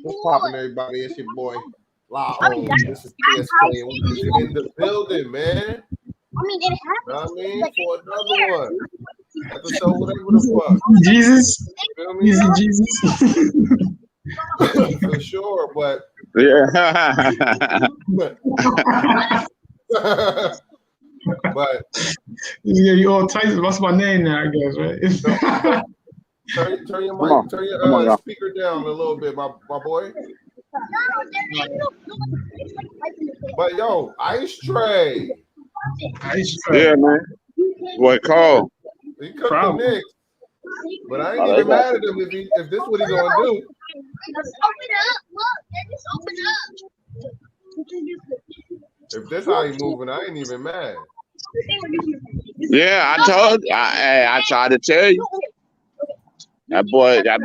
What's popping, everybody? It's your boy, La Ownz. This is PSK, and we in the building, man. It happens. Know what I mean? For another one. Episode whatever the fuck. Jesus. Feel me? Easy Jesus. For sure, but Yeah. but Yeah, you all Tyson. What's my name now, I guess, right? turn your mic, turn your speaker down a little bit, my boy. But yo, Ice Trae. Yeah, man. What call? He cooked the Knicks. But I ain't even mad at him if this what he gonna do. Just open up. Look, they just open up. If this how he moving, I ain't even mad. Yeah, I tried to tell you. That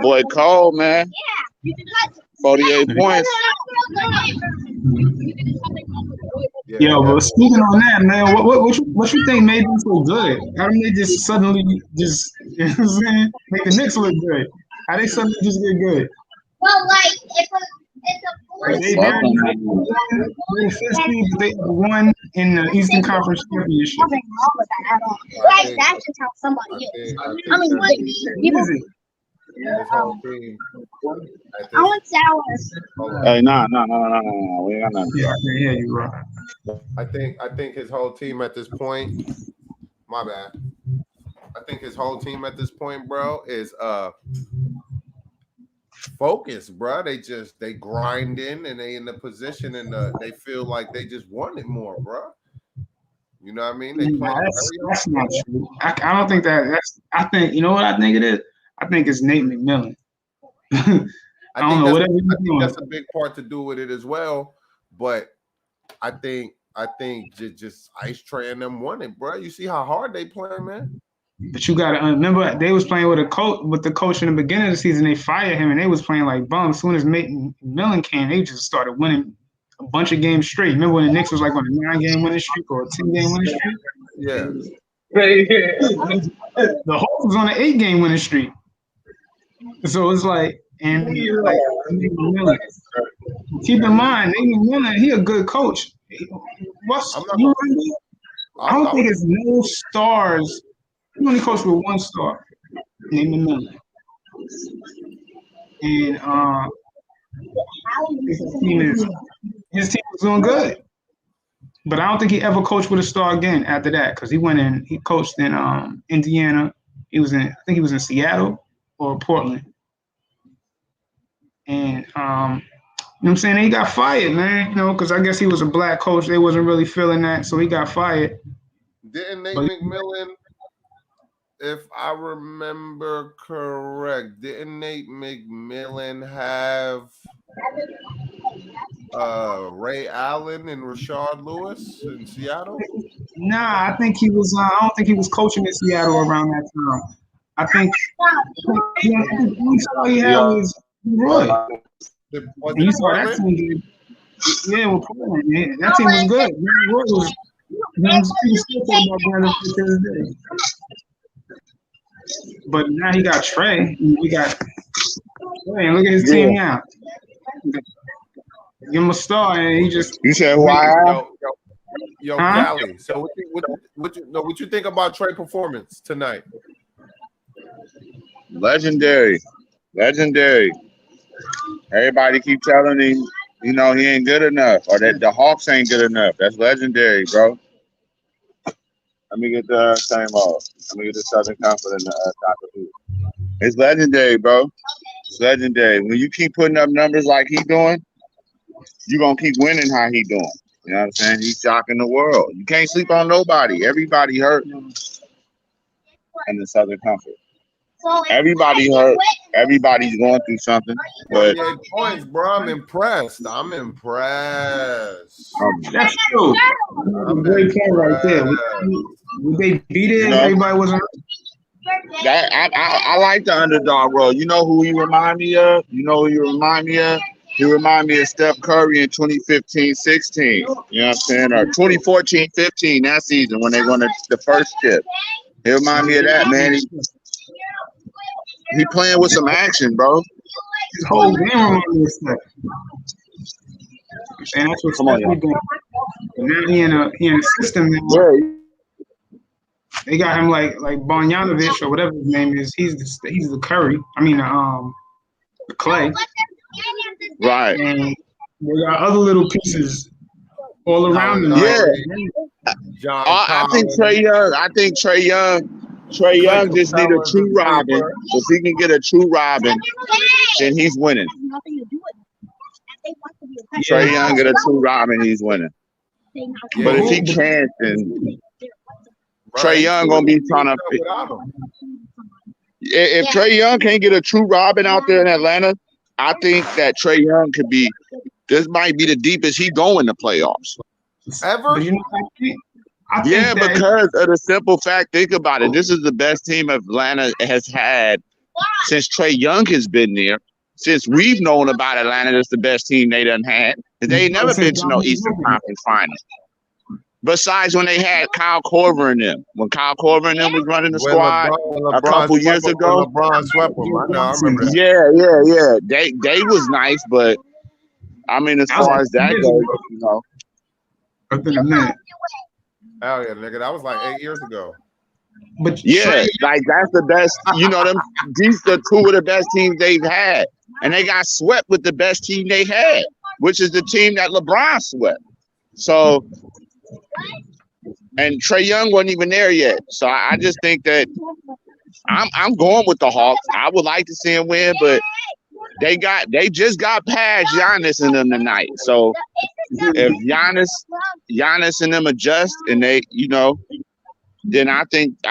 boy Cole, man. 48 points. Yo, but speaking on that, man, what you think made them so good? How did they just suddenly just you know what I'm saying? Make the Knicks look good? How they suddenly just get good? Well, like it's They won in the Eastern Conference Championship. nothing wrong with that at all. Like that's just how somebody is. I mean, what people. This whole team. I want sours. Hey, no. We ain't got nothing. Yeah, I can hear you, bro. I think his whole team at this point. My bad. I think his whole team at this point, bro, is focused, bro. They grinding and they in the position and they feel like they just want it more, bro. You know what I mean? They play that's not true. I don't think that's. I think you know what I think it is. I think it's Nate McMillan. I don't know. Whatever I think that's a big part to do with it as well. But I think just Ice Trae and them won it, bro. You see how hard they play, man. But you gotta remember they was playing with the coach in the beginning of the season. They fired him and they was playing like bums. As soon as McMillan came, they just started winning a bunch of games straight. Remember when the Knicks was like on a 9-game winning streak or a 10-game winning streak? Yeah. The Hawks was on an 8-game winning streak. So it's like, and like, keep in mind, Nate McMillan, he a good coach. I don't think it's no stars. He only coached with one star, Nate McMillan. And his team was doing good. But I don't think he ever coached with a star again after that, because he coached in Indiana. I think he was in Seattle or Portland. And you know what I'm saying? He got fired, man, because I guess he was a black coach. They wasn't really feeling that, so he got fired. Didn't Nate McMillan, if I remember correct, didn't Nate McMillan have Ray Allen and Rashard Lewis in Seattle? Nah, I think he was. I don't think he was coaching in Seattle around that time. I think he had was Roy. And you saw that team. Yeah, with Portland, man. That team was good. Roy was. But now he got Trae. We got Trae, and look at his team now. Give him a star, and he just. You said why? Yo, Cali. So what you think about Trae performance tonight? Legendary. Everybody keep telling him, he ain't good enough, or that the Hawks ain't good enough. That's legendary, bro. Let me get the same off. Let me get the Southern Conference and it's legendary, bro. It's legendary. When you keep putting up numbers like he doing, you're going to keep winning how he doing. You know what I'm saying? He's shocking the world. You can't sleep on nobody. Everybody hurt in the Southern Conference. Everybody hurt. Everybody's going through something. But 48 points, bro. I'm impressed. That's true. Great point right there. Would they beat it? Everybody wasn't. I like the underdog role. You know who he remind me of? He remind me of Steph Curry in 2015-16. You know what I'm saying? Or 2014-15, that season when they won the first chip. He remind me of that, man. He playing with some action, bro. his whole game reminded me of Steph. And that's what Come on, Steph y'all. be doing. But now he in a system now. Yeah. They got him like Bogdanovich or whatever his name is. He's the Curry. I mean the Clay. Right. And they got other little pieces all around them. Yeah. John I think Trae Young just need a true Robin. If he can get a true Robin, then he's winning. Trae Young get a true Robin, he's winning. But if he can't, then Trae Young gonna be trying to. If Trae Young can't get a true Robin out there in Atlanta, I think that Trae Young could be. This might be the deepest he go in the playoffs ever. I think because of the simple fact. Think about it. This is the best team Atlanta has had since Trae Young has been there. Since we've known about Atlanta, that's the best team they done had. They ain't never been to no Eastern Conference Finals. Besides when they had Kyle Korver and them. When Kyle Korver and them was running the squad a couple years ago. LeBron swept them. I remember that. Yeah. They was nice, but I mean, as far as that goes, you know. Hell yeah, nigga. That was like 8 years ago. But yeah, like that's the best. You know, these are two of the best teams they've had, and they got swept with the best team they had, which is the team that LeBron swept. So, and Trae Young wasn't even there yet. So I just think that I'm going with the Hawks. I would like to see them win, but they just got past Giannis and them tonight. So if Giannis and them adjust and they, you know, then I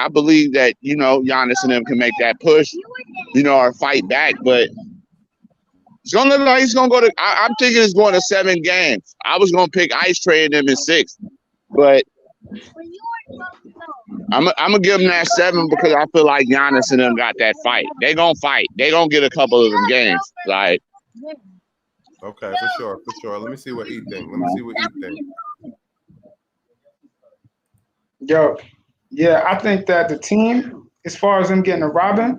believe that, you know, Giannis and them can make that push, you know, or fight back. But it's gonna look like he's gonna go to. I'm thinking it's going to 7 games. I was gonna pick Ice Trae and them in 6, but I'm gonna give them that 7 because I feel like Giannis and them got that fight. They gonna fight. They gonna get a couple of them games. Like, okay, for sure. Let me see what he think. Yo, yeah, I think that the team, as far as them getting a Robin,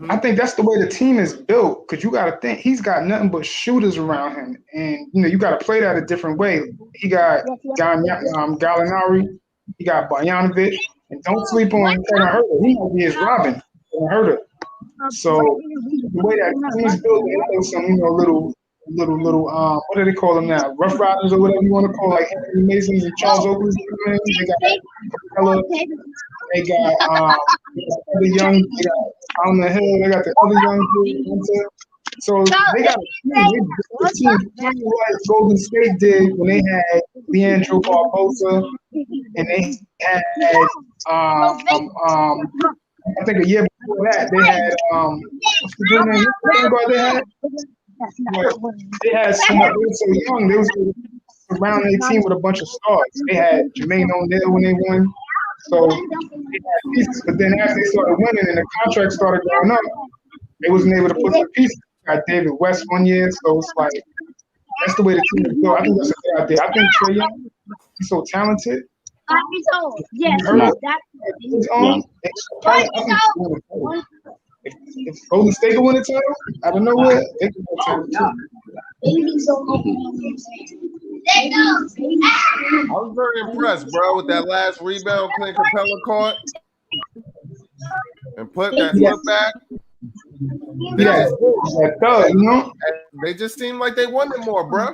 I think that's the way the team is built. Because you got to think he's got nothing but shooters around him, and you know you got to play that a different way. He got Gallinari, he got Bogdanovich, and don't sleep on Taylor Herter. He might be his Robin, Taylor Herter. So the way that team is built, they have some, you know, little what do they call them now? Rough Riders or whatever you want to call, like Anthony Masons and Charles Oakley's. They got Capella, they got the young, they got on the hill, they got the other young dudes. So they got a team kind of like Golden State did when they had Leandro Barbosa, and they had I think a year before that they had what's the dude name? They had. They had someone. They were so young. They was around their team with a bunch of stars. They had Jermaine O'Neal when they won. So they had pieces. But then as they started winning and the contract started going up, they wasn't able to put the pieces. Got David West 1 year. So it's like that's the way the team is built. I think that's a good idea. I think Trae Young, he's so talented. Yes. If Golden State can win the title, I don't know what they can win the title too. I was very impressed, bro, with that last rebound Clint Capella caught and put that foot back. You know, they just seem like they wanted more, bro.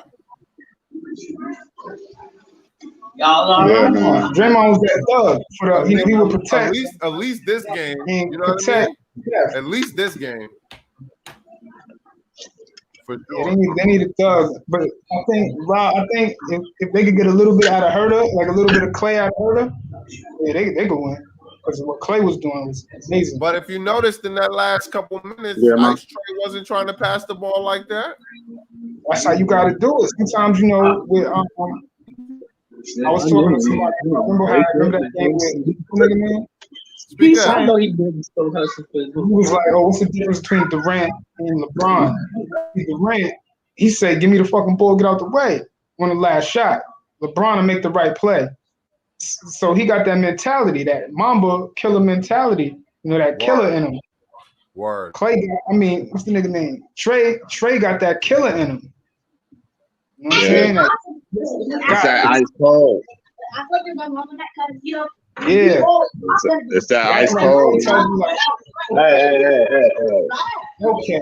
Draymond was that thug for the. He would protect. At least this game. You know what I mean? Yeah. At least this game. For sure. Yeah, they need a thug. But I think if they could get a little bit out of Herter, like a little bit of Clay out of Herter, yeah, they could win. Because what Clay was doing was amazing. But if you noticed in that last couple minutes, Ice Trae wasn't trying to pass the ball like that. That's how you got to do it. Sometimes, you know, with I was talking to somebody. Remember that game with man? He was like, "Oh, what's the difference between Durant and LeBron?" Durant, he said, "Give me the fucking ball, get out the way." On the last shot, LeBron will make the right play. So he got that mentality, that Mamba killer mentality, you know, that killer in him. Word. Clay got, what's the nigga name? Trae got that killer in him. You know what I'm saying? It's that ice cold. Yeah. It's that ice cold. Hey. Okay.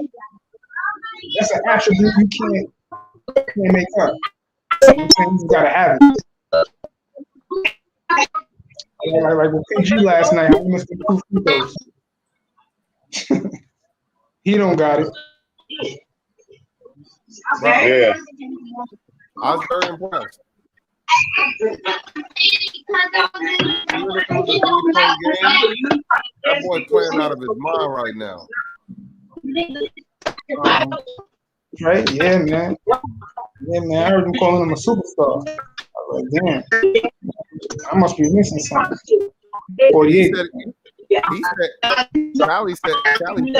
That's an attribute you can't make up. You know what I'm saying? You gotta have it. Like with PG last night, I missed the 2 free throws. He don't got it. Yeah. I was very impressed. That boy playing out of his mind right now. Right? Yeah, man. Yeah, man. I heard them calling him a superstar. I was like, damn. I must be missing something. 48. Callie said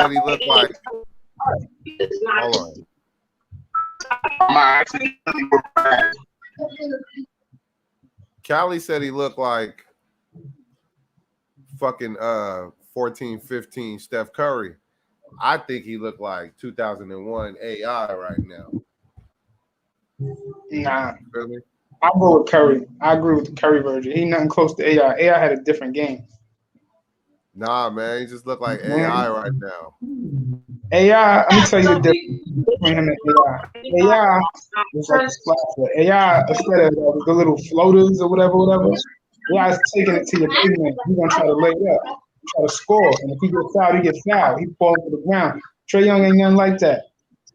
he looked like. Hold on. Callie said he looked like fucking 14, 15 Steph Curry. I think he looked like 2001 AI right now. Nah. Really? I'll go with Curry. I agree with the Curry version. He nothing close to AI. AI had a different game. Nah, man, he just looked like AI right now. AI, let me tell you the difference between him and AI. AI was like a splasher. AI, instead of the little floaters or whatever, AI is taking it to your big man. He's gonna try to lay up, try to score. And if he gets fouled, he gets fouled. He falls to the ground. Trae Young ain't nothing like that.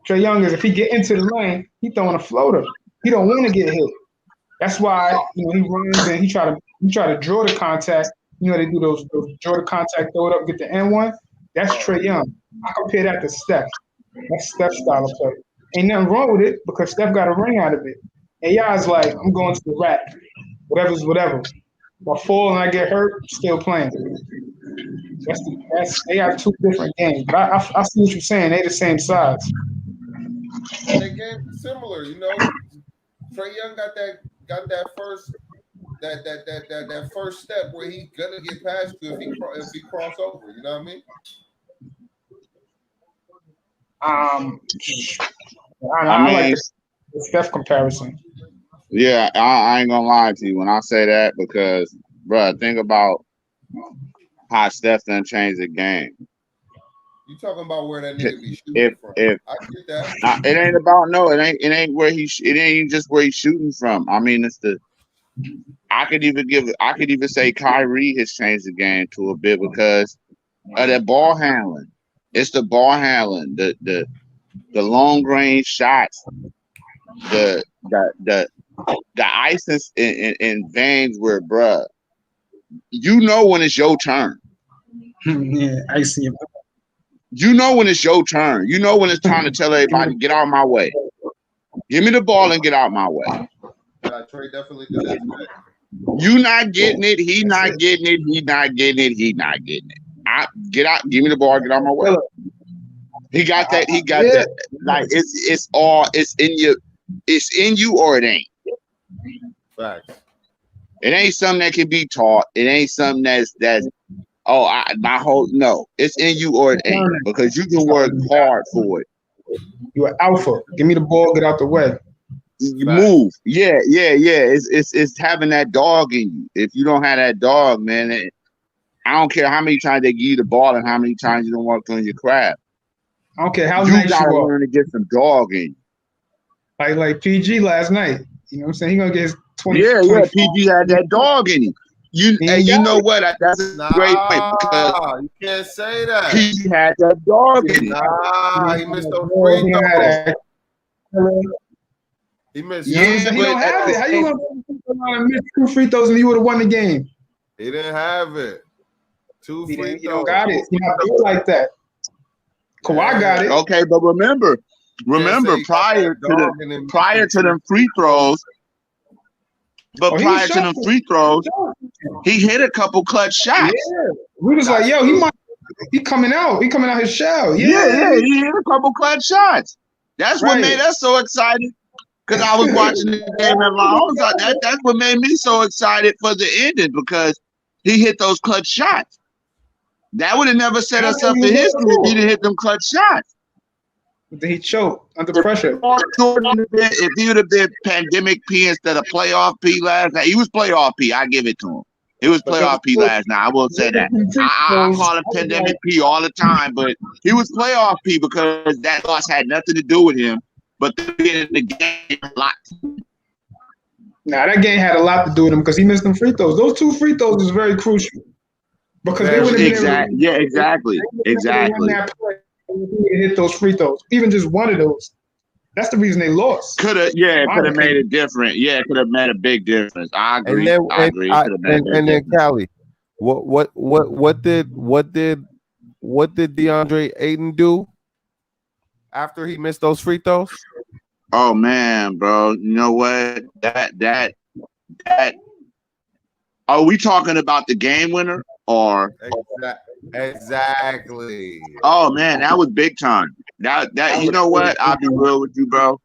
Trae Young is, if he get into the lane, he throwing a floater. He don't want to get hit. That's why he runs and he try to draw the contact. You know, they do those draw the contact, throw it up, get the N1. That's Trae Young. I compare that to Steph. That's Steph's style of play. Ain't nothing wrong with it because Steph got a ring out of it. AI is like, I'm going to the rack. Whatever's whatever. If I fall and I get hurt, still playing. They have 2 different games. But I see what you're saying. They the same size. And the game is similar, you know. Trae Young got that first step where he gonna get past you if he cross over. You know what I mean? I like the Steph comparison. Yeah, I ain't gonna lie to you when I say that because, bro, think about how Steph done changed the game. You talking about where that nigga be shooting from? I get that. It ain't about it ain't where it ain't just where he's shooting from. I mean, I could even say Kyrie has changed the game to a bit because of that ball handling. It's the ball handling, the long range shots, the ice in veins where, bruh, you know when it's your turn. Yeah, I see it. You know when it's your turn. You know when it's time to tell everybody, get out of my way. Give me the ball and get out of my way. Yeah, Trae definitely did that today. You not getting it. He not getting it. He not getting it. He not getting it. Get out. Give me the ball. Get out of my way. He got that. He got that. Like it's in you. It's in you or it ain't. Facts. It ain't something that can be taught. It ain't something that's no. It's in you or it ain't because you can work hard for it. You're an alpha. Give me the ball. Get out the way. You move. Yeah. It's having that dog in you. If you don't have that dog, man, I don't care how many times they give you the ball and how many times you don't work on your craft. I don't care how you nice gotta you are. learn to get some dog in you. Like PG last night. You know what I'm saying? He gonna get his 20. Yeah. PG had that dog in him. You know what? That's a great point because you can't say that. PG had that dog in him. He missed those free throws. He missed. Yeah, but he don't have it. How you gonna miss 2 free throws and you would have won the game? He didn't have it. 2 free throws. You don't got it. You not built like that. Kawhi got it. Okay, but remember, prior to them free throws, he hit a couple clutch shots. Yeah, we was like, yo, he coming out. He coming out his shell. Yeah, he hit a couple clutch shots. That's what made us so excited. Because I was watching the game and I was like, that's what made me so excited for the ending because he hit those clutch shots. That would have never set us up to history if he didn't hit them clutch shots. Then he choked under pressure. If he would have been pandemic P instead of playoff P last night, he was playoff P. I give it to him. He was playoff P last night. I will say that. I call him pandemic P all the time, but he was playoff P because that loss had nothing to do with him. But being in the game a lot. Nah, that game had a lot to do with him because he missed them free throws. Those 2 free throws was very crucial. Because they would have exactly. Hit those free throws, even just one of those. That's the reason they lost. Could have made it different. Yeah, could have made a big difference. I agree. I agree. And then Callie, what did DeAndre Ayton do after he missed those free throws? Oh man, bro, you know what? That. Are we talking about the game winner or? Exactly. Oh man, that was big time. That you know what? I'll be real with you, bro.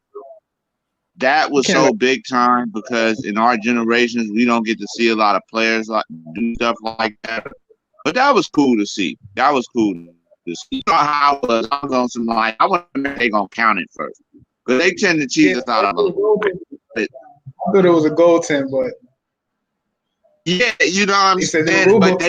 That was so big time because in our generations we don't get to see a lot of players like do stuff like that. But that was cool to see. That was cool to see. You know how I was on some like I wonder if they gonna count it first. Because they tend to cheat us out of it. I thought it was a goaltend, but yeah, you know what I'm saying. But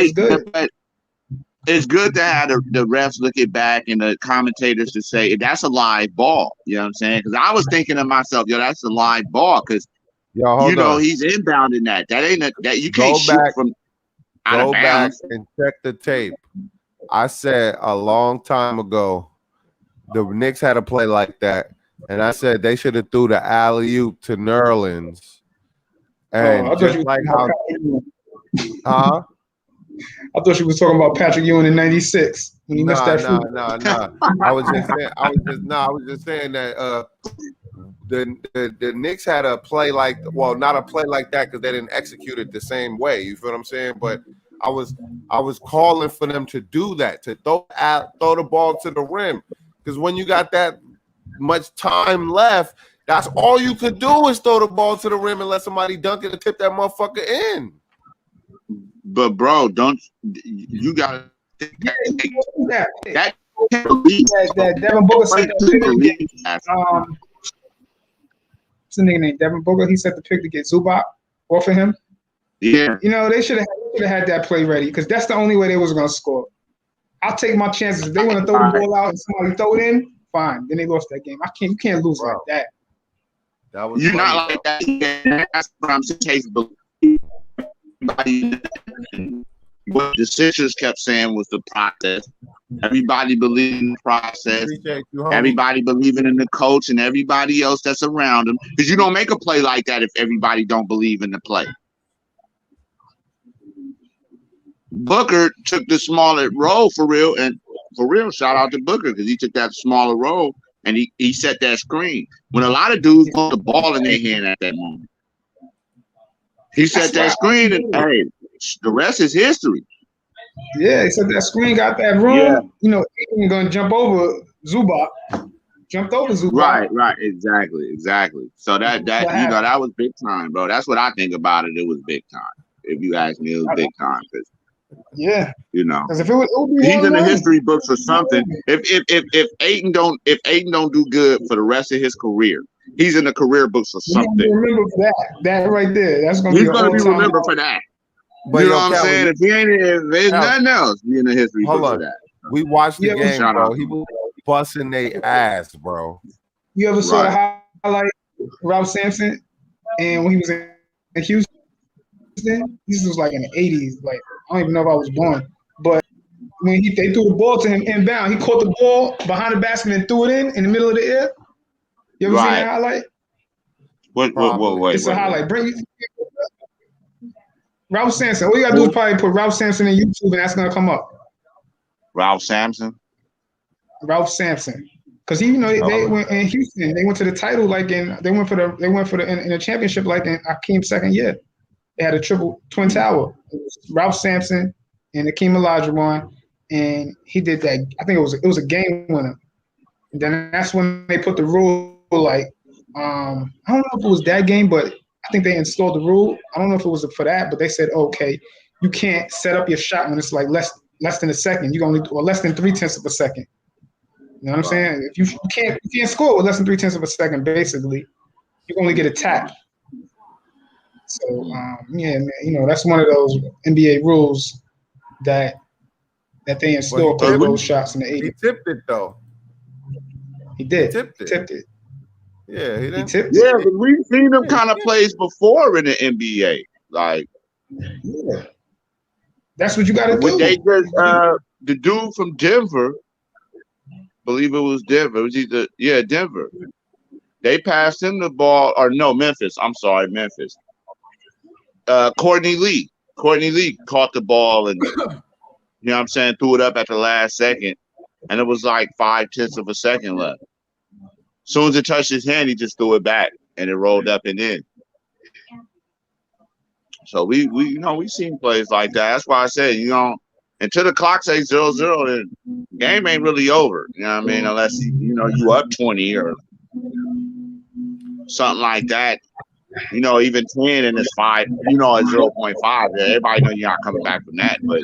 it's good to have the refs look it back and the commentators to say that's a live ball. You know what I'm saying? Because I was thinking to myself, yo, that's a live ball because you know he's inbounding that. That ain't that you can't shoot from out of bounds. Go back and check the tape. I said a long time ago the Knicks had a play like that, and I said they should have threw the alley-oop to Nerlens. And just like how, I thought you was talking about Patrick Ewing in '96 when he missed that free. No. I was just saying that the Knicks had a play like, well, not a play like that because they didn't execute it the same way. You feel what I'm saying? But I was calling for them to do that, to throw the ball to the rim, because when you got that much time left, that's all you could do is throw the ball to the rim and let somebody dunk it and tip that motherfucker in. But bro, you gotta that Devin Booker said what's the nigga named Devin Booker? He set the pick to get Zubac off of him. Yeah, you know they should have had that play ready because that's the only way they was gonna score. I'll take my chances. If they want to throw the ball out and somebody throw it in, fine. Then they lost that game. You can't lose like that. That was you're not like that. That's what I'm saying. What the Sixers kept saying was the process. Everybody believed in the process. Everybody believing in the coach and everybody else that's around them. Because you don't make a play like that if everybody don't believe in the play. Booker took the smaller role for real, and for real, shout out to Booker because he took that smaller role and he set that screen. When a lot of dudes put the ball in their hand at that moment. He set that screen, and hey, the rest is history. Yeah, he set that screen, got that room. Yeah. You know, Aiton gonna jump over Zubac. Jumped over Zubac. Right, exactly. So that you know that was big time, bro. That's what I think about it. It was big time. If you ask me, it was big time. Yeah, you know, because if it would he's in the history books or something. If Aiton don't do good for the rest of his career, he's in the career books or something. Remember for that right there. That's gonna he's gonna be remembered for that. But you know what I'm saying? If there's nothing else, be in the history books for that. We watched the game, bro. He was busting their ass, bro. You ever saw the highlight Ralph Sampson and when he was in Houston? This was like in the 80s. Like I don't even know if I was born. But when they threw the ball to him inbound, he caught the ball behind the basket and threw it in the middle of the air. You ever seen that highlight? What? It's a highlight. Ralph Sampson. All you gotta do is probably put Ralph Sampson in YouTube, and that's gonna come up. Ralph Sampson. Because they went in Houston. They went to the title they went for the championship like in Akeem's second year. They had a triple twin tower. It was Ralph Sampson and Akeem Olajuwon, and he did that. I think it was a game winner. And then that's when they put the rule like I don't know if it was that game, but I think they installed the rule. I don't know if it was for that, but they said, okay, you can't set up your shot when it's like less less than a second. Or less than 0.3 of a second. You know what I'm saying? If you can't score with less than 0.3 of a second, basically, you only get a tap. So yeah, man, you know, that's one of those NBA rules that they installed for those shots in the 80s. He tipped it though. He did. He tipped it. Yeah, he didn't. He tipped it. Yeah, but we've seen them kind of plays before in the NBA. Like, yeah, that's what you got to do. They just the dude from Denver, believe it was Denver. It was either Denver. They passed him the ball, or no, Memphis. I'm sorry, Memphis. Courtney Lee caught the ball and you know what I'm saying, threw it up at the last second, and it was like 0.5 of a second left. As soon as it touched his hand, he just threw it back and it rolled up and in. So we you know, we seen plays like that. That's why I said, you know, until the clock says 0-0, the game ain't really over. You know what I mean? Unless you know you up 20 or something like that. You know, even 10 and it's 5, you know, at 0.5. Everybody know you're not coming back from that. But,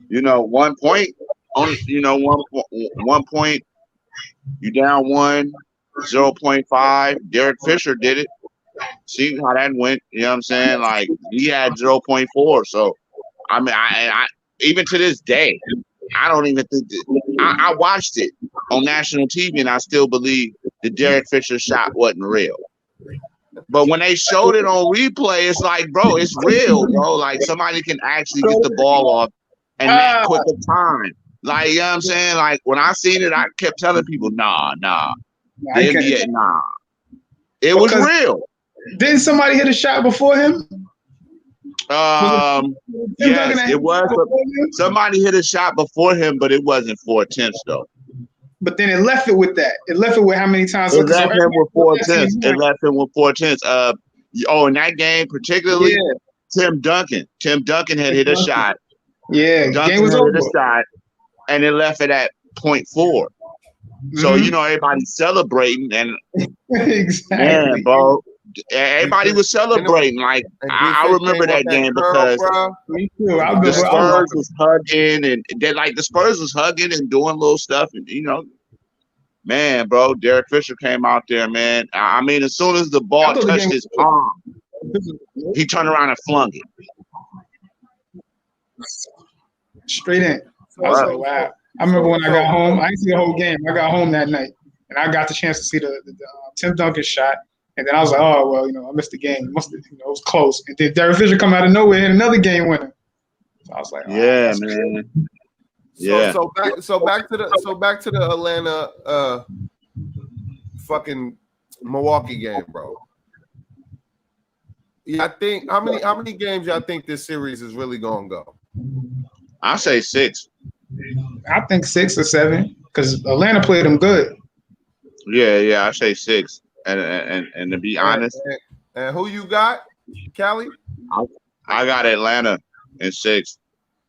you know, 1 point, you know, one point, you down 1, 0.5. Derek Fisher did it. See how that went. You know what I'm saying? Like, he had 0.4. So, I mean, I even to this day, I don't even think that I watched it on national TV and I still believe the Derek Fisher shot wasn't real. But when they showed it on replay, it's like, bro, it's real, bro. Like, somebody can actually get the ball off and that quick of time. Like, you know what I'm saying? Like, when I seen it, I kept telling people, nah. The NBA, nah. It was real. Didn't somebody hit a shot before him? Yes, it was. Somebody hit a shot before him, but it wasn't 4 attempts, though. But then it left it with that. It left it with how many times? It left him with 4 attempts. It left him with 4 attempts. In that game, particularly, Tim Duncan. Tim Duncan had hit a shot. Yeah, Duncan game was had over. hit a shot, and it left it at 0.4. So, you know, everybody's celebrating. And, exactly. Man, bro, everybody was celebrating. Like, I remember that game because the Spurs was hugging, and the Spurs was hugging and doing little stuff. And, you know, man, bro, Derek Fisher came out there, man. I mean, as soon as the ball touched his palm, he turned around and flung it. Straight in. I was like, wow. I remember when I got home, I didn't see the whole game. I got home that night, and I got the chance to see the Tim Duncan shot. And then I was like, oh, well, you know, I missed the game. It was close. And then Derek Fisher come out of nowhere and another game winner. So I was like, yeah, man. Yeah. So back to the Atlanta fucking Milwaukee game, bro. Yeah, I think how many games y'all think this series is really gonna go? I say 6. I think 6 or 7 because Atlanta played them good. Yeah, I say 6. And to be honest, and who you got, Callie? I got Atlanta in 6.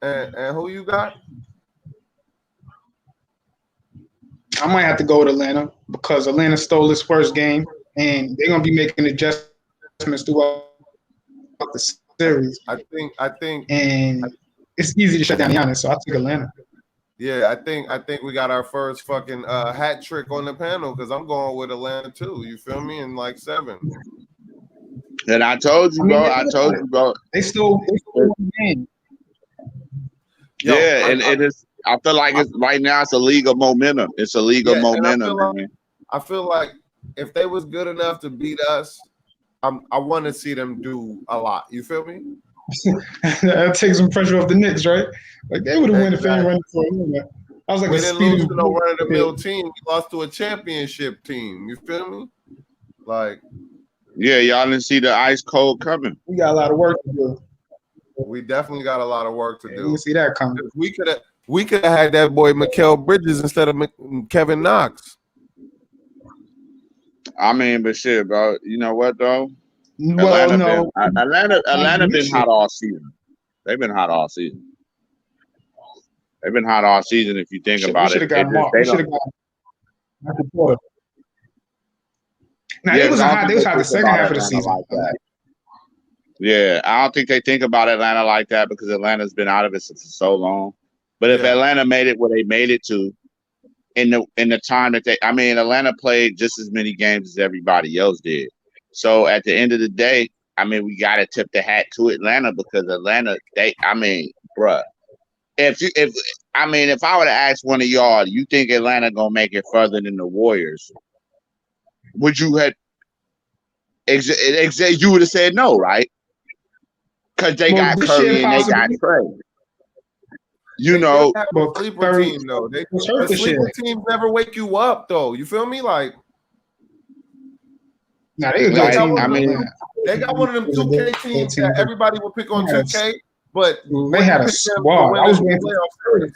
And who you got? I might have to go with Atlanta because Atlanta stole this first game, and they're gonna be making adjustments throughout the series. I think, and it's easy to shut down Giannis, so I'll take Atlanta. Yeah, I think we got our first fucking hat trick on the panel because I'm going with Atlanta too. You feel me? In like 7. And I told you, bro. They stole one game. Yeah, and it is. I feel like it's right now. It's a league of momentum. It's a league of momentum. I feel like if they was good enough to beat us, I want to see them do a lot. You feel me? That takes some pressure off the Knicks, right? Like they would have won if they didn't run for it. I was like, we didn't lose to no run-of-the-mill team. We lost to a championship team. You feel me? Like, yeah, y'all didn't see the ice cold coming. We got a lot of work to do. We definitely got a lot of work to do. You didn't see that coming. We could have had that boy Mikal Bridges instead of Kevin Knox. I mean, but shit, bro. You know what though? Well, Atlanta been hot all season. They've been hot all season. They've been hot all season. If you think about it, they should have got Michael Porter. Now it was hot. They was hot the second half of the season. Yeah, I don't think they think about Atlanta like that because Atlanta's been out of it for so long. But if Atlanta made it where they made it to, in the time that Atlanta played just as many games as everybody else did. So at the end of the day, we got to tip the hat to Atlanta because Atlanta, bruh. If I were to ask one of y'all, you think Atlanta gonna make it further than the Warriors? Would you have? You would have said no, right? Because they got Curry and they got Trae. You know, sleeper team though. The sleeper teams never wake you up though. You feel me? Like, nah, they got one of them 2K teams that everybody will pick on 2K, but they had a squad. I was waiting for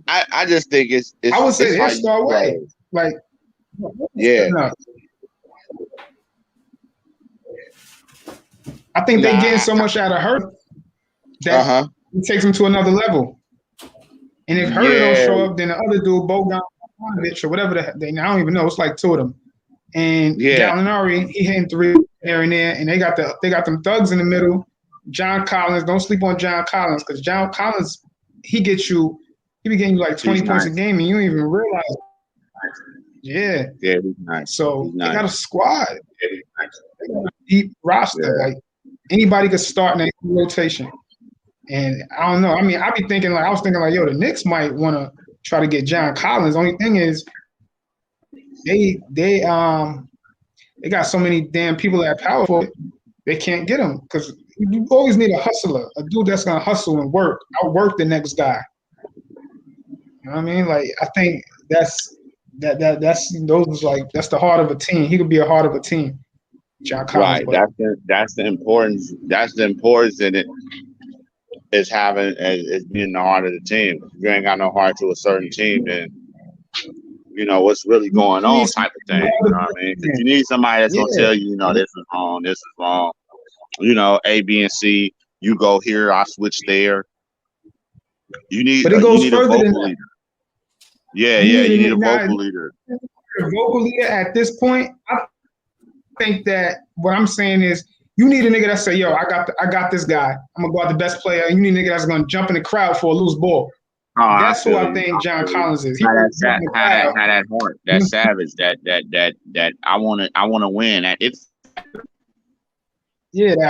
I just think it's I would say it's star way. Like, yeah. I think they getting so much out of her that it takes them to another level. And if Herder don't show up, then the other dude, Bogdan or whatever I don't even know. It's like two of them. And Gallinari, he hitting three here and there, and they got them thugs in the middle. John Collins, don't sleep on John Collins because John Collins, he be getting you like 20 points a game, and you don't even realize it. Yeah, he's nice. So they got a squad, deep roster. Like anybody could start in that rotation. And I don't know. I was thinking yo, the Knicks might want to try to get John Collins. Only thing is, they got so many damn people that are powerful, they can't get him because you always need a hustler, a dude that's gonna hustle and outwork the next guy. You know what I mean? Like I think that's the heart of a team. He could be a heart of a team. John Collins, right. That's the importance. That's the importance in it. Is being the heart of the team. If you ain't got no heart to a certain team, then you know what's really going on, type of thing. You know what I mean? Because you need somebody that's gonna tell you, this is wrong, this is wrong. A, B, and C. You go here, I switch there. You need a vocal leader. Yeah, you need a vocal leader. A vocal leader at this point, I think that what I'm saying is you need a nigga that say, yo, I got this guy. I'm gonna go out the best player. And you need a nigga that's gonna jump in the crowd for a loose ball. That's who I think John Collins is. That heart, that savage, that I wanna win. That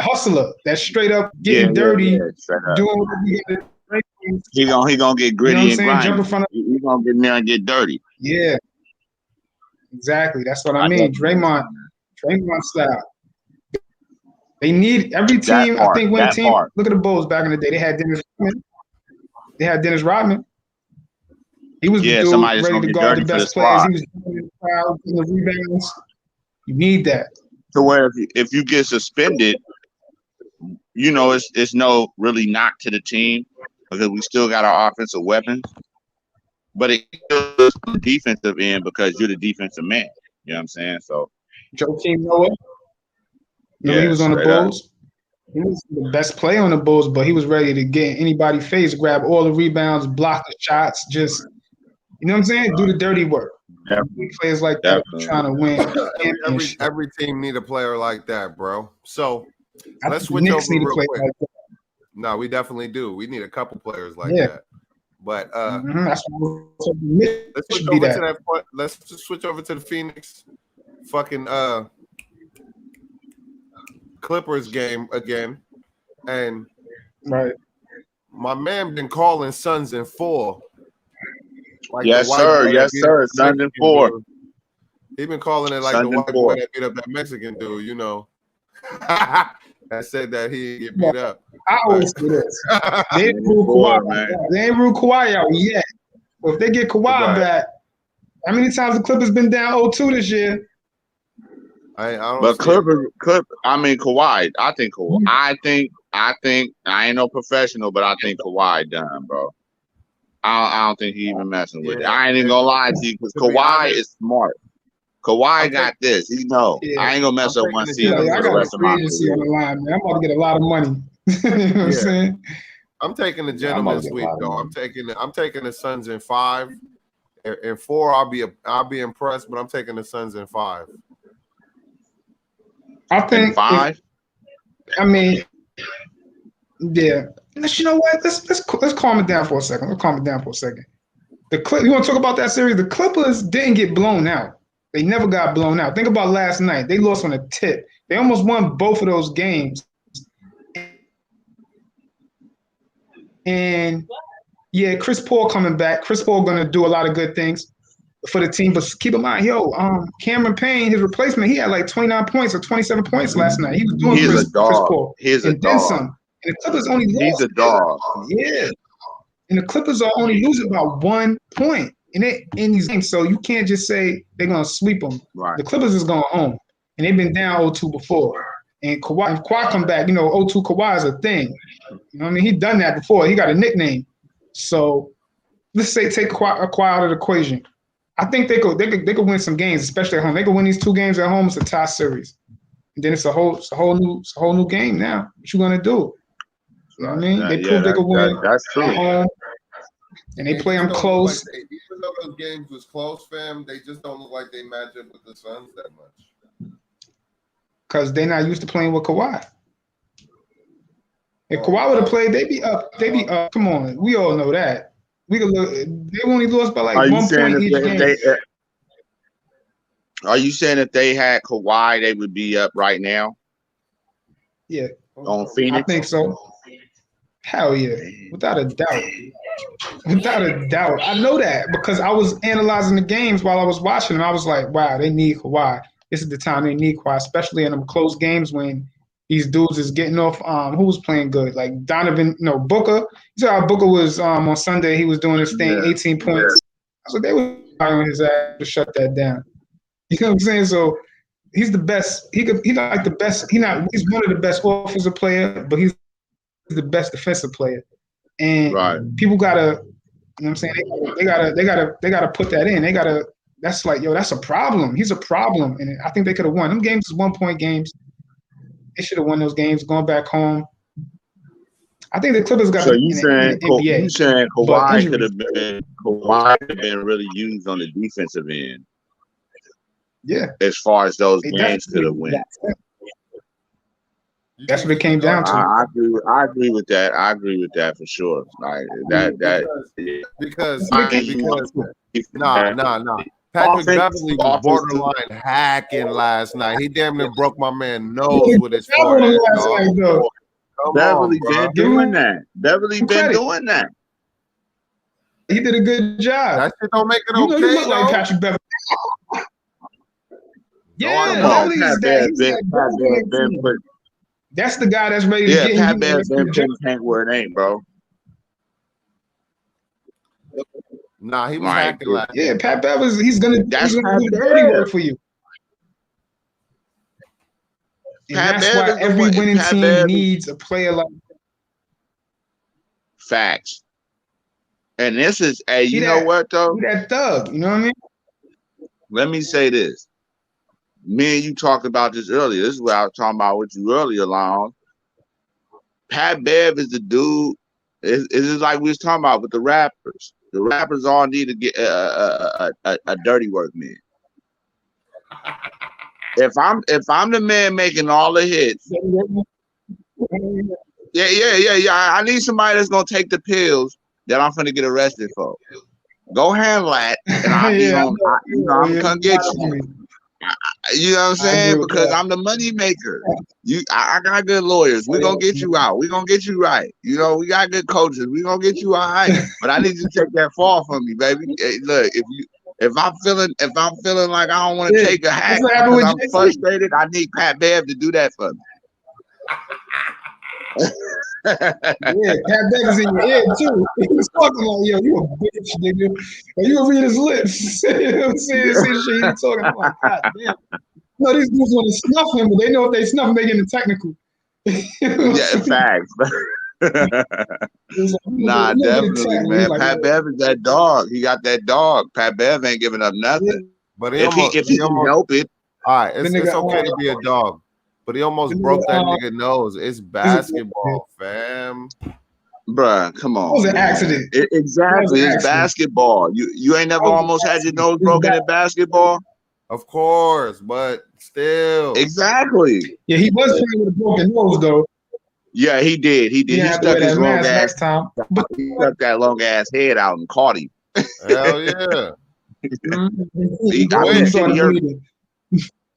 hustler, that straight up getting dirty, doing what he gonna get gritty and grimy. He gonna get in there and get dirty. Yeah, exactly. That's what I mean. Draymond style. They need every team. I think when a team. Look at the Bulls back in the day. They had Dennis Rodman. He was the dude ready to guard the best players. He was in the crowd, in the rebounds. You need that. To where if you get suspended, it's no really knock to the team because we still got our offensive weapons. But it goes on the defensive end because you're the defensive man. You know what I'm saying? So Joakim Noah. He was on the Bulls. He was the best player on the Bulls, but he was ready to get anybody face, grab all the rebounds, block the shots, just you know what I'm saying? Do the dirty work. Players like that trying to win. Every team need a player like that, bro. So let's switch over real quick. Like no, we definitely do. We need a couple players like that. But let's just switch over to the Phoenix fucking Clippers game again. And my man been calling Suns in 4. Like yes, sir. Suns in 4. He been calling it like Suns the white boy that beat up that Mexican dude, that said that he get beat up. I always do this. They ain't ruled Kawhi out yet. But if they get Kawhi back, how many times the Clippers been down 0-2 this year? I don't but Kawhi. I think Kawhi. I think I ain't no professional, but I think Kawhi done, bro. I don't think he even messing with it. I ain't even gonna lie to you because Kawhi is smart. Kawhi got this. He know. I ain't gonna mess up one season for the rest of my career. On the line, man. I'm about to get a lot of money. You know what I'm saying? I'm taking the gentleman's sweep though. I'm taking the Suns in 5. In 4, I'll be impressed, but I'm taking the Suns in 5. I think 5. You know what? Let's calm it down for a second. You want to talk about that series? The Clippers didn't get blown out. They never got blown out. Think about last night. They lost on a tip. They almost won both of those games. And yeah, Chris Paul coming back. Chris Paul going to do a lot of good things for the team. But keep in mind, Cameron Payne, his replacement, he had like 29 points or 27 points last night. He was doing Chris Paul. He's a dog. Some. And the Clippers only lost. He's a dog. Yeah. And the Clippers are only losing about 1 point in these games. So you can't just say they're going to sweep them. Right. The Clippers is going home. And they've been down 0-2 before. And Kawhi, if Kawhi come back, 0-2 Kawhi is a thing. You know what I mean? He done that before. He got a nickname. So let's say take Kawhi out of the equation. I think they could win some games, especially at home. They could win these 2 games at home. It's a tie series. And then it's a whole new game now. What you gonna do? You know what I mean? They proved they could win that's true. at home. And they play them close. Even though those games was close, fam, they just don't look like they match up with the Suns that much. Because they're not used to playing with Kawhi. If Kawhi would have played, they'd be up. Come on, we all know that. They only lost by like 1 point each game. Are you saying if they had Kawhi, they would be up right now? Yeah. On Phoenix? I think so. Hell yeah. Without a doubt. I know that because I was analyzing the games while I was watching them. I was like, wow, they need Kawhi. This is the time they need Kawhi, especially in them close games when these dudes is getting off. Who's playing good? Like Donovan, Booker. You saw how Booker was on Sunday. He was doing his thing, 18 points. So they were on his ass to shut that down. You know what I'm saying? So he's the best. He's like the best. He's one of the best offensive player, but he's the best defensive player. And people gotta, you know what I'm saying? They gotta put that in. That's like, that's a problem. He's a problem. And I think they could have won. Them games is 1 point games. They should have won those games going back home. I think the Clippers got. So you saying Kawhi could have been really used on the defensive end? Yeah. As far as those games could have went. That's what it came down to. I agree with that. I agree with that for sure. Like because Patrick Beverly was borderline hacking last night. He damn near broke my man's nose with his forehead. Beverly been doing that. He did a good job. That shit don't make it okay. You look like Patrick Beverly. That's the guy that's ready to get him. Pat Beverly can't where it ain't, bro. Nah, he was hacking like Pat Beverly, he's gonna do the dirty work for you. And that's why every winning team needs a player like that. Facts. And this is you know what though? That thug, you know what I mean? Let me say this. Me and you talked about this earlier. This is what I was talking about with you earlier, Lon. Pat Bev is the dude. It's just like we was talking about with the rappers. The rappers all need to get a dirty work man. If I'm the man making all the hits, I need somebody that's gonna take the pills that I'm finna get arrested for. Go handle that, and I'm gonna get you. You know what I'm saying? Because I'm the money maker. I got good lawyers. We're gonna get you out. We're gonna get you right. We got good coaches. We're gonna get you all right. But I need you to take that fall from me, baby. Hey, look, if I'm feeling like I don't want to take a hack because I'm frustrated, I need Pat Bev to do that for me. Pat Bev is in your ear too. He was talking like, yo, you a bitch, nigga. And you read his lips. You know what I'm saying? Same shit he talking about. God damn. These dudes want to snuff him, but they know if they snuff him, they get the technical. Facts. Nah, definitely, man. Like, Pat Bev is that dog. He got that dog. Pat Bev ain't giving up nothing. But if he can help it. All right, it's okay to be a dog. But he almost broke that nigga nose. It's basketball, fam. Bruh, come on. It was an accident. Exactly. It's basketball. You ain't never almost had your nose broken in basketball? Of course, but still. Exactly. Yeah, he was playing with a broken nose, though. Yeah, he did. He did. You He have to wear stuck his that long mask ass. next time. But He stuck that long ass head out and caught him. Hell yeah. I mean, he shit, started he hurt. bleeding.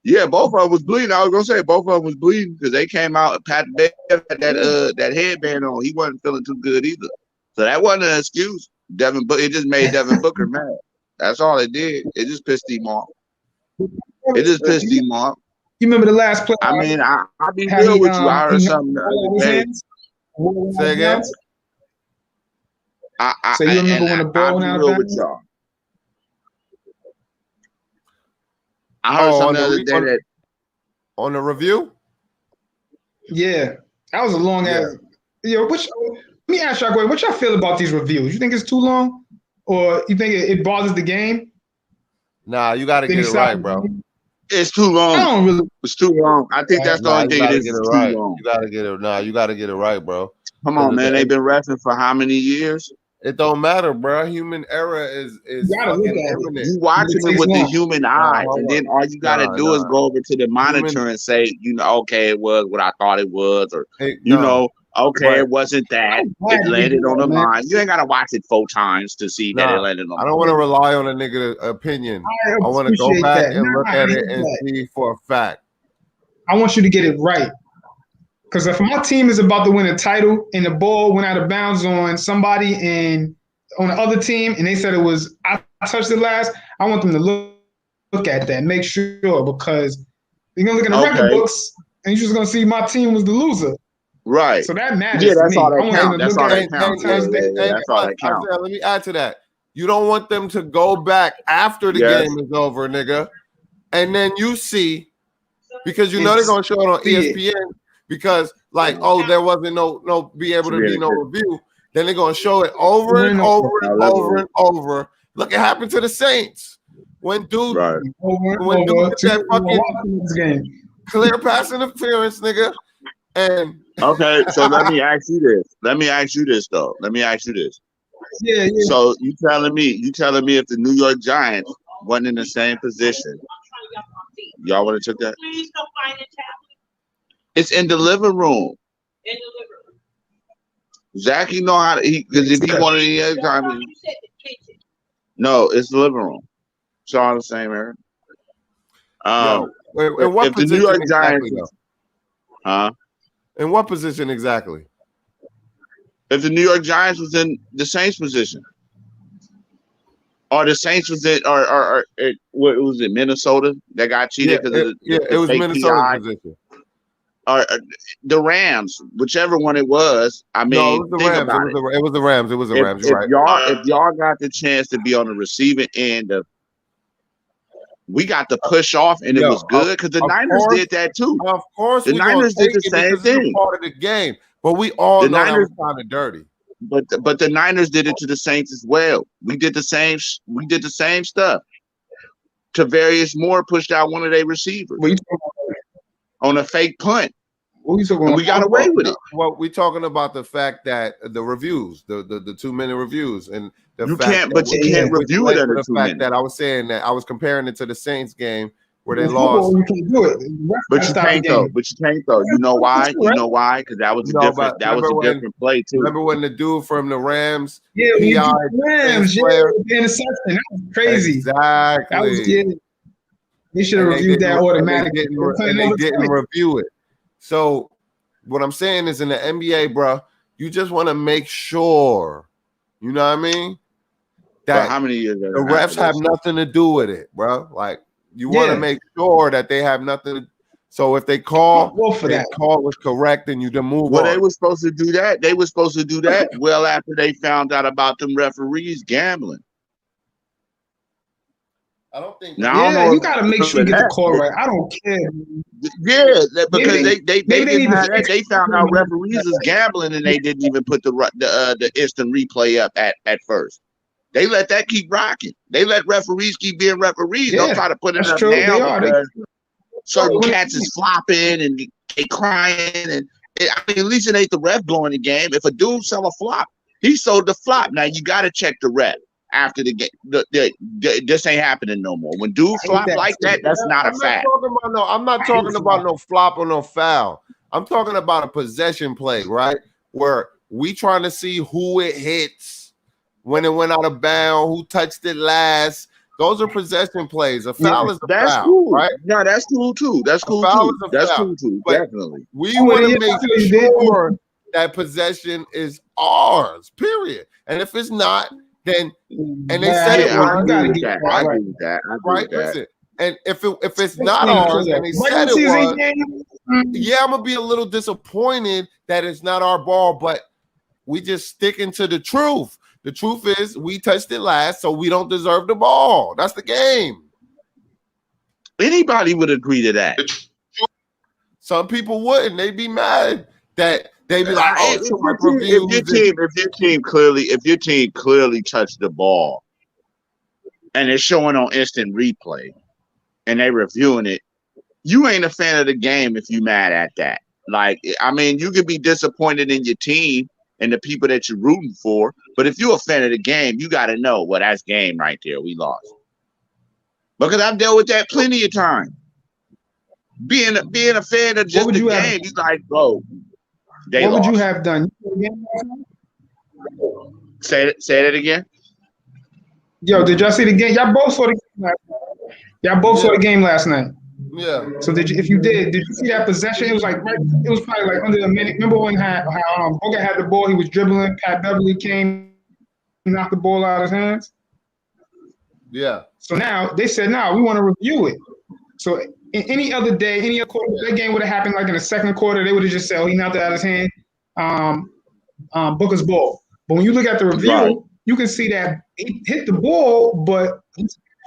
Yeah, both of them was bleeding. I was gonna say both of them was bleeding because they came out. Pat Bev had that headband on. He wasn't feeling too good either. So that wasn't an excuse. It just made Devin Booker mad. That's all it did. It just pissed him off. It just pissed him off. You remember the last play? I mean, I'll be how real he, with you. I heard he something the other day. Say again? So you remember when the ball went out of bounds? Y'all. I heard something the other day that on the review. Yeah, that was a long ass. Yo, let me ask y'all, what y'all feel about these reviews? You think it's too long, or you think it bothers the game? Nah, you got to get it right, bro. It's too long. It's too long. I think that's the only thing it is. It's too long. You got to get it. Nah, you got to get it right, bro. Come on, man. They've been reffing for how many years? It don't matter, bro. Human error is fucking imminent. You watching it with the human eye, and then all you gotta do is go over to the monitor and say, okay, it was what I thought it was, or okay, it wasn't that. It landed on the line. You ain't gotta watch it 4 times to see that it landed on the line. I don't want to rely on a nigga opinion. I want to go back and look at it and see for a fact. I want you to get it right. Because if my team is about to win a title and the ball went out of bounds on somebody and on the other team and they said it was I touched it last, I want them to look at that, make sure, because you're gonna look in the record books and you're just gonna see my team was the loser. Right. So that matters. Yeah, that's to me. all that counts. That's all that counts. That's all that counts. Let me add to that. You don't want them to go back after the game is over, nigga, and then you see, because you know they're gonna show it on ESPN. Because there wasn't no be able to be no review. Then they're gonna show it over and over and over and over. Look, it happened to the Saints when dude did that fucking clear pass interference, nigga. And okay, so let me ask you this though. Yeah. So you telling me if the New York Giants wasn't in the same position, y'all would have took that? Please go find a tablet. It's in the living room. Zach, you know how to eat, because if he wanted any other time. No, it's the living room. It's all the same, Aaron. If the New York Giants, in what position exactly? If the New York Giants was in the Saints position, or the Saints was in, or what was it, Minnesota that got cheated because it was Minnesota's position. Or the Rams, whichever one it was. I mean, no, it was the Rams. It was the Rams. It was the Rams. You're right. If y'all got the chance to be on the receiving end of, we got to push off, and it was good because the Niners did that too. Of course, the Niners did the same thing. Part of the game, but we all know that was kind of dirty. But the Niners did it to the Saints as well. We did the same. We did the same stuff. Tavarius Moore pushed out one of their receivers on a fake punt. And we got away with it. Well, we're talking about the fact that the reviews, the 2-minute reviews, and you can't review it under 2 minutes. That I was saying that I was comparing it to the Saints game where they lost. You can do it. But you can't though. You know why? You know why? Because that was a different. That was a different play too. Remember when the dude from the Rams? Yeah, Rams. Interception. That was crazy. Exactly. That was They should have reviewed that automatically. And they didn't review it. So what I'm saying is in the NBA, bro, you just want to make sure, you know what I mean? That how many years the refs have nothing to do with it, bro. Like you want to make sure that they have nothing. So if they call, call was correct, and you then move on. They were supposed to do that. They were supposed to do that well after they found out about them referees gambling. I don't think. Now, you got to make sure you get the call right. I don't care. Yeah, because they found out referees was gambling, and they didn't even put the instant replay up at first. They let that keep rocking. They let referees keep being referees. Don't try to put it up now. Certain cats is flopping and they crying, and I mean, at least it ain't the ref blowing the game. If a dude sell a flop, he sold the flop. Now you got to check the ref. After the game, this ain't happening no more. When dudes flop like that, that's not a fact. I'm not talking about no flop or no foul. I'm talking about a possession play, right? Where we trying to see who it hits, when it went out of bounds, who touched it last. Those are possession plays. A foul is a That's foul, cool. right? No, that's cool too. That's cool foul too. is a That's foul. cool too. But Definitely. we want to make you did. sure that possession is ours, period. And if it's not, then and they said it I was, agree with that. I agree with that. I agree right? with that. Listen, and if it's not ours and they said it was, yeah, I'm gonna be a little disappointed that it's not our ball, but we just sticking to the truth. The truth is we touched it last, so we don't deserve the ball. That's the game. Anybody would agree to that. Some people wouldn't. They'd be mad that they'd be like, "Oh, if your team clearly touched the ball, and it's showing on instant replay, and they reviewing it, you ain't a fan of the game if you mad at that. Like, I mean, you could be disappointed in your team and the people that you're rooting for, but if you're a fan of the game, you got to know, well, that's game right there. We lost. Because I've dealt with that plenty of times. Being a fan of just the game, you like, bro, they lost. What would you have done? Say that again. Yo, did y'all see the game? Y'all both saw the game last night. Y'all both saw the game last night. Yeah. So if you did you see that possession? It was like it was probably like under a minute. Remember when Boga had the ball, he was dribbling, Pat Beverly came, knocked the ball out of his hands? Yeah. So now they said, no, we want to review it. So in any other day, any other quarter, that game would have happened like in the second quarter, they would have just said, oh, he knocked it out of his hand. Booker's ball. But when you look at the review, you can see that he hit the ball, but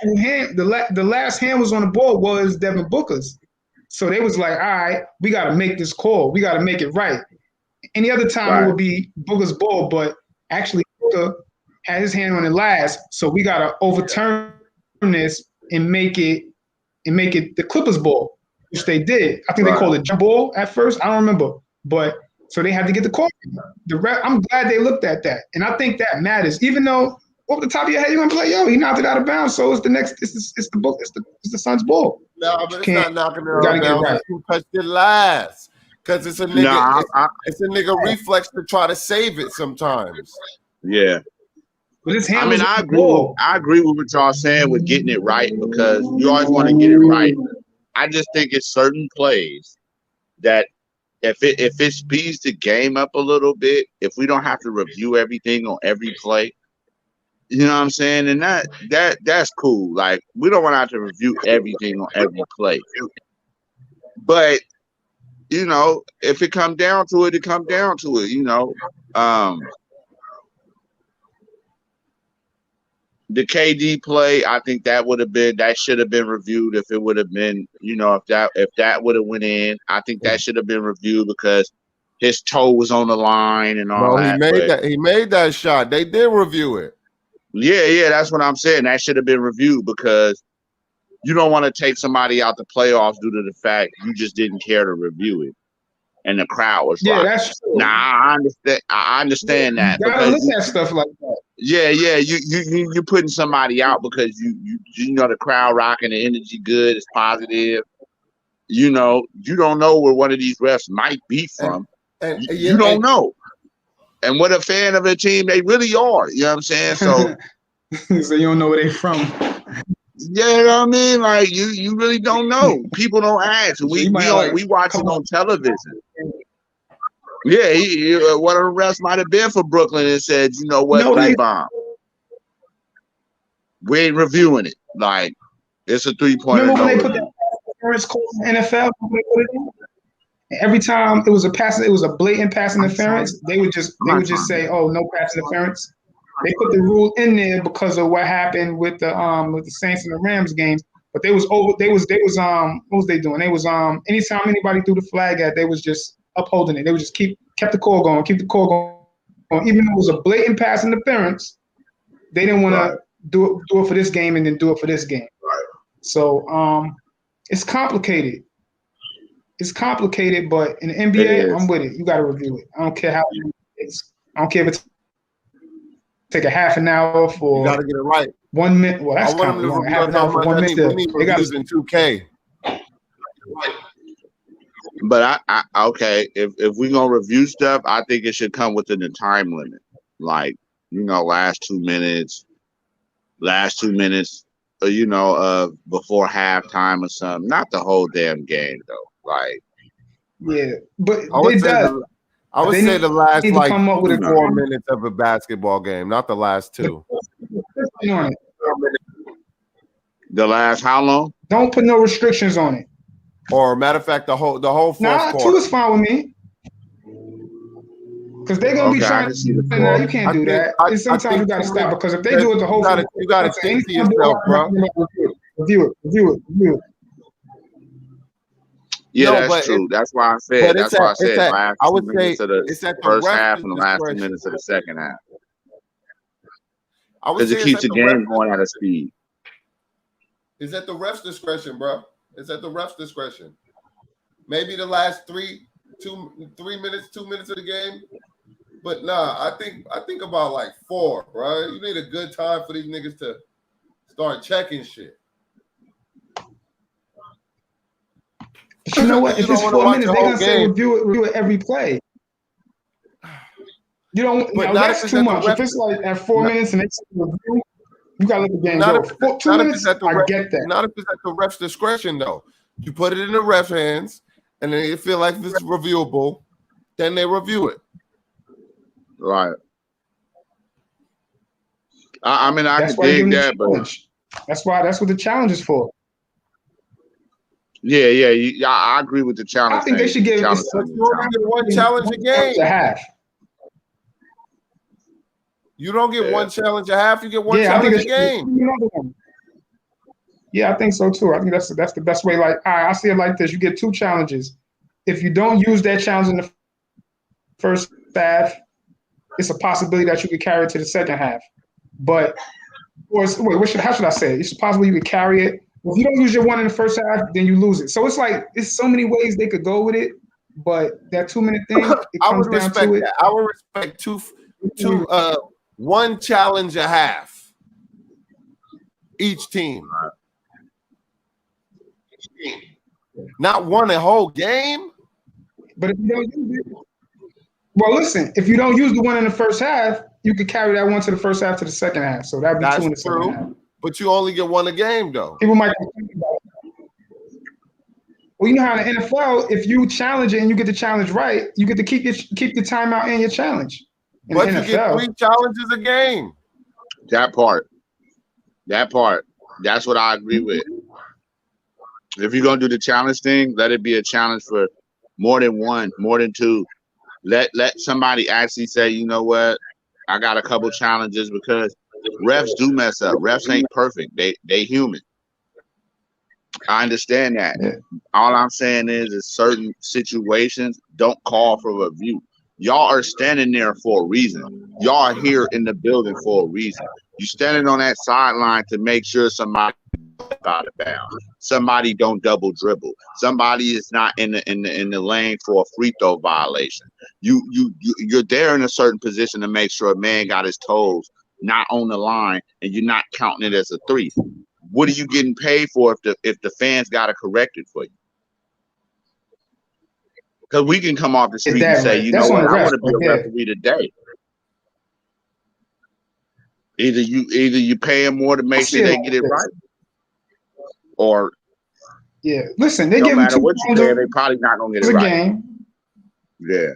the last hand was on the ball was Devin Booker's. So they was like, all right, we got to make this call. We got to make it right. Any other time it would be Booker's ball, but actually Booker had his hand on it last. So we got to overturn this and make it the Clippers ball, which they did. I think they called it jump ball at first. I don't remember. But so they had to get the call. I'm glad they looked at that. And I think that matters. Even though over the top of your head, you're gonna play, yo, he knocked it out of bounds. So it's the Suns' ball. No, but it's not knocking it out of bounds. Right. Who touched it last? Because it's a nigga, it's a nigga reflex to try to save it sometimes. Yeah. But his hand I agree with what y'all saying with getting it right, because you always want to get it right. I just think it's certain plays that if it speeds the game up a little bit, if we don't have to review everything on every play, you know what I'm saying? And that's cool. Like, we don't want to have to review everything on every play. But, you know, if it come down to it, it come down to it, you know. The KD play, I think that should have been reviewed if it would have been, you know, if that would have went in. I think that should have been reviewed because his toe was on the line and all that. He made that shot. They did review it. Yeah, that's what I'm saying. That should have been reviewed because you don't want to take somebody out the playoffs due to the fact you just didn't care to review it. And the crowd was right. That's true. Nah, I understand that. You gotta look at stuff like that. Yeah. You're putting somebody out because you know the crowd rocking, the energy good, it's positive. You know, you don't know where one of these refs might be from. You don't know. And what a fan of a team they really are. You know what I'm saying? So so you don't know where they from. Yeah, you know what I mean? Like you really don't know. People don't ask. We watch it on television. Yeah, one of the refs might have been for Brooklyn and said, you know what, bomb. We ain't reviewing it. Like, it's a 3-pointer. Remember when they put the interference call in the NFL? Every time it was a blatant pass interference, they would just say, "Oh, no pass interference." They put the rule in there because of what happened with the Saints and the Rams game. But what was they doing? They was anytime anybody threw the flag at, they was just upholding it. They would just kept the call going, keep the call going. Even though it was a blatant pass interference, they didn't want to do it for this game and then do it for this game. Right. So it's complicated. It's complicated, but in the NBA, I'm with it. You got to review it. I don't care how it is. I don't care if it's take a half an hour for. You got to get it right. 1 minute. Well, that's kind of long. Half an hour for 1 minute. They got to use in 2K. But I okay, if we're gonna review stuff, I think it should come within the time limit. Like, last 2 minutes, before halftime or something. Not the whole damn game though. Like, Yeah, but I would they say does. I would They say the last need to like come up with 4 minutes of a basketball game, not the last 2. on it. the last how long? Don't put no restrictions on it. Or matter of fact, the whole fourth Nah, quarter. 2 is fine with me. Because they're gonna be Okay, I trying can to see the no, you four. can't do that. And sometimes you gotta stop because if they do it the whole you gotta think to yourself, bro. Review it. Yeah, No, that's but true. That's why I said. That's why I said last I 2 would say minutes of the it's at the first half ref's and the last 2 discretion. minutes of the second half. I would Because say it it's keeps at the the game ref's going at a speed. It's at the ref's discretion, bro. It's at the ref's discretion. Maybe the last 3 minutes, 2 minutes of the game. But nah, I think about like 4, bro. You need a good time for these niggas to start checking shit. But you know what? If it's 4 minutes, they're gonna say review it every play. You don't. But that's too much. If it's like at 4 minutes and they say review, you gotta let the game go. 2 minutes, I get that. Not if it's at the ref's discretion, though. You put it in the ref's hands, and then you feel like this is reviewable, then they review it. Right. I mean, I can dig that, but that's what the challenge is for. Yeah. I agree with the challenge. I think they should give one challenge a game. A half. You don't get one challenge a half. You get one challenge a game. Yeah, I think so too. I think that's the best way. Like, I see it like this: you get 2 challenges. If you don't use that challenge in the first half, it's a possibility that you could carry it to the second half. But how should I say it? It's possible you could carry it. If you don't use your one in the first half, then you lose it. So it's like it's so many ways they could go with it. But that 2 minute thing, it comes down to it. I would respect one challenge a half each team. Not one a whole game. But if you don't use it, well, listen. If you don't use the one in the first half, you could carry that one to the first half to the second half. So that'd be 2 in the second half. But you only get one a game, though. People might think about it. Well, you know how in the NFL, if you challenge it and you get the challenge right, you get to keep the timeout and your challenge. But you get 3 challenges a game. That part. That's what I agree with. If you're gonna do the challenge thing, let it be a challenge for more than 1, more than 2. Let somebody actually say, you know what, I got a couple challenges, because refs do mess up. Refs ain't perfect. They human. I understand that. Yeah. All I'm saying is certain situations don't call for review. Y'all are standing there for a reason. Y'all are here in the building for a reason. You standing on that sideline to make sure somebody out of bounds. Somebody don't double dribble. Somebody is not in the lane for a free throw violation. You're there in a certain position to make sure a man got his toes not on the line and you're not counting it as a 3. What are you getting paid for if the fans got to correct it for you? Because we can come off the street and say, you know what, I want to be a referee today. Either you pay them more to make sure they get it right, or listen, they no give matter them 2 what you say, they probably not gonna get it right. Game. Yeah.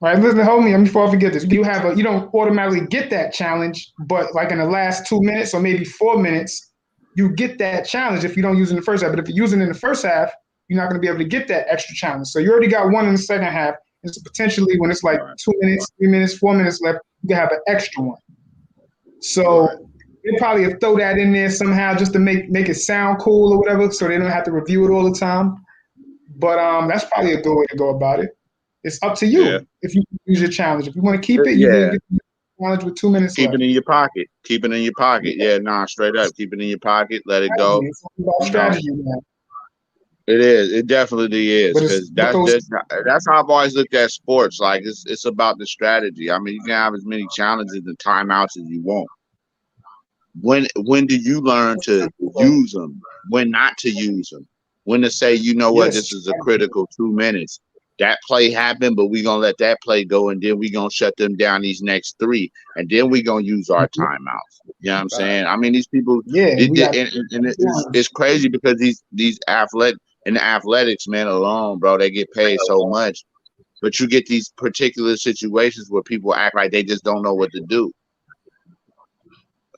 Right, listen, hold me. Before I forget this, you don't automatically get that challenge, but like in the last 2 minutes or maybe 4 minutes, you get that challenge if you don't use it in the first half. But if you use it in the first half, you're not going to be able to get that extra challenge. So you already got 1 in the second half. And so potentially when it's like 2 minutes, 3 minutes, 4 minutes left, you can have an extra one. So they probably have throw that in there somehow just to make it sound cool or whatever, so they don't have to review it all the time. But that's probably a good way to go about it. It's up to you if you use your challenge. If you want to keep it, you can get the challenge with 2 minutes left. Keep it in your pocket. Keep it in your pocket. Yeah, straight up. Keep it in your pocket. Let it go. It's about strategy, man. It is. It definitely is, because that's how I've always looked at sports. Like it's about the strategy. I mean, you can have as many challenges and timeouts as you want. When do you learn to use them? When not to use them? When to say, you know what, this is a critical 2 minutes. that play happened, but we're gonna let that play go, and then we're gonna shut them down these next 3, and then we're gonna use our timeouts. You know what I'm saying? I mean, these people, it's crazy because these athletics, man, alone, bro, they get paid so much, but you get these particular situations where people act like they just don't know what to do.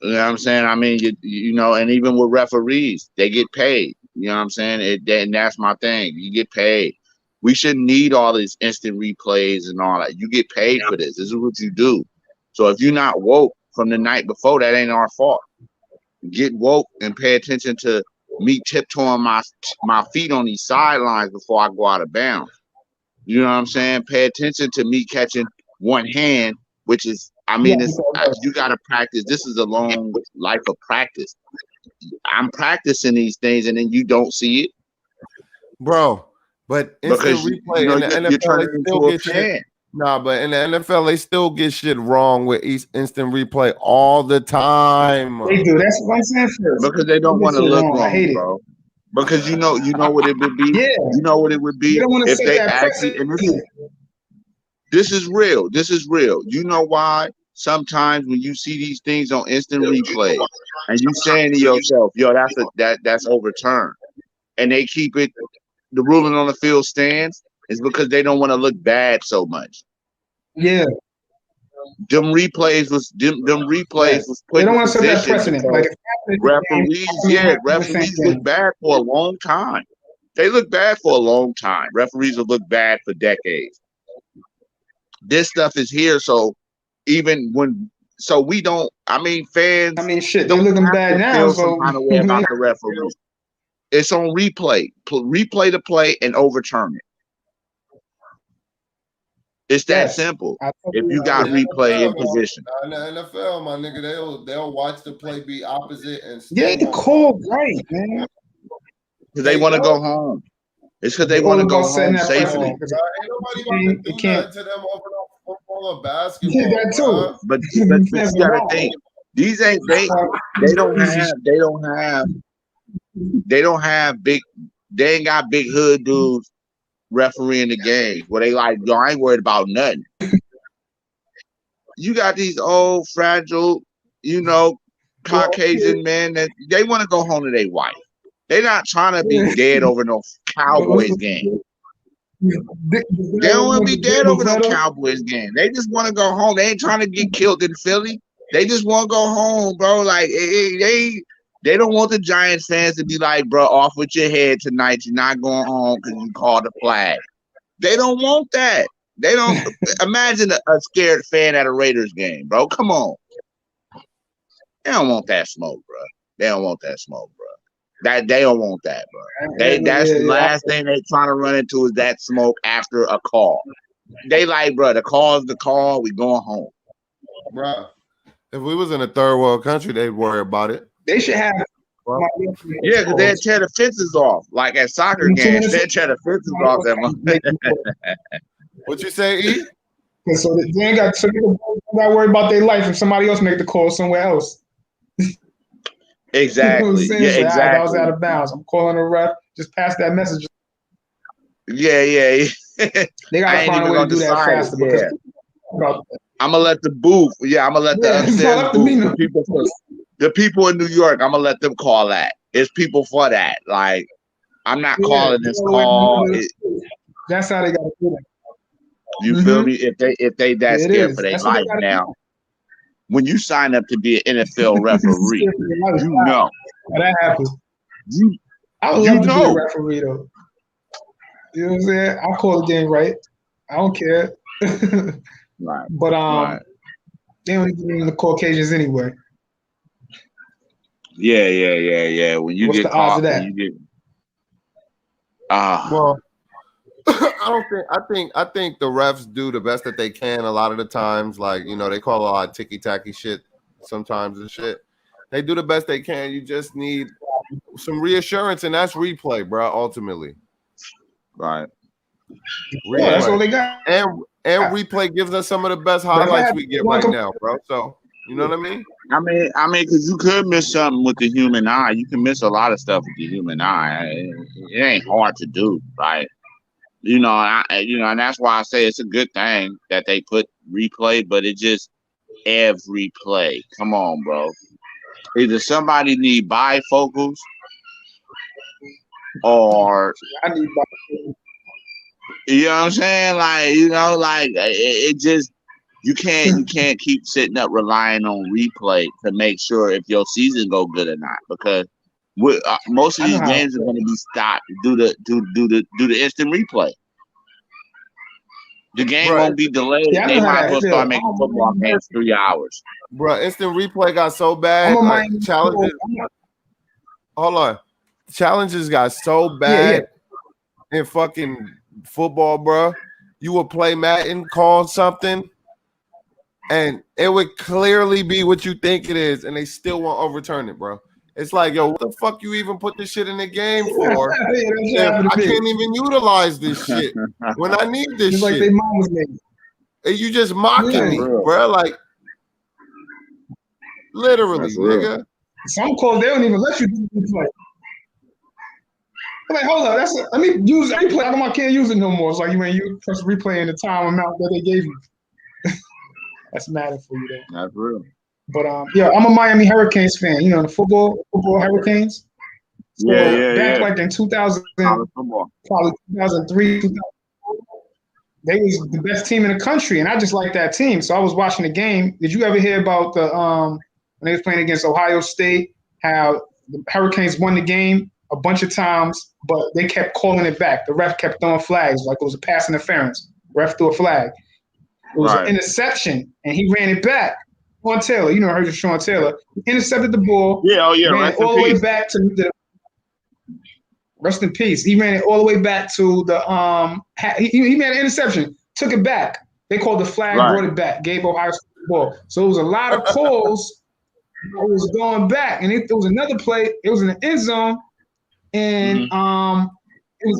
You know what I'm saying? I mean, you know, and even with referees, they get paid. You know what I'm saying? And that's my thing. You get paid. We shouldn't need all these instant replays and all that. You get paid for this. This is what you do. So if you're not woke from the night before, that ain't our fault. Get woke and pay attention to me tiptoeing my feet on these sidelines before I go out of bounds. You know what I'm saying? Pay attention to me catching one hand, which is, I mean, you got to practice. This is a long life of practice. I'm practicing these things, and then you don't see it, bro. But instant replay in the NFL, they still get shit. Nah, but in the NFL, they still get shit wrong with instant replay all the time. They do. That's what I'm saying first. Because they don't want to look wrong, bro. Because you know what it would be. Yeah. You know what it would be if they actually. This is real. This is real. You know why? Sometimes when you see these things on instant replay, and you saying to yourself, "Yo, that's overturned," and they keep it. The ruling on the field stands is because they don't want to look bad so much. Yeah. Them replays was put they don't in want to set that position. precedent. Like referees look bad for a long time. They look bad for a long time. Referees will look bad for decades. This stuff is here, so even when we don't. I mean, fans. I mean, shit, they're looking bad now. So some kind of way about the referee. It's on replay. Replay the play and overturn it. It's that simple. If you got replay in position. In the NFL, my nigga, they'll watch the play be opposite and the call right, man. Because they want to go home. It's because they want to go home safely. Ain't nobody about to do that to them over football or basketball. Yeah, that too. But you gotta think. These ain't they ain't got big hood dudes refereeing the game where they like, yo, I ain't worried about nothing. You got these old, fragile, Caucasian men that they want to go home to their wife. They're not trying to be dead over no Cowboys game. They don't want to be dead over no Cowboys game. They just want to go home. They ain't trying to get killed in Philly. They just want to go home, bro. Like they don't want the Giants fans to be like, bro, off with your head tonight. You're not going home because you called the flag. They don't want that. They don't imagine a scared fan at a Raiders game, bro. Come on. They don't want that smoke, bro. They don't want that smoke, bro. They don't want that, bro. That's the last thing they trying to run into is that smoke after a call. They like, bro, the call is the call. We going home, bro. If we was in a third world country, they'd worry about it. They should have. Yeah, because they'd tear the fences off. Like at soccer games, they'd tear the fences off that month. What you say, E? So they ain't got to worry about their life if somebody else make the call somewhere else. Exactly. You know exactly. I was out of bounds. I'm calling a ref. Just pass that message. Yeah. They gotta find a way to do that faster. Yeah. I'm gonna let the booth. Yeah, I'm gonna let the people in New York. I'm gonna let them call that. It's people for that. Like, I'm not calling this call. That's how they gotta do that. You feel me? If they that scared for their life now. When you sign up to be an NFL referee, you know that happens. I would love to be a referee though. You know what I'm saying? I'll call the game right. I don't care. Right. But they don't even the Caucasians anyway. Yeah. When you What's get the odds of that? you get well, I think the refs do the best that they can a lot of the times. Like, they call a lot of ticky-tacky shit sometimes and shit. They do the best they can. You just need some reassurance, and that's replay, bro, ultimately. Right. Yeah, that's all they got. And replay gives us some of the best highlights we get right now, bro. So, you know what I mean? I mean, because you could miss something with the human eye. You can miss a lot of stuff with the human eye. It ain't hard to do, right? and that's why I say it's a good thing that they put replay, but it just every play. Come on, bro. Either somebody need bifocals or I need you know what I'm saying? It just you can't keep sitting up relying on replay to make sure if your season go good or not, because most of these games are going to be stopped due to instant replay. The game won't be delayed. Yeah, they might as well start making football games 3 hours. Bro, instant replay got so bad. Like, challenges. Hold on. Challenges got so bad in fucking football, bro. You would play Madden, call something, and it would clearly be what you think it is, and they still won't overturn it, bro. It's like, yo, what the fuck you even put this shit in the game for? I can't even utilize this shit when I need this shit. Like they mom was made. And you just mocking me, bro. Like, literally, nigga. Some calls, they don't even let you do replay. I'm like, hold up, let me use replay. I can't use it no more. It's like you press replay in the time amount that they gave you. That's mad for you, though. That's real. But I'm a Miami Hurricanes fan. You know, the football Hurricanes. So back like in 2000, probably 2003, 2004, they was the best team in the country, and I just like that team. So I was watching the game. Did you ever hear about the when they was playing against Ohio State? How the Hurricanes won the game a bunch of times, but they kept calling it back. The ref kept throwing flags like it was a pass interference. Ref threw a flag. It was an interception, and he ran it back. Sean Taylor, you know, I heard of Sean Taylor. He intercepted the ball. Ran it all the way back to the. Rest in peace. He ran it all the way back to the. He made an interception, took it back. They called the flag, brought it back, gave Ohio State the ball. So it was a lot of calls. It was going back, and there was another play. It was in the end zone, and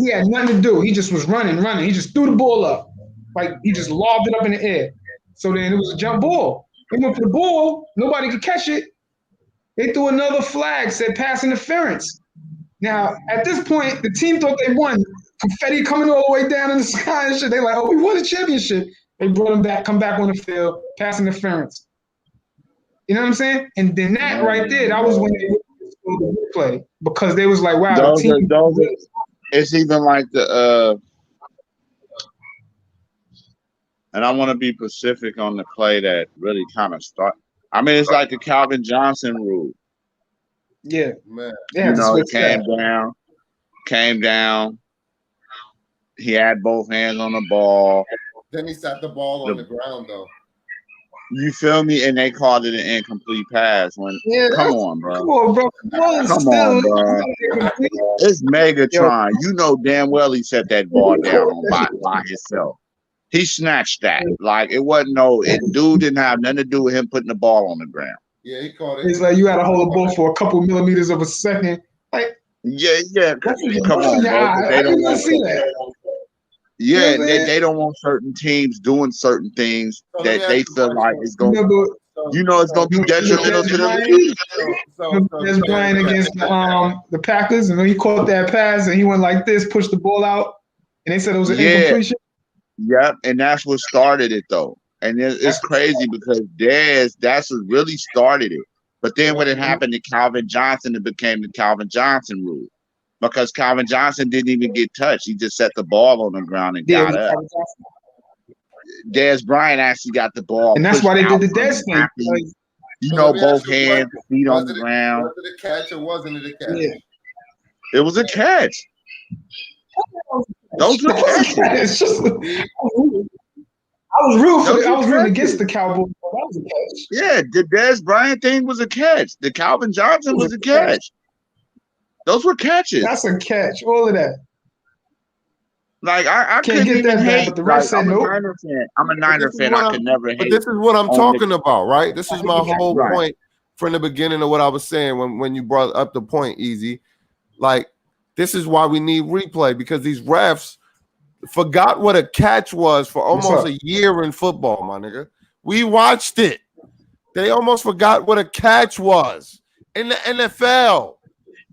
he had nothing to do. He just was running. He just threw the ball up, like he just lobbed it up in the air. So then it was a jump ball. They went for the ball. Nobody could catch it. They threw another flag, said pass interference. Now, at this point, the team thought they won. Confetti coming all the way down in the sky and shit. They like, oh, we won the championship. They brought them back, come back on the field, pass interference. You know what I'm saying? And then that right there, that was when they play because they was like, wow, it's even like the and I want to be specific on the play that really kind of started. I mean, it's like the Calvin Johnson rule. Yeah, man. You know, it came down. He had both hands on the ball. Then he sat the ball on the ground, though. You feel me? And they called it an incomplete pass. Come on, bro. Come on, bro. It's Megatron. You know damn well he set that ball down by himself. He snatched that. Like, it wasn't dude didn't have nothing to do with him putting the ball on the ground. Yeah, he called it. It's like you had to hold the ball for a couple millimeters of a second. Like, yeah. Come on, bro. They don't want see that. Yeah, you know they don't want certain teams doing certain things that they feel like it's going to it's going to be detrimental to the league. There's playing against the Packers, and then he caught that pass, and he went like this, pushed the ball out, and they said it was an incompletion. Yep, and that's what started it, though. And it's crazy because that's what really started it. But then when it happened to Calvin Johnson, it became the Calvin Johnson rule. Because Calvin Johnson didn't even get touched. He just set the ball on the ground and got up. Dez Bryant actually got the ball. And that's why they did the Dez thing. You know, both hands, feet on the ground. Was it a catch or wasn't it a catch? Yeah. It was a catch. Those were catches. I was rooting against the Cowboys. That was a catch. Yeah, the Dez Bryant thing was a catch. The Calvin Johnson was a catch. Those were catches. That's a catch. All of that. Like I couldn't get that hate. But the rest said no. I'm a Niner fan. I could never hate. But this is what I'm talking about, right? This is my whole point from the beginning of what I was saying when you brought up the point, Easy. Like, this is why we need replay, because these refs forgot what a catch was for almost a year in football, my nigga. We watched it. They almost forgot what a catch was in the NFL.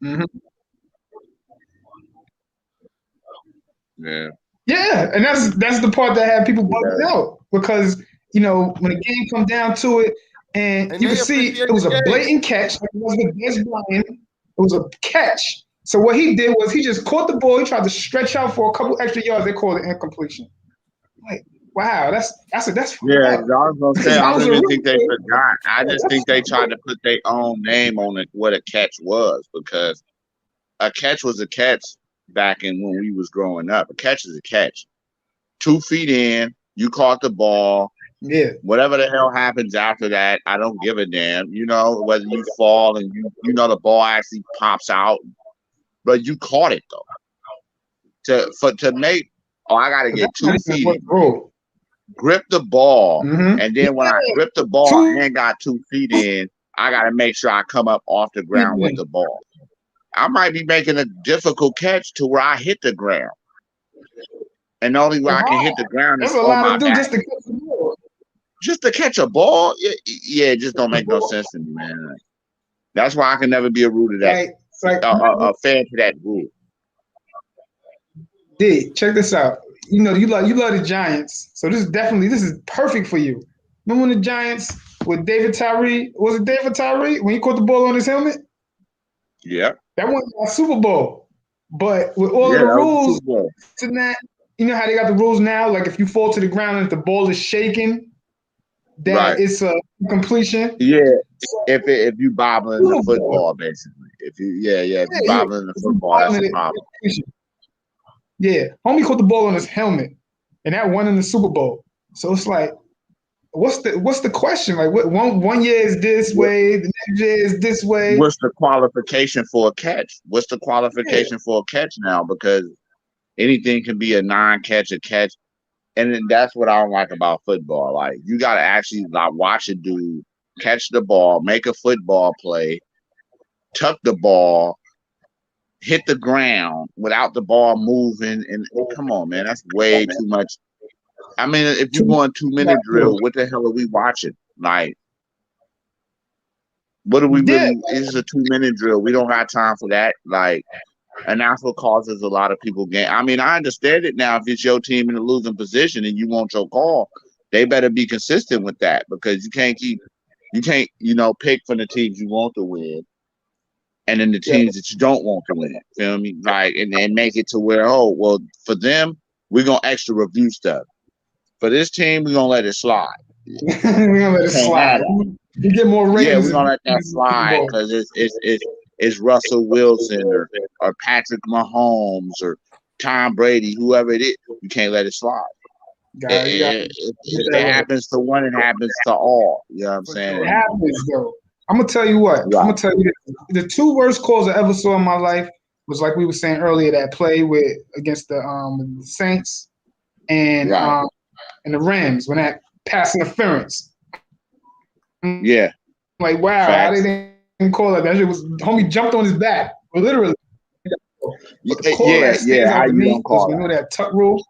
Mm-hmm. Yeah. Yeah, and that's the part that had people bugged out because when the game come down to it, and you can see it was a blatant catch. It wasn't against Brian. It was a catch. So what he did was he just caught the ball. He tried to stretch out for a couple extra yards. They called it incompletion. Like, wow, that's yeah. I was gonna say I don't even think they forgot. I just think they tried to put their own name on it, what a catch was, because a catch was a catch back in when we was growing up. A catch is a catch. 2 feet in, you caught the ball. Yeah. Whatever the hell happens after that, I don't give a damn. Whether you fall and the ball actually pops out, but you caught it though. To make, I gotta get 2 feet in, grip the ball, and then when I grip the ball and got 2 feet in, I gotta make sure I come up off the ground with the ball. I might be making a difficult catch to where I hit the ground, and the only way I can hit the ground is on my back. Just to catch a ball, yeah, it just don't make no sense to me, man. That's why I can never be a rule to that. A fan to that rule. D, check this out. You love the Giants, so this is perfect for you. Remember when the Giants with David Tyree? Was it David Tyree when he caught the ball on his helmet? Yeah. That won a Super Bowl. But with all of the rules to that, you know how they got the rules now? Like if you fall to the ground and if the ball is shaking, that it's a completion. Yeah. If you bobbling the football, basically. If you bobbling the football, that's a problem. Yeah. Homie caught the ball on his helmet, and that won in the Super Bowl. So it's like, what's the question? Like, one year is this way, the next year is this way. What's the qualification for a catch? What's the qualification for a catch now? Because anything can be a non-catch, a catch, and then that's what I don't like about football. Like, you got to actually watch a dude catch the ball, make a football play, tuck the ball, hit the ground without the ball moving, and come on, man, that's way too much. I mean, if you're going 2-minute drill, what the hell are we watching? Like, what are we really? It's a 2-minute drill. We don't have time for that. Like, and that's what causes a lot of people game. I mean, I understand it now. If it's your team in a losing position and you want your call, they better be consistent with that, because you can't pick from the teams you want to win, and then the teams that you don't want to win. Feel me? Like, and make it to where, for them, we're gonna extra review stuff. For this team, we're gonna let it slide. We're gonna let it slide. You get more ratings. Yeah, we're gonna let that slide because it's Russell Wilson or Patrick Mahomes or Tom Brady, whoever it is. You can't let it slide. It happens to one, it happens to all. You know what I'm saying? It happens though. I'm gonna tell you what. I'm gonna tell you this. The 2 worst calls I ever saw in my life was, like we were saying earlier, that play against the Saints and the Rams, when that pass interference. Yeah. Like, wow, how they didn't call it. That shit was, homie jumped on his back, literally. How you don't call that? You know that tuck rule?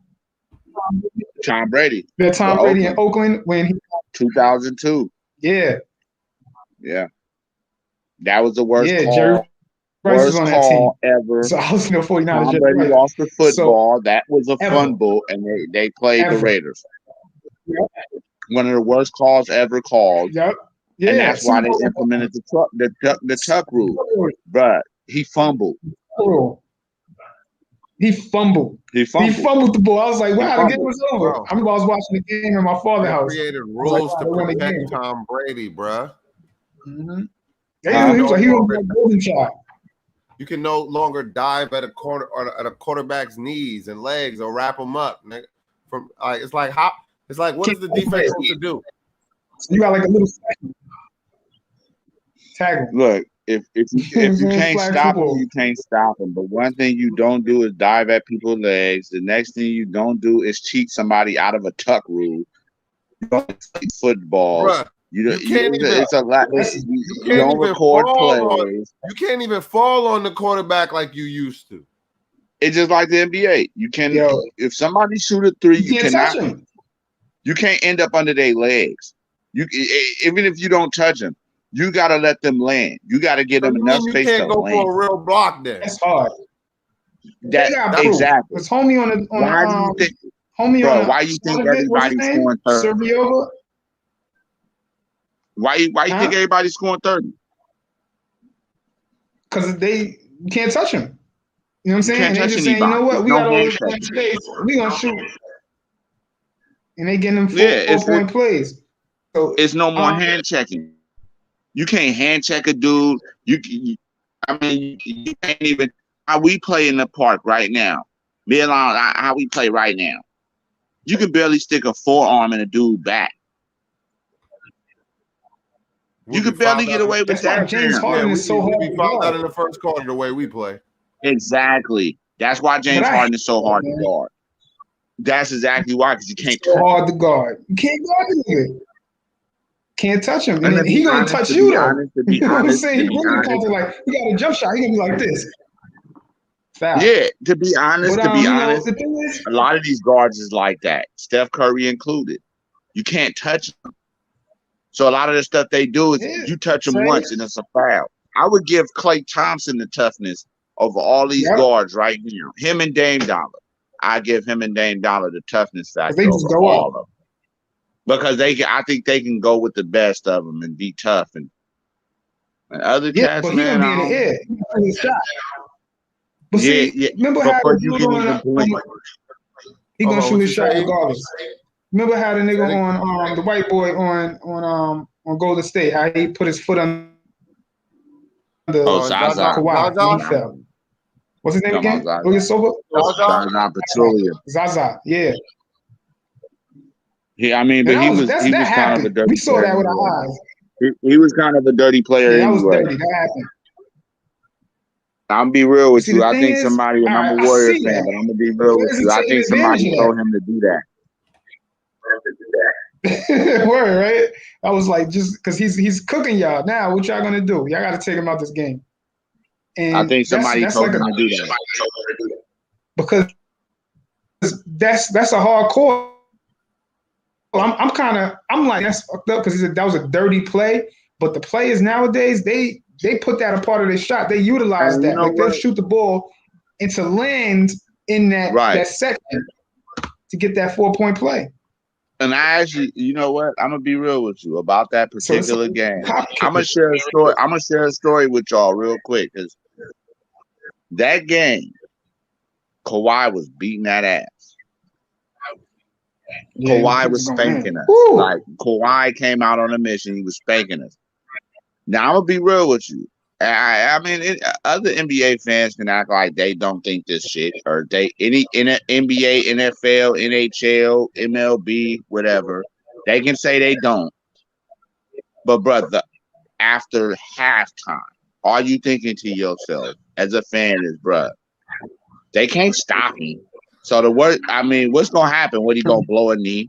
Tom Brady. That Tom Brady in Oakland when he 2002. Yeah. Yeah. That was the worst call. Jerry Rice was on that team ever. So I was in the 49ers. Tom Brady lost the football. That was a fumble, and they played the Raiders. Yep. One of the worst calls ever called. Yep. Yeah. And that's why they implemented the tuck rule. But he fumbled. He fumbled the ball. I was like, wow, the game was over. I remember I was watching the game in my father's house. Created rules to protect Tom Brady, bruh. Mm-hmm. He was a golden child. You can no longer dive at a quarterback's knees and legs or wrap them up. It's like what is the defense supposed to do? You got like a little tag him. Look, if you can't stop him, you can't stop him. But one thing you don't do is dive at people's legs. The next thing you don't do is cheat somebody out of a tuck rule. You don't play football. Bruh. It's a lot. You don't record plays. You can't even fall on the quarterback like you used to. It's just like the NBA. You can, if somebody shoot a 3, you cannot. You can't end up under their legs. Even if you don't touch them, you got to let them land. You got to give them enough space to land. You can't go for a real block then. That's hard. That exactly. It's homie on the why do you think, homie bro? on Why you think everybody's scoring 30? Why you think everybody's scoring 30? Because you can't touch him. You know what I'm saying? And they just saying, you know what, we got all this space, we gonna shoot. And they getting them 4-point plays. So it's no more hand checking. You can't hand check a dude. You can't even. How we play in the park right now, me and how we play right now, you can barely stick a forearm in a dude back. You could barely get away with that. James Harden is so hard. We found out in the first quarter the way we play. Exactly. That's why James Harden is so hard to guard. That's exactly why, because you can't. So hard to guard. You can't guard him. Can't touch him. And he's gonna touch you though. You know what I'm saying? He got a jump shot. He's gonna be like this. Foul. Yeah, to be honest, the thing is, a lot of these guards is like that. Steph Curry included. You can't touch them. So a lot of the stuff they do is you touch them once and it's a foul. I would give Klay Thompson the toughness over all these guards right now. Him and Dame Dollar. I give him and Dame Dollar the toughness factor over all of them. Because I think they can go with the best of them and be tough. And other cats, but man, gonna be in the air. He's gonna But see, remember how he gonna shoot his shot regardless. Remember how the nigga on the white boy on Golden State, how he put his foot on the Zaza. Kawhi. He fell. What's his name again? Zaza, yeah. Yeah, I mean, but he was kind of a dirty player. We saw that with our eyes. He was kind of a dirty player anyway. That was dirty. That happened. I'm gonna be real with you. I think somebody, and I'm a Warriors fan, but I'm gonna be real with you. I think somebody told him to do that. Word, right? I was like, just because he's cooking y'all. Now, what y'all gonna do? Y'all got to take him out this game. And I think somebody told him to do that. Because that's a hard call. I'm like, that's fucked up because that was a dirty play. But the players nowadays, they put that a part of their shot. They utilize that. Like they'll shoot the ball and to land in that section to get that 4-point play. And I actually, you know what? I'm gonna be real with you about that particular game. I'm gonna share a story. I'm gonna share a story with y'all real quick because that game, Kawhi was beating that ass. Yeah, Kawhi was spanking us. Woo! Like Kawhi came out on a mission. He was spanking us. Now I'm gonna be real with you. I mean, other NBA fans can act like they don't think this shit, or any NBA, NFL, NHL, MLB, whatever. They can say they don't. But brother, after halftime, are you thinking to yourself as a fan is, bruh, they can't stop me. So what's gonna happen? What, he gonna blow a knee?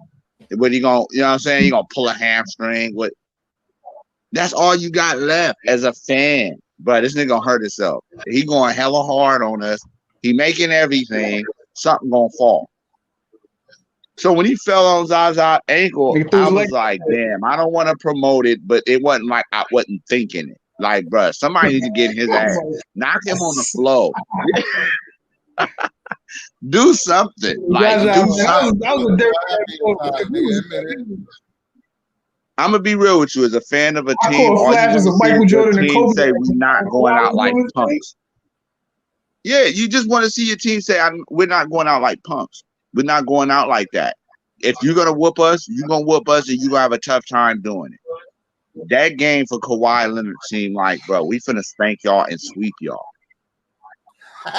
What he gonna, you know what I'm saying? He gonna pull a hamstring? What? That's all you got left as a fan. But this nigga gonna hurt himself. He going hella hard on us. He making everything. Something gonna fall. So when he fell on Zaza's ankle, I was like, damn, I don't want to promote it, but it wasn't like I wasn't thinking it. Like, bro, somebody needs to get in his ass. Knock him on the floor. Do something. Like, do something. That was a dirty. I'm gonna be real with you. As a fan of a team, all you want to see your team say we're not going out like punks. Yeah, you just want to see your team say we're not going out like punks. We're not going out like that. If you're gonna whoop us, you're gonna whoop us, and you're gonna have a tough time doing it. That game for Kawhi Leonard seemed like, bro, we finna spank y'all and sweep y'all. That's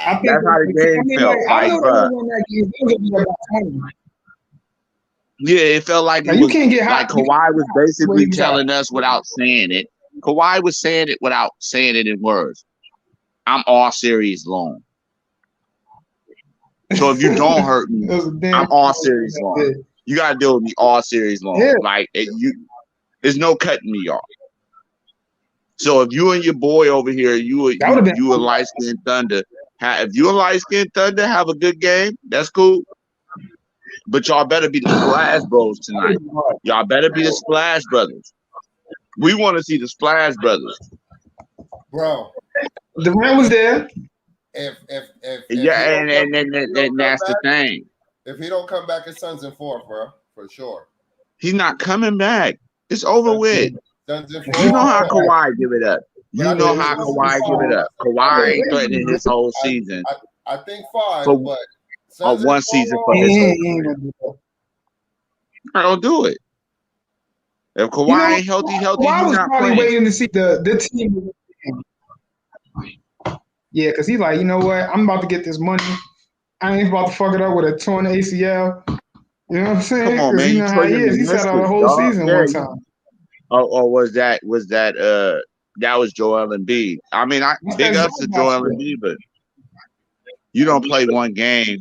how the game felt. Like, bro. Yeah, it felt like it was, like Kawhi was basically telling us without saying it. Kawhi was saying it without saying it in words. I'm all series long. So if you don't hurt me, I'm all series long. You gotta deal with me all series long. Yeah. Like there's no cutting me off. So if you and your boy over here, you a light skinned Thunder. If you a light skinned Thunder, have a good game. That's cool. But y'all better be the Splash Bros tonight. Y'all better be the Splash Brothers. We want to see the Splash Brothers. Bro. Durant was there. If and that's the thing. If he don't come back, his son's in 4, bro, for sure. He's not coming back. It's over with. Son's in 4. You know how Kawhi give it up. You know how Kawhi give it up. Kawhi ain't threatening his whole season. I think 5, but one season for his whole career. I don't do it. If Kawhi ain't healthy, Kawhi he's was not probably playing. waiting to see the team. Yeah, because he's like, you know what? I'm about to get this money. I ain't about to fuck it up with a torn ACL. You know what I'm saying? Come on, man. You know how he is. He sat out the whole season one time. Or was that was Joel Embiid? I mean, big ups to Joel Embiid, but you don't play one game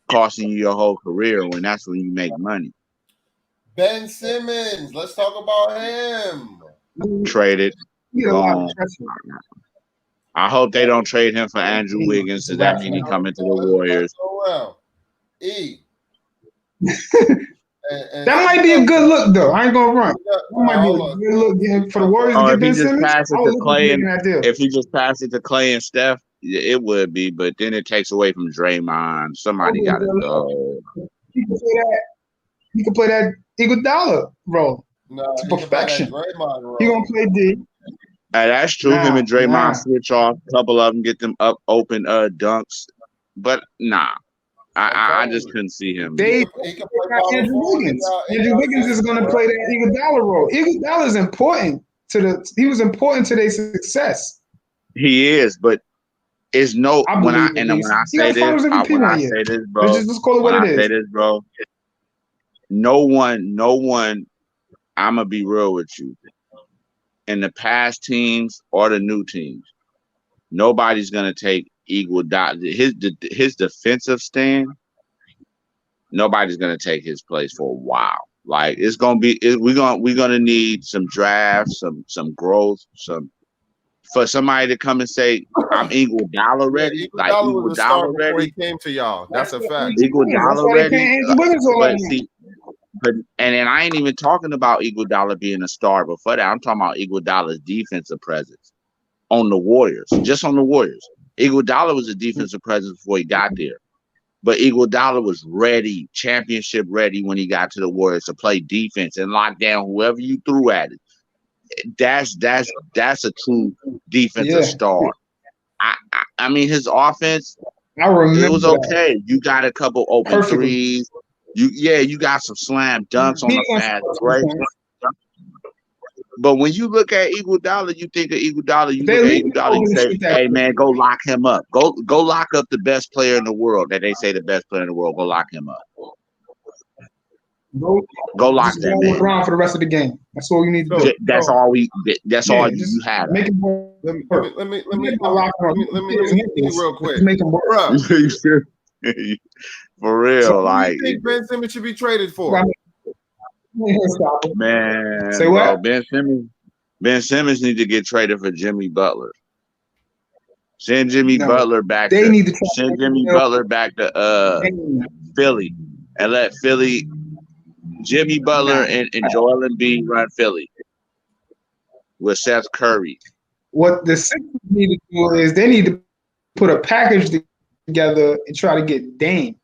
costing you your whole career when that's when you make money. Ben Simmons, let's talk about him. Traded. I hope they don't trade him for Andrew Wiggins, so that means he coming to the Warriors. That might be a good look, though. I ain't gonna run. That might be a good look for the Warriors to get Ben Simmons. If he just passed it to Clay and Steph, it would be, but then it takes away from Draymond. Somebody got to go. He can play that Iguodala role. No, to perfection. He gonna play D. That's true. Him and Draymond switch off. A couple of them get them up open dunks, but I just couldn't see him. Andrew Wiggins. Andrew Wiggins is gonna play that Iguodala role. Iguodala is important he was important to their success. He is, but it's no when I say this, bro. Let's call it what it is. Bro. No one. I'm gonna be real with you. In the past teams or the new teams, nobody's gonna take Iguodala. His defensive stand. Nobody's gonna take his place for a while. Like it's gonna be, we're gonna need some drafts, some growth, for somebody to come and say, "I'm Iguodala ready." Like Iguodala ready. Before he came to y'all. That's a fact. Iguodala ready. But see. And I ain't even talking about Iguodala being a star before that. I'm talking about Iguodala's defensive presence on the Warriors, just on the Warriors. Iguodala was a defensive presence before he got there, but Iguodala was ready, championship ready when he got to the Warriors to play defense and lock down whoever you threw at it. That's a true defensive star. I mean, his offense, it was okay. You got a couple open threes. You got some slam dunks on the fast break. But when you look at Iguodala, you think of Iguodala, you say, hey man, go lock him up. Go lock up the best player in the world that they say the best player in the world. Go lock him up. Go lock that man. Around for the rest of the game. That's all you need to do. That's all you have. Let me real quick. Make him work. For real, so like, what do you think Ben Simmons should be traded for? Man, say what? Ben Simmons need to get traded for Jimmy Butler. Send Jimmy Butler back. Send Jimmy Butler back to Philly and let Jimmy Butler and Joel Embiid run Philly with Seth Curry. What the Sixers need to do is they need to put a package together and try to get Dame.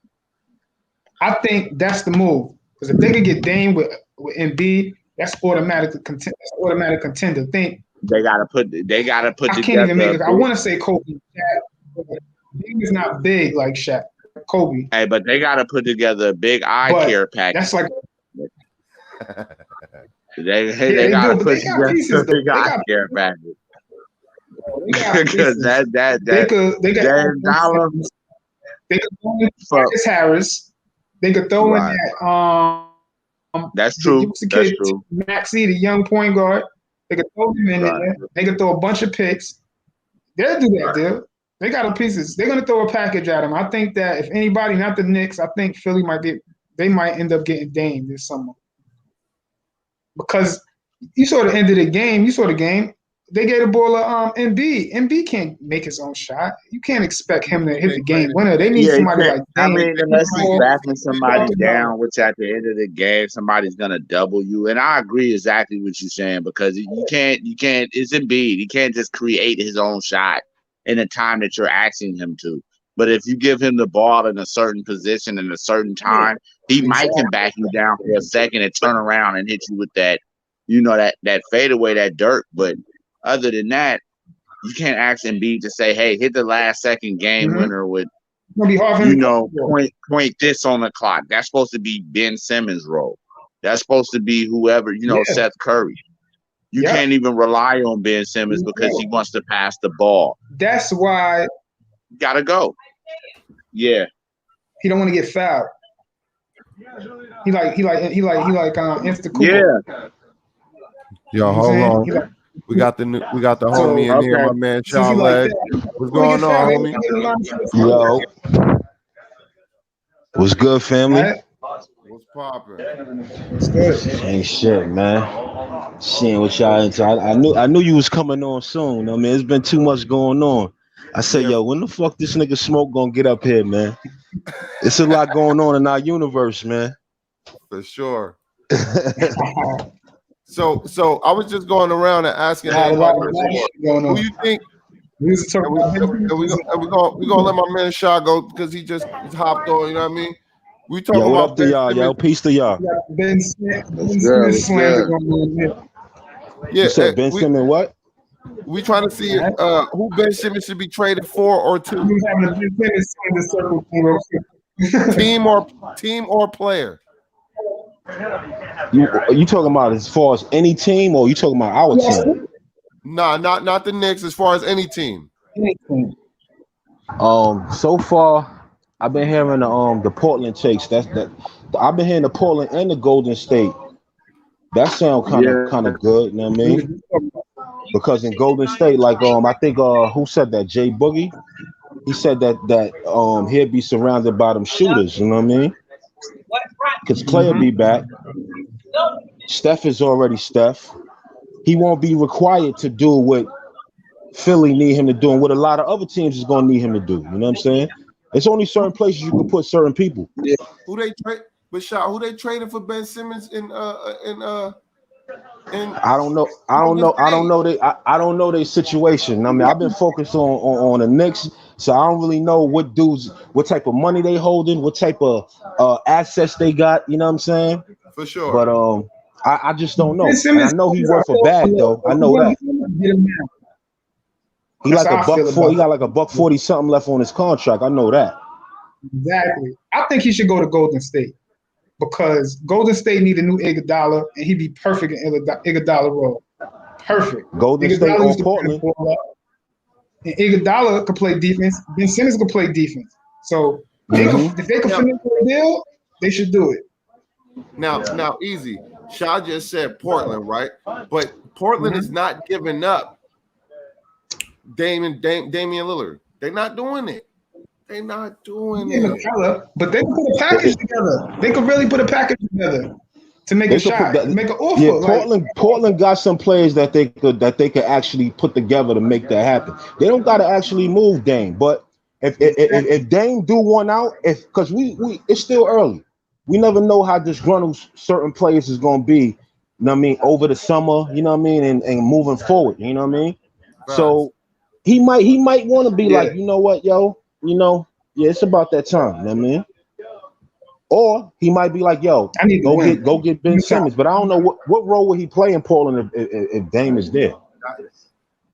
I think that's the move, because if they could get Dame with Embiid, that's automatic contender. Think they gotta put I together. Can't even make it. I want to say Kobe. Dame is not big like Shaq. Kobe. Hey, but they gotta put together a big eye care package. That's like they gotta put together a big eye care package. Because they could throw in Marcus Harris. They could throw in that. That's true. Maxey, the young point guard. They could throw him in there. They could throw a bunch of picks. They'll do that, dude. They got the pieces. They're gonna throw a package at him. I think that if anybody, not the Knicks, I think Philly might end up getting Dame this summer. Because you saw the end of the game. You saw the game. They gave the ball to Embiid. Embiid can't make his own shot. You can't expect him to hit the game winner. They need somebody like Dame. I mean, unless he's backing somebody down, which at the end of the game, somebody's gonna double you. And I agree exactly what you're saying, because you can't. It's Embiid. He can't just create his own shot in the time that you're asking him to. But if you give him the ball in a certain position in a certain time, he might can back you down for a second and turn around and hit you with that, that fadeaway, that dirt. But other than that, you can't ask Embiid to say, hey, hit the last second game winner with, point this on the clock. That's supposed to be Ben Simmons' role. That's supposed to be whoever, Seth Curry. You can't even rely on Ben Simmons because he wants to pass the ball. That's why gotta go. Yeah. He don't want to get fouled. He like instant Cooper. Yeah. Yo, hold on. We got the homie in here, my man Sean Ledge. What's going on, homie? Yo. What's good, family? What's poppin'? It's good. Ain't shit, man. Seeing what y'all into. I knew you was coming on soon. I mean, it's been too much going on. I said, yo, when the fuck this nigga Smoke gonna get up here, man? It's a lot going on in our universe, man. For sure. So I was just going around and asking who you think. We're gonna let my man Shaw go because he just hopped on. You know what I mean? We talking about what up to y'all, yo. Peace to y'all. Ben Simmons. Yeah, you said Ben Simmons what? We trying to see who Ben Simmons should be traded for or to. Team or player. You talking about as far as any team, or you talking about our team? Nah, not the Knicks. As far as any team. So far, I've been hearing the Portland takes. I've been hearing the Portland and the Golden State. That sound kind of good. You know what I mean? Because in Golden State, like I think who said that? Jay Boogie. He said that he'd be surrounded by them shooters. You know what I mean? Because Clay will be back. Steph is already Steph. He won't be required to do what Philly need him to do, and what a lot of other teams is going to need him to do. You know what I'm saying? It's only certain places you can put certain people. Yeah. Who they trade? But Shaw, who they traded for Ben Simmons in I don't know. I don't know their situation. I mean, I've been focused on the Knicks, so I don't really know what type of money they holding, what type of assets they got. You know what I'm saying? For sure. But I just don't know. And I know he worth a bag though. I know that. He like $140. He got like $140 something left on his contract. I know that. Exactly. I think he should go to Golden State because Golden State need a new Iguodala, and he'd be perfect in Iguodala role. Perfect. Golden State or Portland. And Iguodala could play defense. Ben Simmons could play defense. So if they could finish the deal, they should do it. Now, easy. Shaw just said Portland, right? But Portland is not giving up Damian Lillard. They're not doing it. They're not doing it. But they can put a package together. They could really put a package together to make a shot, make an offer. Yeah, Portland got some players that they could actually put together to make that happen. They don't got to actually move Dame, but if Dame do one out, because we it's still early. We never know how disgruntled certain players is gonna be. You know what I mean? Over the summer, you know what I mean, and moving forward. You know what I mean? Right. So he might want to be like, you know what, yo, it's about that time. You know what I mean? Or he might be like, yo, go get Ben Simmons. But I don't know what role will he play in Portland if Dame is there.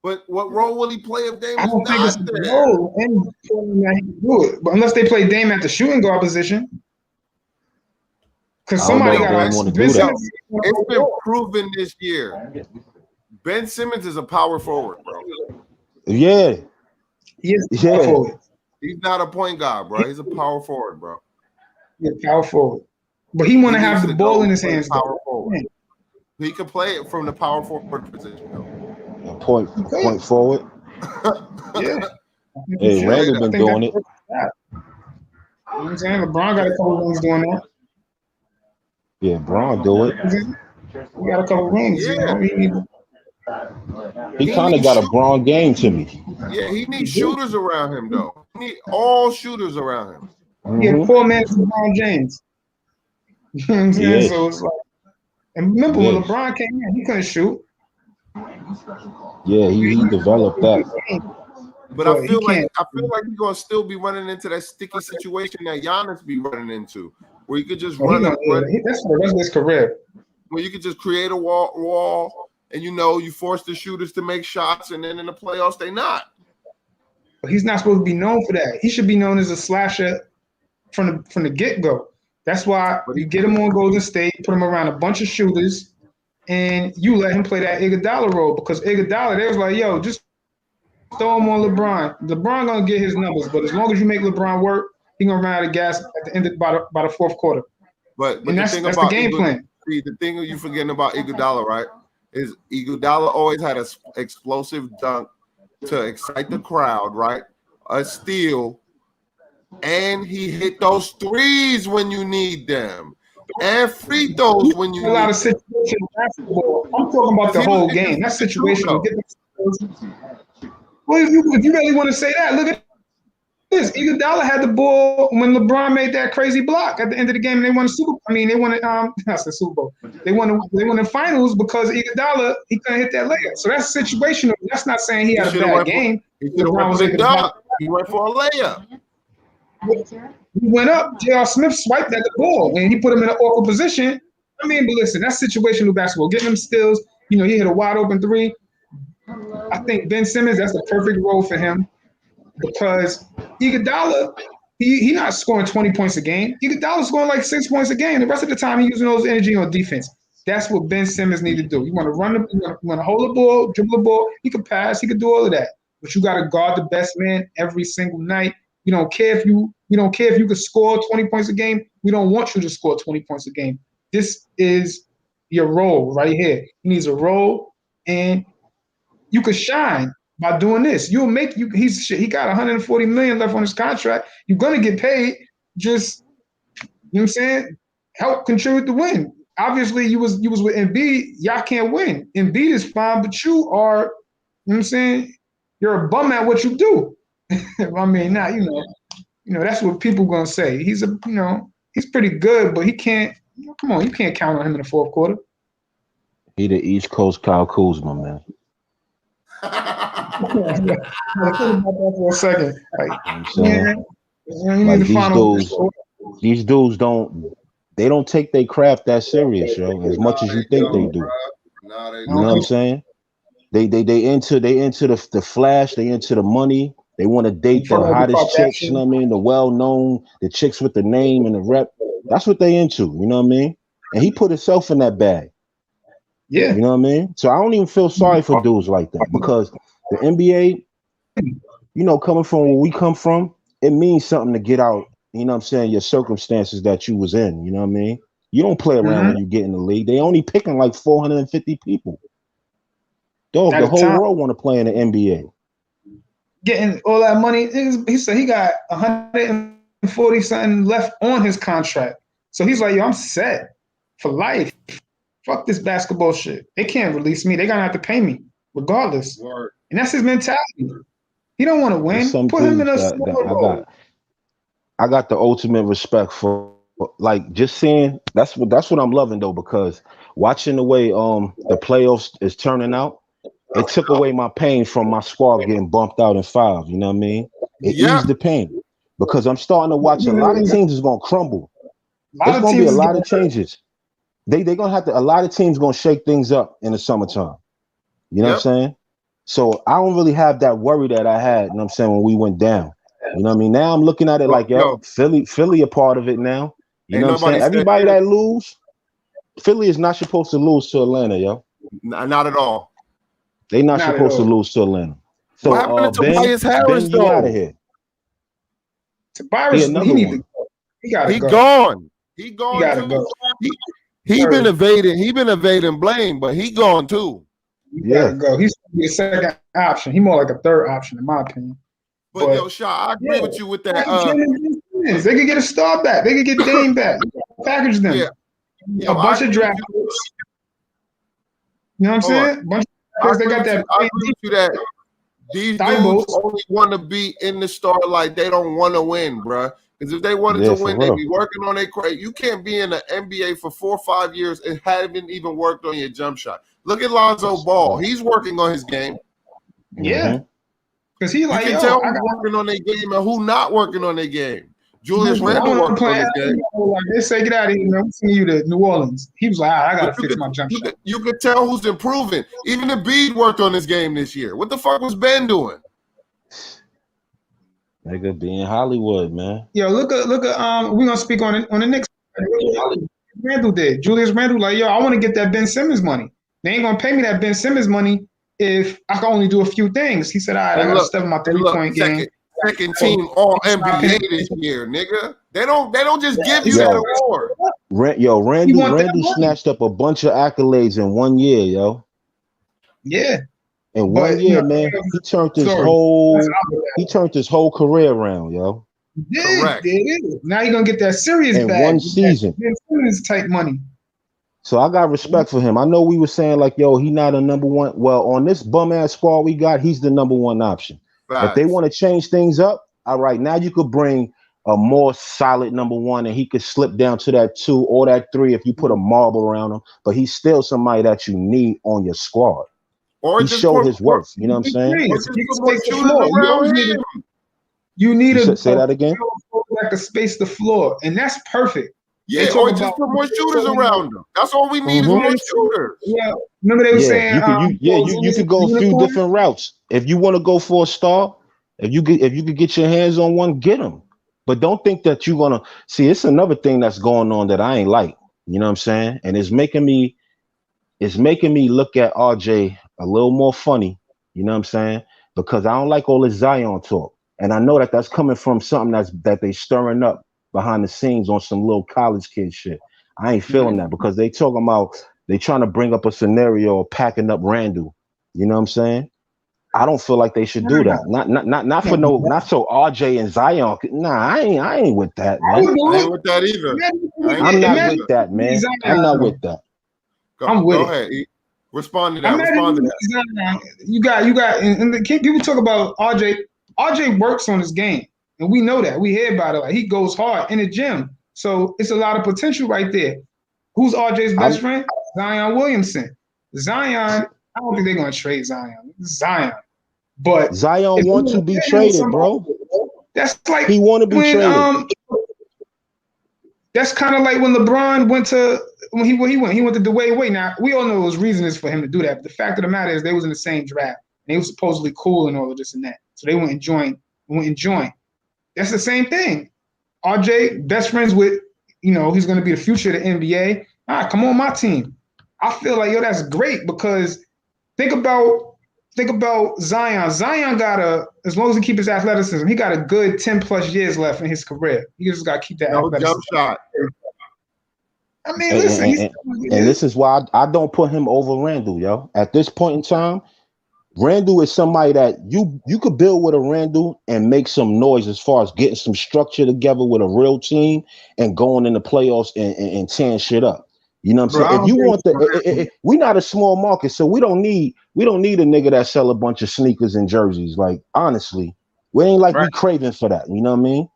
But what role will he play if Dame is not there? I don't think it's a role in Portland that he can do it. But unless they play Dame at the shooting guard position. Because somebody got to do that. It's been proven this year. Ben Simmons is a power forward, bro. Yeah. He's power forward. He's not a point guard, bro. He's a power forward, bro. Yeah, power forward. But he want to have the ball in his hands. Power forward. He can play it from the power forward position, though. Point forward. Yeah. Hey, Randall been doing it. You know what I'm saying? LeBron got a couple rings doing that. Yeah, Braun do it. We got a couple rings. Yeah. He kind of got a Braun game to me. Yeah, he needs shooters around him, though. He needs all shooters around him. Yeah, poor man's LeBron James. You know what I'm saying? Yeah. So it's like, and remember when LeBron came in, he couldn't shoot. Yeah, he developed that. But I feel like he's gonna still be running into that sticky situation that Giannis be running into, where you could just run. That's for the rest of his career. Where you could just create a wall, and you force the shooters to make shots, and then in the playoffs they not. But he's not supposed to be known for that. He should be known as a slasher from the get-go. That's why you get him on Golden State, put him around a bunch of shooters, and you let him play that Iguodala role, because Iguodala, they was like, yo, just throw him on LeBron. LeBron gonna get his numbers, but as long as you make LeBron work, he gonna run out of gas at the end by the fourth quarter. But that's the game plan. See, the thing you forgetting about Iguodala, right, is Iguodala always had an explosive dunk to excite the crowd, right? A steal, and he hit those threes when you need them, and free throws when you need them. A lot of situational basketball. I'm talking about the whole game. That's situational. Well, if you really want to say that, look at this. Iguodala had the ball when LeBron made that crazy block at the end of the game, and they won the Super Bowl. I mean, they won that's the Super Bowl. They won the finals because Iguodala, he couldn't hit that layup. So that's situational. That's not saying he had a bad game. He went for a layup. He went up. J.R. Smith swiped at the ball, and he put him in an awkward position. I mean, but listen, that's situational basketball. Getting him steals. He hit a wide open three. I think Ben Simmons, that's the perfect role for him, because Iguodala, he not scoring 20 points a game. Iguodala's scoring like 6 points a game. The rest of the time, he's using those energy on defense. That's what Ben Simmons need to do. You want to hold the ball, dribble the ball. He can pass. He can do all of that. But you got to guard the best man every single night. You don't care if you could score 20 points a game. We don't want you to score 20 points a game. This is your role right here. He needs a role, and you could shine by doing this. He got $140 million left on his contract. You're gonna get paid. Just, you know what I'm saying? Help contribute to win. Obviously, you was with Embiid. Y'all can't win. Embiid is fine, but you are, you know what I'm saying? You're a bum at what you do. I mean, now that's what people gonna say. He's pretty good, but he can't. Come on, you can't count on him in the fourth quarter. He the East Coast Kyle Kuzma, man. Think about that for a second. These dudes don't take their craft that serious, yo, as much as you think they do. You know what I'm saying? They into the flash, they into the money. They want to date the hottest chicks, you know what I mean? The well-known, the chicks with the name and the rep. That's what they into, you know what I mean? And he put himself in that bag. Yeah. You know what I mean? So I don't even feel sorry for dudes like that, because the NBA, coming from where we come from, it means something to get out, you know what I'm saying, your circumstances that you was in, you know what I mean? You don't play around when you get in the league. They only picking like 450 people. Dog, the whole world want to play in the NBA. Getting all that money, he said he got 140 something left on his contract. So he's like, yo, I'm set for life. Fuck this basketball shit. They can't release me. They're gonna have to pay me regardless. Word. And that's his mentality. He don't want to win. Put him in a smaller role. I got the ultimate respect for, like, just seeing that's what I'm loving though, because watching the way the playoffs is turning out, it took away my pain from my squad getting bumped out in 5. You know what I mean? It eased the pain, because I'm starting to watch a lot of teams is gonna crumble. There's gonna be a lot of changes. They gonna have to. A lot of teams gonna shake things up in the summertime. You know what I'm saying? So I don't really have that worry that I had. You know what I'm saying, when we went down. You know what I mean? Now I'm looking at it like, yo, Philly a part of it now. You know what I'm saying? Everybody that lose, Philly is not supposed to lose to Atlanta, yo. Not at all. They not supposed to lose to Atlanta. So what happened to Tobias Harris, though? Out of here. Tobias, he gone. He gone too. He been evading blame, but he gone too. He gotta go. He's gonna be a second option. He more like a third option, in my opinion. But yo, Shaw, I agree with you with that. They could get a star back. They could get Dame back. Package them. A bunch of draft picks. You know what I'm saying? Bunch of they got that. I agree with you that these dudes only want to be in the starlight. They don't want to win, bro. Because if they wanted to win, they'd be working on their craft. You can't be in the NBA for 4 or 5 years and haven't even worked on your jump shot. Look at Lonzo Ball. He's working on his game. Yeah. Because he You like, can yo, tell who's working on their game and who not working on their game. Julius Randle worked on his game. Like, they say, get out of here, man. We'll send you to New Orleans. He was like, I got to fix my jump shot. You could tell who's improving. Even Embiid worked on his game this year. What the fuck was Ben doing? Nigga be in Hollywood, man. Yo, look at we're gonna speak on the Knicks. Randle did. Julius Randle, like, yo, I want to get that Ben Simmons money. They ain't gonna pay me that Ben Simmons money if I can only do a few things. He said, all right, I gotta step in my 3-point game. Second team all NBA this year, nigga. They don't just give you that award. Randle snatched up a bunch of accolades in 1 year, yo. Yeah. In 1 year, man, he turned his whole career around, yo. Correct. Now you're gonna get that serious in bag. 1 season. Simmons type money. So I got respect for him. I know we were saying like, yo, he not a number one. Well, on this bum ass squad we got, he's the number one option. Right. If they want to change things up, all right, now you could bring a more solid number one, and he could slip down to that 2 or that 3 if you put a marble around him. But he's still somebody that you need on your squad. Or he showed his worth. You know what I'm saying? You need to say that again. Like to space the floor, and that's perfect. Yeah, or just put more shooters around them. That's all we need is more shooters. Yeah, remember they were saying you could go a few different routes. If you want to go for a star, if you could get your hands on one, get them. But don't think that you're gonna see. It's another thing that's going on that I ain't like. You know what I'm saying? And it's making me look at RJ a little more funny. You know what I'm saying? Because I don't like all this Zion talk, and I know that that's coming from something that they stirring up behind the scenes on some little college kid shit. I ain't feeling that because they talking about they trying to bring up a scenario of packing up Randle. You know what I'm saying? I don't feel like they should do that. Not so RJ and Zion. Nah, I ain't with that, man. I ain't with that either. I'm not with that, man. I'm not with that. Go ahead. Respond to that. You got, and people talk about RJ. RJ works on his game, and we know that. We hear about it. Like, he goes hard in the gym, so it's a lot of potential right there. Who's RJ's best friend? Zion Williamson. Zion. I don't think they're gonna trade Zion. Zion, but Zion want to be traded, bro. That's like he want to be traded. That's kind of like when LeBron went to he went to Dwayne Wade. Now we all know those reasons for him to do that, but the fact of the matter is they was in the same draft and they were supposedly cool and all of this and that, so they went and joined. That's the same thing. RJ best friends with, he's going to be the future of the NBA. All right, come on my team. I feel like that's great because think about Zion. Zion got as long as he keeps his athleticism, he got a good 10 plus years left in his career. He just got to keep that jump shot. I mean, listen. And this is why I don't put him over Randle, yo. At this point in time, Randle is somebody that you could build with a Randle and make some noise as far as getting some structure together with a real team and going in the playoffs and tearing shit up. You know what I'm saying? If you want we're not a small market, so we don't need a nigga that sell a bunch of sneakers and jerseys. Like, honestly, we ain't like we craving for that. You know what I mean?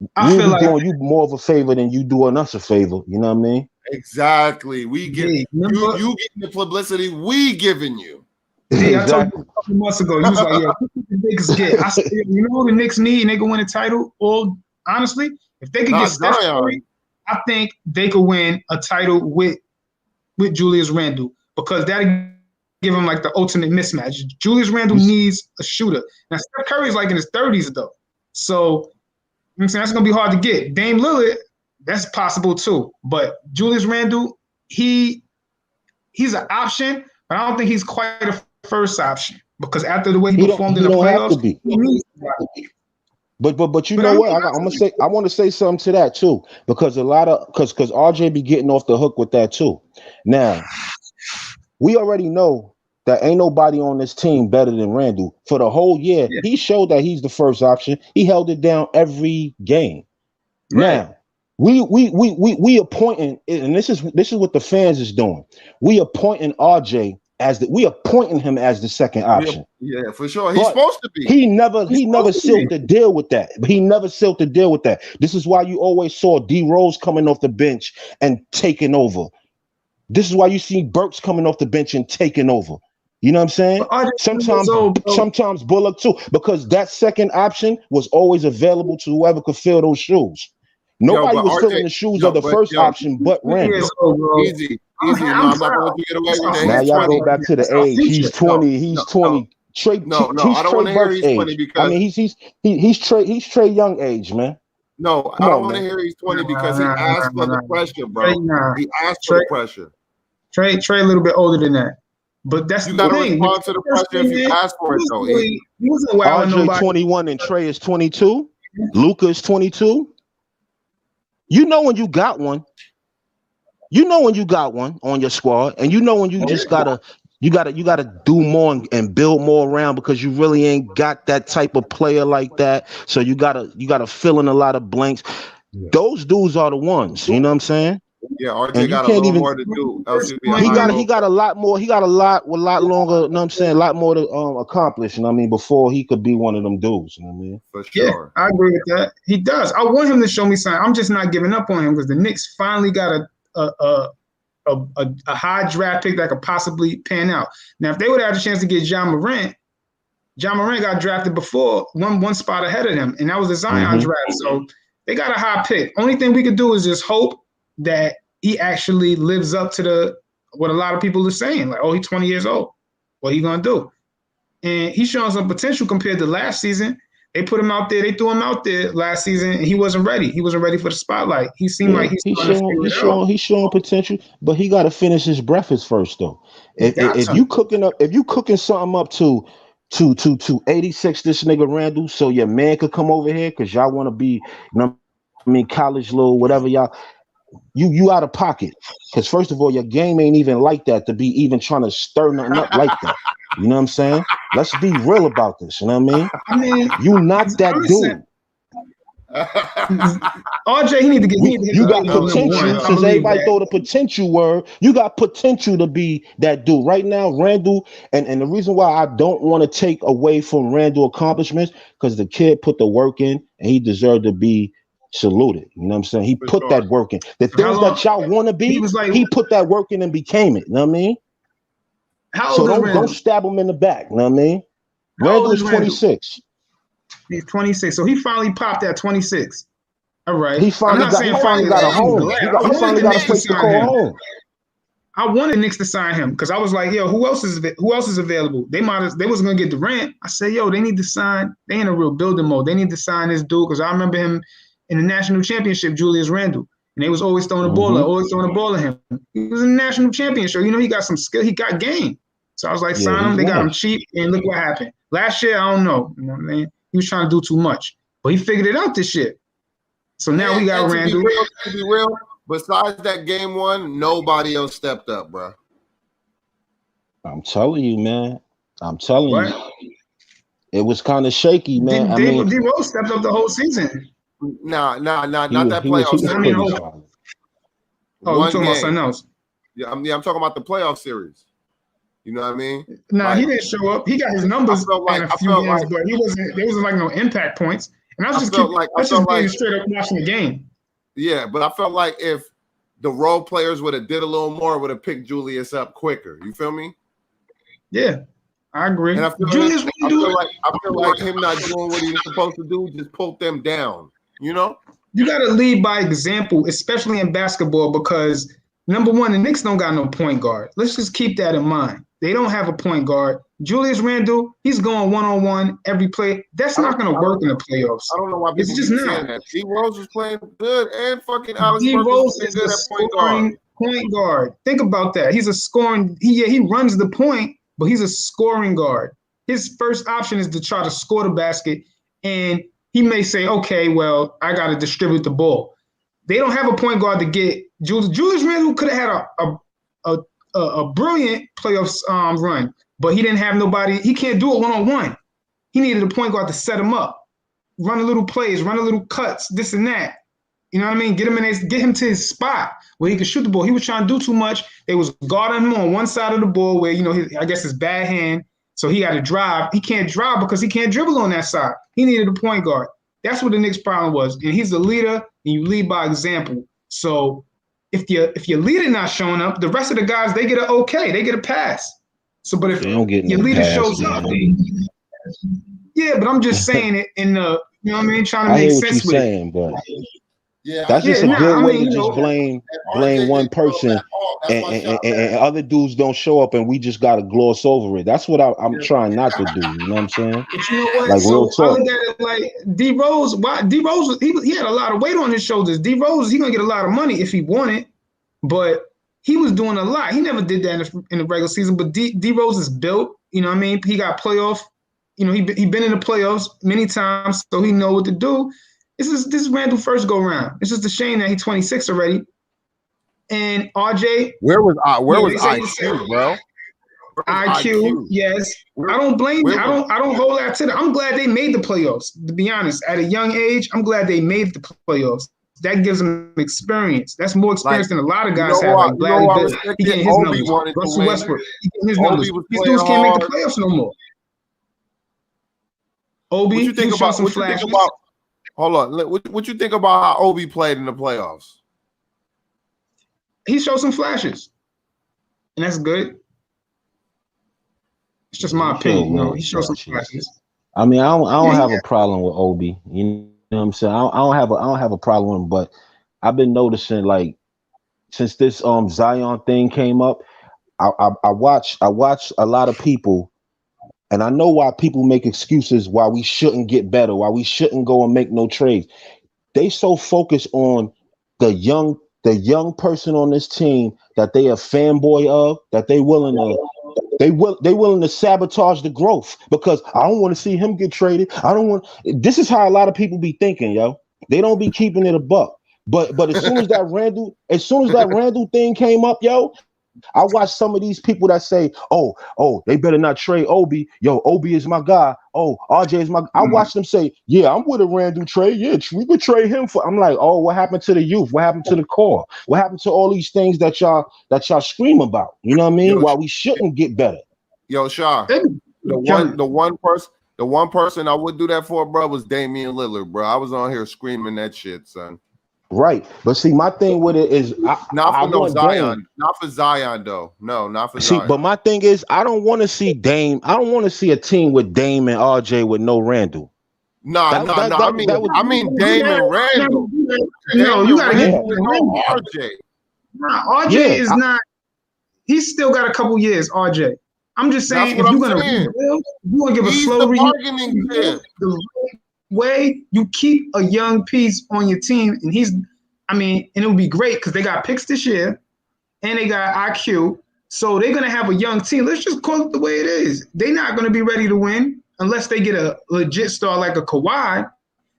We doing you more of a favor than you doing us a favor. You know what I mean? Exactly. We get you getting the publicity we giving you. Yeah, I told you a couple months ago. You was like, "Yeah, what the Knicks get?" I said, "You know what the Knicks need, and they can win a title." Or honestly, if they could get Steph Curry, I think they could win a title with Julius Randle because that'll give him like the ultimate mismatch. Julius Randle needs a shooter. Now Steph Curry's like in his 30s though, so I'm saying that's gonna be hard to get. Dame Lillard, that's possible too, but Julius Randle, he's an option, but I don't think he's quite a first option because after the way he performed in the playoffs, he needs to be. But you know what? I want to say something to that too, because because RJ be getting off the hook with that too. Now, we already know that ain't nobody on this team better than Randle. For the whole year, he showed that he's the first option. He held it down every game. Right. Now, we appointing, and this is what the fans is doing. We appointing RJ we appointing him as the second option. Yeah, for sure. He's supposed to be. He never sealed the deal with that. This is why you always saw D Rose coming off the bench and taking over. This is why you see Burks coming off the bench and taking over. You know what I'm saying? Sometimes Bullock too, because that second option was always available to whoever could fill those shoes. Nobody was filling the shoes of the first option but Randall. Easy. I'm not going to let you get away with that. Now y'all go back to the age. He's 20. He's 20. Trae, I don't want to hear he's 20 because I mean he's Trae Young age, man. No, I don't want to hear he's 20 because he asked for the pressure, bro. He asked for the pressure. Trae a little bit older than that. But that's you got to respond to the pressure if you ask for it, though. He wasn't wilding RJ nobody. 21 and Trae is 22. Luka is 22. You know when you got one. You know when you got one on your squad, and you know when you just gotta do more and build more around because you really ain't got that type of player like that. So you gotta fill in a lot of blanks. Those dudes are the ones. You know what I'm saying? Yeah, RJ got a little more to do. He got a lot more. He got a lot longer. You know what I'm saying? A lot more to accomplish. You know what I mean? Before he could be one of them dudes. You know what I mean? For sure. Yeah, I agree with that. He does. I want him to show me something. I'm just not giving up on him because the Knicks finally got a high draft pick that could possibly pan out. Now, if they would have had a chance to get John Morant got drafted before, one spot ahead of him, and that was the Zion draft. So they got a high pick. Only thing we could do is just hope that he actually lives up to what a lot of people are saying. Like, oh, he's 20 years old. What he gonna do? And he's showing some potential compared to last season. They put him out there. They threw him out there last season, and he wasn't ready. He wasn't ready for the spotlight. He seemed like he's showing potential, but he got to finish his breakfast first, though. If you cooking something up to 86, this nigga Randall, so your man could come over here because y'all want to be, you know, I mean, college little whatever y'all. You out of pocket because first of all, your game ain't even like that to be even trying to stir nothing up like that. You know what I'm saying? Let's be real about this. You know what I mean? You not that dude. RJ, he need to get. You got potential. Since everybody throw the potential word, you got potential to be that dude. Right now, Randall, and the reason why I don't want to take away from Randall accomplishments because the kid put the work in and he deserved to be saluted. You know what I'm saying? He put that work in. The things that y'all want to be, he put that work in and became it. You know what I mean? So don't stab him in the back. You know what I mean? Randall is 26. He's 26. So he finally popped at 26. All right. He finally got a home. He finally got a place to call home. I wanted Knicks to sign him because I was like, yo, who else is available? They wasn't gonna get Durant. I said, yo, they need to sign. They in a real building mode. They need to sign this dude because I remember him in the national championship, Julius Randle. And they was always throwing the ball, at him. He was in the national championship. You know, he got some skill. He got game. So I was like, sign him. They got him cheap, and look what happened. Last year, I don't know. You know what I mean? He was trying to do too much. But he figured it out this year. So now we got Randle. To be real, besides that game one, nobody else stepped up, bro. I'm telling you, man. You. It was kind of shaky, man. D-Rose stepped up the whole season. Not that playoff series. You're talking about something else. Yeah, I'm talking about the playoff series. You know what I mean? Nah, he didn't show up. He got his numbers in a few games, but there wasn't like no impact points. And I was just being straight up watching the game. Yeah, but I felt like if the role players would have did a little more, would have picked Julius up quicker. You feel me? Yeah, I agree. And I feel like him not doing what he was supposed to do just pulled them down. You know? You got to lead by example, especially in basketball, because number one, the Knicks don't got no point guard. Let's just keep that in mind. They don't have a point guard. Julius Randle, he's going one-on-one every play. That's not going to work in the playoffs. I don't know why people keep saying that. D-Rose was playing good, and fucking Alex D-Rose is a scoring point guard. Think about that. He's a scoring. He runs the point, but he's a scoring guard. His first option is to try to score the basket, and he may say, okay, well, I got to distribute the ball. They don't have a point guard to get Julius Randle could have had a brilliant playoff run, but he didn't have nobody. He can't do it one-on-one. He needed a point guard to set him up, run a little plays, run a little cuts, this and that. You know what I mean? Get him to his spot where he could shoot the ball. He was trying to do too much. They was guarding him on one side of the ball where, you know, I guess his bad hand. So he got to drive. He can't drive because he can't dribble on that side. He needed a point guard. That's what the Knicks' problem was. And he's the leader, and you lead by example. So if your leader not showing up, the rest of the guys, they get an okay. They get a pass. So, but if They don't get your no leader pass, shows up, man. yeah, but I'm just saying it in the, you know what I mean, trying to I make hear what you're sense with it. saying, but Yeah, that's just a Yeah, good I way mean, to just blame one person, and other dudes don't show up, and we just gotta gloss over it. That's what I'm trying not to do. You know what I'm saying? But you know what? Like real So I talk. look at it like D Rose. Why D Rose? He had a lot of weight on his shoulders. D Rose, he gonna get a lot of money if he wanted, but he was doing a lot. He never did that in the regular season. But D Rose is built. You know what I mean? He got playoff. You know, he been in the playoffs many times, so he know what to do. This is Randall first go round. It's just a shame that he's 26 already. And RJ, where was they IQ, bro? IQ, yes. I don't blame you. I don't hold that to them. I'm glad they made the playoffs, to be honest. At a young age, I'm glad they made the playoffs. That gives them experience. That's more experience than a lot of guys have. Like Bradley Bill, he getting his numbers. Russell Westbrook, he getting his numbers. These dudes can't make the playoffs no more. Obi, what you think about? some What you flashes. think about? Hold on. What you think about how Obi played in the playoffs? He showed some flashes, and that's good. It's just my opinion. You know, he showed some flashes. I mean, I don't have a problem with Obi. You know what I'm saying? I don't have a problem with him, but I've been noticing, like, since this Zion thing came up, I watch a lot of people, and I know why people make excuses why we shouldn't get better, why we shouldn't go and make no trades. They so focused on the young person on this team that they a fanboy of, that they willing to sabotage the growth, because I don't want to see him get traded. I don't want. This is how a lot of people be thinking, yo. They don't be keeping it a buck. But as soon as that Randall thing came up, yo, I watch some of these people that say, oh, they better not trade Obi. Yo, Obi is my guy. Oh, RJ is my. I watch them say, yeah, I'm with a Randall trade. Yeah, we could trade him for. I'm like, oh, what happened to the youth? What happened to the core? What happened to all these things that y'all scream about? You know what I mean? Why we shouldn't get better. Yo, Shaw, the one person I would do that for, bro, was Damian Lillard, bro. I was on here screaming that shit, son. Right, but see, my thing with it is not for Zion, not for Zion though. No, not for Zion. But my thing is, I don't want to see Dame. I don't want to see a team with Dame and RJ with no Randall. No. I mean Dame and Randall. No, you gotta get no RJ. Nah, RJ is not. He's still got a couple years. RJ. I'm just saying, if you're gonna rebuild, you want to give a slow bargaining chip. Way you keep a young piece on your team, and and it would be great because they got picks this year and they got IQ, so they're gonna have a young team. Let's just call it the way it is. They're not gonna be ready to win unless they get a legit star like a Kawhi.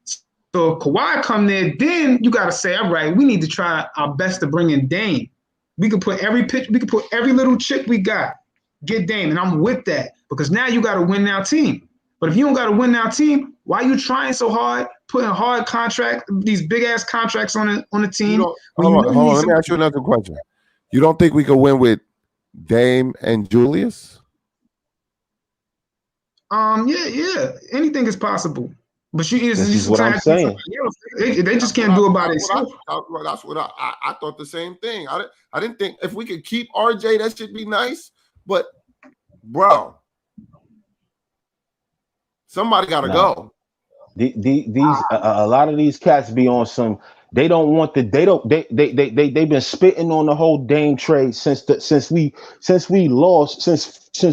So if Kawhi come there, then you gotta say, all right, we need to try our best to bring in Dame. We can put every little chip we got, get Dame, and I'm with that because now you got to win now team. But if you don't got to win now team, why are you trying so hard, putting hard these big ass contracts on the team? Hold on. Let me ask you another question. You don't think we could win with Dame and Julius? Yeah. Anything is possible. But this is what I'm saying. They just can't do it by themselves. That's what I thought the same thing. I didn't think if we could keep RJ, that should be nice. But bro, somebody got to go. A lot of these cats be on some. They've been spitting on the whole Dame trade since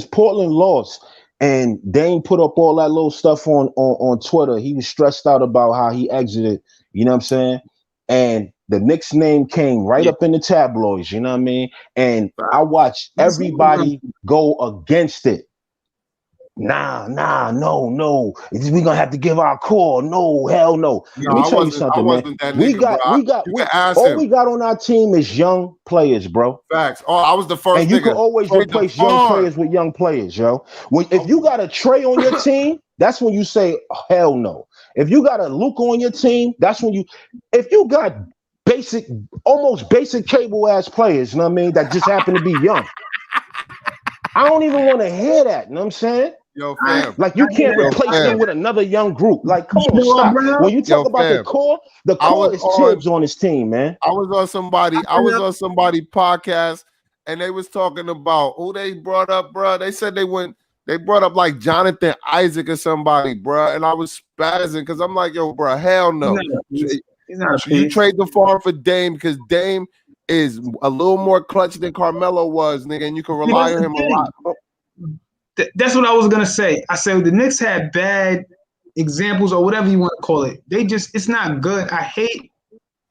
Portland lost, and Dame put up all that little stuff on Twitter. He was stressed out about how he exited. You know what I'm saying? And the Knicks name came right up in the tabloids. You know what I mean? And I watched everybody go against it. No. We're gonna have to give our core. No, hell no. Let me tell you something, man. We got all we got on our team is young players, bro. Facts. Oh, I was the first. And you can always replace young players with young players, yo. If you got a Trae on your team, that's when you say, oh, hell no. If you got a Luke on your team, that's when if you got almost basic cable ass players, you know what I mean, that just happen to be young. I don't even want to hear that, you know what I'm saying? Yo, fam. Like you can't replace them with another young group. Like, come on, stop. When you talk about the core is Tibbs on his team, man. I was on somebody podcast, and they was talking about who they brought up, bro. They said they brought up like Jonathan Isaac or somebody, bro. And I was spazzing because I'm like, yo, bro, hell no. He's not a You piece. trade the farm for Dame because Dame is a little more clutch than Carmelo was, nigga, and you can rely on him a lot. That's what I was gonna say. I said the Knicks had bad examples or whatever you want to call it. It's not good. I hate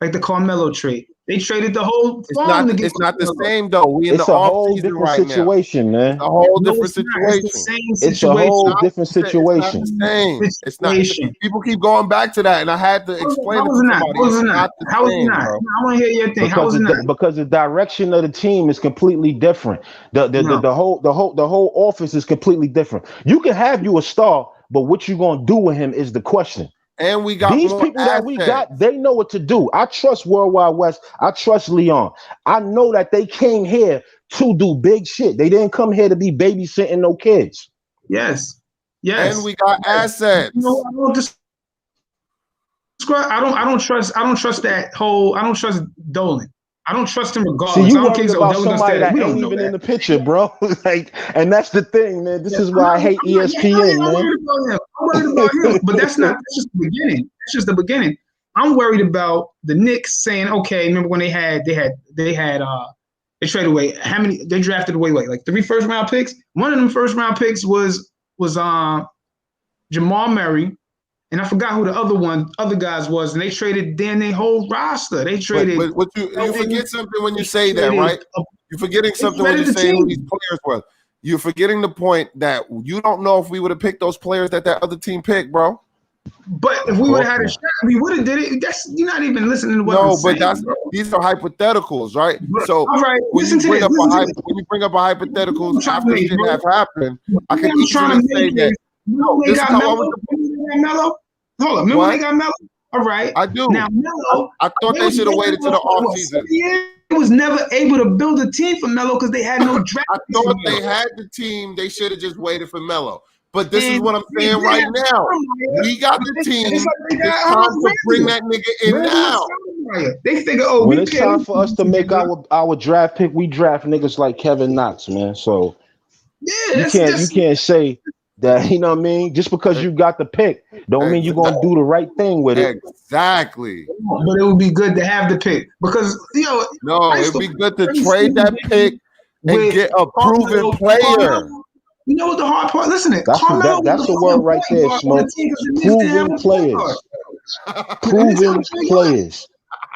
like the Carmelo trade. They traded the whole farm to get It's not the Carmelo. same though. We in It's the a off whole season different right situation, now. man. It's a whole No, different it's not. situation. It's the same It's a situation. whole different It's not situation. the same. It's not. Situation. People keep going back to that, and I had to explain How it was to it not? somebody. How was it It's not? not the How was it same, not? bro. I want to hear your thing. How was it not? Because the direction of the team is completely different. The whole offense is completely different. You can have you a star, but what you gonna do with him is the question. And we got These more people that we assets. got, they know what to do. I trust Worldwide West. I trust Leon. I know that they came here to do big shit. They didn't come here to be babysitting no kids. Yes. Yes. And we got assets. You know, I don't describe. I don't trust that whole. I don't trust Dolan. I don't trust him regardless. See, you I don't care worried if about Dolan gonna somebody stay. that We ain't don't know even that. in the picture, bro. Like, and that's the thing, man. This is why I hate I'm ESPN, man. worried about him. I'm worried about him. But that's just the beginning. That's just the beginning. I'm worried about the Knicks saying, okay, remember when they traded away how many? They drafted away like 3 first-round picks. One of them first-round picks was Jamal Murray. And I forgot who the other guys was, and they traded then their whole roster. They traded. But you forget something when you say that, right? You're forgetting something when you say who these players were. You're forgetting the point that you don't know if we would have picked those players that other team picked, bro. But if we would have had a shot, we would have did it. You're not even listening to what I'm saying. No, but these are hypotheticals, right? So all right, when you bring up a hypothetical after shit have happened, I can easily say that. No, they got Melo. Hold on, remember when they got Melo? All right, I do. Now Melo, I thought they should have waited to the offseason. They was never able to build a team for Melo because they had no draft. I thought they had the team. They should have just waited for Melo. But this is what I'm saying right now. We got the team. It's time to bring that nigga in now. They figure, when it's time for us to make our draft pick, we draft niggas like Kevin Knox, man. So you can't say that, you know what I mean? Just because you got the pick, don't mean you're gonna do the right thing with it. Exactly. But it would be good to have the pick because no, it'd be good to trade that pick and get a proven player. You know what the hard part? Listen, that's the word right there, Smoke. Proven players. Proven players.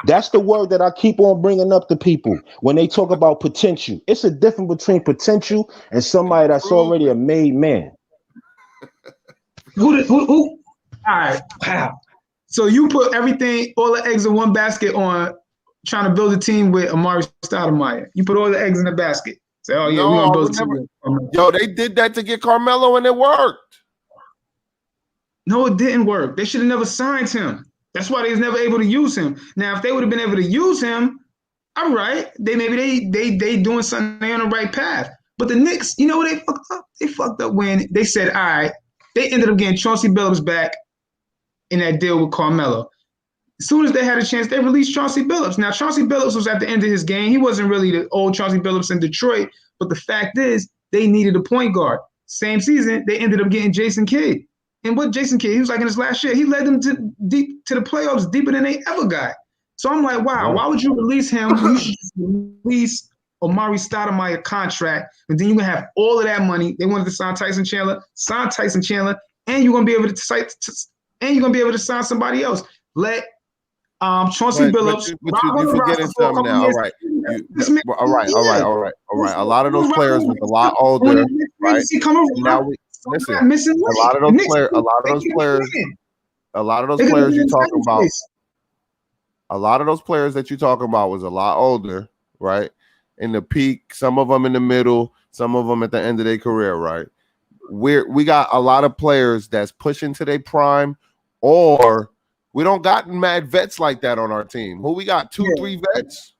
That's the word that I keep on bringing up to people when they talk about potential. It's a difference between potential and somebody that's already a made man. Who? All right. Wow. So you put everything, all the eggs in one basket on trying to build a team with Amari Stoudemire. You put all the eggs in the basket. Say, oh yeah, we're gonna build a team. Yo, they did that to get Carmelo and it worked. No, it didn't work. They should have never signed him. That's why they was never able to use him. Now, if they would have been able to use him, all right, they doing something, they on the right path. But the Knicks, you know what they fucked up? They fucked up when they said, all right, they ended up getting Chauncey Billups back in that deal with Carmelo. As soon as they had a chance, they released Chauncey Billups. Now, Chauncey Billups was at the end of his game. He wasn't really the old Chauncey Billups in Detroit, but the fact is, they needed a point guard. Same season, they ended up getting Jason Kidd. And what Jason Kidd, he was like in his last year, he led them to the playoffs deeper than they ever got. So I'm like, wow, why would you release him? You should just release Amari Stoudemire contract, and then you're gonna have all of that money. They wanted to sign Tyson Chandler, and you're gonna be able to sign somebody else. Let Chauncey Billups. But you're forgetting something now. All right. A lot of those players was a lot older, right? Now listen, a lot of those players you're talking about. A lot of those players that you're talking about was a lot older, right? In the peak, some of them in the middle, some of them at the end of their career, right? We got a lot of players that's pushing to their prime, or we don't got mad vets like that on our team. Who we got? 2-3 vets.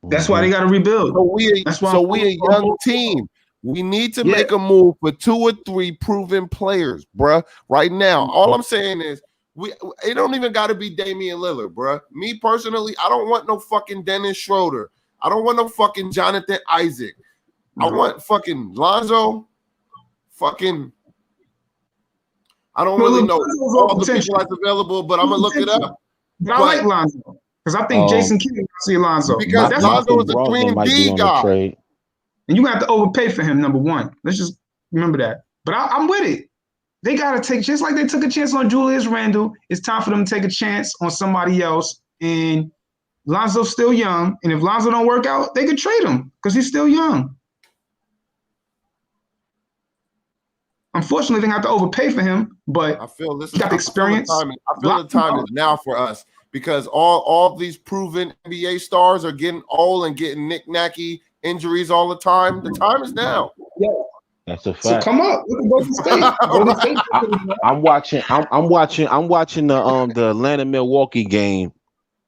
That's why they got to rebuild. So we a young team. We need to make a move for 2 or 3 proven players, bruh. Right now, all I'm saying is it don't even got to be Damian Lillard, bruh. Me personally, I don't want no fucking Dennis Schroeder. I don't want no fucking Jonathan Isaac. I want fucking Lonzo. Fucking. I don't really know all the people that's available, but I'm gonna look it up. But I like Lonzo because I think Jason Kidd will see Lonzo because Lonzo is a 3-and-D guy, and you have to overpay for him. Number one, let's just remember that. But I'm with it. They gotta take, just like they took a chance on Julius Randle. It's time for them to take a chance on somebody else. And Lonzo's still young, and if Lonzo don't work out, they could trade him because he's still young. Unfortunately, they have to overpay for him, but I feel this is got the experience. I feel the time is now for us because all these proven NBA stars are getting old and getting knick-knacky injuries all the time. The time is now. Yeah. That's a fact. So come up. I'm watching the Atlanta Milwaukee game.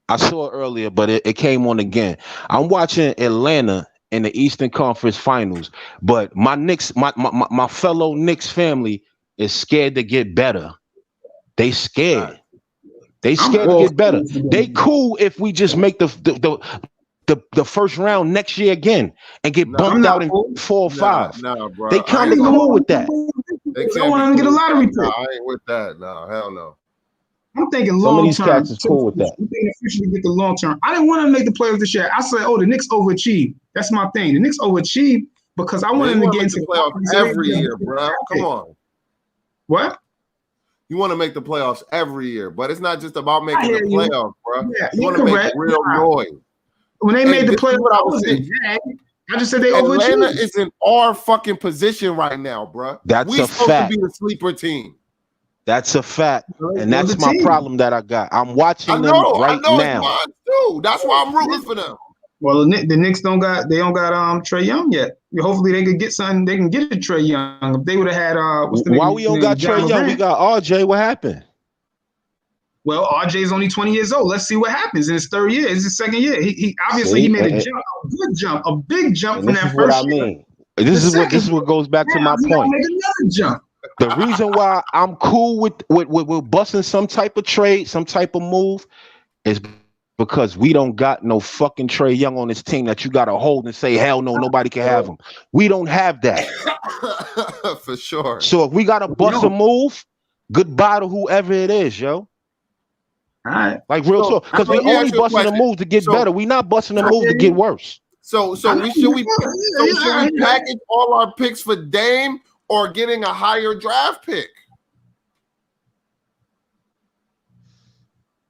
I saw it earlier, but it came on again. I'm watching Atlanta in the Eastern Conference Finals, but my Knicks, my fellow Knicks family is scared to get better. They scared. They scared to get better. They cool if we just make the first round next year again and get bumped out in 4 or 5. Bro. They kind of cool with that. They want them to get a lottery pick. I ain't with that. No, hell no. I'm thinking long term. Some of these term. cats is cool with that. I'm thinking officially get the long term. I didn't want to make the playoffs this year. I said, the Knicks overachieved. That's my thing. The Knicks overachieved because I wanted them to get into the playoffs every year, bro. Come on. What? You want to make the playoffs every year, but it's not just about making the playoffs, bro. Yeah, you want to make real noise. When they made the playoffs, I just said they overachieved. Atlanta is in our fucking position right now, bro. That's we a supposed fact. to be the sleeper team. That's a fact, and that's my problem that I got. I'm watching them right now. It's mine too. That's why I'm rooting for them. Well, the Knicks don't got Trae Young yet. Hopefully they could get something. They can get a Trae Young. If they would have had why we don't got Trae Young? We got RJ. What happened? Well, RJ is only 20 years old. Let's see what happens in his third year. It's his second year. He obviously he made a jump, a good jump, a big jump from that first year. This is what goes back to my point. Make another jump. The reason why I'm cool with busting some type of trade, some type of move, is because we don't got no fucking Trae Young on this team that you got to hold and say, hell no, nobody can have him. We don't have that. For sure. So if we got to bust a move, goodbye to whoever it is, yo. All right. Like real talk. Because we only busting a move to get better. We not busting a move to get worse. So should we package all our picks for Dame or getting a higher draft pick?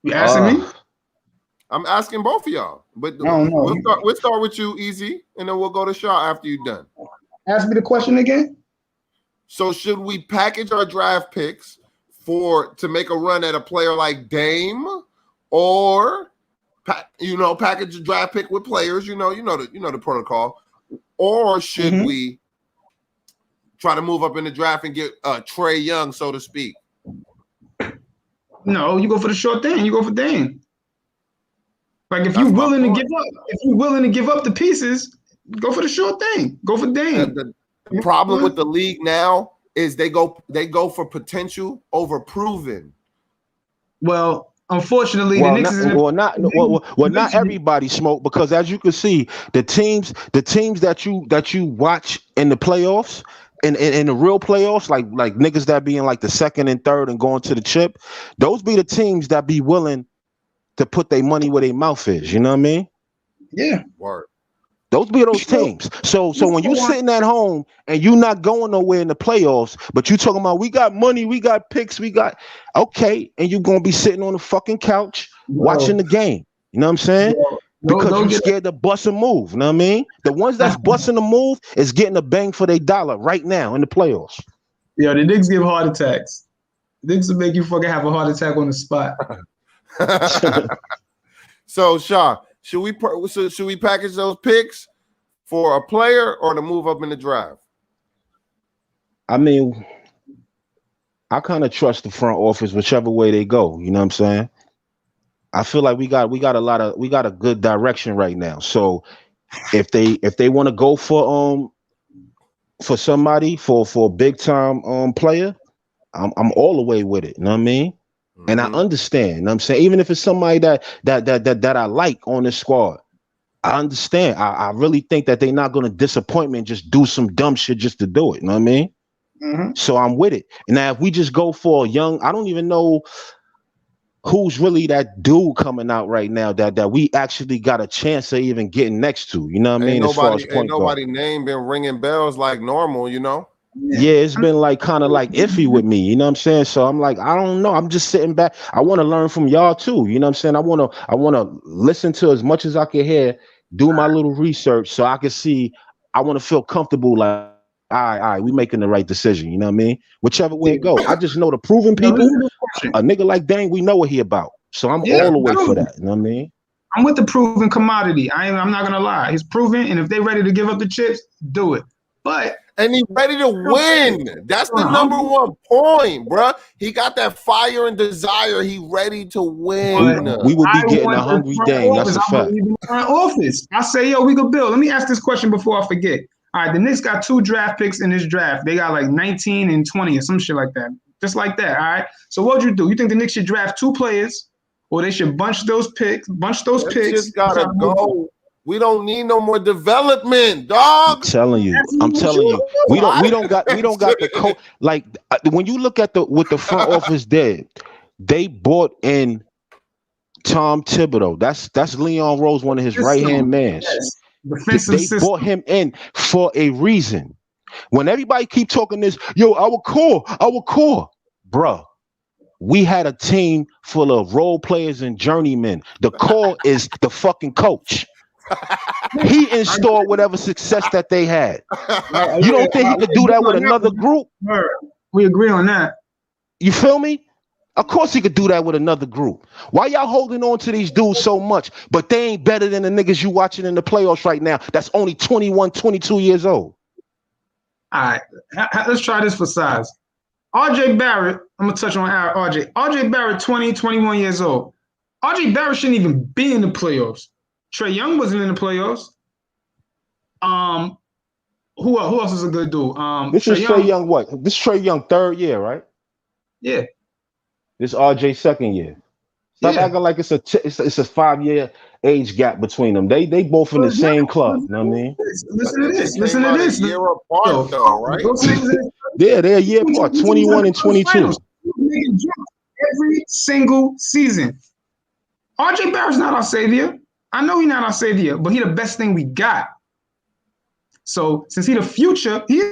You asking me? I'm asking both of y'all, but we'll start with you, Easy, and then we'll go to Shaw after you're done. Ask me the question again. So should we package our draft picks to make a run at a player like Dame, or package a draft pick with players? You know the protocol, or should we try to move up in the draft and get Trae Young, so to speak? No, you go for the short thing. You go for Dame. Like if you're willing to give up the pieces, go for the short thing. Go for Dame. The problem with the league now is they go for potential over proven. Well, unfortunately, the Knicks not everybody smoke, because as you can see, the teams that you watch in the playoffs, in the real playoffs, like niggas that be in like the second and third and going to the chip, those be the teams that be willing to put their money where their mouth is. You know what I mean? Yeah. Word. Those be those teams. So when you sitting at home and you not going nowhere in the playoffs, but you talking about we got money, we got picks, we got and you gonna be sitting on the fucking couch watching the game. You know what I'm saying? Because you scared to bust a move. You know what I mean? The ones that's busting a move is getting a bang for their dollar right now in the playoffs. Yeah, the Knicks give heart attacks. The Knicks will make you fucking have a heart attack on the spot. So, Shaw, should we package those picks for a player or to move up in the draft? I mean, I kind of trust the front office whichever way they go. You know what I'm saying? I feel like we got a good direction right now. So if they want to go for somebody for a big time player, I'm all the way with it. You know what I mean? And I understand. You know what I'm saying, even if it's somebody that I like on the squad, I understand. I really think that they're not going to disappoint me and just do some dumb shit just to do it. You know what I mean? Mm-hmm. So I'm with it. Now, if we just go for a young, I don't even know who's really that dude coming out right now that we actually got a chance of even getting next to. You know what I mean? As far as point guard. Nobody name been ringing bells like normal, you know? Yeah, it's been like kind of like iffy with me, you know what I'm saying? So I'm like, I don't know. I'm just sitting back. I want to learn from y'all too. You know what I'm saying? I want to listen to as much as I can hear, do my little research so I can see. I want to feel comfortable like, all right, we making the right decision. You know what I mean? Whichever way it goes. I just know the proven people, a nigga like Dang, we know what he about. So I'm all the way for that. You know what I mean? I'm with the proven commodity. I'm not gonna lie. He's proven, and if they ready to give up the chips, do it. And he's ready to win. That's the number one point, bro. He got that fire and desire. He ready to win. We would be getting a hungry Dame. That's a fact. Office. I say, yo, we could build. Let me ask this question before I forget. All right, the Knicks got 2 draft picks in this draft. They got like 19 and 20 or some shit like that. Just like that, all right? So what would you do? You think the Knicks should draft 2 players, or they should bunch those picks? Just gotta go. We don't need no more development, dog. I'm telling you. We don't got the coach. Like when you look at what the front office did, they bought in Tom Thibodeau. That's Leon Rose, one of his right-hand mans. Yes. They bought him in for a reason. When everybody keep talking this, yo, our core, bruh. We had a team full of role players and journeymen. The core is the fucking coach. He installed whatever success that they had. You don't think he could do that with another group? We agree on that. You feel me? Of course he could do that with another group. Why y'all holding on to these dudes so much, but they ain't better than the niggas you watching in the playoffs right now that's only 21, 22 years old? All right, let's try this for size. RJ Barrett, I'm going to touch on RJ. RJ Barrett, 20, 21 years old. RJ Barrett shouldn't even be in the playoffs. Trae Young wasn't in the playoffs. Who else is a good dude? This is Trae Young. What? This is Trae Young 3rd year, right? Yeah. This RJ 2nd year. Stop acting like it's a 5-year age gap between them. They both in the same club. You know what I mean? Listen to this. Year apart, though, right? Yeah, they're a year apart, 21 and 22. Every single season. RJ Barrett's not our savior. I know he's not our savior, but he's the best thing we got. So since he's the future, he's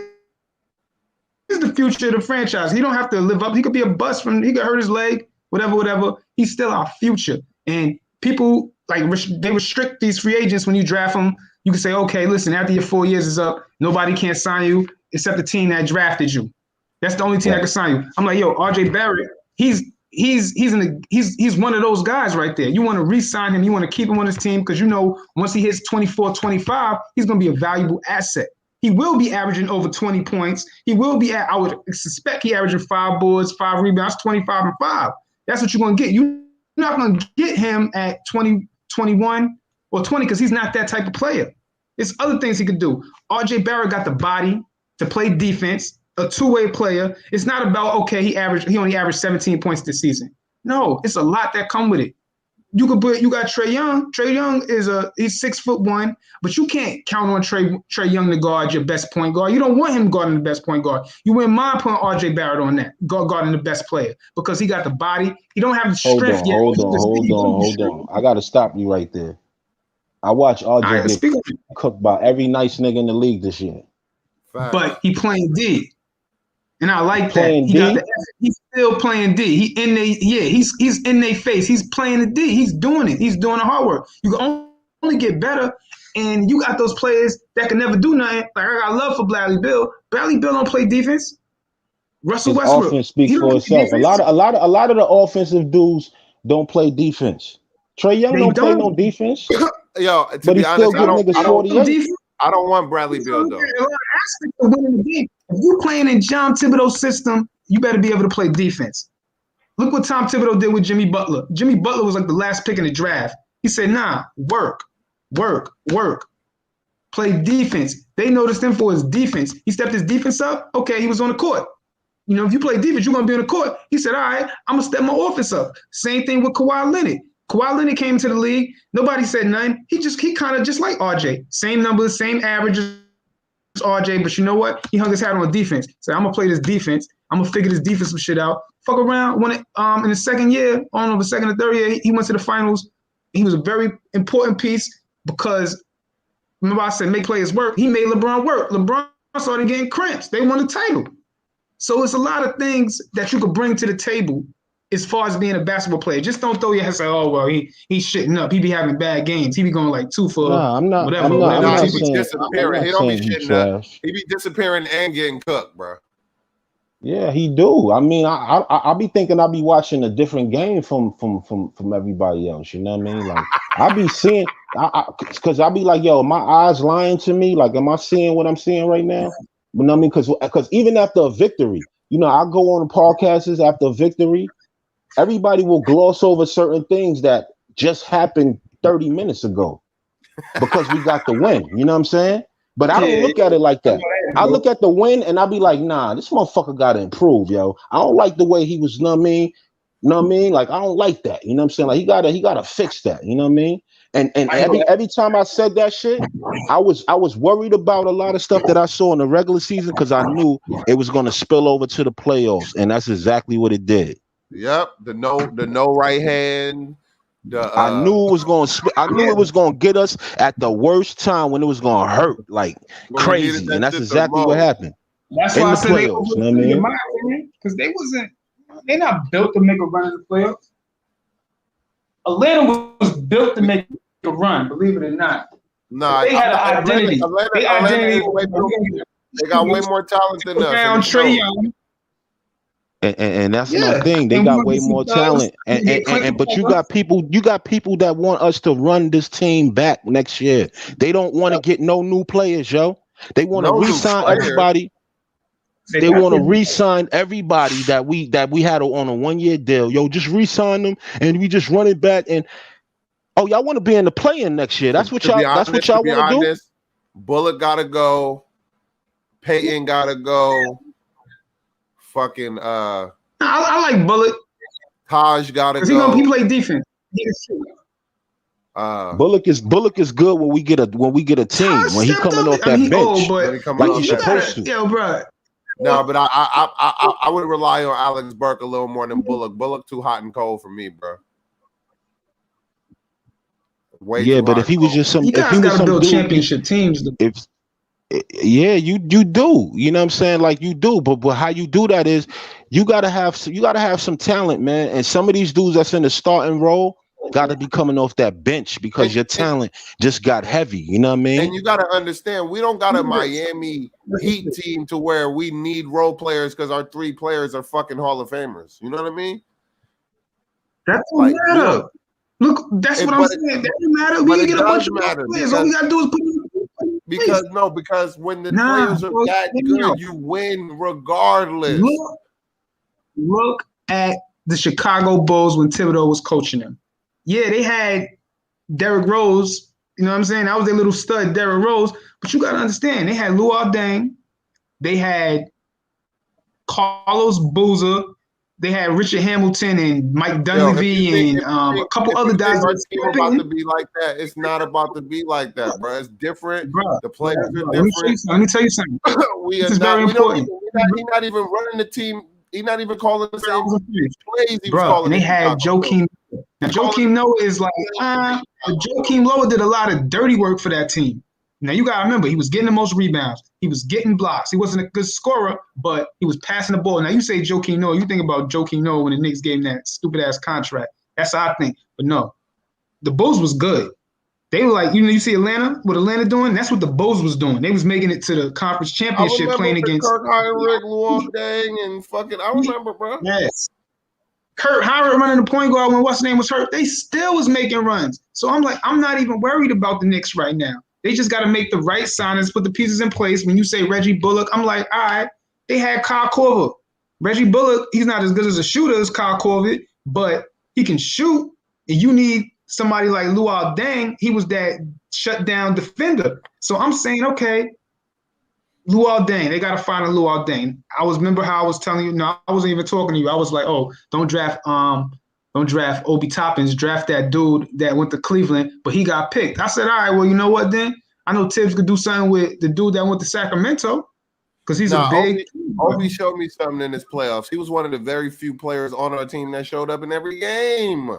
the future of the franchise. He don't have to live up. He could be a bust he could hurt his leg, whatever. He's still our future. And people they restrict these free agents when you draft them. You can say, okay, listen, after your 4 years is up, nobody can sign you except the team that drafted you. That's the only team that can sign you. I'm like, yo, RJ Barrett, he's one of those guys right there. You want to re-sign him, you want to keep him on his team because you know once he hits 24, 25, he's going to be a valuable asset. He will be averaging over 20 points. He will be I would suspect he averaging 5 boards, 5 rebounds, 25 and 5. That's what you're going to get. You're not going to get him at 20, 21 or 20 because he's not that type of player. There's other things he could do. RJ Barrett got the body to play defense, a two-way player. It's not about, okay, he only averaged 17 points this season. No, it's a lot that come with it. You got Trae Young. Trae Young he's 6'1", but you can't count on Trae Young to guard your best point guard. You don't want him guarding the best point guard. You wouldn't mind putting RJ Barrett on that, guarding the best player, because he got the body. He don't have the strength yet. Hold on. I got to stop you right there. I watch RJ get cooked by every nice nigga in the league this year. But he playing D. And I like that. He's still playing D. He's in their face. He's playing the D. He's doing it. He's doing the hard work. You can only get better. And you got those players that can never do nothing. Like I got love for Bradley Beal. Bradley Beal don't play defense. Russell Westbrook. Offense speaks for itself. A lot of the offensive dudes don't play defense. Trae Young don't play no defense. Yo, to be honest, I don't want Bradley Beal though. If you playing in John Thibodeau's system, you better be able to play defense. Look what Tom Thibodeau did with Jimmy Butler. Jimmy Butler was like the last pick in the draft. He said, nah, work. Play defense. They noticed him for his defense. He stepped his defense up. Okay, he was on the court. You know, if you play defense, you're going to be on the court. He said, all right, I'm going to step my offense up. Same thing with Kawhi Leonard. Kawhi Leonard came to the league. Nobody said nothing. He kind of just like RJ. Same numbers, same averages as RJ. But you know what? He hung his hat on defense. So I'm gonna play this defense. I'm gonna figure this defensive shit out. Fuck around. When in the second year, I don't know, the second or third year, he went to the finals. He was a very important piece because remember I said make players work. He made LeBron work. LeBron started getting cramps. They won the title. So it's a lot of things that you could bring to the table as far as being a basketball player. Just don't throw your head and say, oh, well, he's shitting up. He be having bad games. He be going like 2 for whatever. He be disappearing. He don't be shitting up. He be disappearing and getting cooked, bro. Yeah, he do. I mean, I be thinking I be watching a different game from everybody else. You know what I mean? Like I be seeing, because I be like, yo, my eyes lying to me. Like, am I seeing what I'm seeing right now? You know what I mean? Because even after a victory, you know, I go on the podcasts after a victory. Everybody will gloss over certain things that just happened 30 minutes ago because we got the win. You know what I'm saying? But I don't look at it like that. I look at the win and I be like, nah, this motherfucker got to improve, yo. I don't like the way he was, you know what I mean? You know what I mean? Like, I don't like that. You know what I'm saying? Like, he gotta fix that. You know what I mean? And every time I said that shit, I was worried about a lot of stuff that I saw in the regular season because I knew it was gonna spill over to the playoffs, and that's exactly what it did. Yep, the no right hand. I knew it was going. I knew it was going to get us at the worst time when it was going to hurt like crazy, and that's exactly what happened. That's why I said they overrated, in my opinion, because they're not built to make a run in the playoffs. Atlanta was built to make a run, believe it or not. Nah, they had an identity. They got way more talent than us. Trae Young. And that's my thing. They got way more talent, but you got people that want us to run this team back next year. They don't want to get no new players, yo. They want to re-sign everybody. They want to re-sign everybody that we had on a 1-year deal. Yo, just re-sign them, and we just run it back. And y'all want to be in the play-in next year? That's what y'all want to do. Bullock gotta go. Payton gotta go. Fucking I like Bullock. Taj gotta go. He play defense. Bullock is good when we get a team. When he coming off that bench, like he's supposed to. Yo, bro. No, but I would rely on Alex Burke a little more than Bullock. Bullock too hot and cold for me, bro. But if he was just some, if he was some dude, championship teams. You do. You know what I'm saying? Like you do, but how you do that is you gotta have some talent, man. And some of these dudes that's in the starting role gotta be coming off that bench because your talent just got heavy. You know what I mean? And you gotta understand, we don't got a Miami Heat team to where we need role players because our 3 players are fucking Hall of Famers. You know what I mean? That don't matter. Look, that's what I'm saying. That doesn't matter. We can get a bunch of players. All we gotta do is put because when the players are that good, you win regardless. Look at the Chicago Bulls when Thibodeau was coaching them. Yeah, they had Derrick Rose. You know what I'm saying? That was their little stud, Derrick Rose. But you got to understand, they had Luol Deng. They had Carlos Boozer. They had Richard Hamilton and Mike Dunleavy and a couple other guys. It's about to be like that. It's not about to be like that, bro. It's different. Bro, the players are different. Let me tell you something. This is very important. He's not even running the team. He's not even calling the same plays. Bro, and they had Joakim. Now, Joakim Noah is like, Joakim Noah did a lot of dirty work for that team. Now, you got to remember, he was getting the most rebounds. He was getting blocks. He wasn't a good scorer, but he was passing the ball. Now, you say Joakim Noah, you think about Joakim Noah when the Knicks gave him that stupid-ass contract. That's how I think. But no, the Bulls was good. They were like, you see Atlanta, what Atlanta doing? That's what the Bulls was doing. They was making it to the conference championship playing against Kurt Heinrich, Luol Deng, and fucking, I remember, bro. Yes. Kurt Heinrich running the point guard when what's his name was hurt. They still was making runs. So I'm like, I'm not even worried about the Knicks right now. They just got to make the right signings, put the pieces in place. When you say Reggie Bullock, I'm like, all right, they had Kyle Korver. Reggie Bullock, he's not as good as a shooter as Kyle Korver, but he can shoot. And you need somebody like Luol Deng. He was that shutdown defender. So I'm saying, okay, Luol Deng, they got to find a Luol Deng. Remember how I was telling you, no, I wasn't even talking to you. I was like, oh, don't draft, don't draft Obi Toppins, draft that dude that went to Cleveland, but he got picked. I said, all right, well, you know what then? I know Tibbs could do something with the dude that went to Sacramento because he's a big. Obi showed me something in his playoffs. He was one of the very few players on our team that showed up in every game.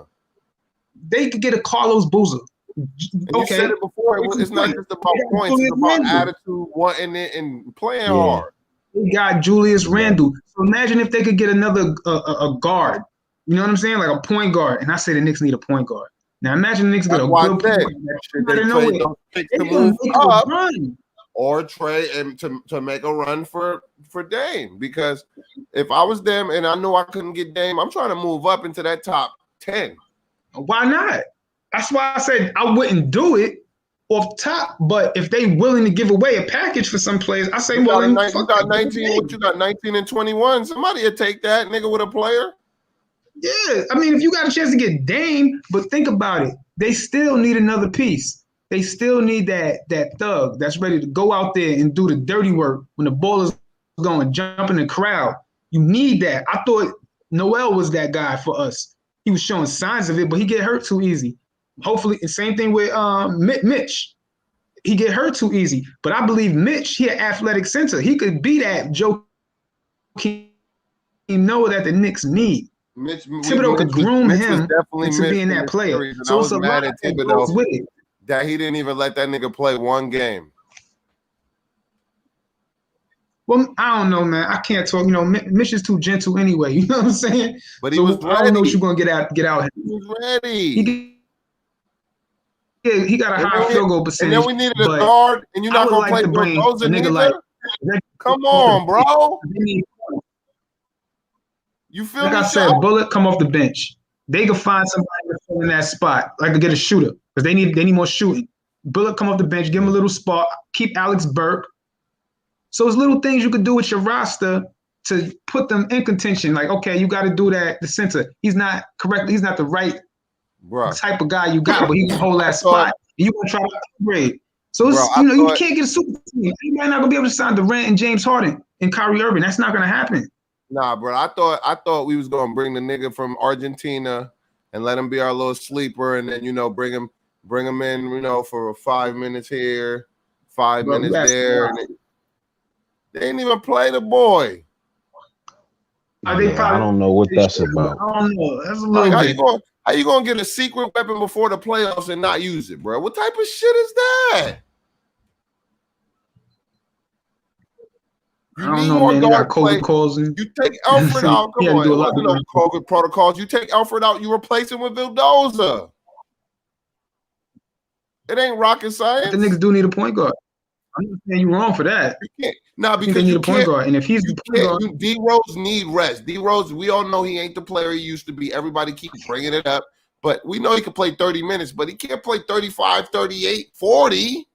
They could get a Carlos Boozer. You said it before. It's not just about points. It's about attitude, wanting it, and playing hard. They got Julius Randle. So imagine if they could get another a guard. You know what I'm saying? Like a point guard. And I say the Knicks need a point guard. Now imagine the Knicks get a good point guard. They to move up or Trae and to make a run for Dame. Because if I was them and I knew I couldn't get Dame, I'm trying to move up into that top 10. Why not? That's why I said I wouldn't do it off top, but if they willing to give away a package for some players, I say, well, you got 19. What you got? 19 and 21. Somebody will take that nigga with a player. Yeah, I mean, if you got a chance to get Dame, but think about it, they still need another piece. They still need that thug that's ready to go out there and do the dirty work when the ball is going, jump in the crowd. You need that. I thought Noel was that guy for us. He was showing signs of it, but he get hurt too easy. Hopefully, the same thing with Mitch. He get hurt too easy. But I believe Mitch, he an athletic center. He could be that Joe Noah that the Knicks need. Thibodeau could groom him into being that player. So it's a lot at Thibodeau that he didn't even let that nigga play one game. Well, I don't know, man. I can't talk. You know, Mitch is too gentle anyway. You know what I'm saying? But he was ready. I don't know what you're gonna get out. He was ready. He got a high field goal percentage. And then we needed a guard, and you're not gonna play Bulldozer either. Come on, bro. You feel like me? I said, Bullock come off the bench. They could find somebody to fill in that spot, like to get a shooter, because they need more shooting. Bullock come off the bench, give him a little spot, keep Alex Burke. So it's little things you could do with your roster to put them in contention. Like, okay, you got to do that. The center, he's not correct. He's not the right type of guy you got, but he can hold that spot. You gonna try to upgrade. So it's, you can't get a super team. You're not gonna be able to sign Durant and James Harden and Kyrie Irving. That's not gonna happen. Nah, bro. I thought we was gonna bring the nigga from Argentina and let him be our little sleeper, and then bring him in, for 5 minutes here, 5 minutes there. They didn't even play the boy. I don't know what that's about. I don't know. That's a little bit. How you gonna get a secret weapon before the playoffs and not use it, bro? What type of shit is that? I don't know, man. They got COVID calls. You take Alfred out. Come on, no COVID protocols. You take Alfred out. You replace him with Vildoza. It ain't rocket science. The niggas do need a point guard. I'm not saying you're wrong for that. You can't. Nah, because they need a point guard, and if he's the point guard, D Rose need rest. D Rose, we all know he ain't the player he used to be. Everybody keeps bringing it up, but we know he can play 30 minutes, but he can't play 35, 38, 40.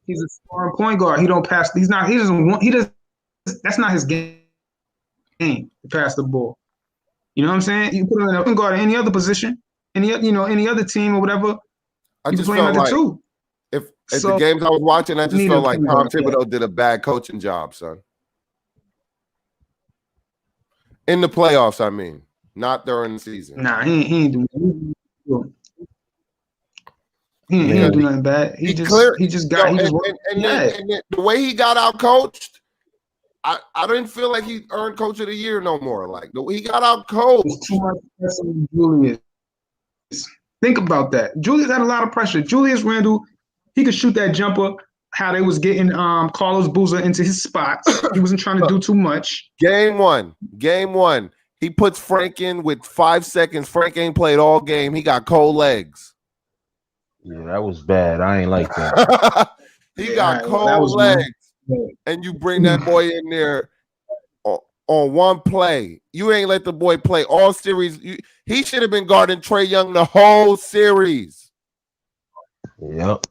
He's a scoring point guard. He don't pass. He's not. He doesn't want. He does. That's not his game. To pass the ball. You know what I'm saying? You put him in a point guard in any other position, any other team or whatever. I just felt like two. If the games I was watching, I just felt like Tom Thibodeau did a bad coaching job, son. In the playoffs, I mean, not during the season. Nah, he ain't doing. He ain't do nothing bad. He just got. And the way he got out coached, I didn't feel like he earned Coach of the Year no more. Like he got out coached. Too much pressure on Julius. Think about that. Julius had a lot of pressure. Julius Randle. He could shoot that jumper, how they was getting Carlos Boozer into his spots. He wasn't trying to do too much. Game one. He puts Frank in with 5 seconds. Frank ain't played all game. He got cold legs. Yeah, that was bad. I ain't like that. He got cold legs. And you bring that boy in there on one play. You ain't let the boy play all series. He should have been guarding Trae Young the whole series. Yep.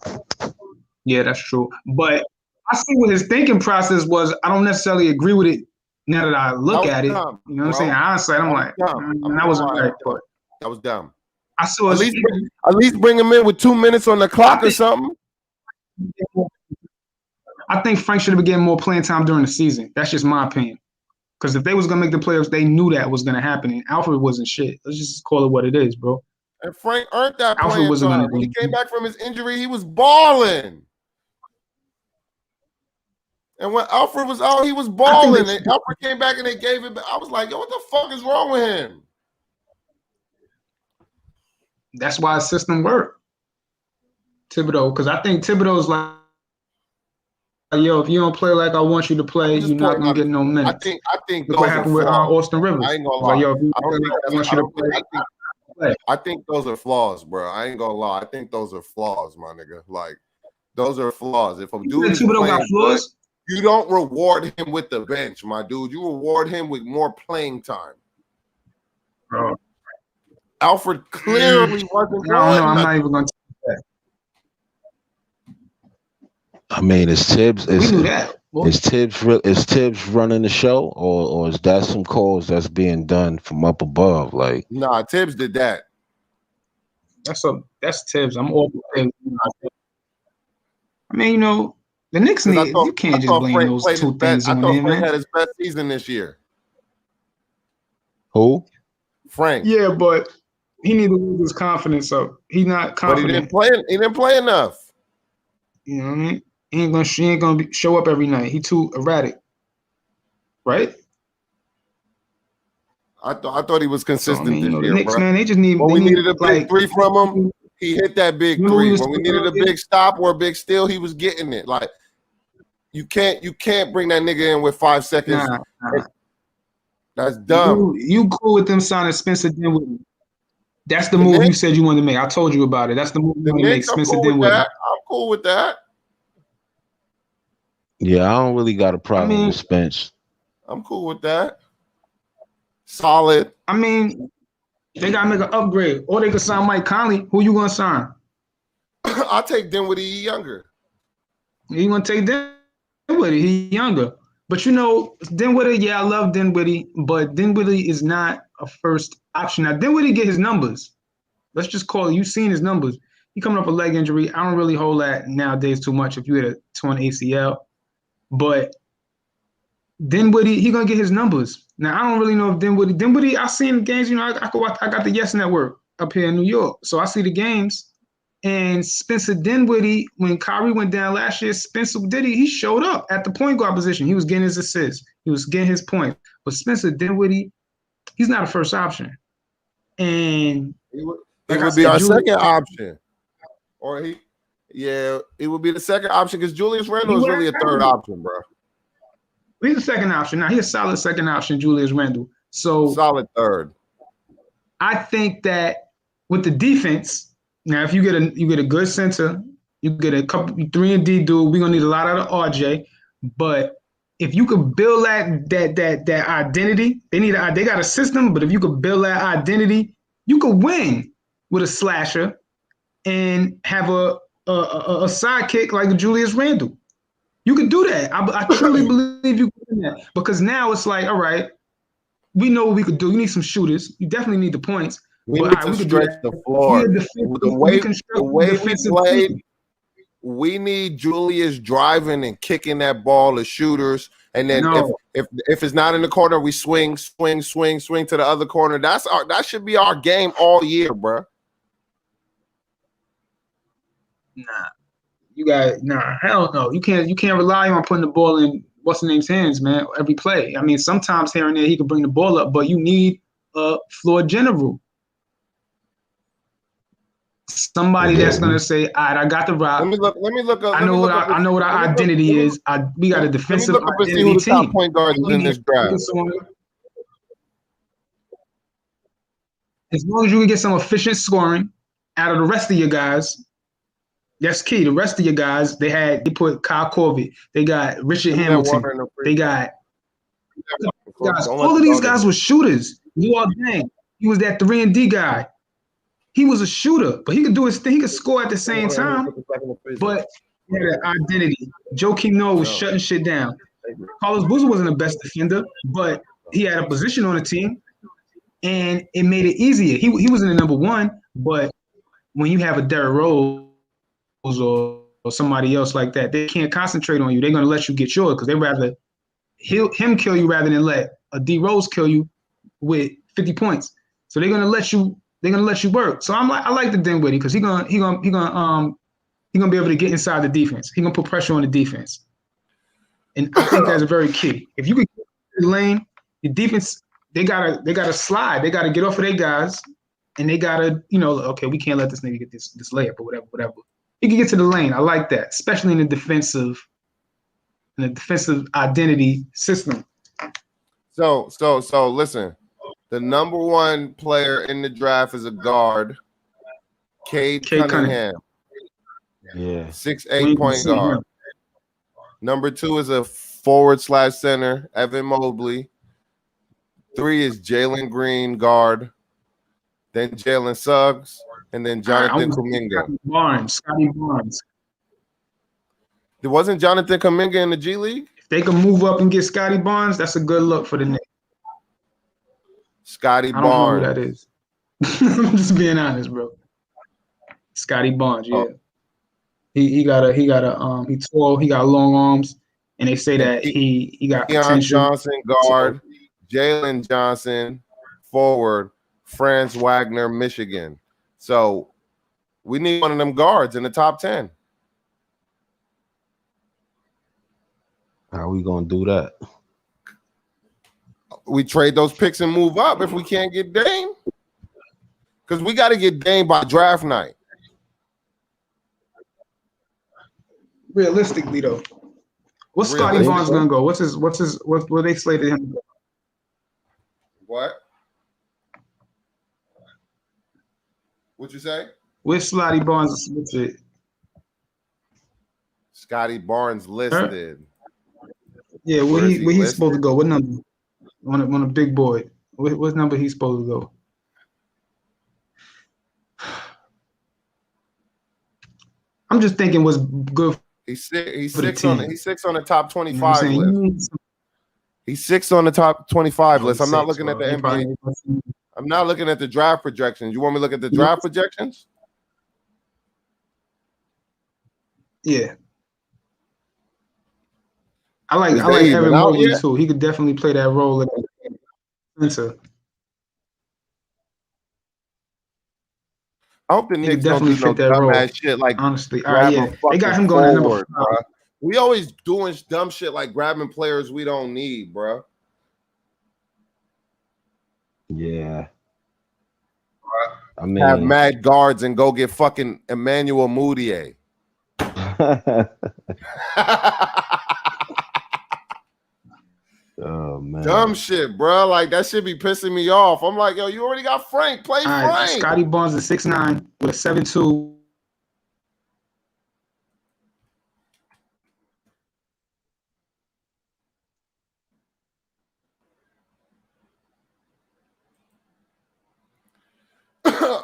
Yeah, that's true. But I see what his thinking process was. I don't necessarily agree with it now that I look at it. Dumb, you know what I'm saying? Honestly, I'm like, that wasn't right. But that was dumb. I saw at least bring him in with 2 minutes on the clock or something. I think Frank should have been getting more playing time during the season. That's just my opinion. Because if they was gonna make the playoffs, they knew that was gonna happen. And Alfred wasn't shit. Let's just call it what it is, bro. And Frank earned that Alfred playing wasn't time. gonna When he do came back from his injury, he was balling. And when Alfred was out, he was balling. And Alfred came back and they gave it back. I was like, yo, what the fuck is wrong with him? That's why his system worked. Thibodeau, because I think Thibodeau's like, yo, if you don't play like I want you to play, you're not gonna get no minutes. I think look what happened with Austin Rivers. I ain't gonna lie. Like, yo, if you I want you to play. I think those are flaws, bro. I ain't gonna lie. I think those are flaws, my nigga. Like, those are flaws. If a dude is Thibodeau got flaws, you don't reward him with the bench, my dude. You reward him with more playing time. Bro. Alfred clearly wasn't. No, I'm not even gonna take that. I mean, is Tibbs running the show, or is that some calls that's being done from up above? Like, nah, Tibbs did that. That's Tibbs. I'm all for Tibbs. I mean, you know, the Knicks need. You can't just blame Frank those two things I on thought him, Frank man. had his best season this year. who? Frank. Yeah, but he need to lose his confidence up. He's not confident. But he didn't play enough. You know what I mean? He ain't gonna show up every night. He too erratic, right? I thought he was consistent this year, the Knicks, bro. man, they just need. When we needed a big like, three from him, he hit that big three. When we needed a big stop or a big steal, he was getting it. Like, you can't bring that nigga in with 5 seconds. Nah. That's dumb. You cool with them signing Spencer Dinwiddie? That's the move you said you wanted to make. I told you about it. That's the move you want to make, Spencer Dinwiddie. I'm cool with that. Yeah, I don't really got a problem with Spence. I'm cool with that. Solid. I mean, they gotta make an upgrade, or they could sign Mike Conley. Who you gonna sign? I'll take Dinwiddie younger. You gonna take Dinwiddie? He younger, but you know Dinwiddie. Yeah, I love Dinwiddie, but Dinwiddie is not a first option. Now Dinwiddie get his numbers. Let's just call it. You've seen his numbers. He coming up a leg injury. I don't really hold that nowadays too much. If you had a torn ACL, but Dinwiddie, he gonna get his numbers. Now I don't really know if Dinwiddie. I seen games. You know, I got the Yes Network up here in New York, so I see the games. And Spencer Dinwiddie, when Kyrie went down last year, Spencer Dinwiddie, he showed up at the point guard position. He was getting his assists. He was getting his points. But Spencer Dinwiddie, he's not a first option. And it would be our second option. Or it would be the second option because Julius Randle is really a third option, bro. He's a second option. Now, he's a solid second option, Julius Randle. So solid third. I think that with the defense, now if you get a good center, you get a couple 3-and-D dude, we're gonna need a lot out of RJ. But if you could build that identity, they got a system, but if you could build that identity, you could win with a slasher and have a sidekick like Julius Randle. You can do that. I truly believe you can do that. Because now it's like, all right, we know what we could do. You need some shooters. You definitely need the points. We need to stretch the floor. The way we played, we need Julius driving and kicking that ball to shooters. And then if it's not in the corner, we swing to the other corner. That should be our game all year, bro. Hell no. You can't rely on putting the ball in what's the name's hands, man, every play. I mean, sometimes here and there he can bring the ball up, but you need a floor general. Somebody that's gonna say, all right, I got the rock. Let me look up. I know what our identity is. We got a defensive identity team. Point guard in this draft. As long as you can get some efficient scoring out of the rest of your guys, that's key. The rest of your guys, they put Kyle Korver, they got Richard Hamilton, they got guys. All of these guys were shooters. Luol Deng, he was that 3-and-D guy. He was a shooter, but he could do his thing. He could score at the same time. But he had an identity. Joakim Noah was shutting shit down. Carlos Boozer wasn't the best defender, but he had a position on the team, and it made it easier. He wasn't the number one, but when you have a Derrick Rose or somebody else like that, they can't concentrate on you. They're going to let you get yours because they rather him kill you rather than let a D Rose kill you with 50 points. So they're gonna let you work. So I like the Dinwiddie because he gonna be able to get inside the defense. He gonna put pressure on the defense, and I think that's very key. If you can get in the lane, the defense they gotta slide. They gotta get off of their guys, and they gotta okay, we can't let this nigga get this layup or whatever. He can get to the lane. I like that, especially in the defensive identity system. So listen. The number one player in the draft is a guard, Cade Cunningham. Yeah. 6'8" point guard. Number 2 is a forward/center, Evan Mobley. 3 is Jalen Green, guard. Then Jalen Suggs, and then Jonathan Kuminga. Scotty Barnes. There wasn't Jonathan Kuminga in the G League? If they can move up and get Scotty Barnes, that's a good look for the Knicks. Scotty Barnes. I don't know who that is. I'm just being honest, bro. Scotty Barnes, yeah. Oh. He tall, he got long arms, and they say that he got Deion Johnson, guard, Jalen Johnson, forward, Franz Wagner, Michigan. So we need one of them guards in the top 10. How we gonna do that? We trade those picks and move up if we can't get Dame. Because we got to get Dame by draft night. Realistically, though, what's Scotty Barnes gonna go? What they slated him to go? What? What'd you say? Where's Scotty Barnes listed? Scotty Barnes listed. Yeah, where he's supposed to go? What number? On a big boy. What number he's supposed to go? I'm just thinking what's good. He's six on the top 25 list. He's 6 on the top 25 list. I'm not looking at the NBA. I'm not looking at the draft projections. You want me to look at the draft projections? Yeah. I like Evan Mobley too. He could definitely play that role in the center. I hope the Knicks don't do no dumbass shit like honestly. They got him going forward, bro. We always doing dumb shit like grabbing players we don't need, bro. Yeah. I mean, have mad guards and go get fucking Emmanuel Mudiay. Oh man, dumb shit, bro. Like that shit be pissing me off. I'm like, yo, you already got Frank. Play Frank. Scotty Barnes is 6'9" with a 7'2".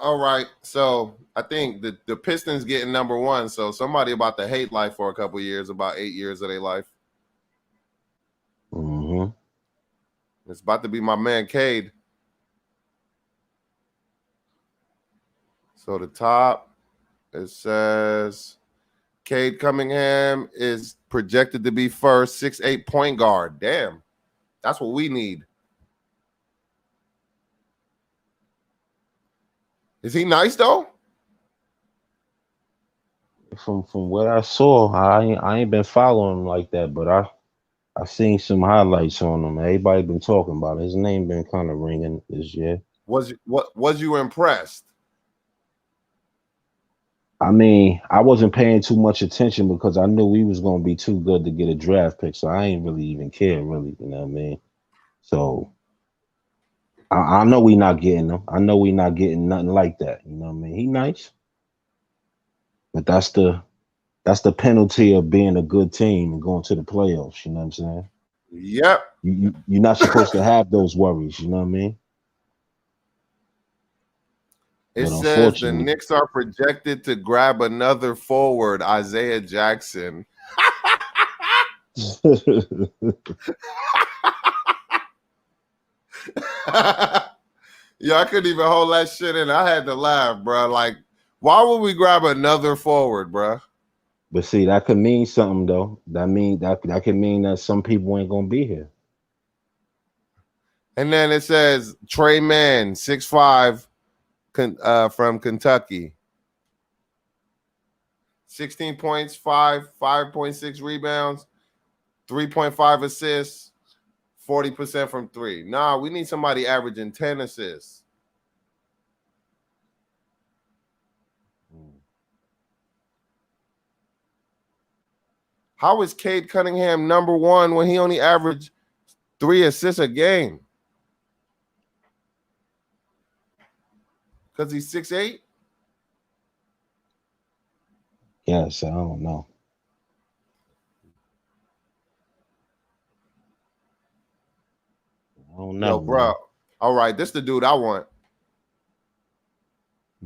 All right, so I think the Pistons getting number 1. So somebody about to hate life for a couple years, about 8 years of their life. Mm-hmm. It's about to be my man Cade. So the top, it says Cade Cunningham is projected to be first, 6'8" point guard. Damn, that's what we need. Is he nice though? From what I saw, I ain't been following him like that, but I seen some highlights on him. Everybody been talking about it. His name been kind of ringing this year. Was you impressed? I mean, I wasn't paying too much attention because I knew we was gonna be too good to get a draft pick, so I ain't really even care, really. You know what I mean? So I know we not getting him. I know we not getting nothing like that. You know what I mean? He nice, but that's the penalty of being a good team and going to the playoffs. You know what I'm saying? Yep. You're not supposed to have those worries. You know what I mean? It says the Knicks are projected to grab another forward, Isaiah Jackson. Yo, I couldn't even hold that shit in. I had to laugh, bro. Like, why would we grab another forward, bro? But see, that could mean something, though. That could mean that some people ain't gonna be here. And then it says Trae Mann, 6'5", from Kentucky. 16 points, 5.6 rebounds, 3.5 assists, 40% from three. Nah, we need somebody averaging 10 assists. How is Cade Cunningham number one when he only averaged 3 assists a game? Because he's 6'8"? Yes, I don't know. I don't know. Yo, bro. All right, this is the dude I want.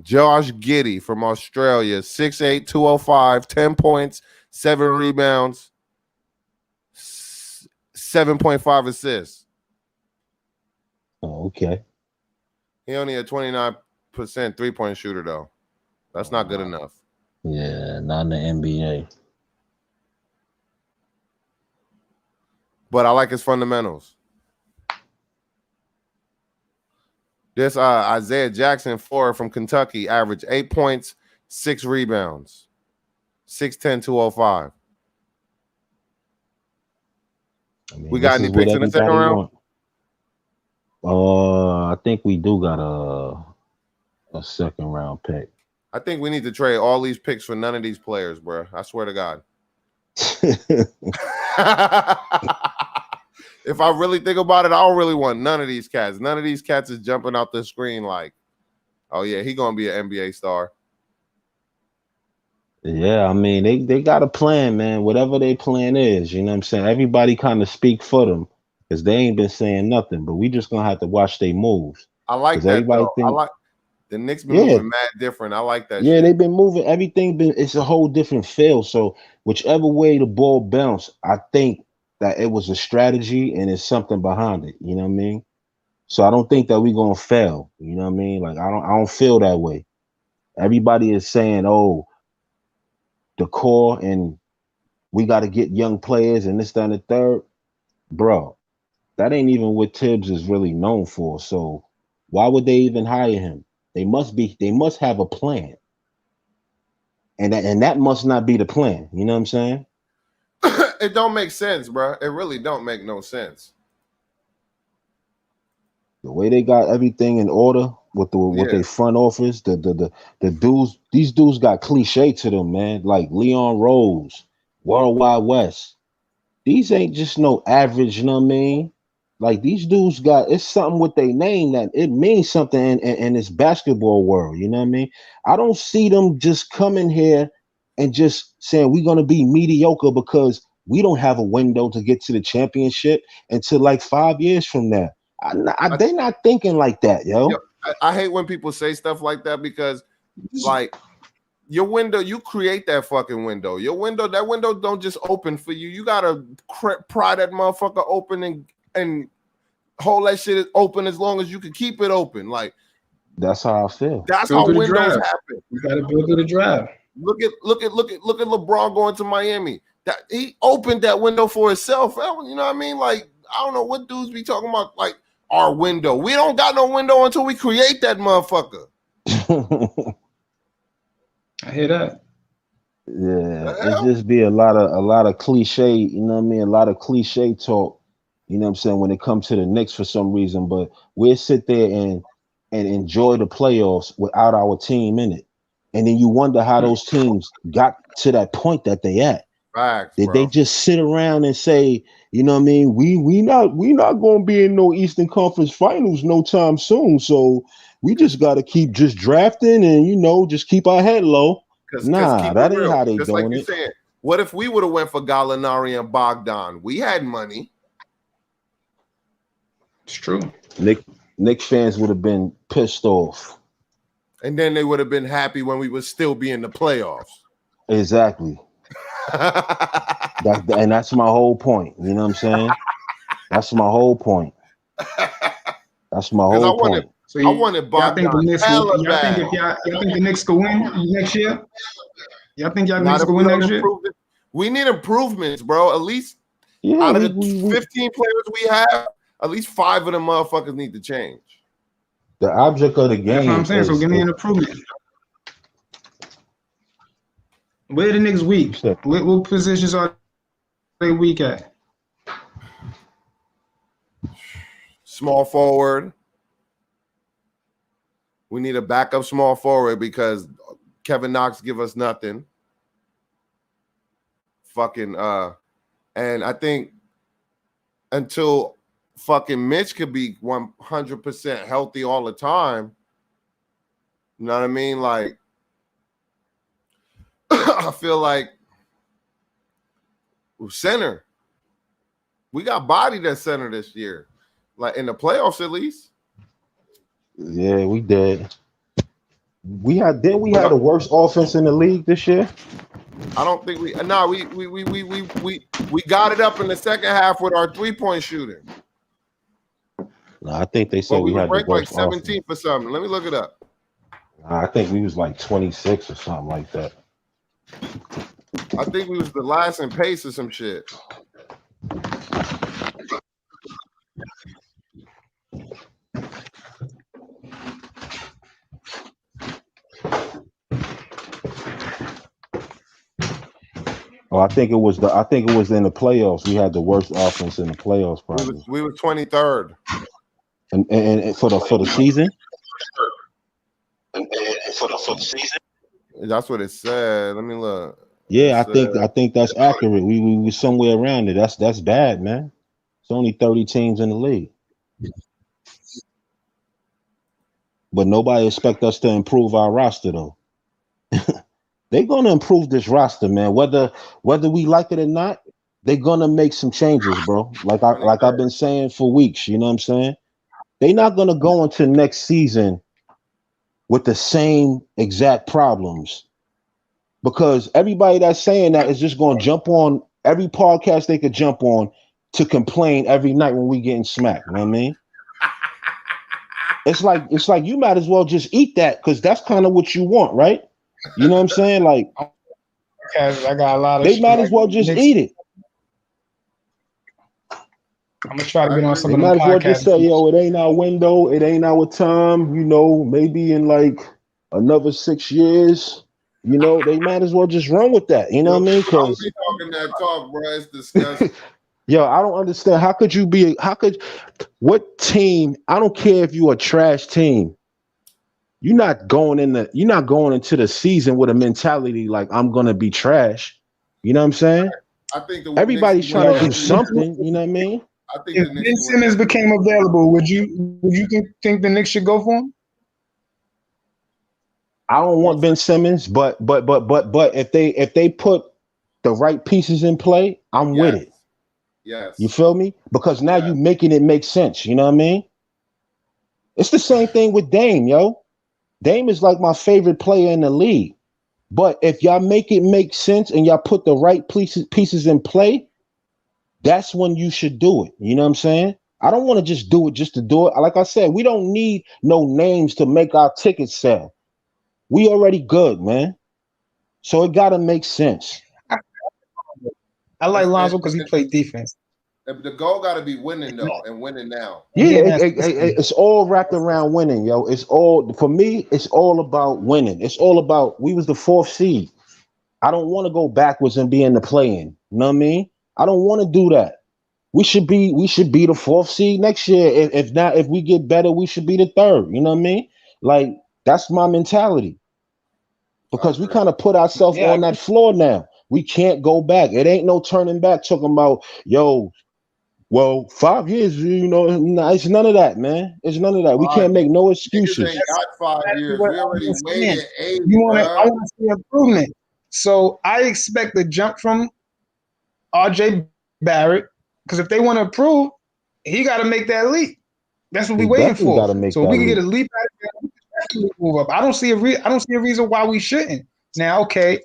Josh Giddey from Australia, 6'8", 205, 10 points, 7 rebounds, 7.5 assists. Oh, okay. He only a 29% three-point shooter, though. That's not good enough. Yeah, not in the NBA. But I like his fundamentals. This Isaiah Jackson, 4 from Kentucky, averaged 8 points, 6 rebounds, 6'10", 205. I mean, We got any picks in the second round? I think we do got a second round pick. I think we need to trade all these picks for none of these players, bro. I swear to God. If I really think about it, I don't really want none of these cats. None of these cats is jumping out the screen like, oh, yeah, he going to be an NBA star. Yeah, I mean, they got a plan, man. Whatever their plan is, you know what I'm saying? Everybody kind of speak for them because they ain't been saying nothing, but we just going to have to watch their moves. I like that, though. I like the Knicks been moving mad different. I like that shit. Yeah, they've been moving. It's a whole different feel. So whichever way the ball bounced, I think that it was a strategy and it's something behind it. You know what I mean? So I don't think that we're gonna fail. You know what I mean? Like I don't feel that way. Everybody is saying, oh, the core and we got to get young players and this, that, and the third. Bro, that ain't even what Tibbs is really known for. So why would they even hire him? They must have a plan. And that must not be the plan. You know what I'm saying? It don't make sense, bro. It really don't make no sense. The way they got everything in order with their front office, the dudes, these dudes got cliche to them, man. Like Leon Rose, Worldwide West. These ain't just no average, you know what I mean? Like these dudes it's something with their name that it means something in this basketball world, you know what I mean? I don't see them just coming here and just saying we're gonna be mediocre because we don't have a window to get to the championship until like 5 years from now. They're not thinking like that, yo. I hate when people say stuff like that because, like, your window, you create that fucking window. That window don't just open for you. You gotta pry that motherfucker open and hold that shit open as long as you can keep it open. Like, that's how I feel. That's how windows happen. You gotta build to the drive. Look at LeBron going to Miami. That he opened that window for himself. You know what I mean? Like, I don't know what dudes be talking about. Like our window. We don't got no window until we create that motherfucker. I hear that. Yeah, it just be a lot of cliche. You know what I mean? A lot of cliche talk. You know what I'm saying? When it comes to the Knicks for some reason, but we'll sit there and enjoy the playoffs without our team in it. And then you wonder how those teams got to that point that they at. Facts, Did they just sit around and say, you know what I mean? We not gonna be in no Eastern Conference Finals no time soon. So we just gotta keep just drafting and just keep our head low. Nah, that ain't how they just doing it. Saying, what if we would have went for Gallinari and Bogdan? We had money. It's true. Knicks fans would have been pissed off. And then they would have been happy when we would still be in the playoffs. Exactly. That's my whole point. You know what I'm saying? That's my whole point. That's my whole point. I wanted Bogdan. Y'all think the Knicks could win next year? Y'all think Knicks could win next year? We need improvements, bro. At least out of the 15 players we have, At least 5 of them motherfuckers need to change. The object of the game. That's what I'm saying. So give me an improvement. Where the Knicks weak? What positions are they weak at? Small forward. We need a backup small forward because Kevin Knox give us nothing. Fucking and I think until fucking Mitch could be 100% healthy all the time, you know what I mean? Like, I feel like center. We got bodied at center this year, like in the playoffs at least. Yeah, we did. We had the worst offense in the league this year. I don't think we got it up in the second half with our 3-point shooting. No, I think they said we had the worst like 17 for something. Let me look it up. I think we was like 26 or something like that. I think we was the last in pace or some shit. Oh, I think it was in the playoffs. We had the worst offense in the playoffs, probably. We were 23rd. And for the season? And for the season? That's what it said. Let me look. Yeah, I think that's accurate. We were somewhere around it. That's bad, man. It's only 30 teams in the league. But nobody expect us to improve our roster though. They're gonna improve this roster, man. Whether we like it or not, they're gonna make some changes, bro. Like I've been saying for weeks, you know what I'm saying? They're not gonna go into next season with the same exact problems. Because everybody that's saying that is just gonna jump on every podcast they could jump on to complain every night when we getting smacked. You know what I mean? It's like you might as well just eat that because that's kind of what you want, right? You know what I'm saying? Like, I got a lot of. They might as well just eat it. I'm gonna try to get on some they of the might as well podcasts. just say, yo, it ain't our window, it ain't our time. You know, maybe in like another 6 years. You know, they might as well just run with that. You know what I mean? Because talking that talk, bro, it's disgusting. Yo, I don't understand. What team? I don't care if you're a trash team. You're not going into the season with a mentality like I'm gonna be trash. You know what I'm saying? I think everybody's trying to do something. You know what I mean? I think if Ben Simmons became available, would you think the Knicks should go for him? I don't want Ben Simmons, but if they put the right pieces in play, I'm with it. Yes. You feel me? Because now you're making it make sense. You know what I mean? It's the same thing with Dame, yo. Dame is like my favorite player in the league. But if y'all make it make sense and y'all put the right pieces in play, that's when you should do it. You know what I'm saying? I don't want to just do it just to do it. Like I said, we don't need no names to make our tickets sell. We already good, man. So it got to make sense. I like Lonzo because he played defense. The goal got to be winning though, and winning now. Yeah, it's all wrapped around winning, yo. It's all for me. It's all about winning. It's all about we was the 4th seed. I don't want to go backwards and be in the play-in. You know what I mean? I don't want to do that. We should be the 4th seed next year. If we get better, we should be the 3rd. You know what I mean? Like that's my mentality. Because we kind of put ourselves on that floor now. We can't go back. It ain't no turning back. Talking about well, 5 years, you know, it's none of that, man. It's none of that. We can't make no excuses. Ain't got 5 years. We already waited 8. I want to see improvement. So I expect the jump from RJ Barrett because if they want to improve, he got to make that leap. That's what we're waiting for. So we can get a leap out of that. Move up. I don't see a reason why we shouldn't. Now, okay,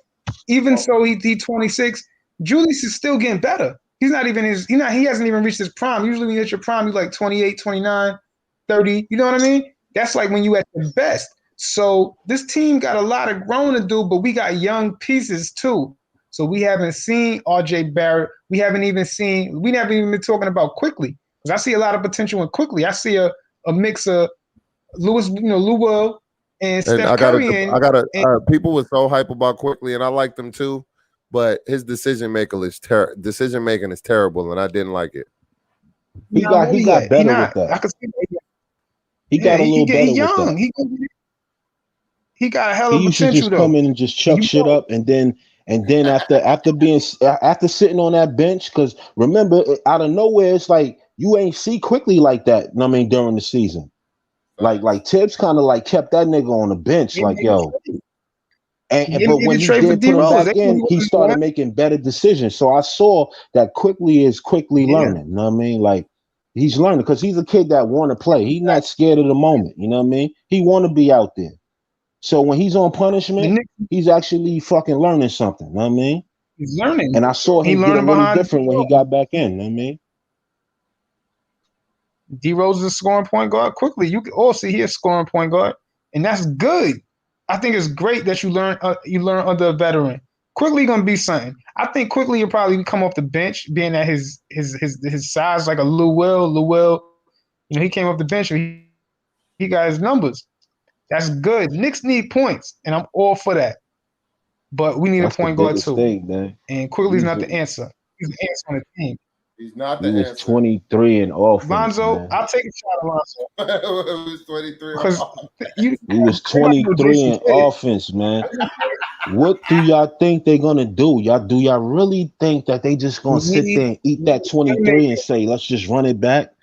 even so, he 26. Julius is still getting better. He hasn't even reached his prime. Usually when you hit your prime, you're like 28, 29, 30. You know what I mean? That's like when you at the best. So this team got a lot of growing to do, but we got young pieces too. So we haven't seen RJ Barrett. We never even been talking about Quickly. Because I see a lot of potential in quickly. I see a mix of Lou Will and Steph Curry. People were so hype about quickly, and I liked them too, but his decision making is terrible, and I didn't like it. He got better with that. I could see that. He got a little better with that. He got a hell of he used potential to just though. come in and just chuck shit up, and then after sitting on that bench, because remember, out of nowhere, it's like you ain't see quickly like that. I mean, during the season, like Tibbs kind of like kept that nigga on the bench, like yo. But when he did put him back in, he started making better decisions. So I saw that quickly is quickly learning. You know what I mean? Like he's learning because he's a kid that want to play. He's not scared of the moment. You know what I mean? He want to be out there. So when he's on punishment, he's actually fucking learning something. You know what I mean? He's learning. And I saw him get a little different when he got back in. You know what I mean? D Rose is a scoring point guard. Quickly, you can all see he's a scoring point guard, and that's good. I think it's great that you learn under a veteran. Quickly gonna be something. I think quickly he'll probably come off the bench, being at his size like a Lou Will. Lou Will, he came off the bench and he got his numbers. That's good. Knicks need points, and I'm all for that. But we need a point guard too. And quickly's not the answer. He's the answer on the team. He's not the answer. He was 23 in offense. Lonzo, I'll take a shot at Lonzo. He was 23. He was 23 in offense, man. What do y'all think they're gonna do? Do y'all really think that they just gonna sit there and eat that 23 and say, let's just run it back?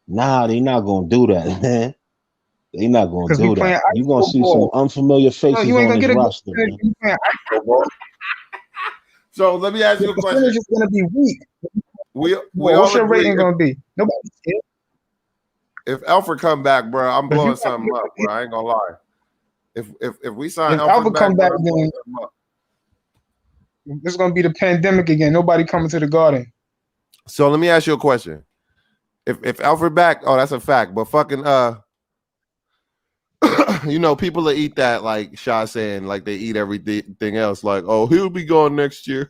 Nah, they not gonna do that, man. They not gonna do that. You're gonna see some unfamiliar faces on this roster. So let me ask you a question. The percentage is gonna be weak. What's your rating gonna be? Nobody. If Alfred come back, bro, I'm blowing something up, bro. I ain't gonna lie. If we sign Alfred come back, then it's gonna be the pandemic again. Nobody coming to the Garden. So let me ask you a question. If Alfred back, that's a fact. But fucking people that eat that like Shaw saying, like they eat everything else. Like, oh, he'll be gone next year.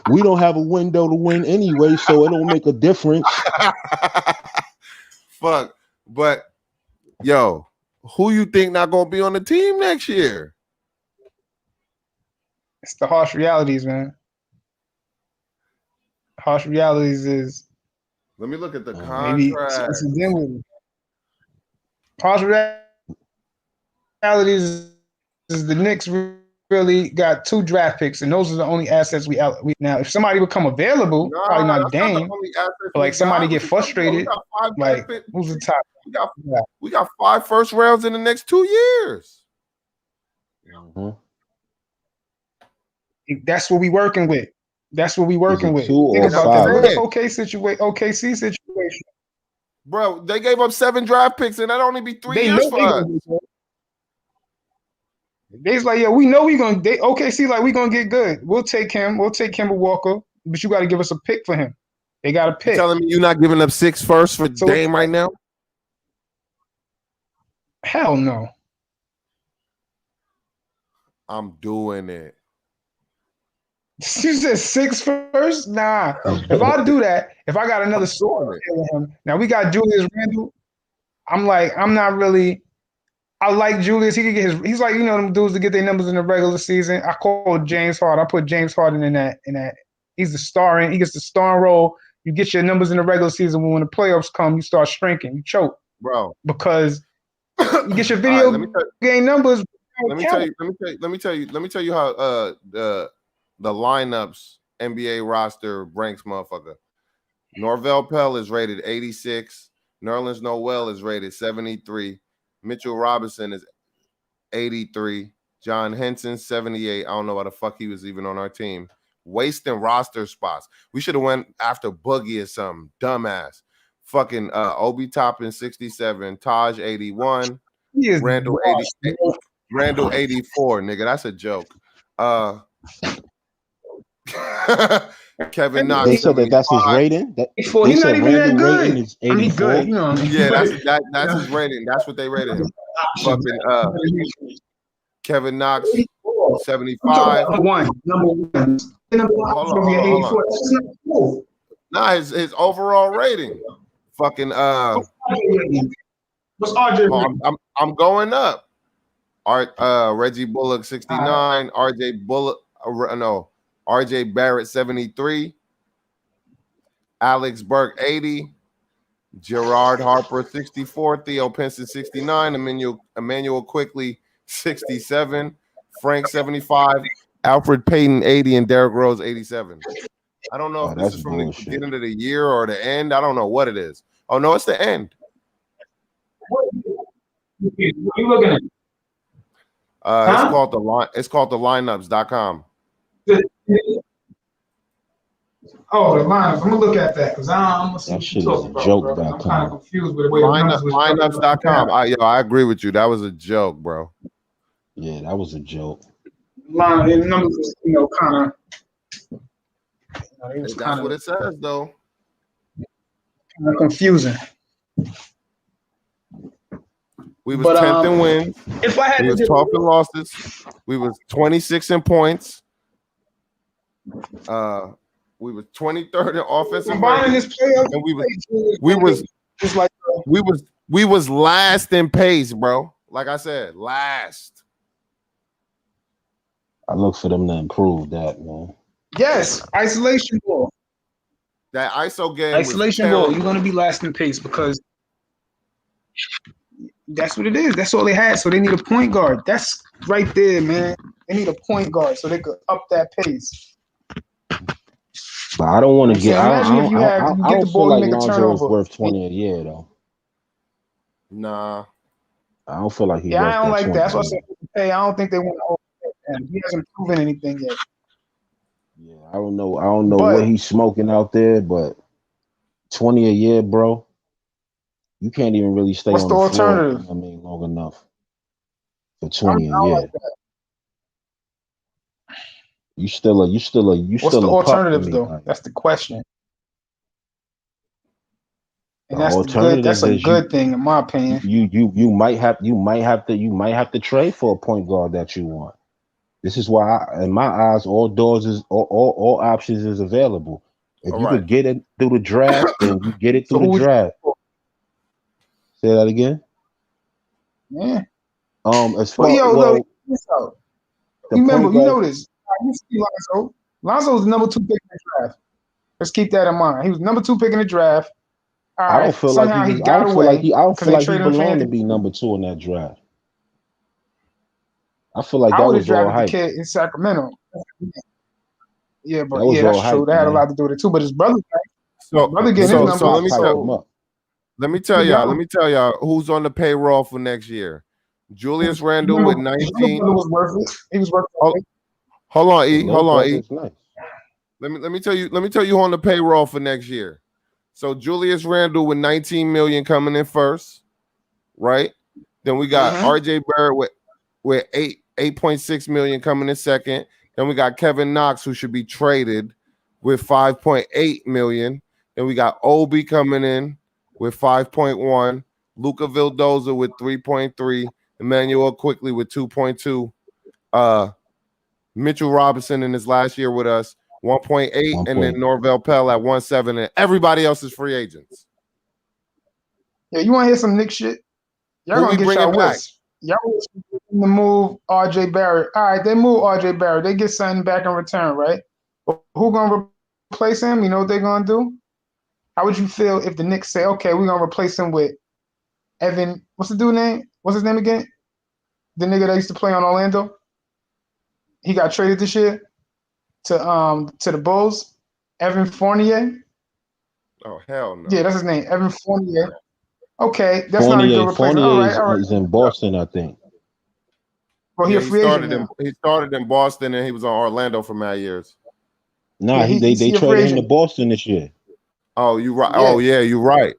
We don't have a window to win anyway, so it don't make a difference. Fuck. But yo, who you think not gonna be on the team next year? It's the harsh realities, man. Harsh realities is. Let me look at the contract. Harsh realities is the Knicks really got 2 draft picks, and those are the only assets we now. If somebody become available, probably not Dame. But like somebody get frustrated, like who's the top? We got 5 first rounds in the next 2 years. Mm-hmm. That's what we working with. Think about the OKC situation. Bro, they gave up 7 draft picks, and that only be 3 years for us. They's like, yeah, we know we gonna. OKC like we gonna get good. We'll take him. We'll take Kemba Walker, but you got to give us a pick for him. They got a pick. You're telling me you're not giving up 6 firsts for Dame right now? Hell no. I'm doing it. You said 6 first? Nah. If I do that, if I got another sword with him, now we got Julius Randle. I'm not really. I like Julius. He could get his. He's like them dudes to get their numbers in the regular season. I called James Harden. I put James Harden in that. He's the starring. He gets the starring role. You get your numbers in the regular season. When the playoffs come, you start shrinking. You choke, bro, because you get your video game numbers. Let me tell you how the lineups NBA roster ranks, motherfucker. Norvell Pell is rated 86. Nerlens Noel is rated 73. Mitchell Robinson is 83. John Henson, 78. I don't know why the fuck he was even on our team. Wasting roster spots. We should have went after Boogie or something. Dumbass. Fucking Obi Toppin, 67. Taj, 81. Randall, 88. Randall, 84. Nigga, that's a joke. Kevin Knox. They said that's his rating. He's not even that good. Is 84. Good, Yeah, that's his rating. That's what they rated him. Fucking Kevin Knox, 75. Number one. Hold on. Nah, his overall rating. Fucking What's RJ rating? I'm going up. Reggie Bullock 69, RJ Bullock RJ Barrett 73, Alex Burke 80, Gerard Harper 64, Theo Pinson 69, Emmanuel Quickly 67, Frank 75, Alfred Payton 80, and Derrick Rose 87. I don't know if this is from the beginning of the year or the end. I don't know what it is. Oh no, it's the end. What are you looking at? It's called the lineups.com. Oh, the lineups. I'm gonna look at that because I'm gonna see that shit is a joke. I'm kind of confused with the way lineups.com. I agree with you. That was a joke, bro. Yeah, that was a joke. The numbers was, kind of. That's what it says, though. Kind of confusing. We was 10th in wins. If I had we was 12th in losses. We was 26 in points. We was 23rd in offensive rating, and we was last in pace, bro. Like I said, last. I look for them to improve that, man. Yes, isolation ball. That ISO game. Isolation ball. You're gonna be last in pace because that's what it is. That's all they had. So they need a point guard. That's right there, man. They need a point guard so they could up that pace. But I don't want to get. I don't feel like Lonzo is worth 20 a year, though. Nah, I don't feel like he's. Yeah, I don't like that. That's what I said. Hey, I don't think they want to overpay him. He hasn't proven anything yet. Yeah, I don't know what he's smoking out there, but 20 a year, bro. You can't even really stay on the alternative? Floor, long enough for 20 a year. Like that. You still What's the alternative though? Like. That's the question. And that's a good thing in my opinion. You might have to trade for a point guard that you want. This is why, in my eyes, all options is available. If you could get it through the draft, then you get it through the draft. Say that again. Yeah. As far you know this. You see Lonzo. Lonzo was the number 2 pick in the draft. Let's keep that in mind. He was number 2 pick in the draft. I don't feel like he belonged to be number 2 in that draft. I feel like that was all hype. The kid in Sacramento. Yeah, but that's true. That had a lot to do with it too. But his brother, let me tell y'all who's on the payroll for next year. Julius Randle with 19. Was worth it. He was worth it. Hold on, E. Nice. Let me tell you who on the payroll for next year. So Julius Randle with 19 million coming in first, right? Then we got RJ Barrett with 8.6 million coming in second. Then we got Kevin Knox, who should be traded, with 5.8 million. Then we got Obi coming in with 5.1, Luka Vildoza with 3.3, Emmanuel Quickly with 2.2, Mitchell Robinson in his last year with us 1.8, and then Norvell Pell at 1.7, and everybody else is free agents. Yeah, you want to hear some Knick shit? Y'all gonna get y'all whips. Y'all to move RJ Barrett. All right, they move RJ Barrett. They get something back in return, right? But who gonna replace him? You know what they're gonna do? How would you feel if the Knicks say, okay, we're gonna replace him with Evan? What's the dude name? What's his name again? The nigga that used to play on Orlando. He got traded this year to the Bulls. Evan Fournier. Oh hell no. Yeah, that's his name, Evan Fournier. Okay, that's not a good replacement. All right. He's in Boston, I think. Well, he started in Boston and he was on Orlando for mad years. Nah, they traded him to Boston this year. Oh, you right. Yeah. Oh yeah, you're right.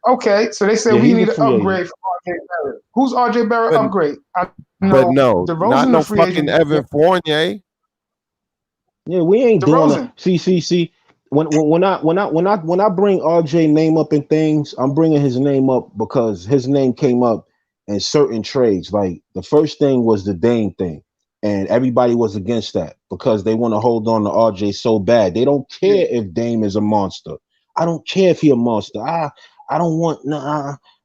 Okay, so they said we need an upgrade for RJ Barrett. Who's RJ Barrett upgrade? But no, not no fucking Evan Fournier. Yeah, we ain't doing it. See. When I bring RJ name up in things, I'm bringing his name up because his name came up in certain trades. Like the first thing was the Dame thing. And everybody was against that because they want to hold on to RJ so bad. They don't care if Dame is a monster. I don't care if he a monster. I don't want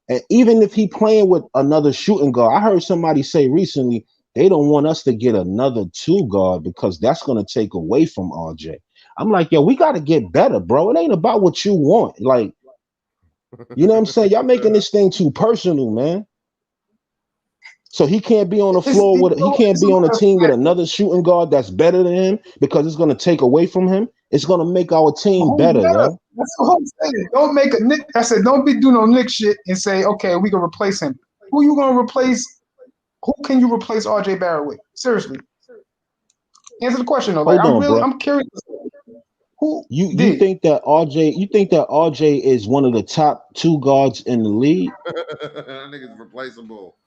and even if he playing with another shooting guard. I heard somebody say recently they don't want us to get another 2 guard because that's going to take away from RJ. I'm like, yo, we got to get better, bro. It ain't about what you want. Like, you know what I'm saying? Y'all making this thing too personal, man. So he can't be on the floor he can't be on a team with another shooting guard that's better than him because it's going to take away from him. It's going to make our team better, yo. That's what I'm saying. Don't make a Knick. I said, don't be doing no Knick shit and say, okay, we can replace him. Who you going to replace? Who can you replace RJ Barrett with? Seriously. Answer the question though. Like, I'm curious. Who you think that RJ is one of the top 2 guards in the league? That nigga's replaceable.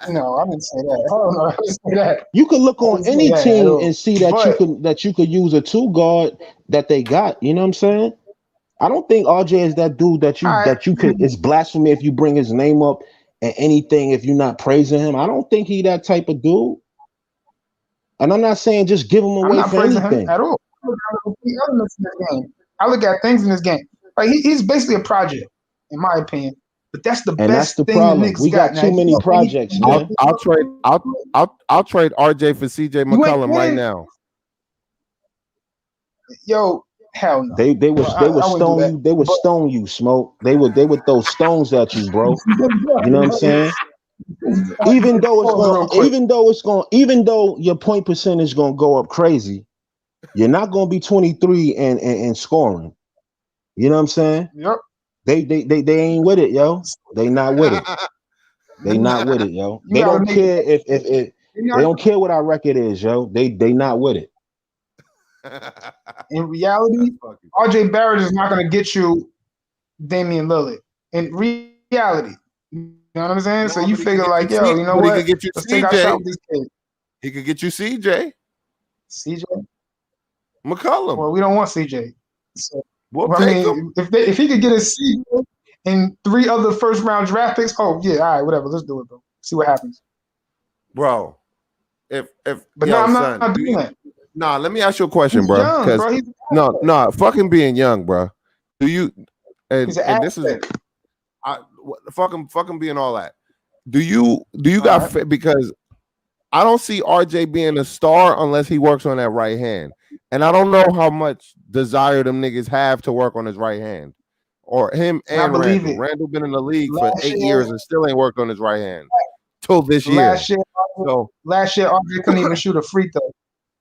No, I didn't say that. Oh, no, I didn't say that. You could look on any team and see that you could use a 2 guard that they got. You know what I'm saying? I don't think RJ is that dude that you could. It's blasphemy if you bring his name up and anything if you're not praising him. I don't think he that type of dude. And I'm not saying just give him away for anything him at all. I look at things in this game. Like he's basically a project, in my opinion. But that's the best thing the Knicks we got too many projects, man. I'll trade RJ for CJ McCollum right now. Yo, hell no. They would stone you, Smoke. They would throw stones at you, bro. You know what I'm saying? Even though your point percentage is gonna go up crazy, you're not gonna be 23 and scoring. You know what I'm saying? Yep. They ain't with it, yo. They not with it. They not with it, yo. They don't care if they don't care what our record is, yo. They not with it. In reality, RJ Barrett is not gonna get you Damian Lillard. In reality. You know what I'm saying? So you figure like, yo, you know what? He could get you Let's take our shot with this kid. He could get you CJ. CJ? McCollum. Well, we don't want CJ. So, we'll take him. If he could get a CJ and 3 other first round draft picks, oh yeah, all right, whatever. Let's do it, bro. See what happens. Bro. But no, I'm not doing that. Nah, let me ask you a question, bro. No, fucking being young, bro. Do you and this is fucking being all that. Do you got because I don't see RJ being a star unless he works on that right hand. And I don't know how much desire them niggas have to work on his right hand. Or him and Randall. Randall been in the league for 8 years and still ain't worked on his right hand. Till this year. Last year, RJ couldn't even shoot a free throw.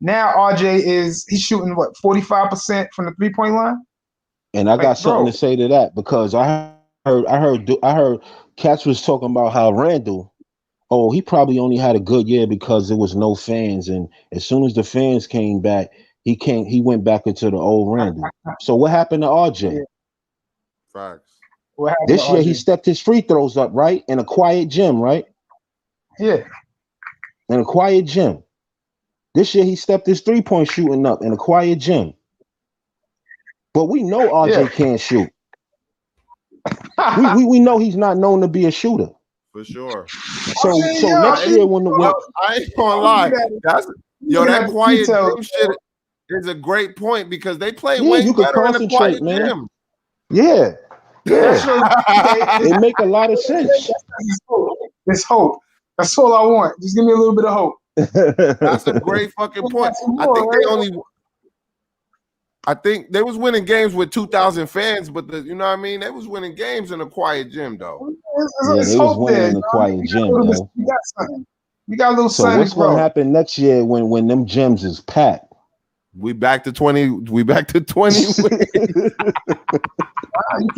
Now RJ he's shooting what 45% from the 3-point line. And I got something to say to that because I heard Cats was talking about how Randall, he probably only had a good year because there was no fans, and as soon as the fans came back, he went back into the old Randall. So what happened to RJ? Facts. This year he stepped his free throws up, right? In a quiet gym, right? Yeah. In a quiet gym. This year he stepped his 3-point shooting up in a quiet gym. But we know RJ can't shoot. we know he's not known to be a shooter. For sure. So next year when I ain't gonna lie. That quiet gym shit is a great point because they play way better in a quiet gym. Yeah. It make a lot of sense. It's hope. That's all I want. Just give me a little bit of hope. That's a great fucking point. I think they was winning games with 2,000 fans, but you know what I mean? They was winning games in a quiet gym, though. They was winning in a quiet gym, though. We got a little So what's going to happen next year when them gyms is packed? We back to 20. We back to 20. You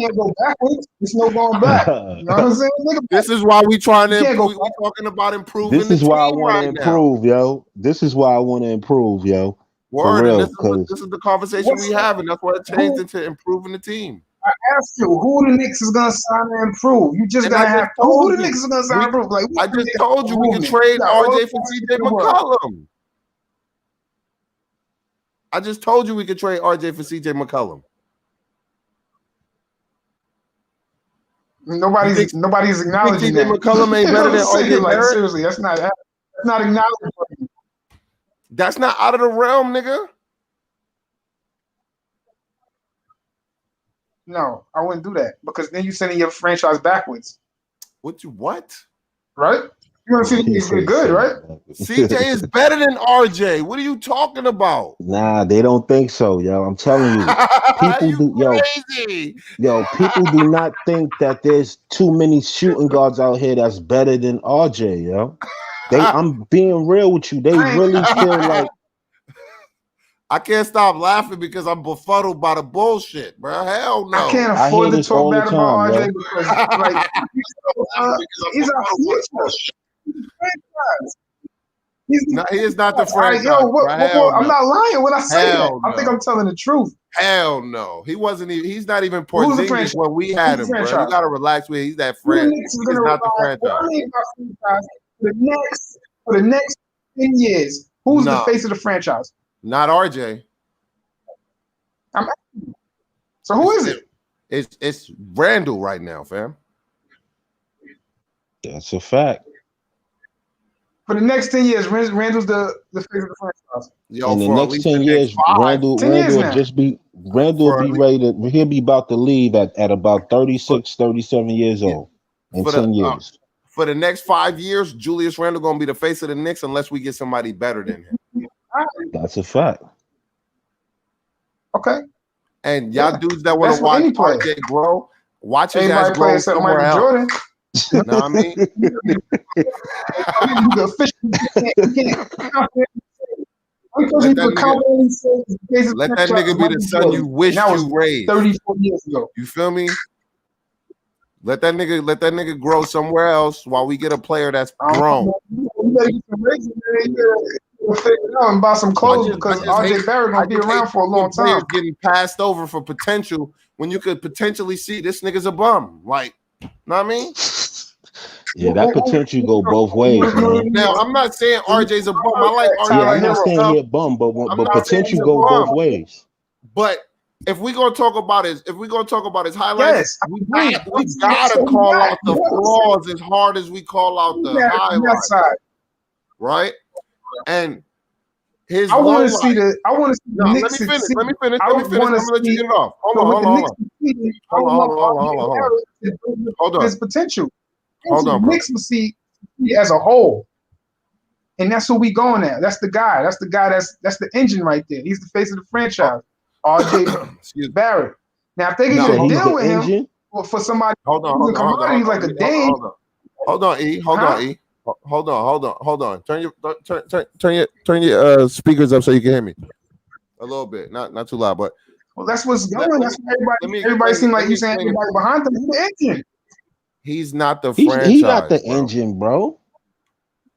can't go backwards. There's no going back. You know what I'm saying? This is why we trying to improve. We're talking about improving. This is why I want to improve, yo. This is why I want to improve, yo. Word, real, this is the conversation we have, and that's why it changed into improving the team. I asked you who the Knicks is gonna sign to improve. You just gotta have who the Knicks is gonna sign to improve. Like I just told you we can trade RJ for CJ McCollum. I just told you we could trade RJ for CJ McCollum. Nobody's acknowledging that. CJ McCollum ain't better than RJ. Like seriously, that's not acknowledged. That's not out of the realm, nigga. No, I wouldn't do that because then you're sending your franchise backwards. What? Right? You want to see these good, right? CJ is better than RJ. What are you talking about? Nah, they don't think so, yo. I'm telling you. People crazy. People do not think that there's too many shooting guards out here that's better than RJ, yo. I'm being real with you. They really feel like I can't stop laughing because I'm befuddled by the bullshit, bro. Hell no. I can't afford to talk bad about RJ because like he's our future. No, he is not the franchise. Yo, I'm not lying when I say that. I think I'm telling the truth. Hell no. He wasn't even, he's not even Porzingis when we had him, bro. You gotta relax with he's that friend. He's not the franchise. For the next 10 years, who's the face of the franchise? Not RJ. So who is it? It's Randall right now, fam. That's a For the next 10 years, Randall's the face of the franchise. Yo, in the next 10 years, Randall will just be ready to he'll be about to leave at about 36, 37 years old in 10 years. For the next 5 years, Julius Randle gonna be the face of the Knicks unless we get somebody better than him. That's a fact. Okay. And y'all dudes that want to watch RJ grow, watch his ass grow somewhere else. Jordan. You know what I mean? Let that nigga be the son you wish you raised 34 years ago. You feel me? Let that nigga grow somewhere else while we get a player that's grown. And buy some clothes because RJ Barrett gonna be around for a long time. Getting passed over for potential when you could potentially see this nigga's a bum. Like, know what I mean? Yeah, that potential go both ways, man. Now, I'm not saying RJ's a bum. I like RJ. Yeah, I'm not saying he's a bum, but potential go both ways. But if we're gonna talk about his highlights, we gotta call out the flaws as hard as we call out the highlights. Right? And his I want to see the Knicks. Let me finish. I'm gonna let you get it off. Hold on. His potential. Hold on, bro. Knicks will see as a whole. And that's who we going at. That's the guy. That's the engine right there. He's the face of the franchise. RJ Barrett. Now, if they can get a deal with him for somebody who's a commodity like a Dame. Hold on, E. Hold on. Turn your speakers up so you can hear me. A little bit, not too loud, but that's what's going. That's what everybody seems like you saying everybody behind them. He's the engine. He's not the franchise. He's not the engine, bro.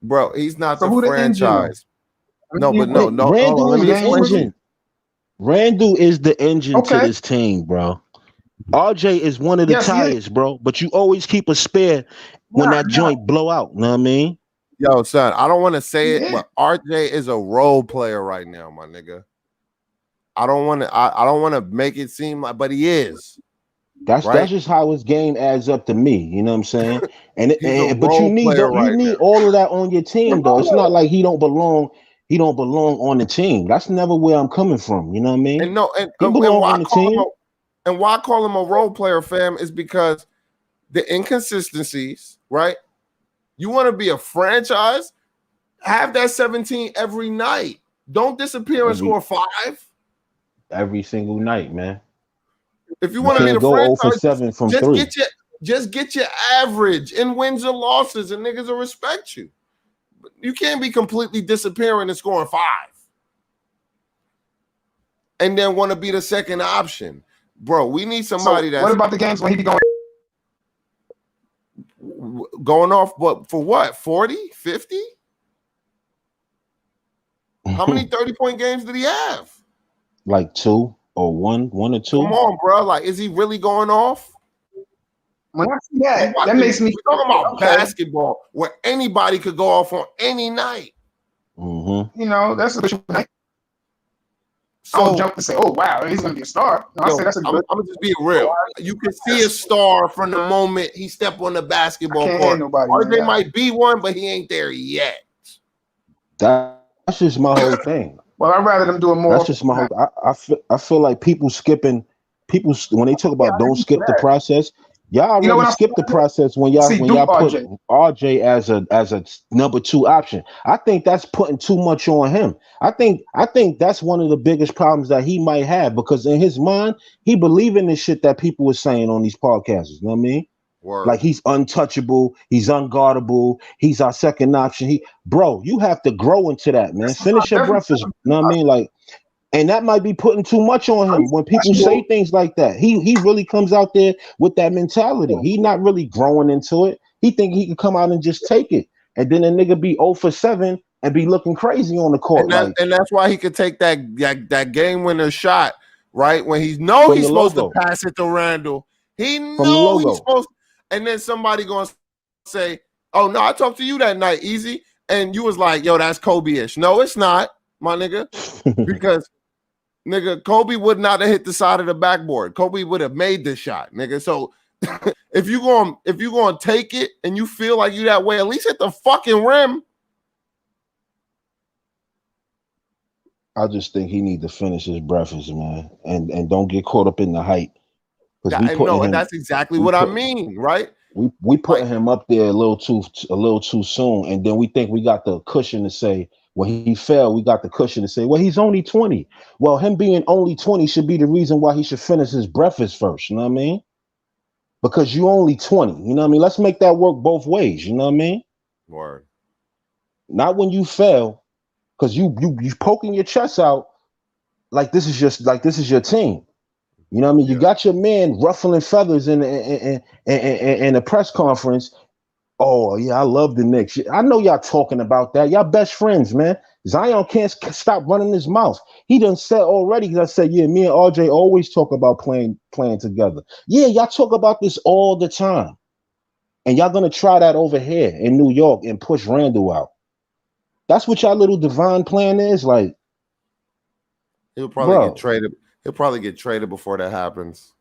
Bro, he's not the franchise. No. Randall is the engine. Randall is the engine to this team, bro. RJ is one of the tires, bro. But you always keep a spare when that joint blow out. You know what I mean? Yo, son, I don't want to say it, but RJ is a role player right now, my nigga. I don't want to make it seem like, but he is. That's just how his game adds up to me. You know what I'm saying? But you need all of that on your team, though. It's not like he don't belong on the team. That's never where I'm coming from. You know what I mean? And why I call him a role player, fam, is because the inconsistencies, right? You want to be a franchise? Have that 17 every night. Don't disappear and score 5 every single night, man. If you want to be the franchise, 0 for 7 from 3. Just get your average in wins or losses, and niggas will respect you. You can't be completely disappearing and scoring 5, and then want to be the second option, bro. We need somebody that's. What about the games when he be going off? But for what? 40, 50? How many 30-point games did he have? Like 2 or 1 or 2. Come on, bro. Like, is he really going off? When I see that makes me talking about basketball where anybody could go off on any night. Mm-hmm. You know, that's a good night. So I don't jump and say, "Oh wow, he's gonna be a star." No, I say that's a good. I'm just being real. You can see a star from the moment he stepped on the basketball court. RJ might be one, but he ain't there yet. That's just my whole thing. Well, I'd rather them do it more. That's just my whole. I feel like people when they talk about don't skip the process. Y'all already skipped the process when y'all put RJ as a number 2 option. I think that's putting too much on him. I think that's one of the biggest problems that he might have, because in his mind he believe in this shit that people were saying on these podcasts. You know what I mean? Word. Like he's untouchable, he's unguardable, he's our second option. Bro, you have to grow into that, man. Finish your breakfast. You know what I mean? Like. And that might be putting too much on him when people say things like that. He really comes out there with that mentality. He not really growing into it. He think he can come out and just take it. And then a nigga be 0 for 7 and be looking crazy on the court. And that's why he could take that game winner shot, right? When he's supposed to pass it to Randall. He know he's supposed to, and then somebody gonna say, "Oh no, I talked to you that night, Easy." And you was like, "Yo, that's Kobe-ish." No, it's not, my nigga. Because nigga, Kobe would not have hit the side of the backboard. Kobe would have made this shot, nigga. So if you going to take it and you feel like you that way, at least hit the fucking rim. I just think he need to finish his breakfast, man, and don't get caught up in the hype. And that's exactly what I mean, right? We putting him up there a little too soon, and then we think we got the cushion to say, when he fell, we got the cushion to say, well, he's only 20. Well, him being only 20 should be the reason why he should finish his breakfast first. You know what I mean? Because you only 20. You know what I mean? Let's make that work both ways. You know what I mean? Word. Not when you fell, because you poking your chest out like this is your team. You know what I mean? You got your man ruffling feathers in a press conference. Oh, yeah, I love the Knicks. I know y'all talking about that. Y'all best friends, man. Zion can't stop running his mouth. He done said already, because I said, yeah, me and RJ always talk about playing together. Yeah, y'all talk about this all the time. And y'all going to try that over here in New York and push Randall out. That's what y'all little divine plan is? Like, he'll probably get traded. He'll probably get traded before that happens.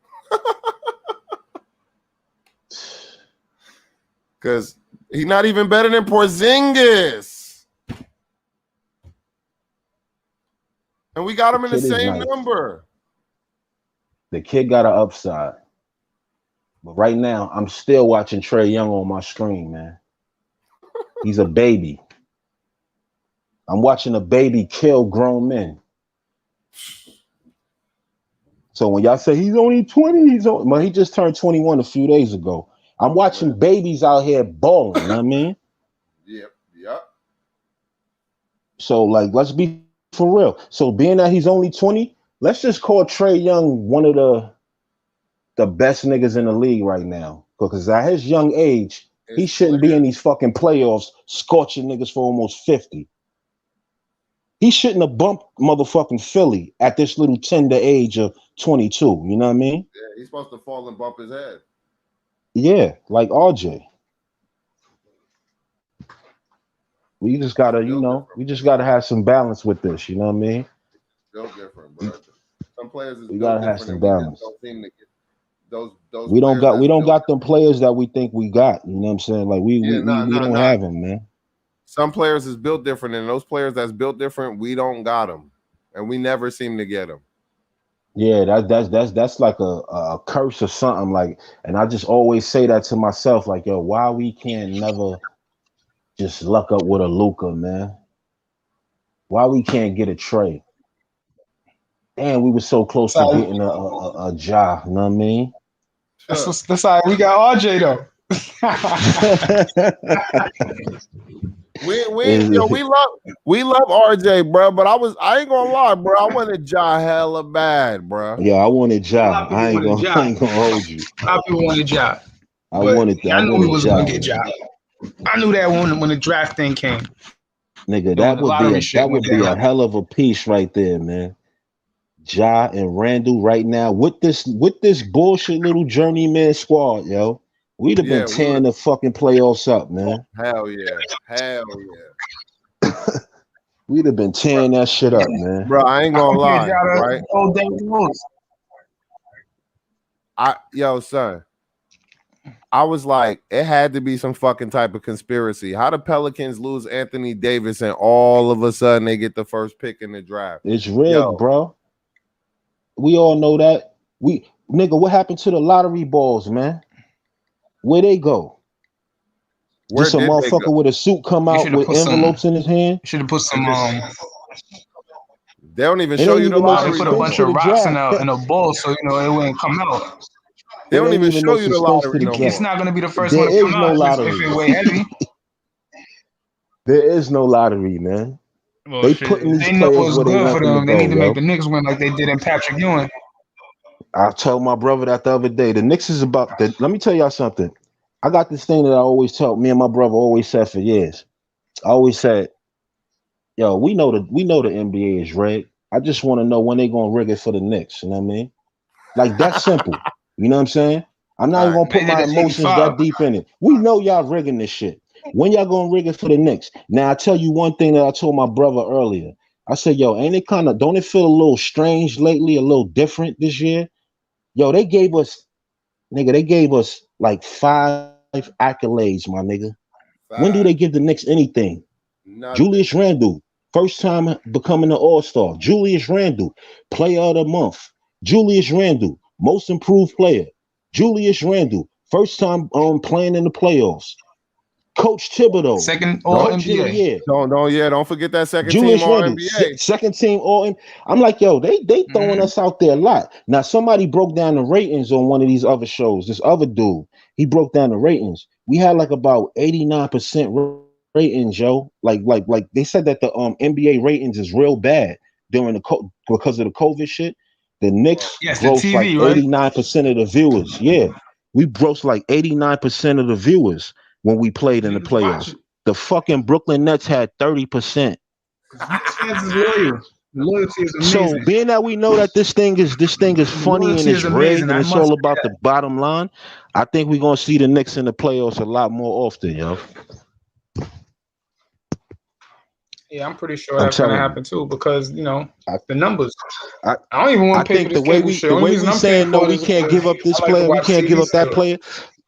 Because he's not even better than Porzingis. And we got him in the same number. The kid got an upside. But right now, I'm still watching Trae Young on my screen, man. He's a baby. I'm watching a baby kill grown men. So when y'all say he's only 20, he just turned 21 a few days ago. I'm watching babies out here balling, you know what I mean? Yep. So, like, let's be for real. So, being that he's only 20, let's just call Trae Young one of the best niggas in the league right now. Because at his young age, he shouldn't be in these fucking playoffs scorching niggas for almost 50. He shouldn't have bumped motherfucking Philly at this little tender age of 22. You know what I mean? Yeah, he's supposed to fall and bump his head. Yeah, like RJ. We just gotta, we just gotta have some balance with this. You know what I mean? Still different, bro. Some players we gotta have some balance. We don't got them players that we think we got. You know what I'm saying? Like we don't have them, man. Some players is built different, and those players that's built different, we don't got them, and we never seem to get them. Yeah, that's like a curse or something. Like, and I just always say that to myself, like, yo, why we can't never just luck up with a Luka, man? Why we can't get a Trae? And we were so close to getting a Ja, you know what I mean? That's how we got RJ though. we love RJ, bro. But I ain't gonna lie, bro. I wanted Ja hella bad, bro. Yeah, I wanted Ja. I ain't gonna hold you. A lot of people wanted Ja. I wanted that. I knew we was gonna get Ja. I knew that when the draft thing came. Nigga, that would be a hell of a piece right there, man. Ja and Randall right now with this bullshit little journeyman squad, yo. We'd have been tearing the fucking playoffs up, man. Hell yeah. We'd have been tearing that shit up, man. Bro, I ain't gonna lie, right? Yo, son. I was like, it had to be some fucking type of conspiracy. How the Pelicans lose Anthony Davis and all of a sudden they get the first pick in the draft? It's rigged, bro. We all know that. Nigga, what happened to the lottery balls, man? Where they go? Where Just a did motherfucker with a suit come out with envelopes in his hand. Should have put some. They don't even show you the lottery. They put a bunch of rocks in a bowl, so it wouldn't come out. They don't even show you the lottery. It's not gonna be the first one to come out. Lottery. If it weigh heavy. There is no lottery, man. Well, they putting these know players what's where good for them. They need to make the the Knicks win like they did in Patrick Ewing. I told my brother that the other day. The Knicks is about. Let me tell y'all something. I got this thing that I always tell. Me and my brother always said for years. I always said, "Yo, we know the NBA is rigged. I just want to know when they gonna rig it for the Knicks." You know what I mean? Like that's simple. You know what I'm saying? I'm not even gonna put my emotions that deep in it. We know y'all rigging this shit. When y'all gonna rig it for the Knicks? Now I tell you one thing that I told my brother earlier. I said, "Yo, ain't it don't it feel a little strange lately? A little different this year?" Yo, they gave us like 5 accolades, my nigga. 5. When do they give the Knicks anything? Nothing. Julius Randle, first time becoming an All-Star. Julius Randle, Player of the Month. Julius Randle, Most Improved Player. Julius Randle, first time playing in the playoffs. Coach Thibodeau, second All NBA. Don't forget that second Julius team All Randle, NBA. Second team All. I'm like, yo, they throwing us out there a lot. Now somebody broke down the ratings on one of these other shows. This other dude, he broke down the ratings. We had like about 89% ratings, yo. Like they said that the NBA ratings is real bad during because of the COVID shit. The Knicks grossed like 89% of the viewers. Yeah, we grossed like 89% of the viewers when we played in the playoffs. The fucking Brooklyn Nets had 30%. Loyalty is amazing. So being that we know that this thing is funny and it's rigged and it's all about the bottom line, I think we're gonna see the Knicks in the playoffs a lot more often, yo. Yeah, I'm pretty sure that's gonna happen too because the numbers. I don't even want to pay for this cable show. The way we saying no, we can't give up this player, we can't give up that player.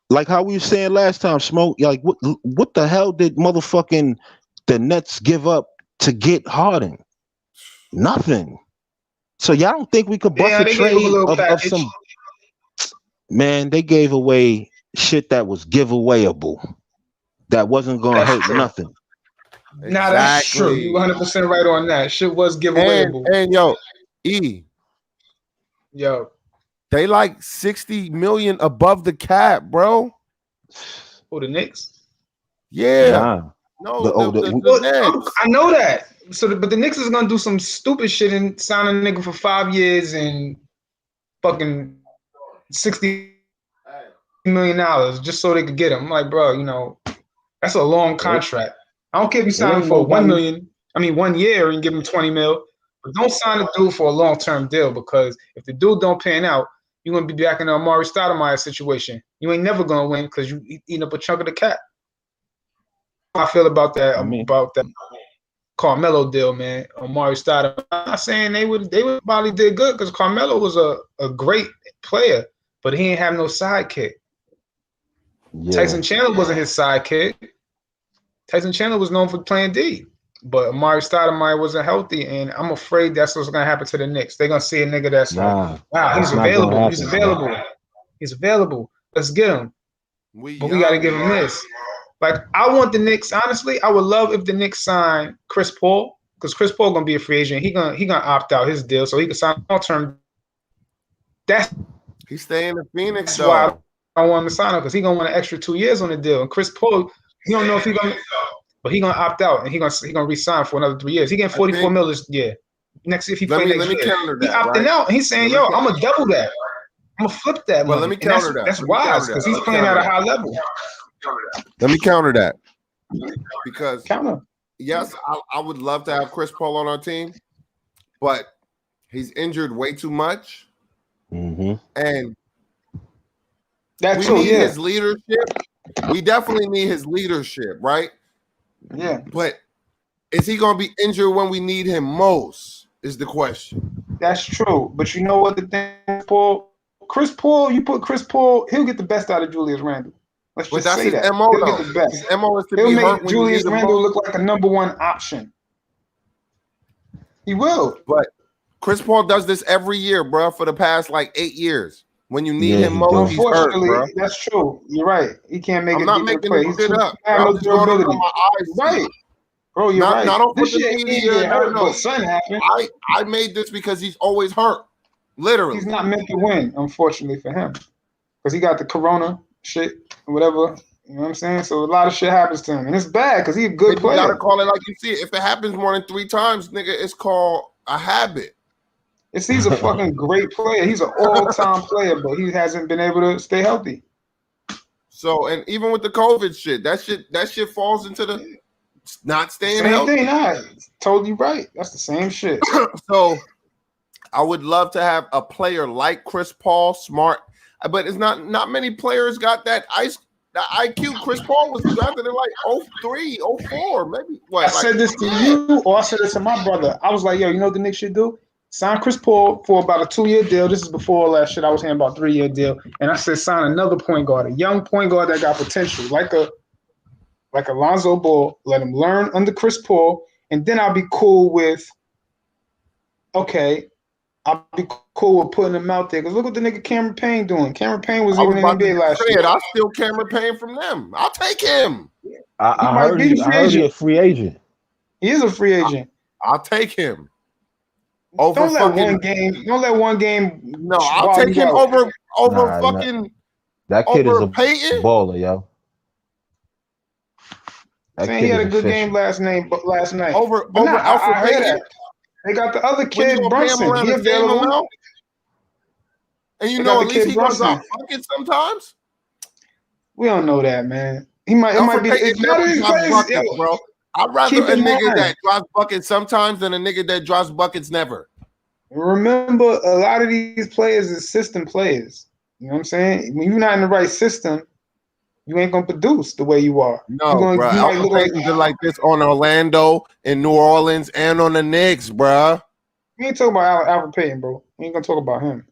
Like how we were saying last time, Smoke. Like what the hell did motherfucking the Nets give up to get Harden? Nothing. So y'all don't think we could bust a trade of some? Man, they gave away shit that was giveawayable, that wasn't gonna hurt nothing. Exactly. Nah, that's true. You 100% right on that. Shit was giveawayable. And yo, they like 60 million above the cap, bro. Oh, the Knicks? Yeah. No, the Knicks. I know that. But the Knicks is gonna do some stupid shit and sign a nigga for 5 years and fucking $60 million just so they could get him. I'm like, bro, that's a long contract. I don't care if you sign him for 1 year and give him 20 mil, but don't sign a dude for a long-term deal because if the dude don't pan out, you're gonna be back in the Amari Stoudemire situation. You ain't never gonna win because you eating up a chunk of the cap. I feel about that about that Carmelo deal, man. Amari Stoudemire. I'm not saying they would probably did good because Carmelo was a great player, but he ain't have no sidekick. Yeah. Tyson Chandler wasn't his sidekick. Tyson Chandler was known for playing D, but Amari Stoudemire wasn't healthy, and I'm afraid that's what's going to happen to the Knicks. They're going to see a nigga that's wow, he's available. He's available. Let's get him. But we got to give him this. Like, I want the Knicks, honestly, I would love if the Knicks sign Chris Paul, because Chris Paul going to be a free agent. He gonna opt out his deal, so he can sign long-term. He's staying in Phoenix, though. That's why I want him to sign up, because he's going to want an extra 2 years on the deal. And Chris Paul, you don't know if he's going to, but he's going to opt out, and he's going to re-sign for another 3 years. He getting 44 mil this year. Next, if he play next year. He opting out, and he's saying, yo, I'm going to double that. I'm going to flip that money. Let me counter that. That's wise, because he's playing at a high level. Let me counter that. Because, yes, I would love to have Chris Paul on our team, but he's injured way too much. Mm-hmm. And we need his leadership. We definitely need his leadership, right? Yeah. But is he going to be injured when we need him most is the question. That's true. But you know what the thing is, Paul? Chris Paul, you put Chris Paul, he'll get the best out of Julius Randle. Let's But just that's say his that. MO He'll though. get the best. His MO is to He'll be make hurt when you Julius need him Randle most. look like a #1 option. He will. But Chris Paul does this every year, bro, for the past like 8 years. When you need Yeah, him he most, do. he's hurt, Unfortunately, bro. that's true. You're right. He can't make I'm a not defensive making play. this He's shit too up. have I'm no just going on durability. my eyes. Right. Bro, you're Not, right. not on for This the shit ain't media. get hurt, No. but something happened. I made this because he's always hurt. Literally. He's not meant to win, unfortunately for him. Because he got the corona shit or whatever. You know what I'm saying? So a lot of shit happens to him. And it's bad because he's a good You gotta player. call it like you see it. If it happens more than 3 times, nigga, it's called a habit. He's a fucking great player. He's an all-time player, but he hasn't been able to stay healthy. So, and even with the COVID shit, that shit falls into the not staying Same healthy. thing, nah. Totally right. That's the same shit. So I would love to have a player like Chris Paul, smart, but it's not many players got that IQ. Chris Paul was drafted in like 03, 04, maybe. What? I said this to you, or I said this to my brother. I was like, yo, you know what the Knicks should do? Sign Chris Paul for about a 2-year deal. This is before all that shit. I was hearing about 3-year deal. And I said sign another point guard, a young point guard that got potential, like Alonzo Ball. Let him learn under Chris Paul. And then I'll be cool with, I'll be cool with putting him out there. Because look what the nigga Cameron Payne doing. Cameron Payne was even in the NBA last year. I still Cameron Payne from them. I'll take him. I heard he's a free agent. He is a free agent. I'll take him. Don't let one game. No, I'll take him over fucking. That kid is a Peyton? baller, yo. Saying he had a good game last night. Over Alfred Payton. They got the other kid, Brunson. He available. And you know, at least he goes out buckets sometimes. We don't know that, man. It might be. It's not his buckets, bro. I'd rather a nigga that drops buckets sometimes than a nigga that drops buckets never. Remember, a lot of these players is system players. You know what I'm saying? When you're not in the right system, you ain't gonna produce the way you are. No, bro. Alfred Payton did like this on Orlando, in New Orleans, and on the Knicks, bro. We ain't talking about Alfred Payton, bro. We ain't gonna talk about him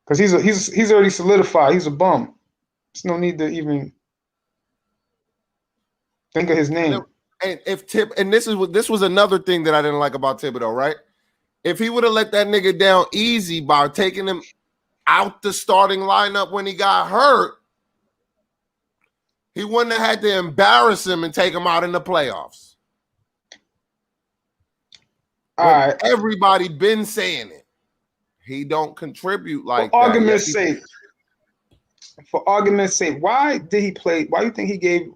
because he's already solidified. He's a bum. There's no need to even think of his name. And this was another thing that I didn't like about Thibodeau, right? If he would have let that nigga down easy by taking him out the starting lineup when he got hurt, he wouldn't have had to embarrass him and take him out in the playoffs. All right. Everybody been saying it. He don't contribute like for that. Argument's sake, why did he play? Why do you think he gave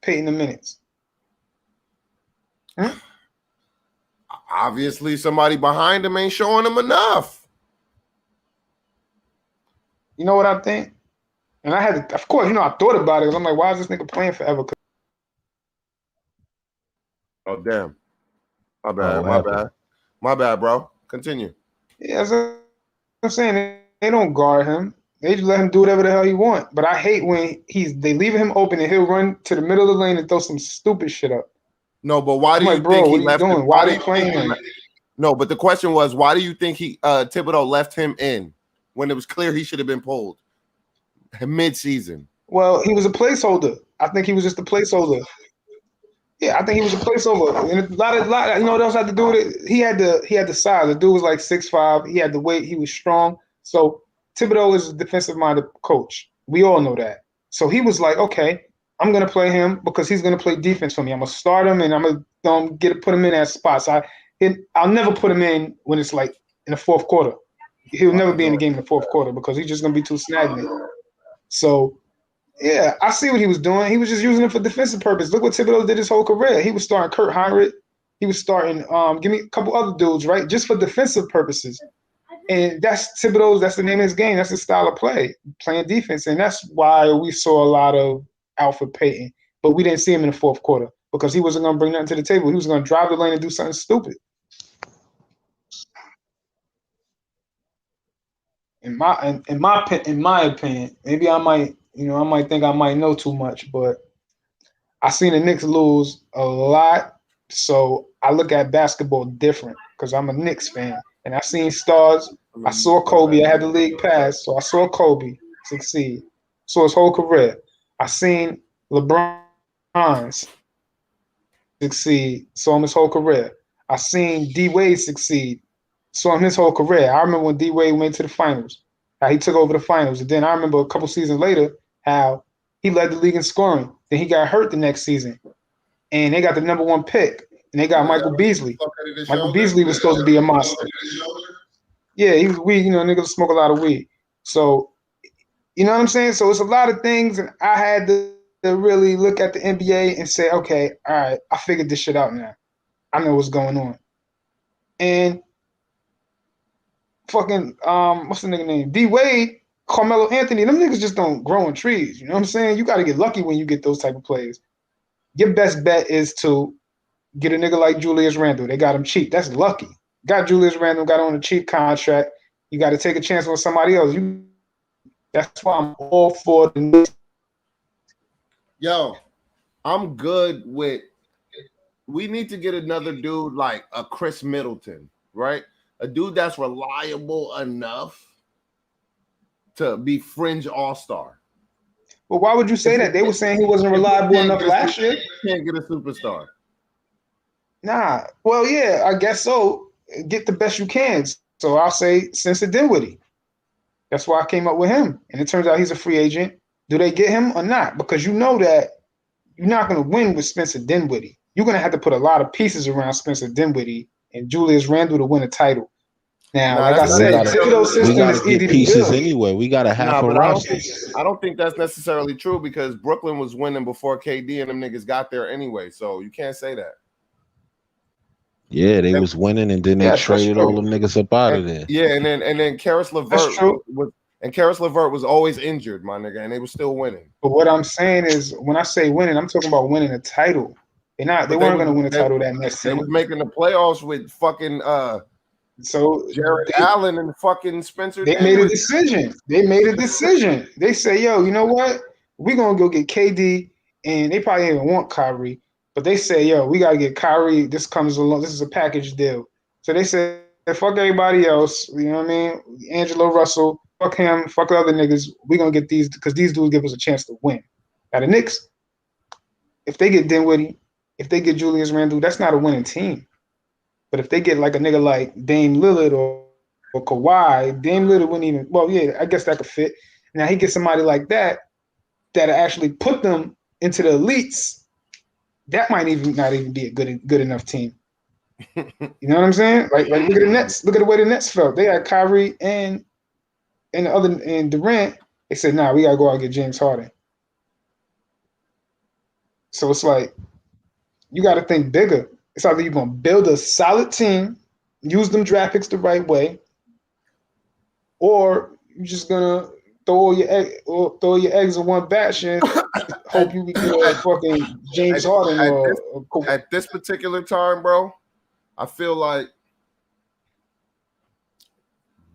Peyton the minutes? Hmm? Obviously, somebody behind him ain't showing him enough. You know what I think? And I had to, of course, I thought about it. I'm like, why is this nigga playing forever? Oh, damn. My bad, bro. Continue. Yeah, that's what I'm saying. They don't guard him. They just let him do whatever the hell he want. But I hate when they leave him open and he'll run to the middle of the lane and throw some stupid shit up. No, but why do you think he left him? Why are they playing him? No, but the question was, why do you think Thibodeau left him in when it was clear he should have been pulled mid-season? Well, he was a placeholder. I think he was just a placeholder. Yeah, I think he was a placeholder. And a lot, you know what else had to do with it? He had the size. The dude was like 6'5". He had the weight. He was strong. So Thibodeau is a defensive-minded coach. We all know that. So he was like, okay, I'm going to play him because he's going to play defense for me. I'm going to start him, and I'm going to put him in at spots. I'll never put him in when it's like in the fourth quarter. He'll never be in the game in the fourth quarter because he's just going to be too stagnant. So, yeah, I see what he was doing. He was just using it for defensive purpose. Look what Thibodeau did his whole career. He was starting Kurt Heinrich. He was starting give me a couple other dudes, right, just for defensive purposes. And that's Thibodeau's. That's the name of his game. That's his style of play, playing defense. And that's why we saw a lot of Alfred Payton. But we didn't see him in the fourth quarter because he wasn't going to bring nothing to the table. He was going to drive the lane and do something stupid. In my opinion, maybe I might think I might know too much, but I seen the Knicks lose a lot, so I look at basketball different because I'm a Knicks fan, and I seen stars. I saw Kobe. I had the league pass, so I saw Kobe succeed. Saw his whole career. I seen LeBron succeed, saw him his whole career. I seen D Wade succeed, saw him his whole career. I remember when D Wade went to the finals, how he took over the finals. And then I remember a couple seasons later how he led the league in scoring. Then he got hurt the next season. And they got the number 1 pick. And they got Michael Beasley. Michael Beasley was supposed to be a monster. Yeah, he was weed. Niggas smoke a lot of weed. So, you know what I'm saying? So it's a lot of things. And I had to really look at the NBA and say, okay, all right, I figured this shit out now. I know what's going on. And fucking, what's the nigga name? D Wade, Carmelo Anthony, them niggas just don't grow on trees. You know what I'm saying? You got to get lucky when you get those type of players. Your best bet is to get a nigga like Julius Randle. They got him cheap. That's lucky. Got Julius Randle, got on a cheap contract. You got to take a chance on somebody else. That's why I'm all for the Knicks. Yo, I'm good with. We need to get another dude like a Chris Middleton, right? A dude that's reliable enough to be fringe all-star. But why would you say that? They were saying he wasn't reliable enough last year. Can't get a superstar. Nah. Well, yeah, I guess so. Get the best you can. So I'll say Spencer Dinwiddie. That's why I came up with him. And it turns out he's a free agent. Do they get him or not? Because you know that you're not going to win with Spencer Dinwiddie. You're going to have to put a lot of pieces around Spencer Dinwiddie and Julius Randle to win a title. Now, like I said, Thibodeau's system is easy to pieces build. Anyway. We got to have a roster. I don't think that's necessarily true because Brooklyn was winning before KD and them niggas got there anyway. So you can't say that. Yeah, they was winning and then they traded all them niggas up out of there. Yeah, and then Karis LeVert was always injured, my nigga, and they were still winning. But what I'm saying is, when I say winning, I'm talking about winning a title. They weren't going to win a title that next season. They was making the playoffs with fucking Jared Allen and fucking Spencer. They made a decision. They say, yo, you know what? We're gonna go get KD, and they probably didn't even want Kyrie. But they say, yo, we got to get Kyrie. This comes along. This is a package deal. So they said, fuck everybody else. You know what I mean? Angelo Russell, fuck him, fuck the other niggas. We're going to get these because these dudes give us a chance to win. Now, the Knicks, if they get Dinwiddie, if they get Julius Randle, that's not a winning team. But if they get like a nigga like Dame Lillard or Kawhi, Dame Lillard wouldn't even – well, yeah, I guess that could fit. Now, he gets somebody like that actually put them into the elites. That might not even be a good enough team. You know what I'm saying? Like look at the Nets. Look at the way the Nets felt. They had Kyrie and Durant. They said, nah, we gotta go out and get James Harden. So it's like you gotta think bigger. It's either you're gonna build a solid team, use them draft picks the right way, or you're just gonna throw your eggs in one batch and hope you get a fucking James Harden. At this particular time, bro, I feel like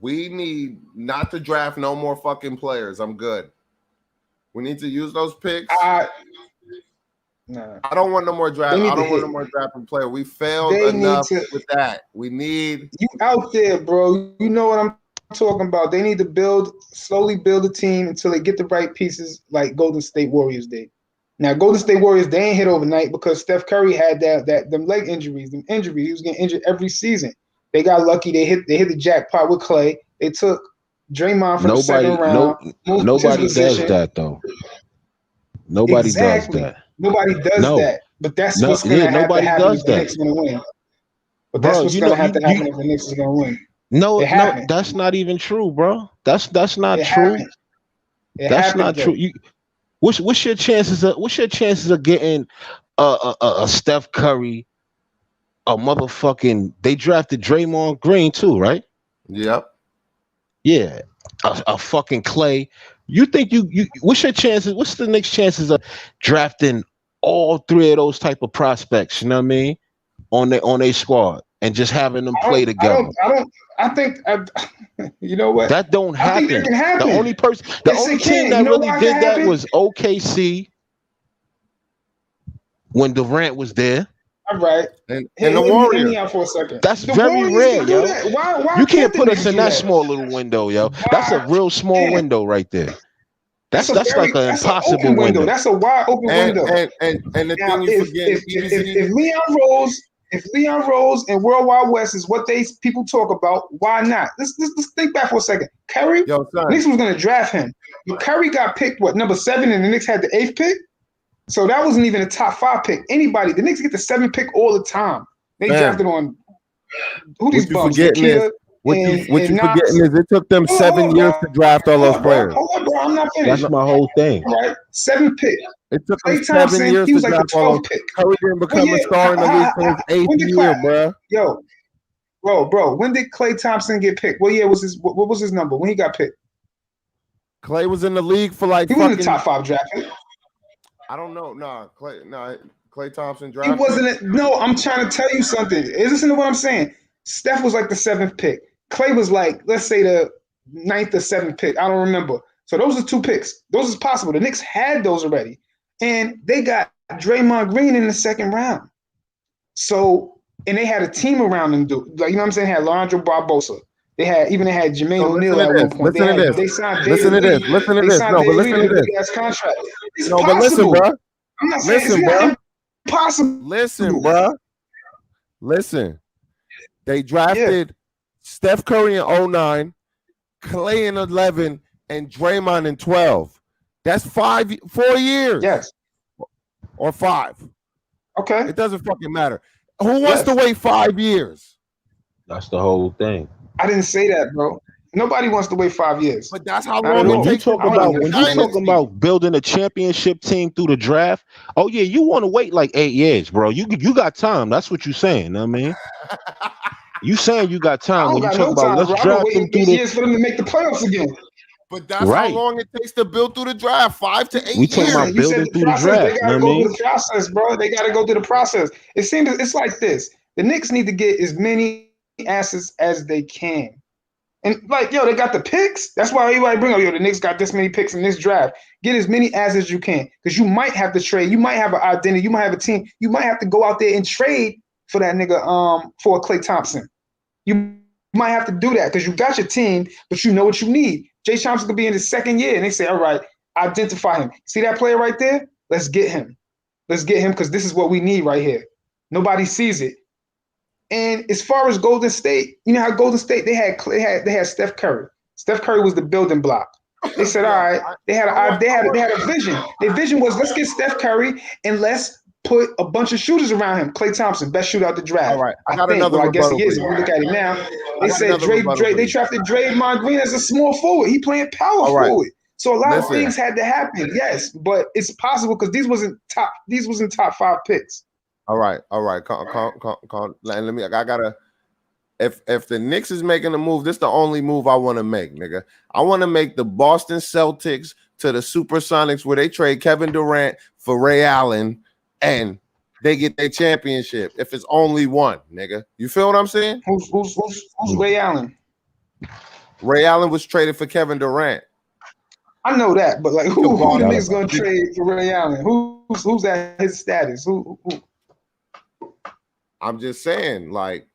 we need not to draft no more fucking players. I'm good. We need to use those picks. Nah. I don't want no more draft. I don't want no more drafting player. We failed enough with that. We need you out there, bro. You know what I'm talking about. They need to slowly build a team until they get the right pieces like Golden State Warriors did. Now, Golden State Warriors, they ain't hit overnight because Steph Curry had them leg injuries, He was getting injured every season. They got lucky. They hit the jackpot with Clay. They took Draymond from the second round. Nobody does that, though. Nobody does that. Nobody does that. But that's what's going to have to happen if the Knicks going to win. But that's what's going to have to happen if the Knicks is going to win. No, that's not even true, bro. That's not true. That's not true. What's your chances of getting a Steph Curry, a motherfucking? They drafted Draymond Green too, right? Yep. Yeah, a fucking Clay. You think you? What's your chances? What's the next chances of drafting all three of those type of prospects? You know what I mean? On their squad and just having them play together. I think you know what? That don't happen. I think that can happen. The only team that really did that was OKC when Durant was there. All right. And the Warriors. Hear me out for a second. That's very rare, yo. Why you can't put us in that small little window, yo. That's a real small window right there. That's like an impossible window. That's a wide open window. And the Now, thing you forget, if Leon Rose and World Wide West is what people talk about, why not? Let's think back for a second. Curry, Knicks was going to draft him. But Curry got picked, number 7, and the Knicks had the 8th pick? So that wasn't even a top 5 pick. The Knicks get the 7th pick all the time. They drafted on who these bums? What you forgetting is it took them 7 years to draft all those players. Hold on, bro. I'm not finished. That's my whole thing. Right? 7th pick. It took them 7 years to draft all those. Curry didn't become a star in the league for his 8th year, bro. Bro. When did Klay Thompson get picked? What year was his? What was his number when he got picked? Klay was in the league for like. He was in the top 5 draft pick. I don't know. Klay Thompson drafted. He wasn't. No, I'm trying to tell you something. Listen to what I'm saying. Steph was like the 7th pick. Klay was like, let's say the 9th or 7th pick. I don't remember. So those are 2 picks. Those is possible. The Knicks had those already. And they got Draymond Green in the 2nd round. So, and they had a team around them, dude. Like, you know what I'm saying? They had Leandro Barbosa. They had Jermaine O'Neal at one point. They signed David Listen to this. Listen to this. No, but listen to this. Contract. It's no, possible. But listen, bro. I'm not saying it's not impossible. Listen, bro. Listen. They drafted Steph Curry in 09, Klay in 11, and Draymond in 12. That's 4 years. Yes. Or 5. Okay. It doesn't fucking matter. Who wants to wait 5 years? That's the whole thing. I didn't say that, bro. Nobody wants to wait 5 years. But that's how long it takes. When you talking about building a championship team through the draft, oh yeah, you want to wait like 8 years, bro. You got time. That's what you're saying. I mean, you saying you got time when you talk about let's draft them through the years for them to make the playoffs again. But that's how long it takes to build through the draft, 5 to 8 years. We talking about building through the draft. They gotta go through the process, bro. They gotta go through the process. It seems it's like this. The Knicks need to get as many assets as they can. And like, they got the picks. That's why everybody bring up, the Knicks got this many picks in this draft. Get as many assets as you can, because you might have to trade. You might have an identity. You might have a team. You might have to go out there and trade for that nigga, for Klay Thompson. You might have to do that because you got your team, but you know what you need. Jay Thompson could be in his 2nd year, and they say, all right, identify him. See that player right there? Let's get him. Let's get him because this is what we need right here. Nobody sees it. And as far as Golden State, you know how Golden State they had Steph Curry. Steph Curry was the building block. They said, all right, they had a vision. Their vision was, let's get Steph Curry and let's put a bunch of shooters around him. Klay Thompson, best shooter out the draft. All right, I got another. I guess he is. If you look at it now, they said Dre. They drafted Draymond Green as a small forward. He playing power forward. So a lot of things had to happen. Yes, but it's possible because these wasn't top 5 picks. All right. Let me. I gotta. If the Knicks is making a move, this is the only move I want to make, nigga. I want to make the Boston Celtics to the Supersonics where they trade Kevin Durant for Ray Allen and they get their championship. If it's only one, nigga, you feel what I'm saying? Who's Ray Allen? Ray Allen was traded for Kevin Durant. I know that, but like, who the niggas gonna trade for Ray Allen? Who's at his status? Who? I'm just saying, like,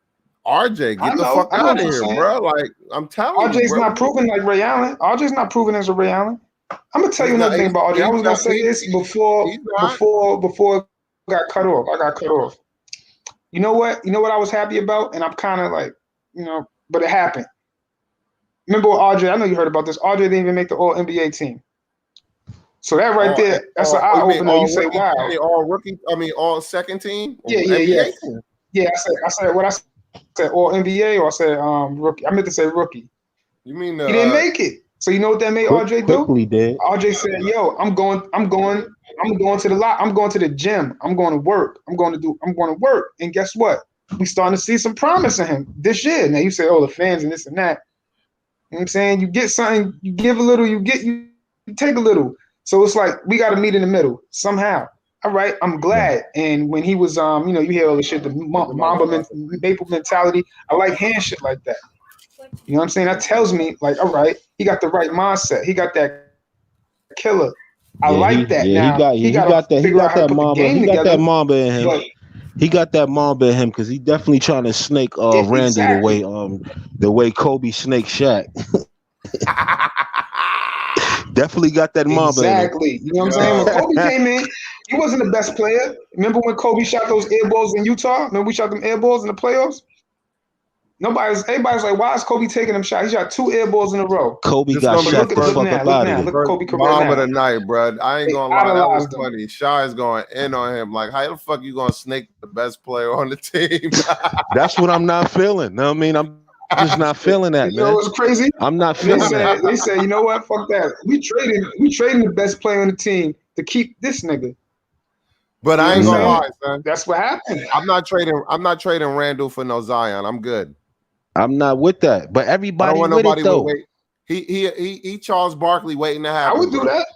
RJ, get the fuck out of here, bro. Like, I'm telling you, RJ's not proven like Ray Allen. RJ's not proven as a Ray Allen. I'm gonna tell you another thing about RJ. I was gonna say this before it got cut off. I got cut off. You know what? I was happy about, and I'm kind of like, but it happened. Remember with RJ? I know you heard about this. RJ didn't even make the All NBA team. So that right there, that's an eye opener. You say, wow. All rookie? I mean, all second team? Yeah. Yeah, I said what I said, All NBA, or I said rookie. I meant to say rookie. You mean he didn't make it? So you know what that made RJ do? Did. RJ said, "Yo, I'm going to the lot. I'm going to the gym. I'm going to work. I'm going to work." And guess what? We starting to see some promise in him this year. Now you say, "Oh, the fans and this and that." You know what I'm saying? You get something, you give a little, you take a little. So it's like we got to meet in the middle somehow. All right, I'm glad. And when he was, you hear all the shit, the Mamba Maple mentality. I like hearing shit like that. You know what I'm saying? That tells me, like, all right, he got the right mindset. He got that killer. I like that. Now, he got that Mamba in him. But, he got that Mamba in him because he definitely trying to snake Randy the way Kobe snaked Shaq. Definitely got that mamba exactly. You know what I'm saying? When Kobe came in, he wasn't the best player. Remember when Kobe shot those air balls in Utah? Remember we shot them air balls in the playoffs? Everybody's like, why is Kobe taking them shots? He shot 2 air balls in a row. Kobe got shot the fuck up out of here. Look at Kobe career Bomb of now. the night, bro. I ain't gonna lie, that was funny. Shy is going in on him. Like, how the fuck you gonna snake the best player on the team? That's what I'm not feeling. No, I mean, I'm just not feeling that, man. You know what's crazy? I'm not feeling that. They said, you know what? Fuck that. We trading the best player on the team to keep this nigga. But I ain't gonna lie, son. That's what happened. I'm not trading Randall for no Zion. I'm good. I'm not with that. But everybody with it though. Wait. He Charles Barkley waiting to happen. I would do that.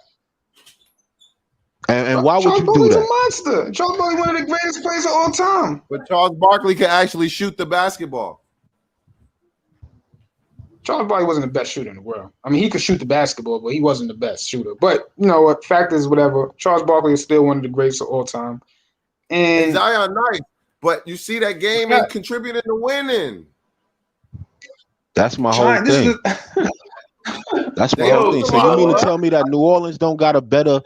And why would you do Barkley's that? a monster. Charles Barkley, one of the greatest players of all time. But Charles Barkley can actually shoot the basketball. Charles Barkley wasn't the best shooter in the world. I mean, he could shoot the basketball, but he wasn't the best shooter. But you know what? Fact is, whatever. Charles Barkley is still one of the greatest of all time. And Zion nice, but you see that game and contributing to winning. That's my whole thing. That's my whole thing. So you mean to tell me that New Orleans don't got better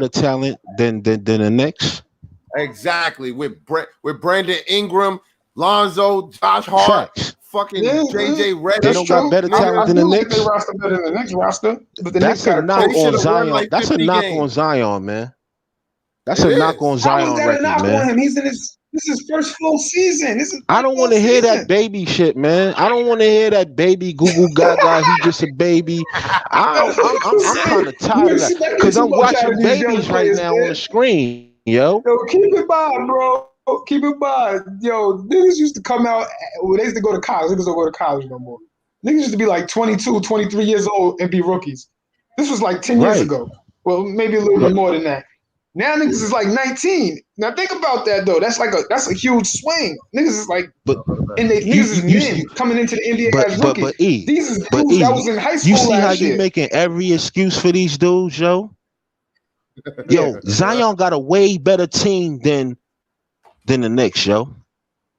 talent than the Knicks? Exactly. With Brandon Ingram, Lonzo, Josh Hart, fucking JJ Redick. They don't got better talent than the Knicks. They roster better than the Knicks roster, but the That's Knicks a knock on Zion. Like That's a knock games. on Zion, man. That's a knock on Zion record, man. He's in this is his first full season. I don't want to hear that baby shit, man. I don't want to hear that baby goo goo gaga. He just a baby. I'm kind of tired of that because I'm watching babies right now on the screen, yo. Yo, keep it by, bro. Keep it by. Yo, niggas used to come out when they used to go to college. Niggas don't go to college no more. Niggas used to be like 22, 23 years old and be rookies. This was like 10 years ago. Well, maybe a little bit more than that. Now niggas is like 19. Now think about that though. That's a huge swing. Niggas is like, and niggas is men coming into the NBA as rookies. These is dudes that was in high school. You see how you making every excuse for these dudes, yo? Yo, Zion got a way better team than the Knicks, yo.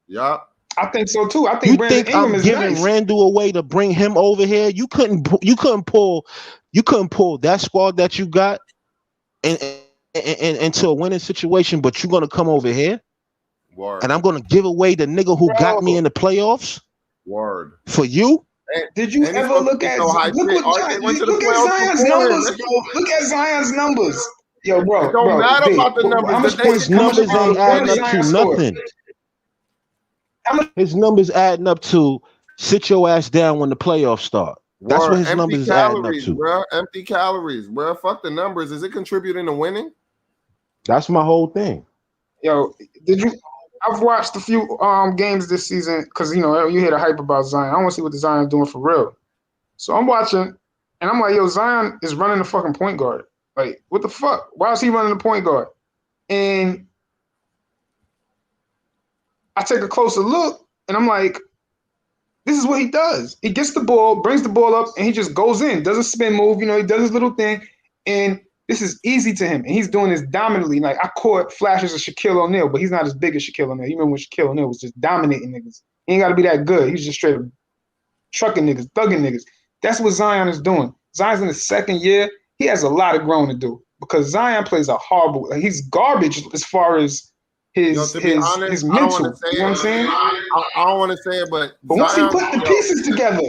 Yeah. I think so too. I think Brandon Ingram is giving nice. Randall away to bring him over here? You couldn't pull that squad that you got and into a winning situation, but you're gonna come over here. Word. And I'm gonna give away the nigga who got me in the playoffs. Word. For you? Did you ever look at Zion's numbers, bro? Look at Zion's numbers. Yo, bro. It don't matter about the numbers. How much His numbers ain't adding up to nothing. His numbers adding up to sit your ass down when the playoffs start. That's what his numbers is adding up to. Bro. Empty calories, bro. Fuck the numbers. Is it contributing to winning? That's my whole thing. Yo, I've watched a few games this season because you hear the hype about Zion. I want to see what the Zion's doing for real. So I'm watching, and I'm like, yo, Zion is running the fucking point guard. Like, what the fuck? Why is he running the point guard? And I take a closer look, and I'm like, this is what he does. He gets the ball, brings the ball up, and he just goes in. Doesn't spin move, he does his little thing, and this is easy to him. And he's doing this dominantly. Like, I caught flashes of Shaquille O'Neal, but he's not as big as Shaquille O'Neal. You remember when Shaquille O'Neal was just dominating niggas. He ain't got to be that good. He's just straight up trucking niggas, thugging niggas. That's what Zion is doing. Zion's in his second year. He has a lot of growing to do because Zion plays a horrible. He's garbage as far as his mental. You know what I'm saying? I don't want to say it, but once he put the pieces together.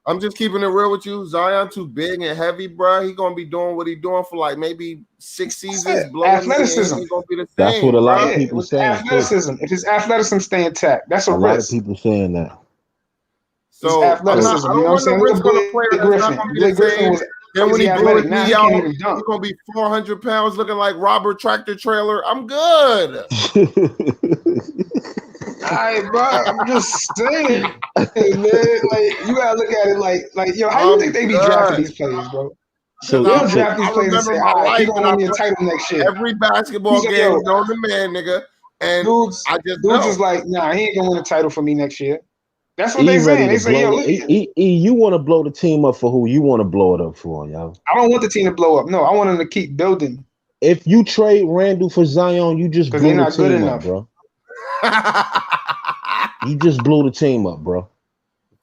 I'm just keeping it real with you. Zion too big and heavy, bro. He gonna be doing what he doing for like maybe 6 seasons. Athleticism. Gonna be the same, that's what a lot of people saying. Athleticism. If his athleticism stay intact, that's a risk. lot of people saying that. So athleticism. I don't want to risk on a player that's not gonna be the same. Then when he blew his knee out, he's gonna be 400 pounds, looking like Robert Tractor Trailer. I'm good. All right, bro. I'm just saying, hey, man. Like, you gotta look at it like, yo, how you think they be drafting these players, bro? So they don't draft these players and say, all right, he's gonna win the title next year. Every basketball game is on the man, nigga. And dudes is like, nah, he ain't gonna win a title for me next year. That's what they saying. They say, yo, you want to blow the team up for who you want to blow it up for, yo. I don't want the team to blow up. No, I want them to keep building. If you trade Randall for Zion, you just blew the team up, bro. You just blew the team up, bro.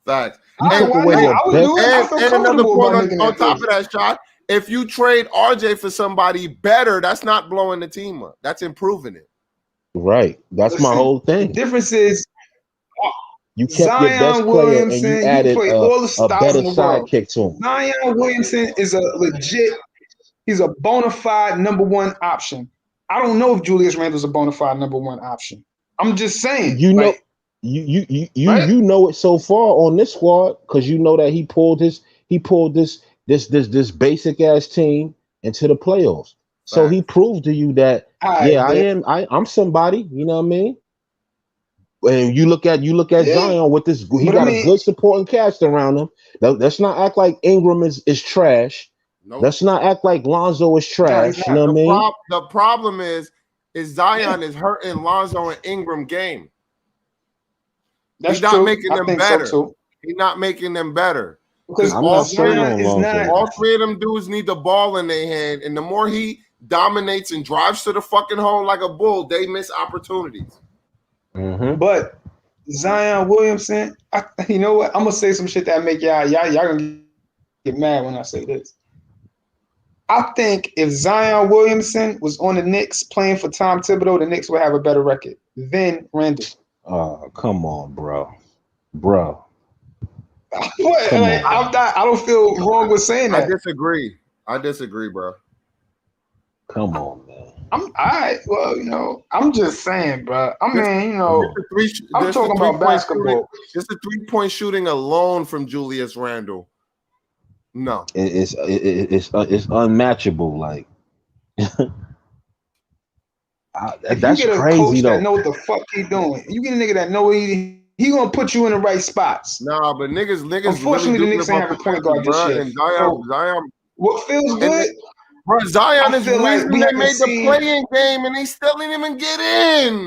Facts. You took away your best. And another point on top of that, shot. If you trade RJ for somebody better, that's not blowing the team up. That's improving it. Right. That's my whole thing. The difference is you kept your best player and you added a better sidekick to him. Zion Williamson is a legit. He's a bona fide number one option. I don't know if Julius Randle's a bona fide number one option. I'm just saying. You know, you know it so far on this squad because you know that he pulled this basic ass team into the playoffs. So he proved to you that I'm somebody. You know what I mean? And you look at Zion with this. He got a good supporting cast around him. Let's not act like Ingram is trash. Nope. Let's not act like Lonzo is trash. You know what I mean? The problem is Zion is hurting Lonzo and Ingram game. He's not making them better. He's not making them better. Because all three of them dudes need the ball in their hand, and the more he dominates and drives to the fucking hole like a bull, they miss opportunities. Mm-hmm. But Zion Williamson, you know what? I'm gonna say some shit that make y'all gonna get mad when I say this. I think if Zion Williamson was on the Knicks playing for Tom Thibodeau, the Knicks would have a better record than Randle. Oh, come on, bro. I don't feel wrong with saying that. I disagree, bro. Come on, man. I'm just saying, bro. I mean, I'm talking about basketball. Just the 3-point shooting alone from Julius Randle. No, it's unmatchable. Like that's you get a crazy coach though. That know what the fuck he doing. You get a nigga that know he gonna put you in the right spots. Nah, but niggas. Unfortunately, really the Knicks ain't have a point guard this year. And Zion. What feels good? Bro, Zion is the reason they made the play-in game, and they still didn't even get in.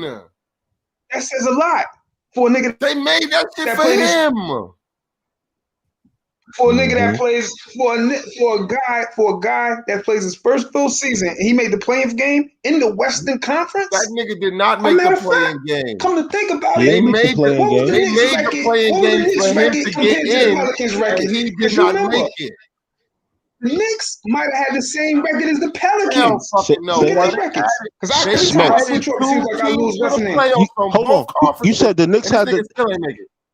That says a lot for a nigga. They made that shit for him. For a nigga that plays for a guy that plays his first full season, and he made the play-in game in the Western Conference. That nigga did not make the play-in game. Come to think about it, they made the play-in game for him to get in, and he did not make it. The Knicks might have had the same record as the Pelicans. Because I switch up. It seems like I lose what's the name. Hold on. You said the Knicks had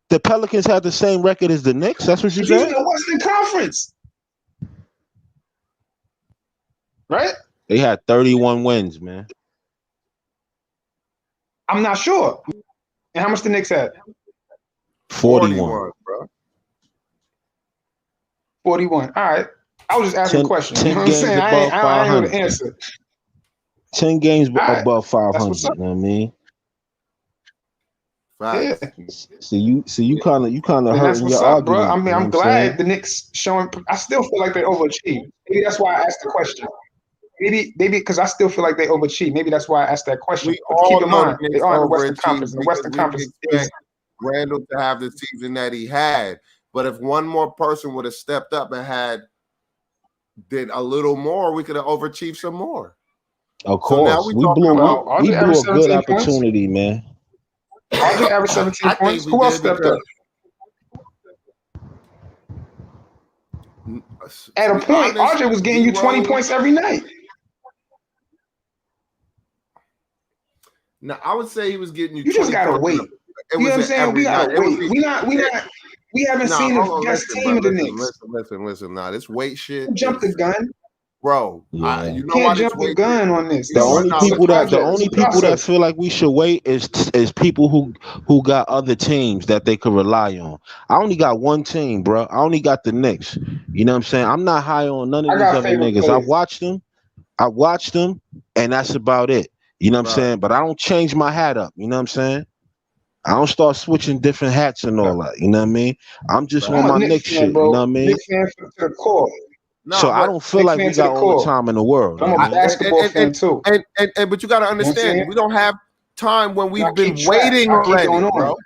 the Pelicans had the same record as the Knicks? That's what you said? In the Western Conference. Right? They had 31 wins, man. I'm not sure. And how much the Knicks had? 41, bro. 41. All right. I was just asking a question. 10 you know what I'm saying? I ain't know the answer. 10 games above 500. You know what I mean? Yeah. So you kind of hurting your argument, bro. I mean, I'm glad the Knicks showing. I still feel like they overachieved. Maybe that's why I asked the question. Maybe because I still feel like they overachieved. Maybe that's why I asked that question. Keep in mind, they are in the Western Conference. The Western Conference is Randle to have the season that he had. But if one more person would have stepped up and did a little more, we could have overachieved some more. Of course, so we blew a good opportunity, man. RJ averaged 17 points. Who else stepped up? At a point, RJ was getting you 20 points every night. No, I would say he was getting you. You just gotta wait. You know what I'm saying? We gotta wait. We haven't seen the best team of the Knicks. Listen. Nah, this weight shit. Jump the gun. Bro, yeah. You can't jump the gun on this. The only people that feel like we should wait is people who got other teams that they could rely on. I only got one team, bro. I only got the Knicks. You know what I'm saying? I'm not high on none of these other niggas. Players. I watched them, and that's about it. You know what I'm saying? But I don't change my hat up. You know what I'm saying? I don't start switching different hats and all that. You know what I mean? I'm just on my Knicks shit. Bro. You know what I mean? Knicks fan to the core. No, so I don't feel like we got all the time in the world. I'm a basketball fan too. But you got to understand, we don't have time when we've been waiting already, bro.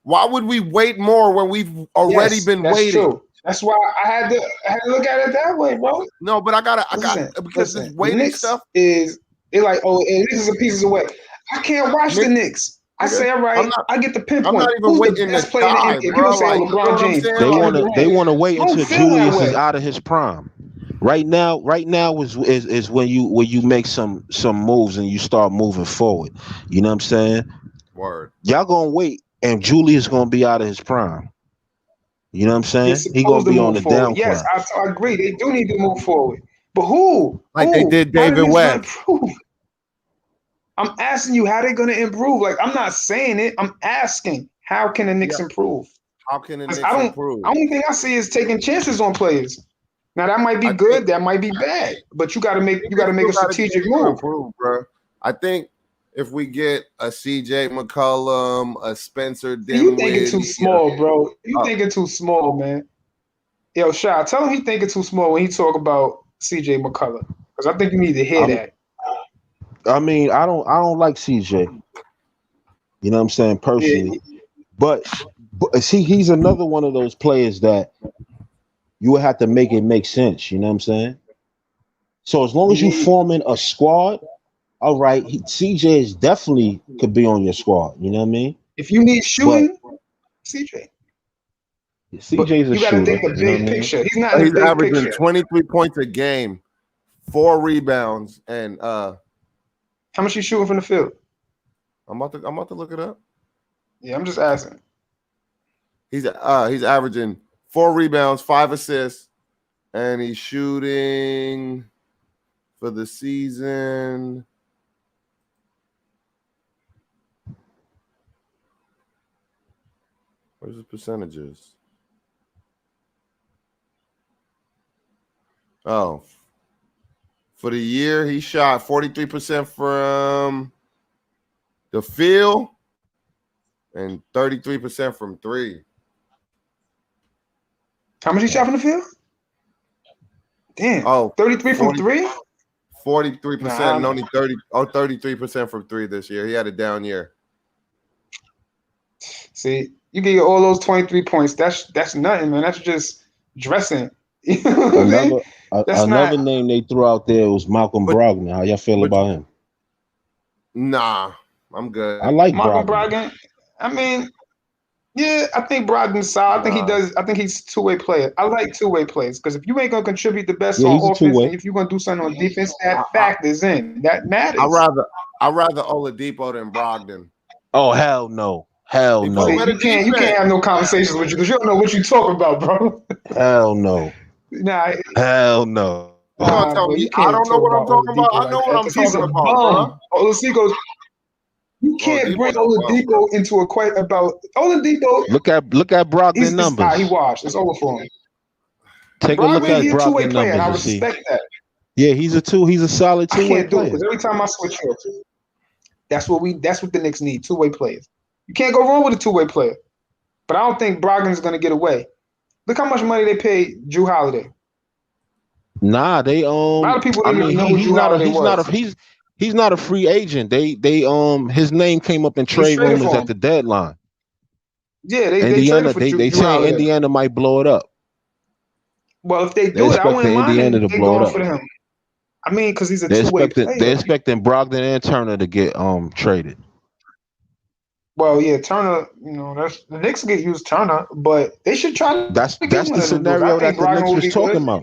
Why would we wait more when we've already been waiting? True. That's why I had to look at it that way, bro. No, but I got because this waiting stuff is like, Knicks is a pieces away. I can't watch the Knicks I say, all right, I get the pinpoint. I'm not even Who's waiting the best to player in the die, NBA? People bro. say, Like, LeBron James. They want to wait until feel that Julius way. is out of his prime. Right now is when you make some moves and you start moving forward. You know what I'm saying? Word. Y'all gonna wait, and Julius gonna be out of his prime. You know what I'm saying? They're He gonna supposed to be on move the forward. down Yes, climb. I agree. They do need to move forward. But who? Like they did How David the Knicks gonna West. improve? I'm asking you, how they going to improve? Like, I'm not saying it. I'm asking, how can the Knicks improve? How can the 'Cause Knicks improve? The only thing I see is taking chances on players. Now that might be good, that might be bad, but you got to make a strategic move. Improve, bro. I think if we get a CJ McCollum, a Spencer Dinwiddie, You thinking too small, bro. You thinking too small, man. Yo, Sha, tell him he thinking too small when he talk about CJ McCollum, because I think you need to hear that. I mean, I don't like CJ. You know what I'm saying, personally. Yeah. But see, he's another one of those players that you would have to make it make sense. You know what I'm saying? So as long as you forming a squad, all right, CJ is definitely could be on your squad. You know what I mean? If you need shooting, CJ. CJ's a you got to think the big picture. He's not in the big averaging picture. 23 points a game, 4 rebounds, and how much you shooting from the field? I'm about to look it up. Yeah, I'm just asking. He's averaging 4 rebounds, 5 assists, and he's shooting for the season. Where's his percentages? Oh, for the year, he shot 43% from the field and 33% from 3. How much he shot from the field? Damn. Oh, 33 from 3? 43% and only 33% from 3 this year. He had a down year. See, you get all those 23 points. That's nothing, man. That's just dressing. You know another name they threw out there was Malcolm Brogdon. How y'all feel about him? Nah, I'm good. I like Malcolm Brogdon. I mean, yeah, I think Brogdon's solid. I think he's a two-way player. I like two-way players because if you ain't gonna contribute the best on offense, and if you're gonna do something on defense, that factors in. That matters. I'd rather Oladipo than Brogdon. Oh hell no. Hell no. See, you can't have no conversations with you because you don't know what you're talking about, bro. Hell no. Nah. Hell no. You gonna tell me I don't know what I'm talking about? I know what I'm talking about, bro. Oladipo, you can't bring Oladipo into a question about Oladipo. Look at Brogdon numbers. He washed. It's over for him. Take a look at Brogdon numbers and I and see. Respect that. Yeah, he's a solid two-way player. I can't do it because every time I switch up, that's what the Knicks need, two-way players. You can't go wrong with a two-way player. But I don't think Brogdon's going to get away. Look how much money they paid Jrue Holiday. Nah, they a lot of people didn't know who Jrue Holiday was. He's not a free agent. They his name came up in trade rumors at the deadline. Yeah, they saying Indiana might blow it up. Well, if they do it, I wouldn't mind Indiana to blow it up. For him. I mean, because he's a two-way player. They're expecting Brogdon and Turner to get traded. Well, yeah, Turner. You know, the Knicks get used Turner, but they should try. That's the scenario that the Knicks was talking about.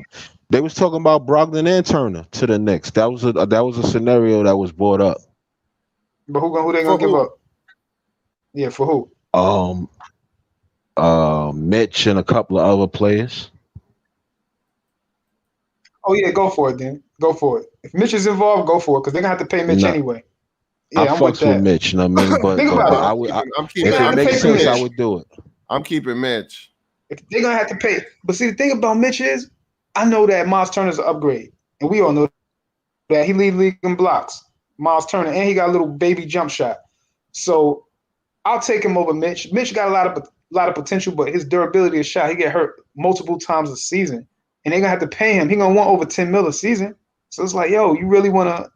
They was talking about Brogdon and Turner to the Knicks. That was a scenario that was brought up. But who they gonna give up? Yeah, for who? Mitch and a couple of other players. Oh yeah, go for it then. Go for it. If Mitch is involved, go for it because they're gonna have to pay Mitch anyway. Yeah, I fucks with Mitch, you know what I mean? But I would. If it makes sense, I would do it. I'm keeping Mitch. If they're gonna have to pay, but see, the thing about Mitch is, I know that Miles Turner's an upgrade, and we all know that he lead league in blocks. Miles Turner, and he got a little baby jump shot. So I'll take him over Mitch. Mitch got a lot of potential, but his durability is shot. He get hurt multiple times a season, and they're gonna have to pay him. He gonna want over $10 million a season. So it's like, yo, you really wanna?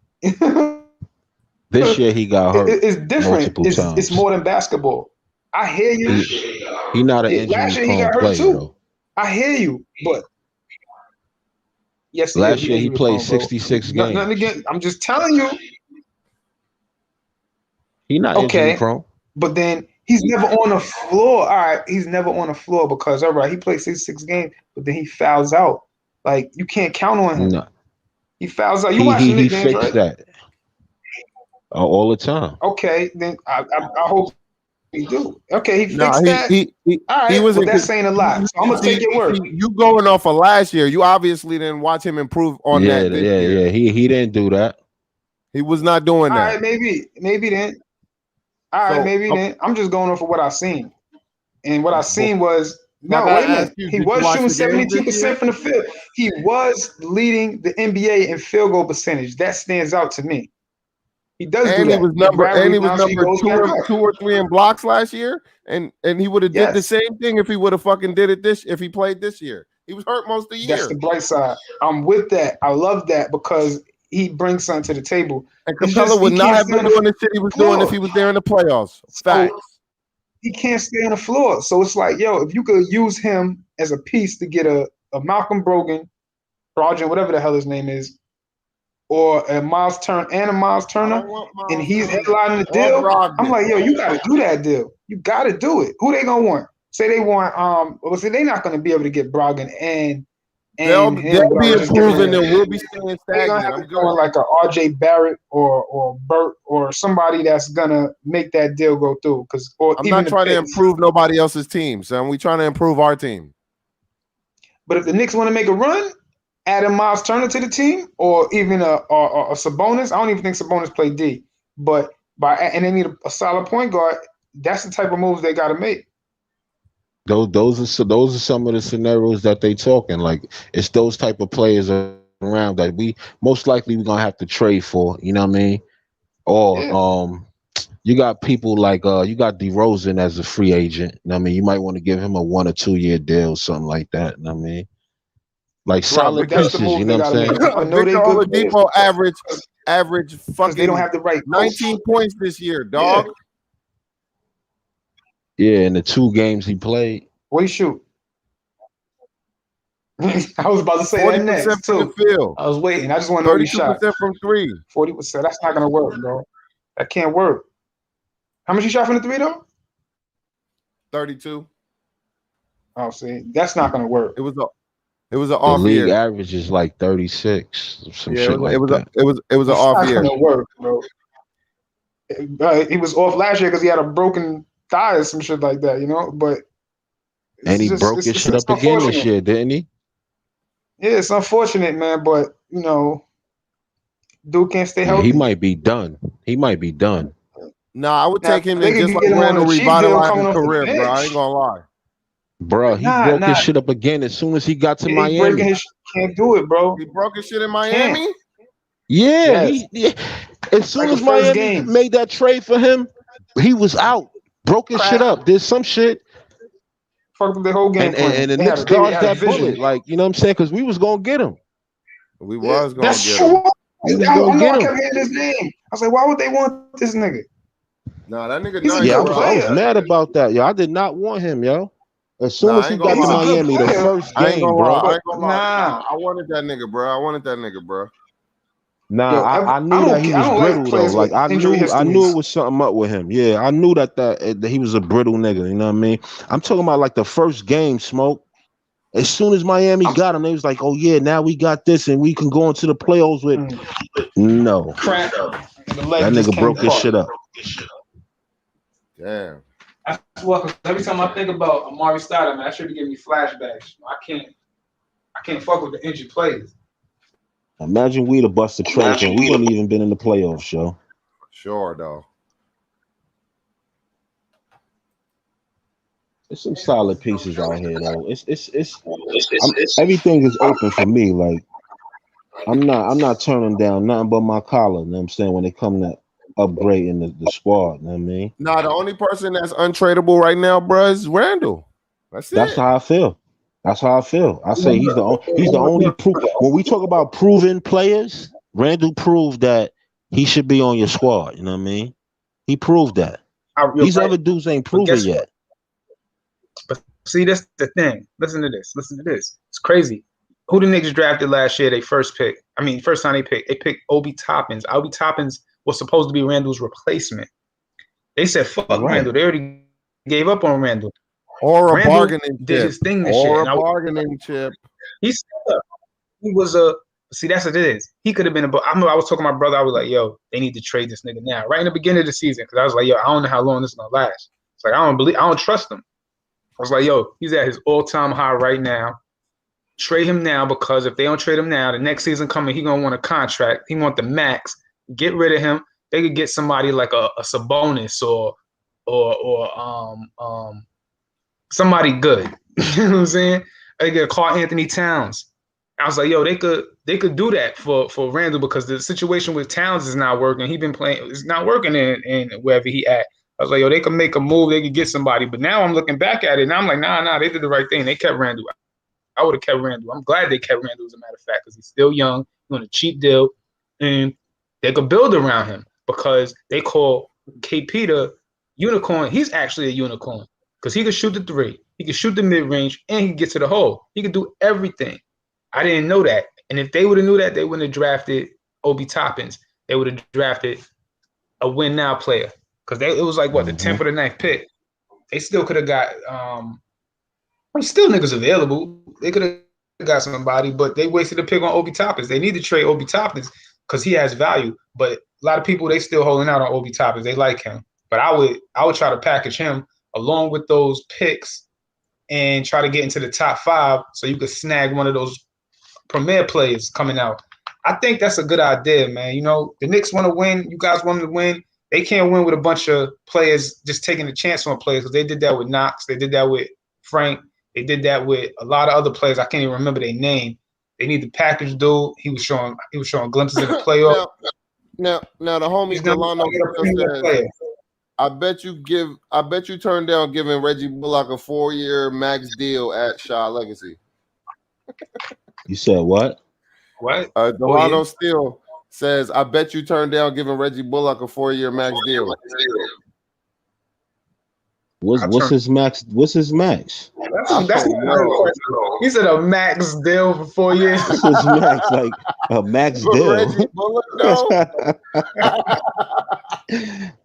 This year he got hurt. It's different. It's more than basketball. I hear you. He's not an injury-prone player, though. I hear you, but yes. Last year he played 66 games. Nothing again. I'm just telling you. He's not injury-prone. But then he's never on the floor. All right, he's never on the floor because all right, he plays 66 games, but then he fouls out. Like you can't count on him. No. He fouls out. You watching Knick games, fixed right? that all the time. Okay, then I hope he do. Okay, he fixed that. All right, he was that's saying a lot. So I'm gonna take your word. You going off of last year? You obviously didn't watch him improve on that this year. Yeah. He didn't do that. He was not doing that. All right, maybe then. All right, maybe then. I'm just going off of what I've seen, and what I seen was no. Wait a minute. He was shooting 72% from the field. He was leading the NBA in field goal percentage. That stands out to me. He does do that. He was number 2 or 3 in blocks last year, and he would have did the same thing if he would have fucking did it if he played this year. He was hurt most of the year. That's the bright side. I'm with that. I love that because he brings something to the table. And Capella would not have been doing the shit he was doing if he was there in the playoffs. Facts. So he can't stay on the floor. So it's like, yo, if you could use him as a piece to get a Malcolm Brogdon, whatever the hell his name is, or a Miles Turner, and he's headlining the deal. I'm like, yo, you got to do that deal. You got to do it. Who they gonna want? Say they want. They're not gonna be able to get Brogdon and they'll be improving. And we'll be staying stagnant. I'm going like a RJ Barrett or Burt or somebody that's gonna make that deal go through. I'm not trying to improve nobody else's team, son. We're trying to improve our team. But if the Knicks want to make a run, adding Miles Turner to the team, or even a Sabonis. I don't even think Sabonis played D, but and they need a solid point guard. That's the type of moves they got to make. Those are some of the scenarios that they talking. Like it's those type of players around that we most likely we're gonna have to trade for. You know what I mean? Or you got people like you got DeRozan as a free agent. You know what I mean? You might want to give him a 1 or 2 year deal, something like that. You know what I mean? Like solid pieces, you know what I'm saying? I know they good. Depot average fucking. They don't have the right 19 points this year, dog. Yeah, in the 2 games he played. What he shoot? I was about to say 40% that next from the field. I was waiting. I just want to know he shot. 32% from 3. 40%. That's not gonna work, bro. That can't work. How much you shot from the 3 though? 32. Oh, see, that's not gonna work. It was an off league year. The average is like 36. Some shit it was that. It was an off year. Not gonna work, bro. He was off last year because he had a broken thigh or some shit like that, you know. But he broke his shit up again this year, didn't he? Yeah, it's unfortunate, man. But you know, dude can't stay healthy. He might be done. Nah, I would take him in just like Randall revitalizing his career, bro. I ain't gonna lie. Bro, he broke his shit up again as soon as he got to Miami. Can't do it, bro. He broke his shit in Miami? Yeah. As soon as Miami made that trade for him, he was out. Broke his shit up. Did some shit. Fucked up the whole game. And the Knicks dodged that bullet. Like, you know what I'm saying? Because we was going to get him. We was going to get him. I kept hearing his name. I was like, why would they want this nigga? Nah, that nigga nice. Yeah, I was mad about that, yo. I did not want him, yo. As soon as he got to Miami, the first game, bro. I wanted that nigga, bro. Nah, yo, I knew that he was brittle though. Like I knew it was something up with him. Yeah, I knew that he was a brittle nigga. You know what I mean? I'm talking about like the first game, Smoke. As soon as Miami got him, they was like, "Oh yeah, now we got this, and we can go into the playoffs with." No, crap. That nigga broke his shit up. Damn. Well, every time I think about Amari Stoudemire, man, that should be giving me flashbacks. I can't fuck with the injured players. Imagine we'd have busted trade and we wouldn't even been in the playoffs, yo. Sure, though. There's some solid pieces out here, though. Everything is open for me. Like I'm not turning down nothing but my collar. You know what I'm saying when it comes to upgrading the squad. You know what I mean? Nah, the only person that's untradeable right now, bro, is Randall. That's how I feel. I say he's the only proof. When we talk about proven players, Randall proved that he should be on your squad. You know what I mean? He proved that. These other dudes ain't proven yet. But see, that's the thing. Listen to this. It's crazy. Who the Knicks drafted last year? First time they picked Obi Toppins. Obi Toppins was supposed to be Randall's replacement. They said fuck Right. Randall. They already gave up on Randall. Or a Randall bargaining did chip. his thing this Or year. a bargaining chip. He was a see. That's what it is. He could have been. I remember I was talking to my brother. I was like, "Yo, they need to trade this nigga now." Right in the beginning of the season, because I was like, "Yo, I don't know how long this is gonna last." It's like I don't trust him. I was like, "Yo, he's at his all-time high right now. Trade him now because if they don't trade him now, the next season coming, he gonna want a contract. He want the max. Get rid of him. They could get somebody like a Sabonis or somebody good. You know what I'm saying? They get Carl Anthony Towns. I was like, yo, they could do that for Randall because the situation with Towns is not working. He been playing, it's not working in wherever he at. I was like, yo, they could make a move, they could get somebody. But now I'm looking back at it and I'm like, nah, they did the right thing. They kept Randall. I would have kept Randall. I'm glad they kept Randall, as a matter of fact, because he's still young, on a cheap deal, and they could build around him because they call KP the unicorn. He's actually a unicorn because he could shoot the three, he could shoot the mid-range, and he could get to the hole. He could do everything. I didn't know that. And if they would have knew that, they wouldn't have drafted Obi Toppins. They would have drafted a win-now player because it was like, what, the 10th or the 9th pick. They still could have got still niggas available. They could have got somebody, but they wasted a pick on Obi Toppins. They need to trade Obi Toppins because he has value. But a lot of people, they still holding out on Obi Toppins. They like him. But I would try to package him along with those picks and try to get into the top 5 so you could snag one of those premier players coming out. I think that's a good idea, man. You know, the Knicks want to win. You guys want to win. They can't win with a bunch of players just taking a chance on players because they did that with Knox. They did that with Frank. They did that with a lot of other players. I can't even remember their name. They need the package dude. He was showing glimpses in the playoff. Now the homie Delano says, I bet you turned down giving Reggie Bullock a 4-year max deal at Shaw Legacy. You said what? What? Delano Steele says, I bet you turned down giving Reggie Bullock a 4-year max deal. What's his max? What's his max? That's he said a max deal for 4 years. What's his max? Like a max deal. Reggie Bullock, no.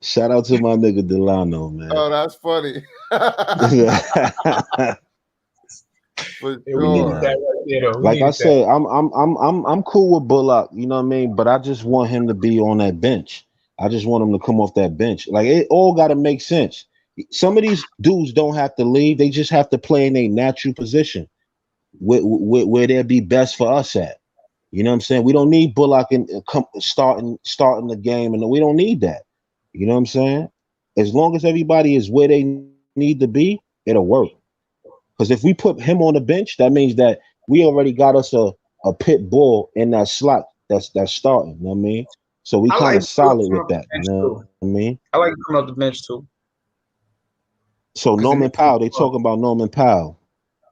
Shout out to my nigga Delano, man. Oh, that's funny. For sure. Like I said, I'm cool with Bullock, you know what I mean? But I just want him to be on that bench. I just want him to come off that bench. Like it all gotta make sense. Some of these dudes don't have to leave, they just have to play in a natural position where they'll be best for us at. You know what I'm saying? We don't need Bullock starting the game, and we don't need that. You know what I'm saying? As long as everybody is where they need to be, it'll work. Because if we put him on the bench, that means that we already got us a pit bull in that slot that's starting. You know what I mean? So we kind of solid with that. You know what I mean? I like to come off the bench too. So Norman Powell, they talking about Norman Powell.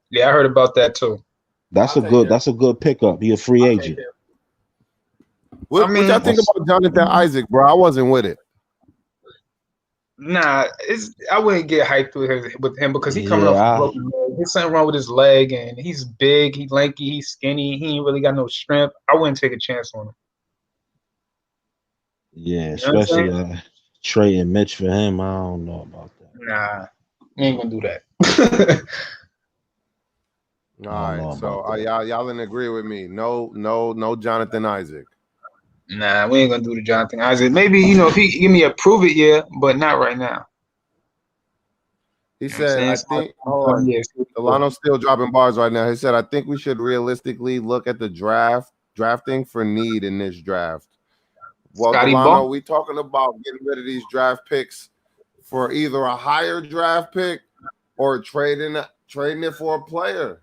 Yeah, I heard about that too. That's a good pickup. He a free agent. What y'all think about Jonathan Isaac, bro? I wasn't with it. Nah, I wouldn't get hyped with him because he coming off a broken leg. There's something wrong with his leg, and he's big, he's lanky, he's skinny, he ain't really got no strength. I wouldn't take a chance on him. Yeah, especially Trae and Mitch for him. I don't know about that. Nah, we ain't gonna do that. All right, so y'all didn't agree with me. No Jonathan Isaac. Nah, we ain't gonna do the Jonathan Isaac. Maybe, if he give me a prove it, yeah, but not right now. He said, I think Delano's still dropping bars right now. He said, I think we should realistically look at the drafting for need in this draft. Well, Delano, we talking about getting rid of these draft picks for either a higher draft pick or trading it for a player.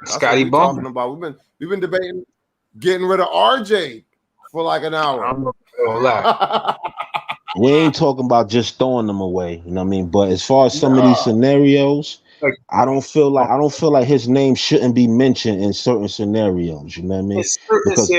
That's Scotty what we're talking about. We've been debating getting rid of RJ for like an hour. We ain't talking about just throwing them away, you know what I mean? But as far as some of these scenarios, I don't feel like his name shouldn't be mentioned in certain scenarios, you know what I mean? Because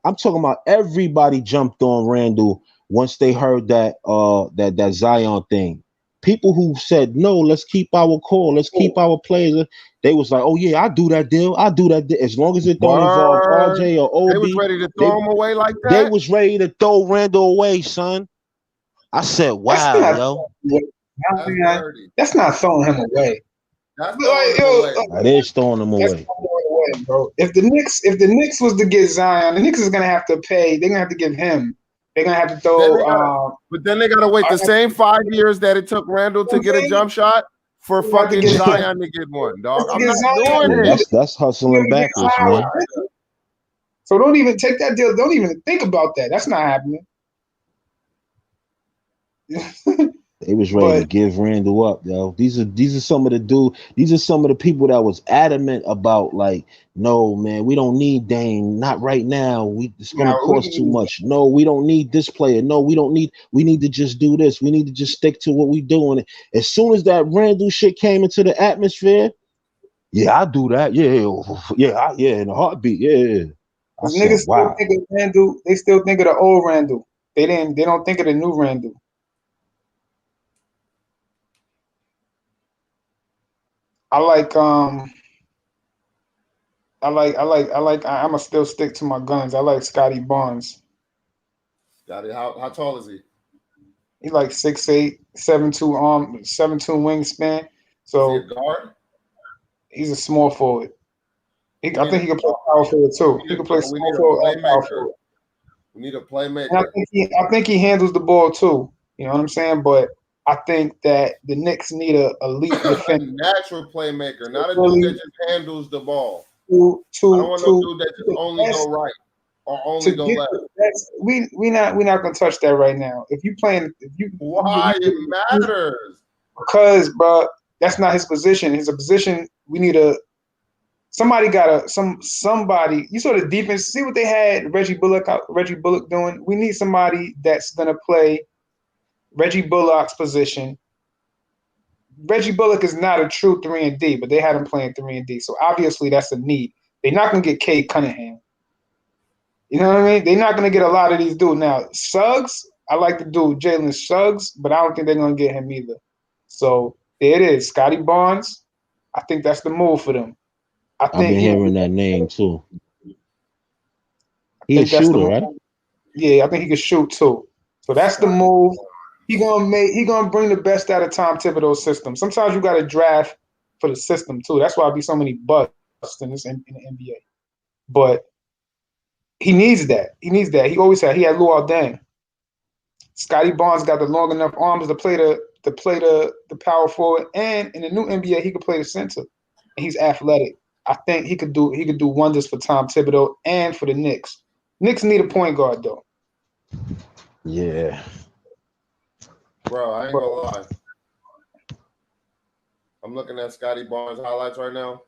I'm talking about everybody jumped on Randall once they heard that that Zion thing. People who said no, let's keep our core, let's keep our players. They was like, oh yeah, I do that deal. As long as it don't involve RJ or OB. They was ready to throw him away like that. They was ready to throw Randall away, son. I said, wow, yo. That's not throwing him away. That's throwing him away. That is throwing him away. Bro. If the Knicks was to get Zion, the Knicks is gonna have to pay. They're gonna have to give him. They're gonna have to throw. But then they gotta wait the same 5 years that it took Randall to get a jump shot for fucking Zion to get one, dog. I'm not doing it. That's hustling backwards, man. So don't even take that deal. Don't even think about that. That's not happening. They was ready to give Randall up, yo. These are some of the These are some of the people that was adamant about, like, no, man, we don't need Dame, not right now. It's gonna cost too much. No, we don't need this player. No, we don't need. We need to just do this. We need to just stick to what we doing. As soon as that Randall shit came into the atmosphere, yeah, I do that. Yeah, in a heartbeat. Yeah. Niggas still think of Randall. They still think of the old Randall. They don't think of the new Randall. I'm gonna still stick to my guns. I like Scotty Barnes. Scotty, how tall is he? He's like 6'8", 7'2", 7'2" wingspan. So is he a guard? He's a small forward. I think he can play power forward too. He can play small forward and power forward. We need a playmaker. And I think he handles the ball too. You know what I'm saying? But I think that the Knicks need a elite defender. Natural playmaker, not a dude that just handles the ball. I don't want no dude that just only go right or only go left. We're not gonna touch that right now. Why it matters? Because, bro, that's not his position. His position. We need somebody. You saw the defense. See what they had Reggie Bullock doing. We need somebody that's gonna play Reggie Bullock's position. Reggie Bullock is not a true 3-and-D, but they had him playing 3-and-D. So obviously that's a need. They're not going to get Cade Cunningham. You know what I mean? They're not going to get a lot of these dudes. Now, Suggs, I like the dude Jalen Suggs, but I don't think they're going to get him either. So there it is. Scotty Barnes, I think that's the move for them. I've been hearing that name too. He's a shooter, right? Yeah, I think he can shoot too. So that's the move. He gonna bring the best out of Tom Thibodeau's system. Sometimes you got to draft for the system too. That's why I be so many busts in the NBA. But he needs that. He always had. He had Luol Deng. Scotty Barnes got the long enough arms to play the power forward, and in the new NBA he could play the center. And he's athletic. I think he could do wonders for Tom Thibodeau and for the Knicks. Knicks need a point guard though. Yeah. Bro, I ain't gonna lie. I'm looking at Scotty Barnes highlights right now.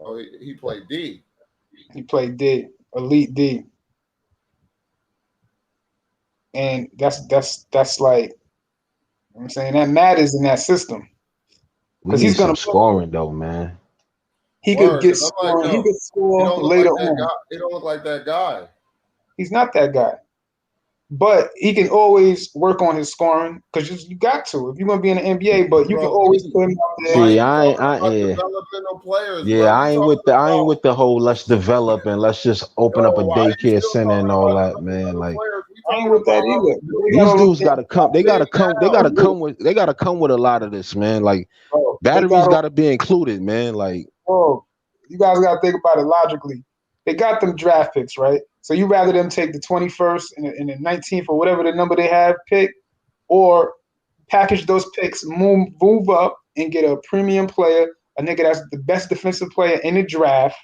Oh, he played D. He played D, elite D. And that's like, you know what I'm saying, that matters in that system. Because he's gonna scoring though, man. He could get scoring. He could score later on. He don't look like that guy. He's not that guy. But he can always work on his scoring because you got to if you're gonna be in the NBA. But you can always put him out there. See, I ain't with the whole let's develop and let's just open up a daycare center and all that, man. Like I ain't with that either. These dudes gotta come. They gotta come with a lot of this, man. Like batteries gotta be included, man. Like, you guys gotta think about it logically. They got them draft picks, right? So you rather them take the 21st and the 19th or whatever the number they have pick, or package those picks, move up and get a premium player, a nigga that's the best defensive player in the draft.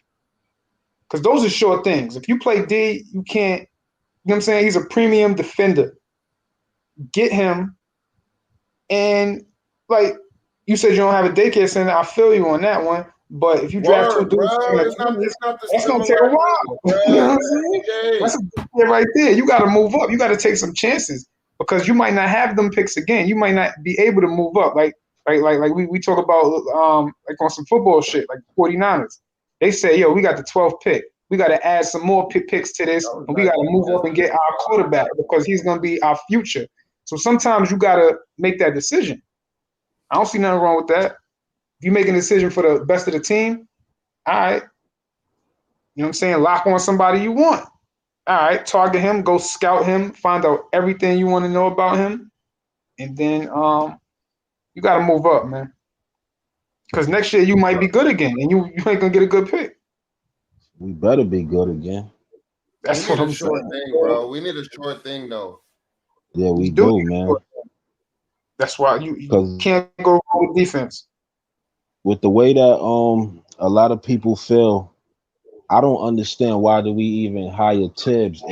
Because those are sure things. If you play D, you can't, you know what I'm saying? He's a premium defender. Get him. And like you said, you don't have a daycare center. I feel you on that one. But if you draft two dudes, that's gonna take a while. You know what I'm saying? That's a right there. You got to move up. You got to take some chances because you might not have them picks again. You might not be able to move up. Like we talk about like on some football shit, like 49ers. They say, yo, we got the 12th pick. We got to add some more picks to this, and we got to move up and get our quarterback because he's gonna be our future. So sometimes you got to make that decision. I don't see nothing wrong with that. If you make a decision for the best of the team, all right. You know what I'm saying? Lock on somebody you want. All right, target him, go scout him, find out everything you want to know about him, and then you got to move up, man. Because next year you might be good again, and you ain't gonna get a good pick. We better be good again. That's We what need a I'm short saying. thing, bro. We need a short thing, though. Yeah, we You do, need a man. short thing. That's why you Because can't go wrong with defense. with the way that a lot of people feel, I don't understand why do we even hire Tibbs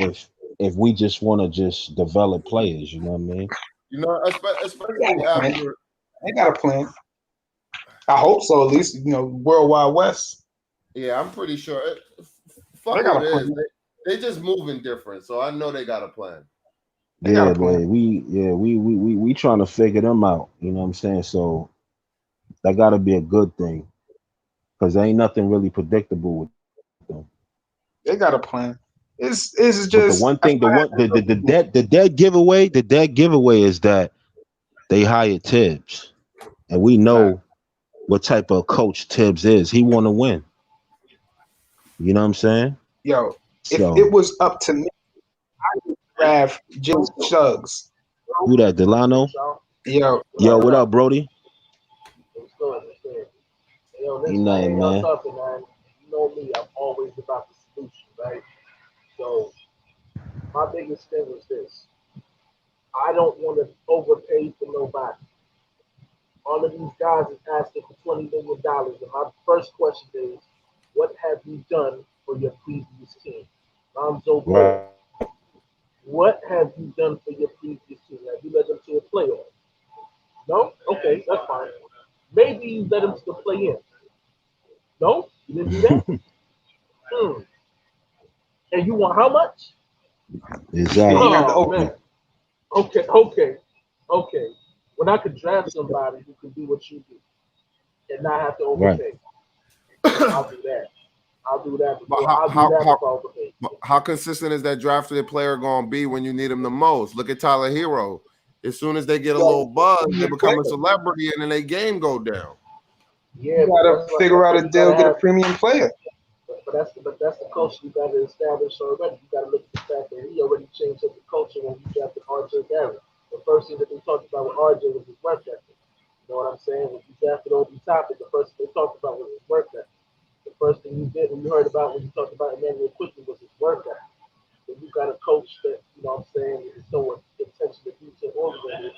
if we just want to just develop players. You know what I mean? You know, especially They got a plan. after. They got a plan. I hope so, at least, Worldwide West. Yeah, I'm pretty sure. They Fuck got what a it is. plan. They just moving different, so I know they got a plan. They got Yeah, a plan. we trying to figure them out. You know what I'm saying? So that got to be a good thing because there ain't nothing really predictable with them. They got a plan. It's But the just one thing, the dead giveaway is that they hired Tibbs, and we Fact. know what type of coach Tibbs is. He want to win. You know what I'm saying? yo. If it So was up to me, I would draft James Suggs. who that? Delano? Yo, Yo, what up, Brody? What's good? What's good? Yo, Ain't listen, I nothing, ain't man. talking, man. You know me, I'm always about the solution, right? So my biggest thing was this. I don't want to overpay for nobody. All of these guys is asking for $20 million. And my first question is, what have you done for your previous team? Lonzo Ball, Right. what have you done for your previous team? Have you led them to a playoff? No? Okay, that's fine. Maybe you led them to the play-in. No? You didn't do that? Hmm. And you want how much? you Exactly. ain't got the Oh opening. man. Okay. When I could draft somebody who can do what you do and not have to Right. overpay, I'll do that. I'll do that But before I overpay. how consistent is that drafted player going to be when you need him the most? Look at Tyler Hero. As soon as they get a little buzz, they become a celebrity, and then their game go down. Yeah, You but gotta figure out a you deal, gotta get a have. premium player. But that's the culture you got to establish already. You got to look at the fact that he already changed up the culture when he drafted RJ Barrett. The first thing that they talked about with RJ was his work ethic. You know what I'm saying? When you drafted Obi Toppin, the first thing they talked about was his work ethic. The first thing you did when you heard about when you talked about Emmanuel quickly was his work ethic. When you got a coach that, what I'm saying, is so intentional to detail oriented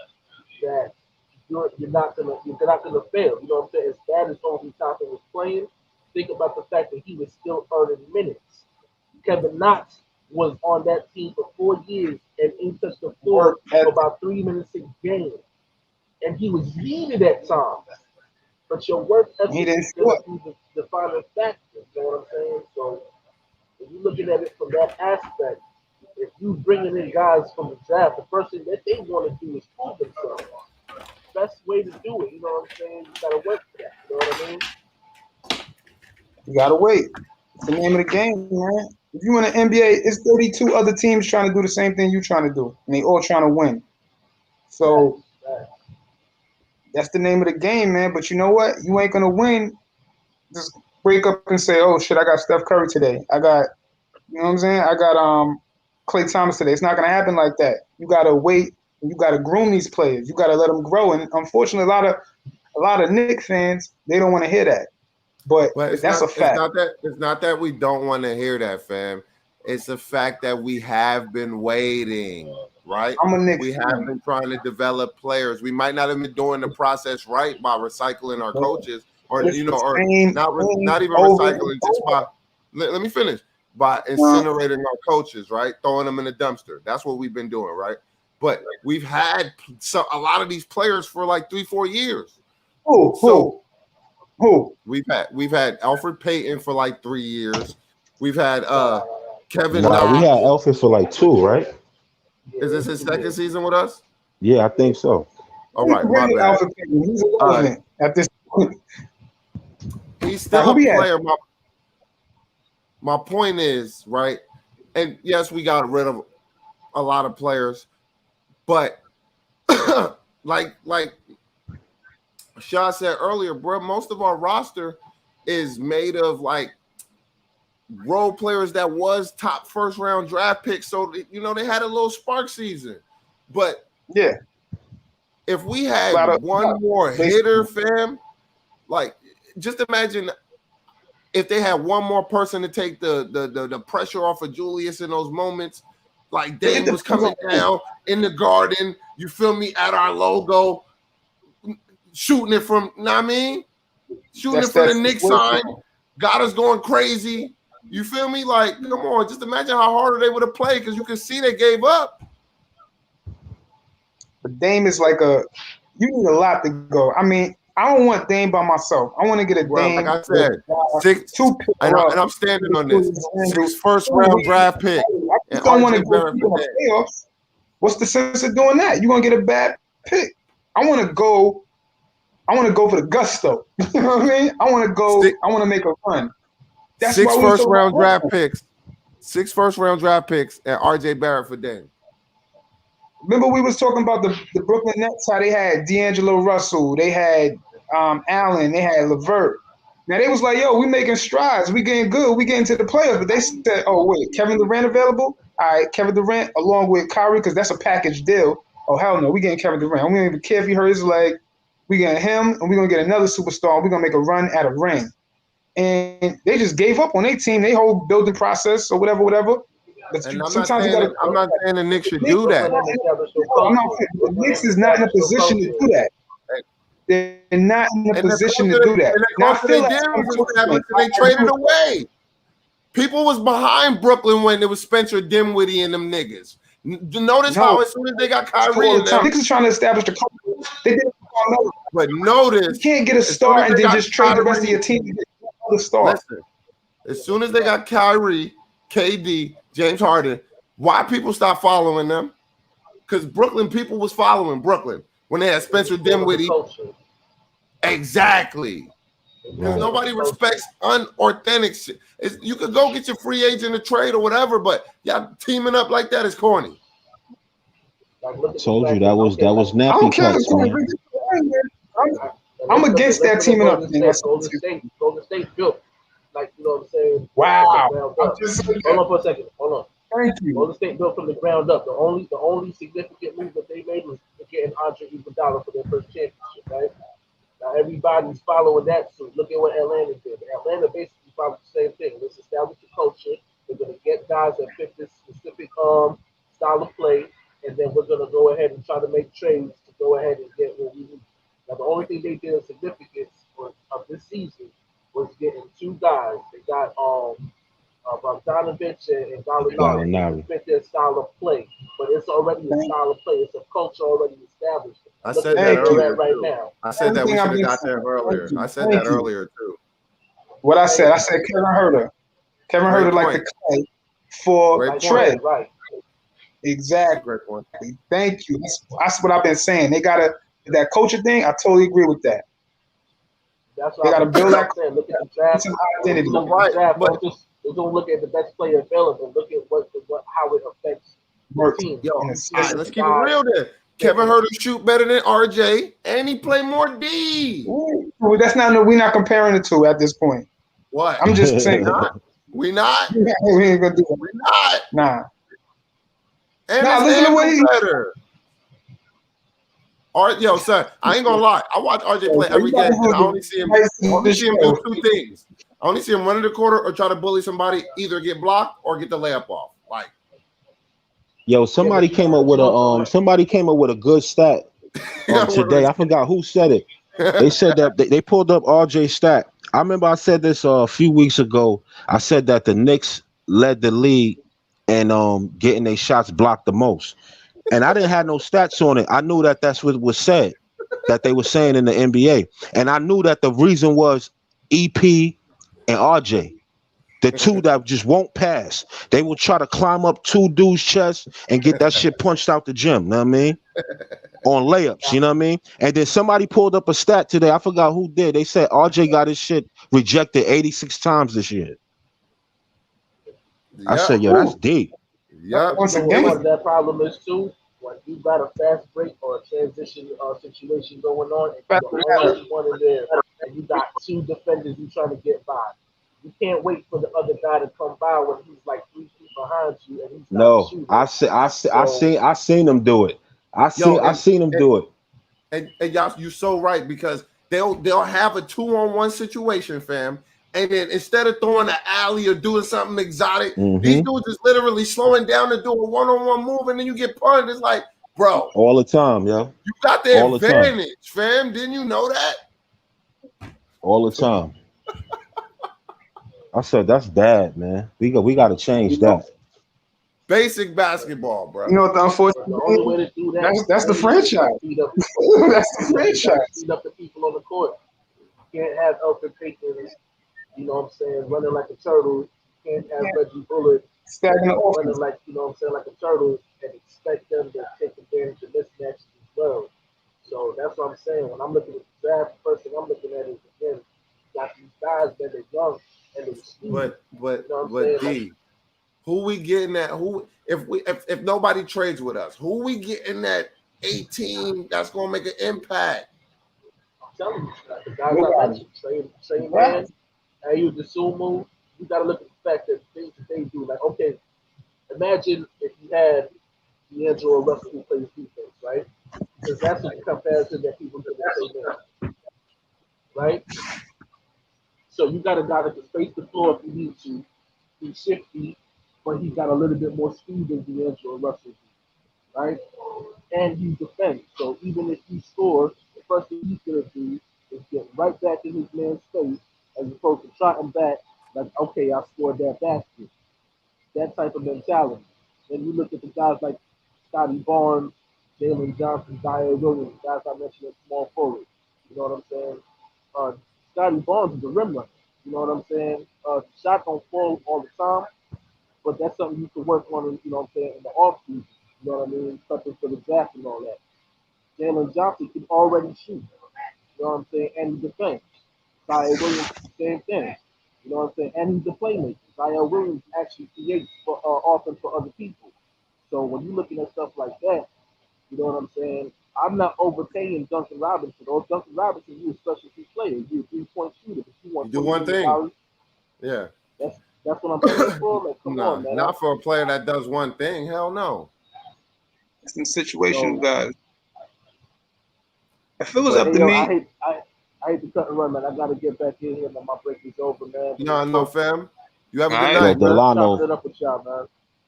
that you're not gonna fail. You know what I'm saying? As bad as Obi Toppin was playing, think about the fact that he was still earning minutes. Kevin Knox was on that team for 4 years and he touched the floor for about 3 minutes a game. And he was needed at times. But your work He ethic didn't is show going up. to be the defining factor. You know what I'm saying? So if you're looking at it from that aspect, if you bringing in guys from the draft, the first thing that they want to do is prove themselves. Best way to do it, you know what I'm saying? You gotta work for that. You know what I mean? You gotta wait. It's the name of the game, man. If you in the NBA, it's 32 other teams trying to do the same thing you're trying to do, and they all trying to win. So Facts. that's the name of the game, man. But you know what? You ain't gonna win. Just wake up and say, "Oh shit, I got Steph Curry today. I got, you know what I'm saying? I got Klay Thomas today." It's not gonna happen like that. You gotta wait. You gotta groom these players. You gotta let them grow. And unfortunately, a lot of Knick fans, they don't want to hear that. But But that's a fact. it's not that we don't want to hear that, fam. It's the fact that we have been waiting, right? I'm a Knick We have fan. been trying to develop players. We might not have been doing the process right by recycling our coaches, or It's the or same thing not even over and recycling, just by let me finish, by over. incinerating our coaches, right? Throwing them in the dumpster. That's what we've been doing, right? But we've had a lot of these players for like 3-4 years. Who? We've had Alfred Payton for like 3 years. We've had Kevin Nah, we Knox. had Alfred for like 2, right? Is this his second season with us? Yeah, I think so. All right, my Bring bad. Alpha Payton. He's irrelevant at this point. He's Now, still who a we had? player. My point is, right? And yes, we got rid of a lot of players, but like Shaw said earlier, bro, most of our roster is made of like role players that was top first round draft picks. So they had a little spark season. But yeah, if we had one more hitter, fam, like just imagine if they had one more person to take the pressure off of Julius in those moments. Like Dame was coming down in the garden, you feel me, at our logo, shooting it from, shooting it from the Knick sign, got us going crazy. You feel me? Like, come on, just imagine how harder they would have played because you can see they gave up. But Dame is like you need a lot to go. I mean, I don't want Dame by myself. I want to get a Dame. Like I said, and I'm standing on this. 6 first-round draft pick. I just don't want to go to the playoffs. What's the sense of doing that? You're gonna get a bad pick. I want to go for the gusto. You know what I mean? I want to make a run. That's 6 first-round draft picks. 6 first-round draft picks and RJ Barrett for Dame. Remember we was talking about the Brooklyn Nets, how they had D'Angelo Russell, they had Allen, they had LeVert. Now they was like, yo, we making strides, we getting good, we getting to the playoffs. But they said, oh wait, Kevin Durant available? All right, Kevin Durant along with Kyrie, because that's a package deal. Oh hell no, we getting Kevin Durant. We don't even care if he hurt his leg. We getting him, and we're gonna get another superstar. We're gonna make a run at a ring. And they just gave up on their team, their whole building process or whatever. But and I'm not saying the Knicks should do that. The Knicks is not in a position to do that. They're not in a position to do that. Now I feel like they traded away. People was behind Brooklyn when it was Spencer Dinwiddie and them niggas. Notice how as soon as they got Kyrie in there, Knicks is trying to establish the culture. They didn't. But notice, you can't get a star and then just trade the rest of your team to get another star. Listen, as soon as they got Kyrie, KD, James Harden, why people stop following them? Because Brooklyn people was following Brooklyn when they had Spencer Dinwiddie. Exactly. Because nobody respects unauthentic shit. You could go get your free agent a trade or whatever, but y'all teaming up like that is corny. I told you that was nappy cuts, man. I'm against that teaming up. Golden State built, like, you know what I'm saying? Wow. Hold on for a second. Hold on. Thank you. Golden State built from the ground up. The only significant move that they made was getting Andre Iguodala for their first championship, right? Now everybody's following that suit. Look at what Atlanta did. Atlanta basically followed the same thing. Let's establish the culture. We're gonna get guys that fit this specific style of play, and then we're gonna go ahead and try to make trades to go ahead and get what we need. Now the only thing they did of significance of this season was getting 2 guys. They got Bogdanovich and Gallinari to fit their style of play, but it's already a style of play. It's a culture already established. I said that earlier right now. I said that we should have got there earlier. I said that earlier too. What I said Kevin Huerter like the clay for Trae. Right. Exactly. Great point. Thank you. That's what I've been saying. They gotta that culture thing. I totally agree with that. That's they gotta build that. Look at the draft. Identity. Right. But don't look at the best player available. Look at how it affects the team. Yo, let's keep it real there. Kevin Huerter shoot better than RJ, and he play more D. Ooh, that's not. We're not comparing the two at this point. What? I'm just saying. We not. We ain't gonna do it. We not. Nah. And listen to what he's better. Yo, son, I ain't gonna lie. I watch RJ play every game, and I only see him do 2 things. I only see him run in the corner or try to bully somebody, either get blocked or get the layup off. Like, yo, somebody came up with a good stat today. I forgot who said it. They said that they pulled up RJ's stat. I remember I said this a few weeks ago. I said that the Knicks led the league and getting their shots blocked the most. And I didn't have no stats on it. I knew that that's what was said, that they were saying in the NBA. And I knew that the reason was EP and RJ, the 2 that just won't pass. They will try to climb up 2 dudes' chests and get that shit punched out the gym, you know what I mean? On layups, you know what I mean? And then somebody pulled up a stat today. I forgot who did. They said RJ got his shit rejected 86 times this year. I said, yo, that's deep. Yeah. Once again, what that problem is too, when you got a fast break or a transition situation going on, and you're the only one in there, and you got 2 defenders you trying to get by. You can't wait for the other guy to come by when he's like 3 feet behind you and he's not No, shooting. I seen them do it. I seen them do it. And y'all, you're so right, because they'll have a 2-on-1 situation, fam. And then instead of throwing an alley or doing something exotic, these dudes is literally slowing down to do a 1-on-1 move, and then you get punched. It's like, bro, all the time, yo. You got the advantage, fam. Didn't you know that? All the time. I said that's bad, man. We got to change that. Basic basketball, bro. You know what the unfortunate the only way to do that that's the franchise. That's the franchise. Speed up the people on the court. You can't have Elfrid Payton, you know what I'm saying, running like a turtle. You can't have Reggie Bullock running like, you know what I'm saying, like a turtle and expect them to take advantage of mismatches as well. So that's what I'm saying. When I'm looking at the draft, the first thing I'm looking at is, again, you got these guys that are young and they're speed. But D, who we getting at? Who if nobody trades with us, who we getting at 18 that's gonna make an impact? I'm telling you, the guys I mentioned, Trae man, Ayu Dosunmu, you gotta look at the fact that things that they do. Like, okay, imagine if you had D'Angelo Russell who plays defense, right? Because that's a comparison that people can say now, right? So you got a guy that can space the floor if you need to. He's shifty, but he's got a little bit more speed than D'Angelo Russell, right? And he defends. So even if he scores, the first thing he's gonna do is get right back in his man's face, as opposed to trotting back like, okay, I scored that basket. That type of mentality. Then you look at the guys like Scotty Barnes, Jalen Johnson, Zaire Williams, guys I mentioned in small forward. You know what I'm saying? Scotty Barnes is a rim runner. You know what I'm saying? Shot don't fall all the time, but that's something you can work on, you know what I'm saying, in the offseason. You know what I mean? Something for the draft and all that. Jalen Johnson can already shoot. You know what I'm saying? And he defends. Zaire Williams, same thing. You know what I'm saying? And he's a playmaker. Zaire Williams actually creates for offense for other people. So when you're looking at stuff like that, you know what I'm saying? I'm not overpaying Duncan Robinson. Or Duncan Robinson, you're a specialty player. You're a 3-point shooter, but you want to do one thing. Yeah. That's what I'm paying for. Like, come on, man. Not for a player that does one thing. Hell no. It's some situational guys. If it was up to me, I hate to cut and run, man. I gotta get back in here, man. My break is over, man. No, fam. You have a good night, Delano. Man.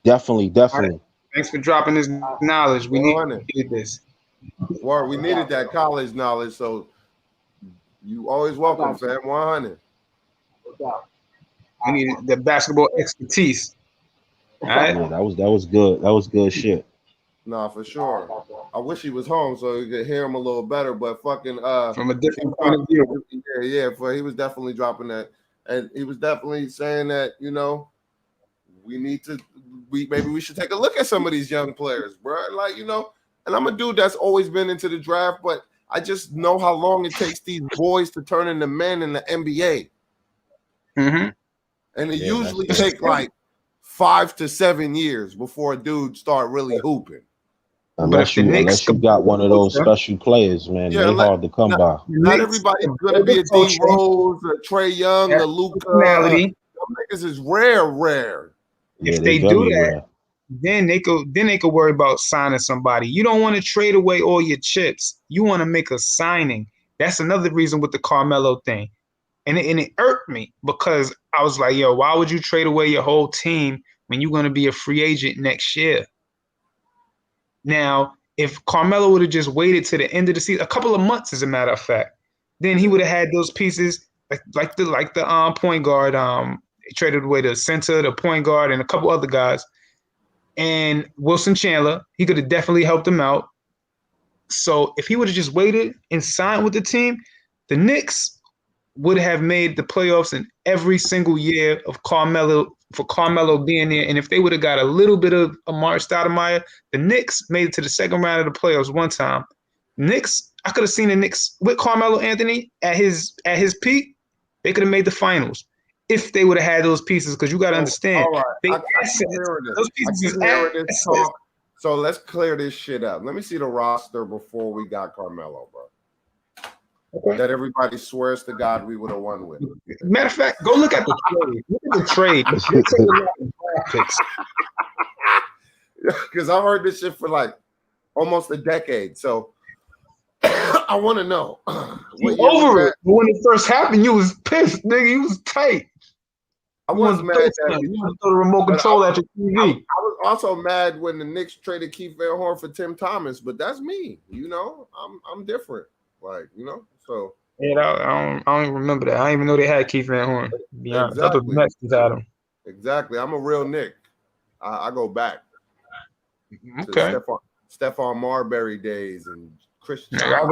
Definitely. Right. Thanks for dropping this knowledge. We needed this. Word, we needed that college knowledge, so you always welcome, fam. 100. We needed the basketball expertise. All right. Yeah, that was good. That was good shit. Nah, for sure. I wish he was home so you could hear him a little better, but fucking from a different point of view. Yeah, he was definitely dropping that. And he was definitely saying that, you know, maybe we should take a look at some of these young players, bro. Like, you know, and I'm a dude that's always been into the draft, but I just know how long it takes these boys to turn into men in the NBA. Mm-hmm. And it usually takes like 5 to 7 years before a dude start really hooping. Unless you got one of those special players, man, they're hard to come by. Not everybody's gonna be a D Rose, a Trae Young, a Luka. Some niggas is rare. If they do that, then they could worry about signing somebody. You don't want to trade away all your chips. You want to make a signing. That's another reason with the Carmelo thing. And it irked me because I was like, yo, why would you trade away your whole team when you're going to be a free agent next year? Now, if Carmelo would have just waited to the end of the season, a couple of months, as a matter of fact, then he would have had those pieces like the point guard. He traded away the center, the point guard, and a couple other guys. And Wilson Chandler, he could have definitely helped him out. So if he would have just waited and signed with the team, the Knicks would have made the playoffs in every single year of Carmelo being there. And if they would have got a little bit of Amari Stoudemire, the Knicks made it to the second round of the playoffs one time. Knicks, I could have seen the Knicks with Carmelo Anthony at his peak. They could have made the finals if they would have had those pieces. Because you got to understand, those pieces. So let's clear this shit up. Let me see the roster before we got Carmelo, bro. that everybody swears to God we would have won with. Matter of fact, go look at the trade. Look at the trade. They traded a lot of draft picks. Because I heard this shit for like almost a decade. So I want to know. You over it. But when it first happened, you was pissed, nigga. You was tight. I was mad that you want to throw the remote control at your TV. I was also mad when the Knicks traded Keith Van Horn for Tim Thomas, but that's me. You know, I'm different. Like, you know, so yeah, I don't even remember that. I didn't even know they had Keith Van Horn. To be honest, I thought the Mets had him. Exactly. I'm a real Knick. I go back. Okay. Stephon Marbury days and Christian. I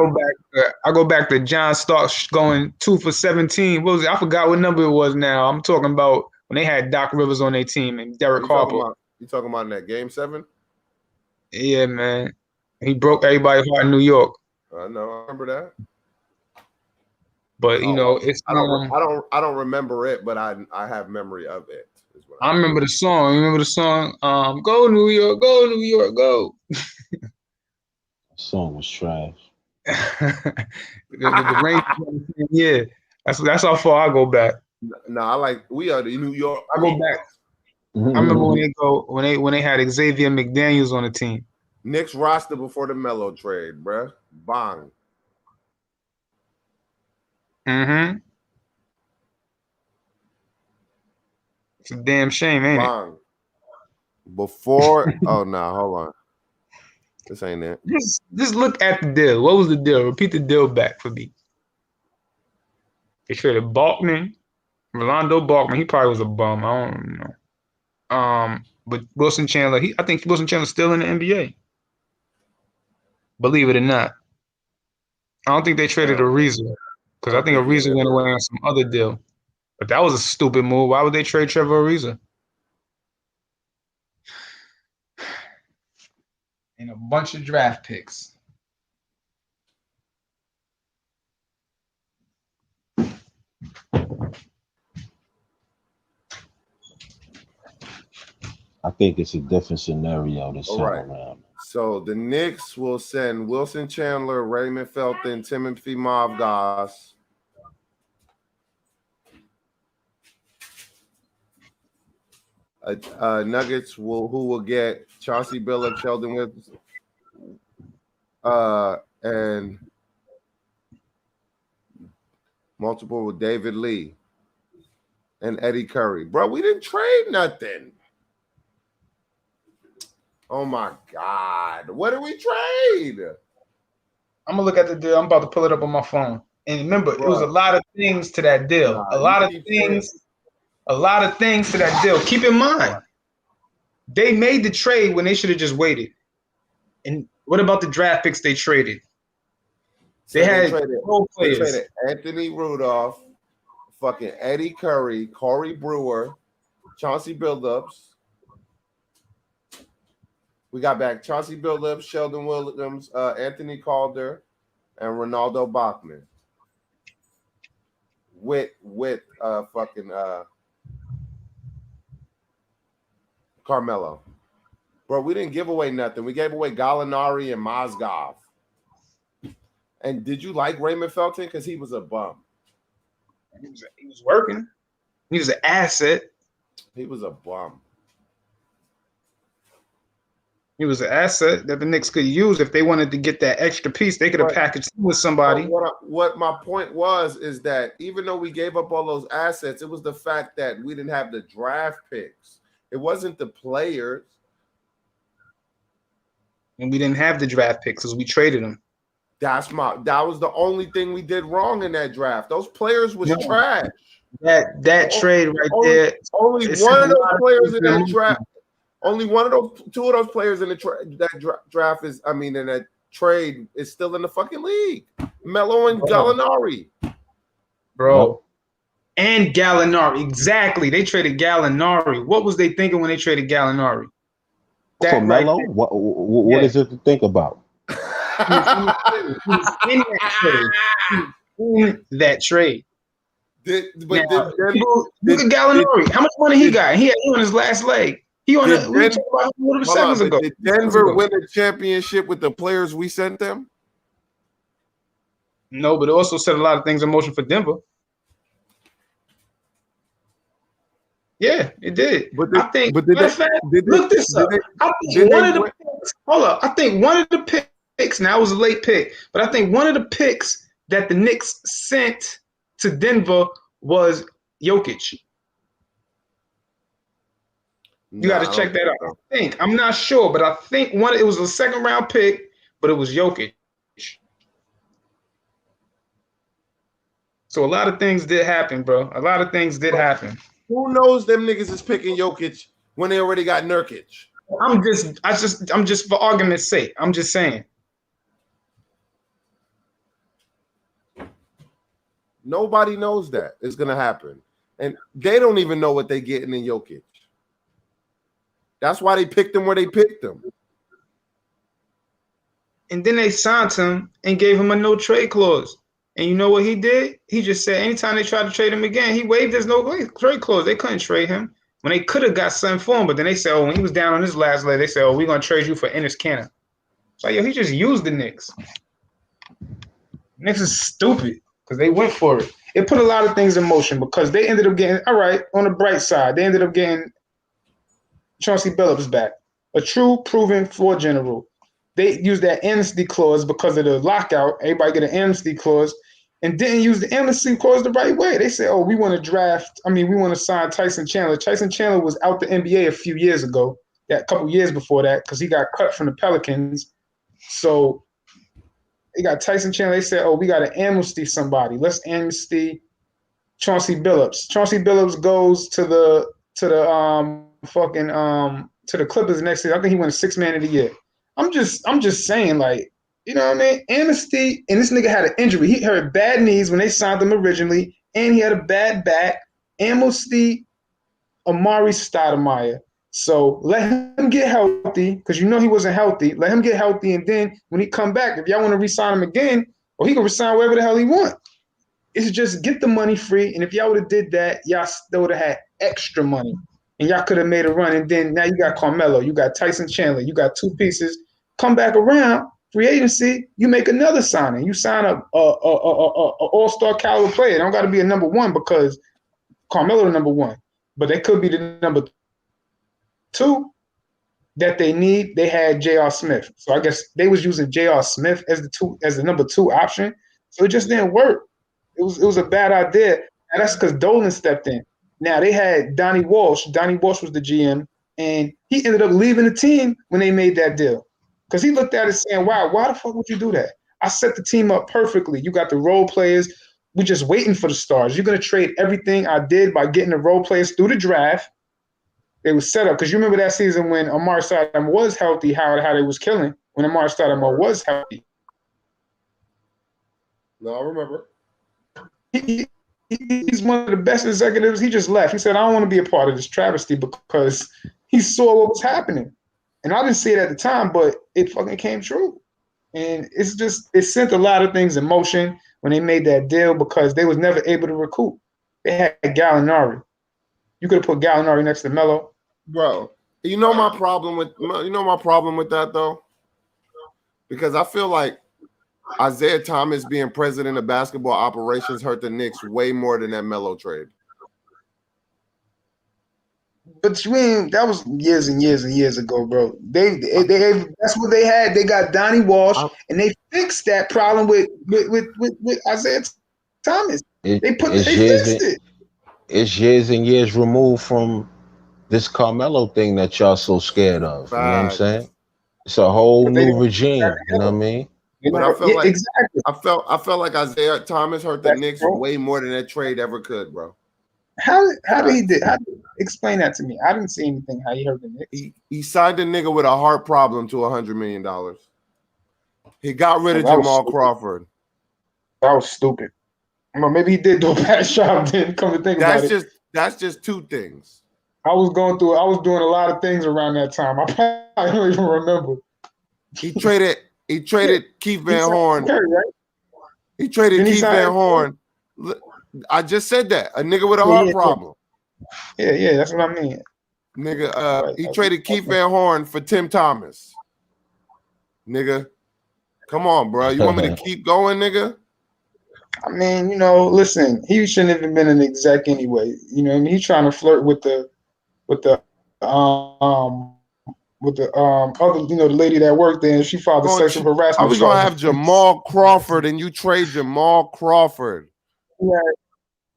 go back to John Starks going 2 for 17. What was it? I forgot what number it was now. I'm talking about when they had Doc Rivers on their team and Derek Harper. You talking about in that game 7? Yeah, man. He broke everybody's heart in New York. I know, I remember that. But you know, it's I don't remember it, but I have memory of it. I remember the song. Remember the song? Go New York, go New York, go. The song was trash. the Rangers, yeah. That's how far I go back. No, I like we are the New York. I go back. I remember when they had Xavier McDaniels on the team. Knicks roster before the Melo trade, bruh. Bang. Mm-hmm. It's a damn shame, ain't it? Before, oh no, hold on. This ain't it. Just look at the deal. What was the deal? Repeat the deal back for me. They traded Balkman, Rolando Balkman. He probably was a bum. I don't know. But Wilson Chandler, I think Wilson Chandler's still in the NBA. Believe it or not. I don't think they traded Ariza because I think Ariza went away on some other deal. But that was a stupid move. Why would they trade Trevor Ariza? And a bunch of draft picks. I think it's a different scenario this time around. So the Knicks will send Wilson Chandler, Raymond Felton, Timothy Mavgas. Nuggets who will get Chauncey Billups, Sheldon Williams, and multiple with David Lee and Eddie Curry. Bro, we didn't trade nothing. Oh my God. What did we trade? I'm gonna look at the deal. I'm about to pull it up on my phone. And remember, it was a lot of things to that deal. A lot of things to that deal. Keep in mind, they made the trade when they should have just waited. And what about the draft picks they traded? They traded Anthony Rudolph, fucking Eddie Curry, Corey Brewer, Chauncey Billups. We got back Chauncey Billups, Sheldon Williams, Anthony Calder, and Ronaldo Bachman. With Carmelo. Bro, we didn't give away nothing. We gave away Gallinari and Mozgov. And did you like Raymond Felton? Because he was a bum. He was working. He was an asset. He was a bum. He was an asset that the Knicks could use if they wanted to get that extra piece. They could have packaged him with somebody. What my point was is that even though we gave up all those assets, it was the fact that we didn't have the draft picks. It wasn't the players. And we didn't have the draft picks because we traded them. That was the only thing we did wrong in that draft. Those players was trash. That trade right there. Only one of those players in that draft. Only one of those, two of those players in the draft is, I mean, in that trade is still in the fucking league. Melo and Gallinari. Bro. And Gallinari. Exactly. They traded Gallinari. What was they thinking when they traded Gallinari? For Melo? What is it to think about? That trade. Look at Gallinari. How much money he got? He on his last leg. He on seconds ago. Did Denver win a championship with the players we sent them? No, but it also set a lot of things in motion for Denver. Yeah, it did. Look this up. I think one of the picks, hold up. I think one of the picks, now it was a late pick, but I think one of the picks that the Knicks sent to Denver was Jokic. You got to check that out. I'm not sure, but I think it was a second round pick, but it was Jokic. So a lot of things did happen, bro. A lot of things did happen. Who knows them niggas is picking Jokic when they already got Nurkic? I'm just for argument's sake. I'm just saying. Nobody knows that it's gonna happen, and they don't even know what they getting in Jokic. That's why they picked him where they picked him. And then they signed him and gave him a no trade clause. And you know what he did? He just said anytime they tried to trade him again, he waived his no trade clause. They couldn't trade him when they could have got something for him. But then they said, when he was down on his last leg, they said, we're going to trade you for Enes Kanter. So, he just used the Knicks. Knicks is stupid because they went for it. It put a lot of things in motion because they ended up getting, all right, on the bright side, they ended up getting Chauncey Billups back, a true proven floor general. They used that amnesty clause because of the lockout. Everybody get an amnesty clause and didn't use the amnesty clause the right way. They said, we want to sign Tyson Chandler. Tyson Chandler was out the NBA a few years ago, a couple years before that, because he got cut from the Pelicans. So they got Tyson Chandler. They said, we got to amnesty somebody. Let's amnesty Chauncey Billups. Chauncey Billups goes to the Clippers next year. I think he won 6th man of the year. I'm just saying, like, you know what I mean? Amnesty, and this nigga had an injury. He hurt bad knees when they signed him originally, and he had a bad back. Amnesty Amari Stoudemire. So let him get healthy, because you know he wasn't healthy. Let him get healthy, and then when he come back, if y'all want to re-sign him again, or he can resign wherever the hell he want. It's just get the money free, and if y'all would have did that, y'all still would have had extra money. And y'all could have made a run, and then now you got Carmelo, you got Tyson Chandler, you got two pieces. Come back around, free agency, you make another signing. You sign a all-star caliber player. It don't got to be a number one because Carmelo the number one, but they could be the number two that they need. They had J.R. Smith, so I guess they was using J.R. Smith as the number two option. So it just didn't work. It was a bad idea, and that's because Dolan stepped in. Now, they had Donnie Walsh. Donnie Walsh was the GM, and he ended up leaving the team when they made that deal. Because he looked at it saying, wow, why the fuck would you do that? I set the team up perfectly. You got the role players. We're just waiting for the stars. You're going to trade everything I did by getting the role players through the draft. They was set up. Because you remember that season when Amar Stoudemire was healthy, how they was killing when Amar Stoudemire was healthy. No, I remember. He's one of the best executives. He just left. He said, I don't want to be a part of this travesty because he saw what was happening. And I didn't see it at the time, but it fucking came true. And it sent a lot of things in motion when they made that deal because they was never able to recoup. They had Gallinari. You could have put Gallinari next to Melo. Bro, you know my problem with that though? Because I feel like Isaiah Thomas being president of basketball operations hurt the Knicks way more than that Melo trade. But that was years and years and years ago, bro. They that's what they had. They got Donnie Walsh, and they fixed that problem with Isaiah Thomas. They fixed it. It's years and years removed from this Carmelo thing that y'all so scared of. You know what I'm saying? It's a whole new regime. You know what I mean? But I felt like exactly. I felt like Isaiah Thomas hurt the Knicks way more than that trade ever could, bro. How did he did? Explain that to me. I didn't see anything how he hurt the Knicks. He signed a nigga with a heart problem to $100 million. He got rid of Jamal Crawford. That was stupid. Well, maybe he did do a bad job. Then come to think about it. That's just two things. I was doing a lot of things around that time. I don't even remember. He traded Keith Van Horn. Curry, right? He traded Keith Van Horn. I just said that. A nigga with a heart problem. Yeah, that's what I mean. Nigga, he traded Keith Van Horn for Tim Thomas. Nigga, come on, bro. You want me to keep going, nigga? I mean, listen, he shouldn't have been an exec anyway. You know what I mean? He's trying to flirt with the other, the lady that worked there, and she filed a sexual harassment. How we gonna have Jamal Crawford and you trade Jamal Crawford?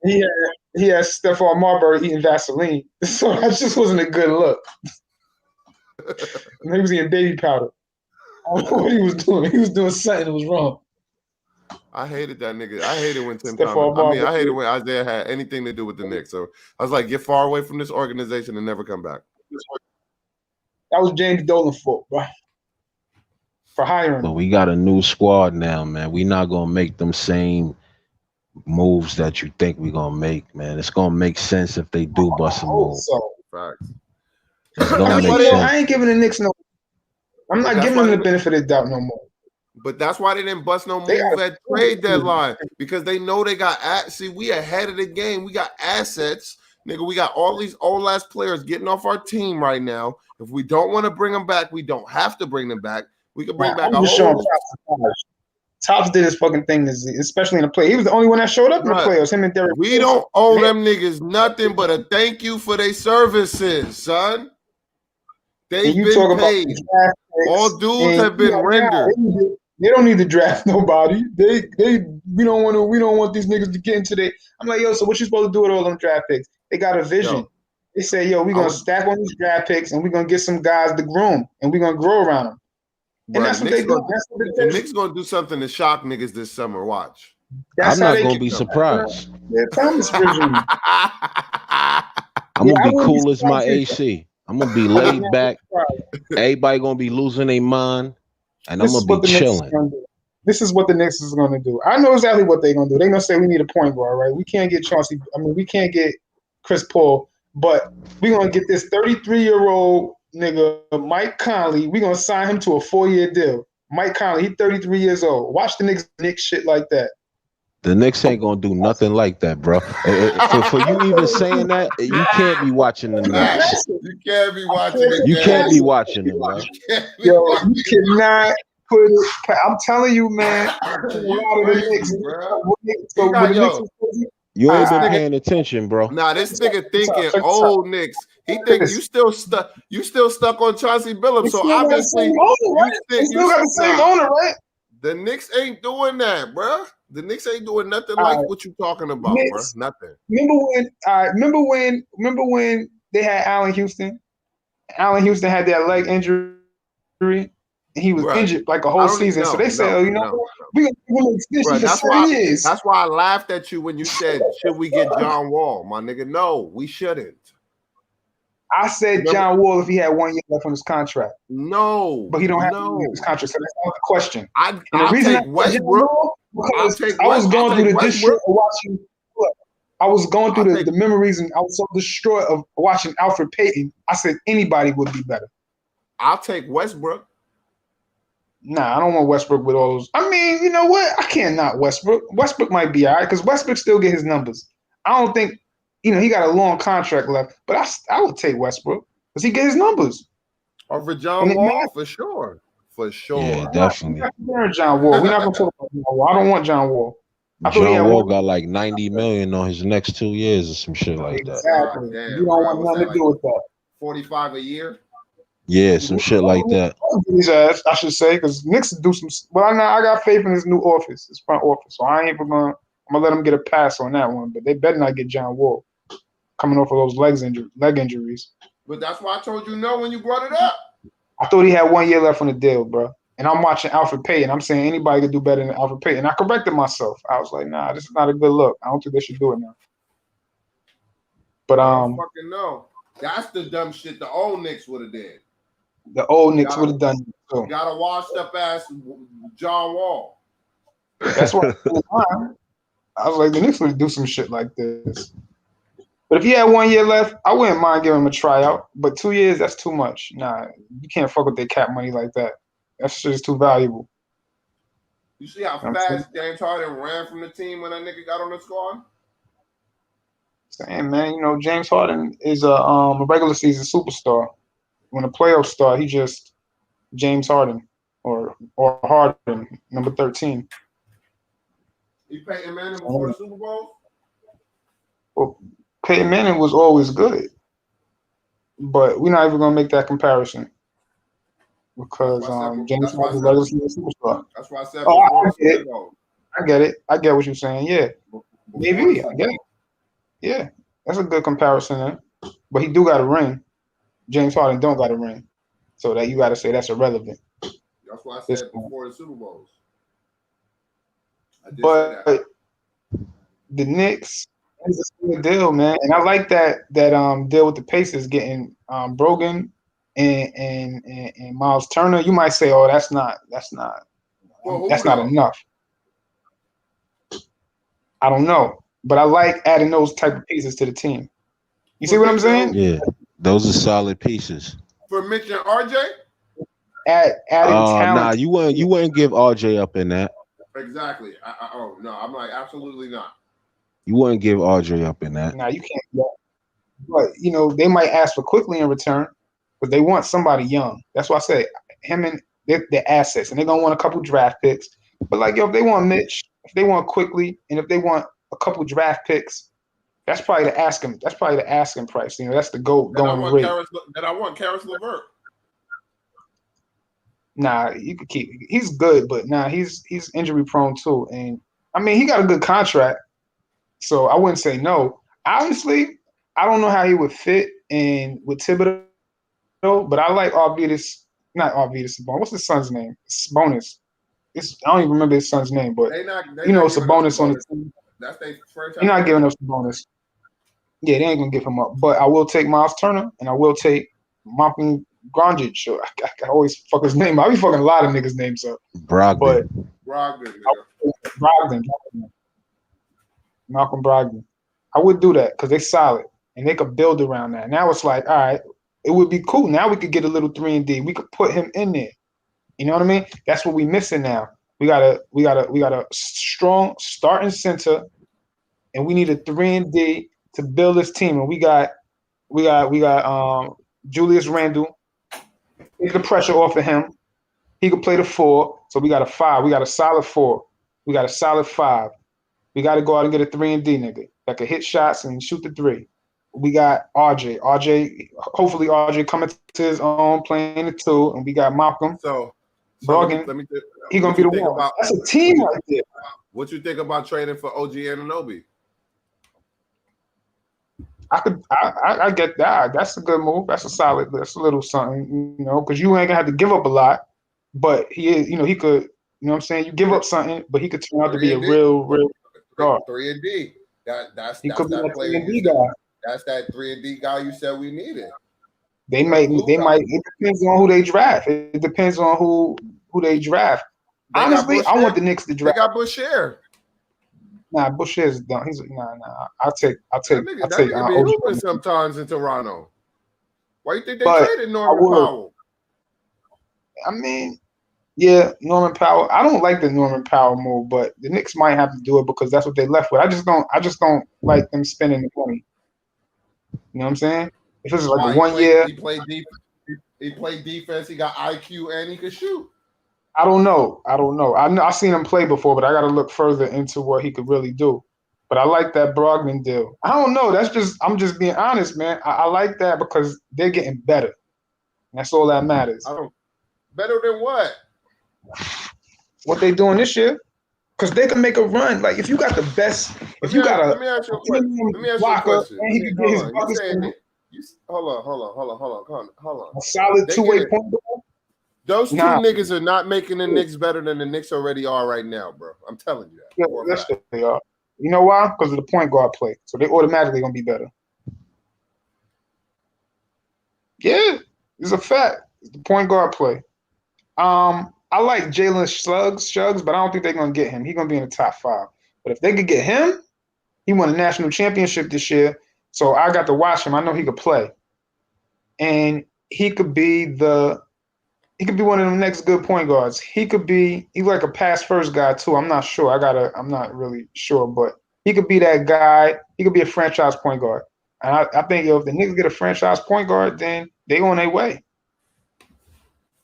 He had Stephon Marbury eating Vaseline, so that just wasn't a good look. He was eating baby powder. I don't know what he was doing. He was doing something that was wrong. I hated that nigga. I hated when Tim Thomas. I mean, I hated when Isaiah had anything to do with the Knicks. So I was like, get far away from this organization and never come back. That was James Dolan's fault, bro. For hiring. But we got a new squad now, man. We not gonna make them same moves that you think we're gonna make, man. It's gonna make sense if they do bust a move. So. Facts. It's gonna make sense. I ain't giving the Knicks no. I'm not giving them the benefit of the doubt no more. But that's why they didn't bust no move at trade deadline, because they know they got we ahead of the game. We got assets, nigga. We got all these old ass players getting off our team right now. If we don't want to bring them back, we don't have to bring them back. We can bring back a whole. Tops did his fucking thing, especially in the play. He was the only one that showed up in the playoffs. Him and Derek. We don't owe them niggas nothing but a thank you for their services, son. They've been paid. All dudes have been rendered. They don't need to draft nobody. We don't want these niggas to get into I'm like, yo, so what you supposed to do with all them draft picks? They got a vision. Yo. They say, yo, we're gonna stack on these draft picks and we're gonna get some guys to groom and we're gonna grow around them. And that's what they do. The Knicks gonna do something to shock niggas this summer. Watch. I'm not gonna be surprised. Yeah, Thomas vision. I'm gonna be cool as my AC. I'm gonna be laid back. Everybody gonna be losing their mind, and I'm gonna be chilling. This is what the Knicks is gonna do. I know exactly what they're gonna do. They're gonna say we need a point guard, right? We can't get Chauncey. I mean, we can't get Chris Paul, but we're gonna get this 33-year-old nigga, Mike Conley. We're gonna sign him to a 4-year deal. Mike Conley, he's 33 years old. Watch the Knicks shit like that. The Knicks ain't gonna do nothing like that, bro. For you even saying that, you can't be watching the Knicks. You can't be watching it. You can't be watching it, bro. Yo, you cannot put it. I'm telling you, man. A lot of the Knicks. You ain't been paying attention, bro. Nah, this nigga thinking old Knicks. He thinks you still stuck on Chauncey Billups. So obviously, you still got the same owner, right? The Knicks ain't doing that, bro. The Knicks ain't doing nothing like what you talking about, Knicks, bro. Nothing. Remember when they had Allen Houston? Allen Houston had that leg injury. He was injured like a whole season. So they said, we're gonna extend for 7 years. That's why I laughed at you when you said, should we get John Wall? My nigga, no, we shouldn't. I said John Wall if he had 1 year left on his contract. No. But he don't have his contract, so that's not the question. I'll take Westbrook. I was going through the distraught of watching. I was going through the memories, and I was so distraught of watching Alfred Payton. I said anybody would be better. I'll take Westbrook. Nah, I don't want Westbrook with all those. I mean, you know what? I can't not Westbrook. Westbrook might be all right because Westbrook still get his numbers. I don't think, he got a long contract left, but I would take Westbrook because he get his numbers. Or for John Wall, for sure. For sure. Yeah, definitely. John Wall. We're not going to talk about John Wall. I don't want John Wall. John Wall got like $90 million on his next 2 years or some shit like that. Exactly. You don't want nothing to do with that. 45 a year? Yeah, some shit like that. His ass, I should say, because Knicks do some. But I got faith in his new office, his front office. So I ain't even gonna. I'm gonna let him get a pass on that one. But they better not get John Wall coming off of those leg injuries. But that's why I told you no when you brought it up. I thought he had 1 year left on the deal, bro. And I'm watching Alfred Payton. I'm saying anybody could do better than Alfred Payton. I corrected myself. I was like, nah, this is not a good look. I don't think they should do it now. But I don't fucking know. That's the dumb shit the old Knicks would have did. The old Knicks would have done it. So. Got a washed up ass John Wall. That's why I was like, the Knicks would do some shit like this. But if he had 1 year left, I wouldn't mind giving him a tryout. But 2 years, that's too much. Nah, you can't fuck with their cap money like that. That shit is too valuable. You see how fast James Harden ran from the team when that nigga got on the squad? Saying, man, James Harden is a regular season superstar. When the playoffs start, he just James Harden or Harden, number 13. You Peyton Manning before the Super Bowl? Well, Peyton Manning was always good, but we're not even gonna make that comparison because James Harden's legacy is a superstar. That's why I said before the Super Bowl. I get it. I get what you're saying. Yeah, maybe I get it. Yeah, that's a good comparison there. But he do got a ring. James Harden don't got a ring, so that you got to say that's irrelevant. That's why I said before the Super Bowls. But the Knicks is a good deal, man, and I like that deal with the Pacers getting Brogan and Miles Turner. You might say, "Oh, that's not enough." I don't know, but I like adding those type of pieces to the team. You see what I'm saying? Yeah, those are solid pieces. For Mitch and RJ? Adding talent. Nah, you wouldn't give RJ up in that. Exactly. Oh no, I'm like absolutely not. You wouldn't give RJ up in that. Nah, you can't do that. But they might ask for quickly in return, but they want somebody young. That's why I say him and their assets, and they're gonna want a couple draft picks. But if they want Mitch, if they want quickly, and if they want a couple draft picks, that's probably the asking. That's probably the asking price. That's the going rate. I want Karis LeVert. Nah, you could keep. He's good, but he's injury prone too. And I mean, he got a good contract, so I wouldn't say no. Honestly, I don't know how he would fit in with Thibodeau, but I like not Arvydas Sabonis. What's his son's name? Sabonis. I don't even remember his son's name, but it's a bonus on the team. That's their franchise. You're not giving us the bonus. Yeah, they ain't gonna give him up. But I will take Miles Turner and I will take Malcolm Grandage. So I always fuck his name. I be fucking a lot of niggas' names up. Brogdon. Brogdon. Malcolm Brogdon. I would do that because they solid and they could build around that. Now it's like, all right, it would be cool. Now we could get a little 3-and-D. We could put him in there. You know what I mean? That's what we missing now. We got a strong starting center, and we need a 3-and-D to build this team. And we got Julius Randle. Take the pressure off of him. He could play the 4. So we got a 5. We got a solid 4. We got a solid 5. We got to go out and get a 3-and-D nigga that could hit shots and shoot the 3. We got RJ. Hopefully RJ coming to his own, playing the 2, and we got Malcolm. So Brogan. He's gonna be the one. That's a team right there. What you think about trading for OG Anunoby? I get that. That's a good move. That's a little something, because you ain't gonna have to give up a lot, but he is, he could, you know what I'm saying? You give up something, but he could turn out to be a real guard. 3-and-D. That's he could be that a 3-and-D guy. That's that 3-and-D guy you said we needed. They might. It depends on who they draft. It depends on who they draft. Honestly, I want the Knicks to draft. They got Boucher. Nah, Boucher's done. I'll take. That nigga be hooping sometimes in Toronto. Why you think they traded Norman Powell? I mean, yeah, Norman Powell. I don't like the Norman Powell move, but the Knicks might have to do it because that's what they left with. I just don't like them spending the money. You know what I'm saying? If it's like 1 year, he played defense. He got IQ and he could shoot. I don't know. I've seen him play before, but I got to look further into what he could really do. But I like that Brogdon deal. I don't know. I'm just being honest, man. I like that because they're getting better. That's all that matters. Better than what? What they doing this year? Because they can make a run. Like if you got the best, let me ask you a question. And he can get his buckets. Hold on. A solid two-way point guard. Those two niggas are not making the Knicks better than the Knicks already are right now, bro. I'm telling you that. Yeah, that's what they are. You know why? Because of the point guard play. So they automatically gonna be better. Yeah, it's a fact. It's the point guard play. I like Jalen Suggs, but I don't think they're gonna get him. He's gonna be in the top 5. But if they could get him, he won a national championship this year. So I got to watch him. I know he could play. And he could be one of the next good point guards. He's like a pass first guy too. I'm not sure. I'm not really sure, but he could be that guy. He could be a franchise point guard. And I think if the Knicks get a franchise point guard, then they on their way.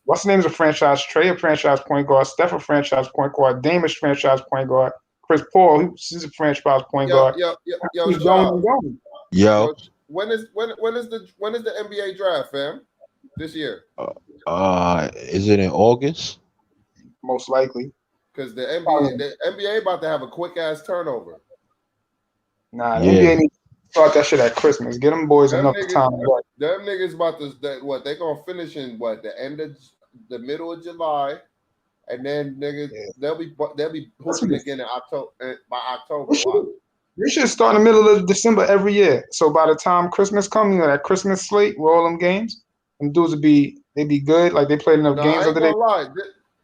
What's the name is a franchise? Trae a franchise point guard. Steph a franchise point guard. Dame is franchise point guard. Chris Paul, he's a franchise point guard. Yo, He's Shaw. going and going. Yo. When is the NBA draft, fam? This year? Is it in August? Most likely. Because the NBA about to have a quick ass turnover. Nah, the NBA needs to start that shit at Christmas. Get them boys enough time. Them niggas about to they gonna finish in the middle of July, and then niggas they'll be pushing again in October by October. We should start in the middle of December every year. So by the time Christmas comes, that Christmas slate with all them games, them dudes be good. Like they played enough games. I ain't gonna lie.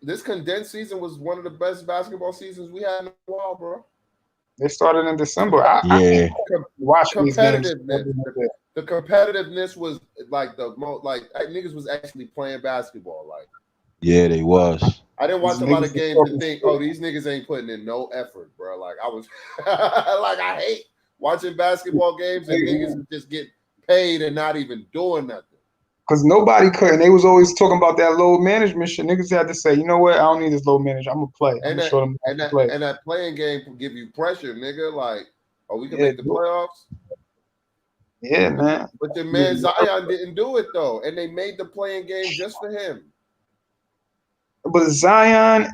This condensed season was one of the best basketball seasons we had in a while, bro. They started in December. Competitiveness. The competitiveness was like the most. Like niggas was actually playing basketball. Like, yeah, they was. I didn't watch a lot of games and think, oh, these niggas ain't putting in no effort, bro. Like I was, like I hate watching basketball games and niggas just get paid and not even doing nothing. Because nobody could, and they was always talking about that load management shit. Niggas had to say, you know what? I don't need this load management. I'm gonna play. I'm gonna show them how to play. And that playing game can give you pressure, nigga. Like, oh, we can make the playoffs. Yeah, man. But the man Zion didn't do it though, and they made the playing game just for him. But Zion,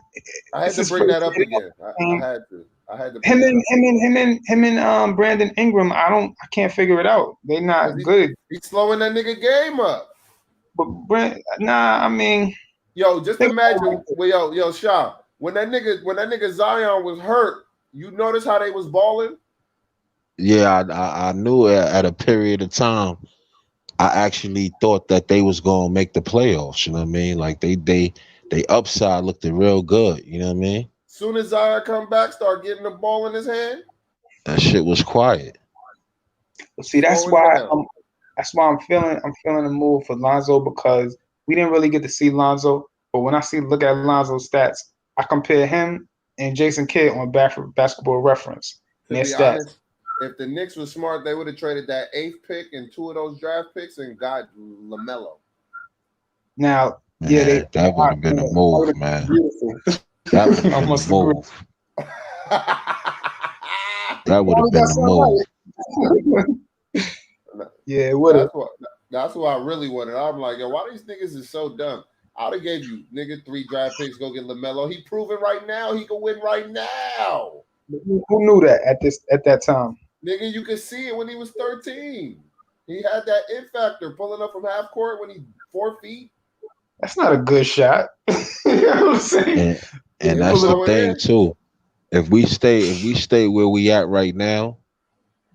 I had to bring that up again. I had to. Him and Brandon Ingram. I can't figure it out. They not good. He's slowing that nigga game up. But I mean, yo, just imagine. Well, yo, Shaw, when that nigga Zion was hurt, you notice how they was balling. Yeah, I knew at a period of time, I actually thought that they was gonna make the playoffs. You know what I mean? Like they upside looked real good. You know what I mean? Soon as Zion come back, start getting the ball in his hand. That shit was quiet. See, that's why I'm feeling the move for Lonzo, because we didn't really get to see Lonzo, but when I look at Lonzo's stats, I compare him and Jason Kidd on Basketball Reference. To be honest, if the Knicks was smart, they would have traded that 8th pick and 2 of those draft picks and got LaMelo. Now, man, that would have been a move, man. That would have been a move. That would have been a move. Yeah, it would have. That's what I really wanted. I'm like, yo, why these niggas is so dumb? I'd have gave you nigga 3 draft picks, go get LaMelo. He proving right now he can win right now. Who knew that at that time? Nigga, you could see it when he was 13. He had that it factor pulling up from half court when he 4 feet. That's not a good shot. You know what I'm saying? And that's the thing too. If we stay where we at right now,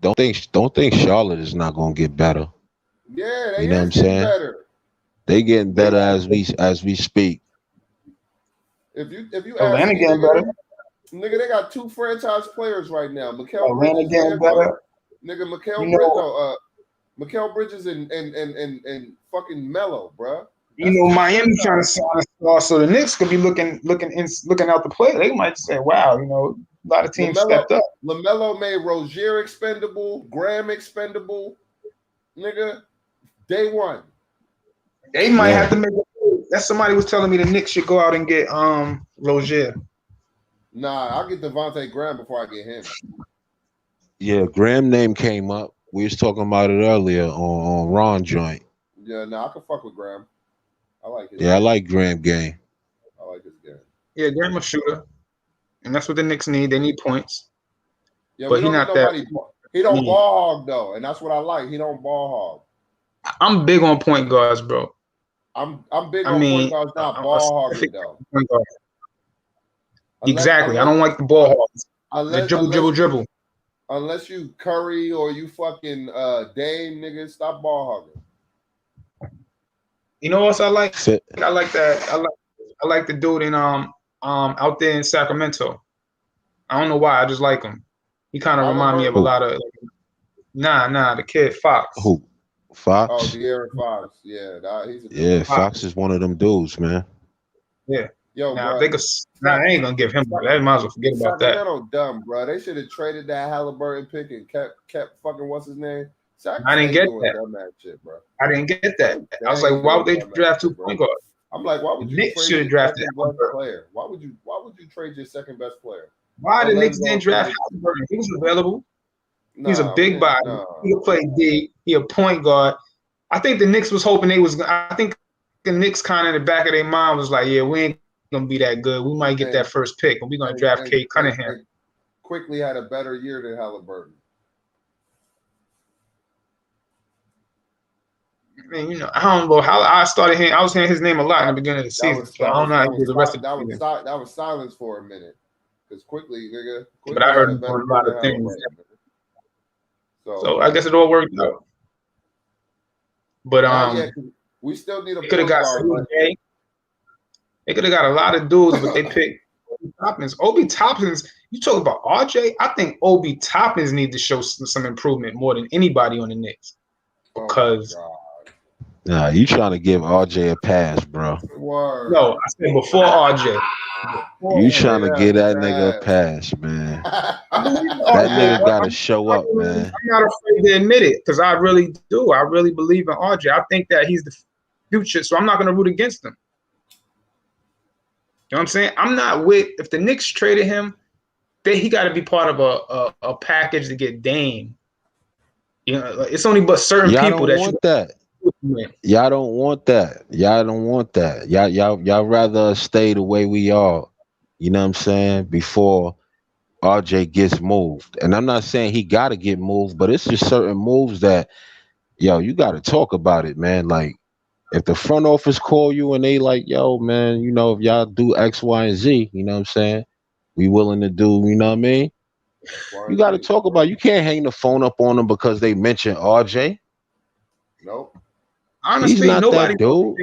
don't think Charlotte is not gonna get better. Yeah, they you know what I'm saying? Better. They getting better as we speak. If you Atlanta getting better. Nigga, they got 2 franchise players right now. Atlanta getting better. Nigga, Mikal Bridges and fucking Melo, bro. You know, Miami trying to sign a star, so the Knicks could be looking out the play. They might say, "Wow, you know, a lot of teams stepped up." LaMelo made Rozier expendable, Graham expendable, nigga. Day one. They might have to make. That somebody was telling me the Knicks should go out and get Rozier. Nah, I'll get Devontae Graham before I get him. Yeah, Graham name came up. We was talking about it earlier on Ron joint. Yeah, I can fuck with Graham. I like his game. I like Graham game. I like his game. Yeah, Graham a shooter, and that's what the Knicks need. They need points. Yeah, but he not that. He don't ball hog though, and that's what I like. He don't ball hog. I'm big on point guards, bro. I'm big on point guards, not ball hogging though. Exactly. I don't like the ball hogs. The dribble. Unless you Curry or you fucking Dame, nigga, stop ball hogging. You know what else I like? I like that. I like the dude in out there in Sacramento. I don't know why. I just like him. He kind of remind me of a lot of the kid Fox. Who? Fox? Oh, De'Aaron Fox. Yeah, Fox is one of them dudes, man. Yeah. Yo, I ain't gonna give him. They might as well forget about that. Sacramento dumb, bro. They should have traded that Halliburton pick and kept fucking what's his name. I didn't get that. Shit, bro. I didn't get that. I was like, why would they draft 2 point guards? I'm like, why would you Knicks should have drafted one player? Why would you trade your second best player? Why the Knicks didn't draft Halliburton? He was available. He's a big body. He could play D. He a point guard. I think the Knicks was hoping they was. I think the Knicks kind of in the back of their mind was like, yeah, we ain't gonna be that good. We might get that first pick, but we're gonna draft Kate Cunningham. Quickly had a better year than Halliburton. I mean, you know, I don't know how I started hearing. I was hearing his name a lot in the beginning of the season. So I don't know how he did the rest of the season. That was silence for a minute. Because quickly, nigga. But I heard him doing a lot of things. So I guess it all worked out. But we still need a. They could have got CJ. They could have got a lot of dudes, but they picked Obi Toppins. Obi Toppins. You talk about RJ. I think Obi Toppins need to show some improvement more than anybody on the Knicks. Because nah, you trying to give RJ a pass, bro. Word. No, I said before RJ. You trying to give that nigga a pass, man. That nigga got to show up, man. I'm not afraid to admit it because I really do. I really believe in RJ. I think that he's the future, so I'm not going to root against him. You know what I'm saying? I'm not with – if the Knicks traded him, he got to be part of a package to get Dame. You know, it's only but certain people that want that. Y'all don't want that. Y'all don't want that. Y'all rather stay the way we are. You know what I'm saying? Before RJ gets moved. And I'm not saying he got to get moved, but it's just certain moves that, yo, you got to talk about it, man. Like, if the front office call you and they like, yo, man, you know, if y'all do X, Y, and Z, you know what I'm saying? We willing to do, you know what I mean? You got to talk about it. You can't hang the phone up on them because they mentioned RJ. Nope. Honestly, he's not nobody. That dude.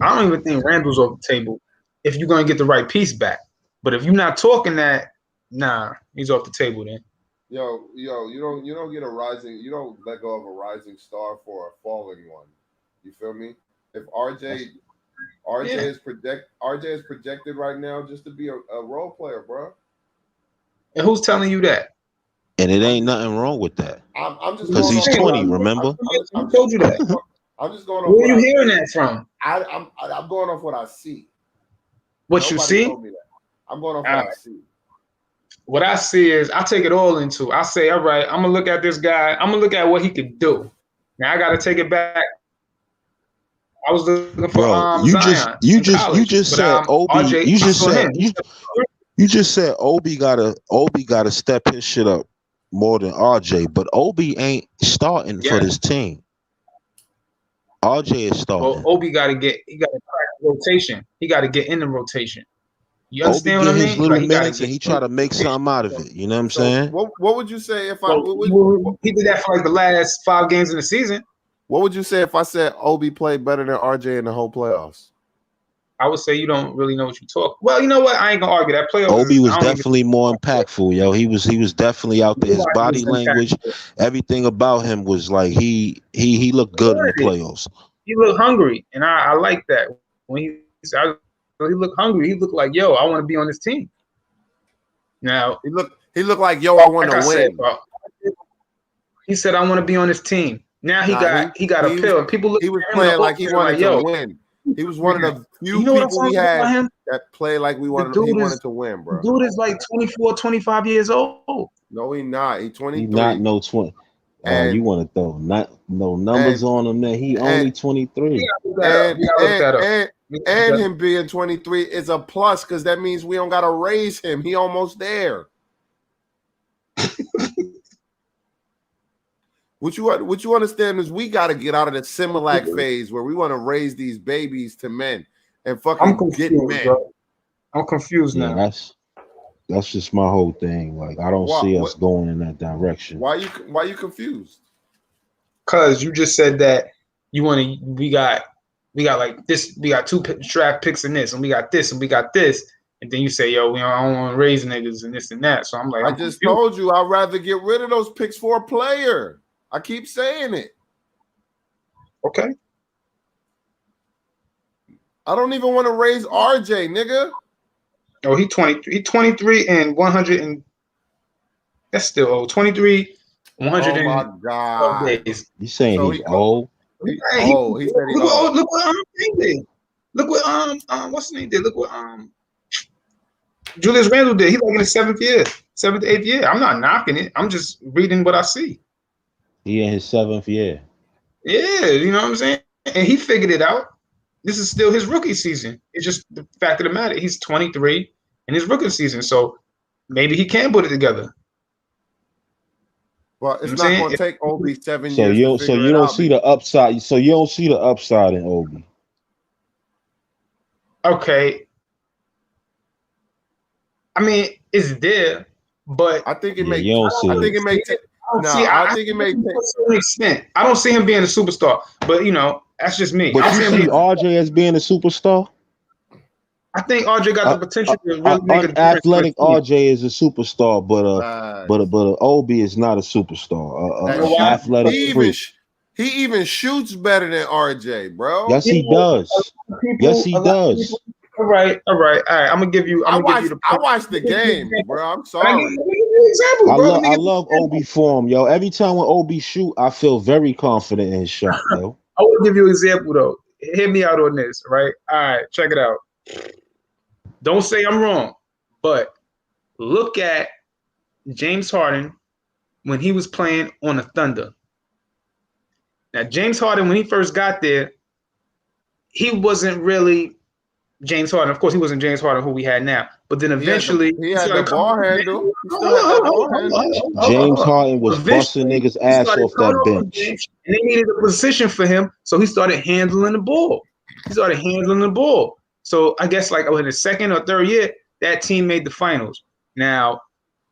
I don't even think Randall's off the table if you're going to get the right piece back. But if you're not talking that, nah, he's off the table then. Yo, you don't get a rising, you don't let go of a rising star for a falling one. You feel me? If RJ is projected right now just to be a role player, bro. And who's telling you that? And it ain't nothing wrong with that. I'm just because he's 20. Remember? I told you that. I'm just going off. Where are you hearing that from? I'm going off what I see. What you see? Told me that. I'm going off what I see. What I see is I take it all into. I say, all right, I'm gonna look at this guy. I'm gonna look at what he could do. Now I got to take it back. I was looking for Zion. You just said Obi. You just said Obi gotta step his shit up more than RJ, but Obi ain't starting for this team. RJ is starting. Well, Obi got to crack the rotation. He got to get in the rotation. You understand what I mean? His little minutes and he try to make something out of it. You know what I'm saying? What would you say if he did that for like the last 5 games in the season? What would you say if I said Obi played better than RJ in the whole playoffs? I would say you don't really know what you talk. Well, you know what? I ain't gonna argue that. Playoffs. Obi was definitely more impactful, yo. He was definitely out there. His body language, everything about him was like he looked good in the playoffs. He looked hungry, and I like that. When he looked hungry, he looked like, yo, I want to be on this team. Now he looked like, yo, I want to win. He said, I want to be on this team. Now he got a pill. People look. He was playing like he wanted to win. He was one of the few people we had that play like he wanted to win, bro. Dude is like 24, 25 years old. No, he's not. He's 23. He's not no 20. You want to throw no numbers on him there. He only 23. And him being 23 is a plus because that means we don't got to raise him. He almost there. What you understand is we got to get out of the Similac phase where we want to raise these babies to men and fucking get men. Bro. I'm confused now. That's just my whole thing. Like I don't see us going in that direction. Why you confused? Because you just said that we got like this. We got 2 draft picks in this, and we got this, and we got this. And then you say, yo, I don't want to raise niggas and this and that. So I'm like, I just told you I'd rather get rid of those picks for a player. I keep saying it. Okay. I don't even want to raise RJ, nigga. Oh, he 23. He 23 and 100 and that's still old. 23, 100 oh my God. days. You saying he's old? He said he's old. Look what he did. Look what what's his name did? Look what Julius Randle did. He's like in his 7th, 8th year. I'm not knocking it. I'm just reading what I see. He in his 7th year. Yeah, you know what I'm saying? And he figured it out. This is still his rookie season. It's just the fact of the matter. He's 23 in his rookie season, so maybe he can put it together. Well, it's not going to take Obi 7 So years. You don't see the upside. So you don't see the upside in Obi. Okay. I mean, it's there, but I think it Yeah, makes. you don't see I think it makes. I think it makes. To a certain extent. I don't see him being a superstar, but that's just me. But you see RJ as being a superstar. I think RJ got the potential to really make a difference. Athletic RJ is a superstar, but Obi is not a superstar. Athletic freak. He even shoots better than RJ, bro. Yes, he does. Yes, he does. All right. I'm gonna give you. I watched the game, bro. I'm sorry. I love Obi form, yo. Every time when Obi shoot, I feel very confident in his shot, yo. I will give you an example though. Hear me out on this, right? All right, check it out. Don't say I'm wrong, but look at James Harden when he was playing on the Thunder. Now, James Harden, when he first got there, he wasn't really James Harden. Of course, he wasn't James Harden who we had now. But then eventually, he had the ball handle. James Harden was busting niggas' ass off that bench. And they needed a position for him, so he started handling the ball. So I guess like in his 2nd or 3rd year, that team made the finals. Now,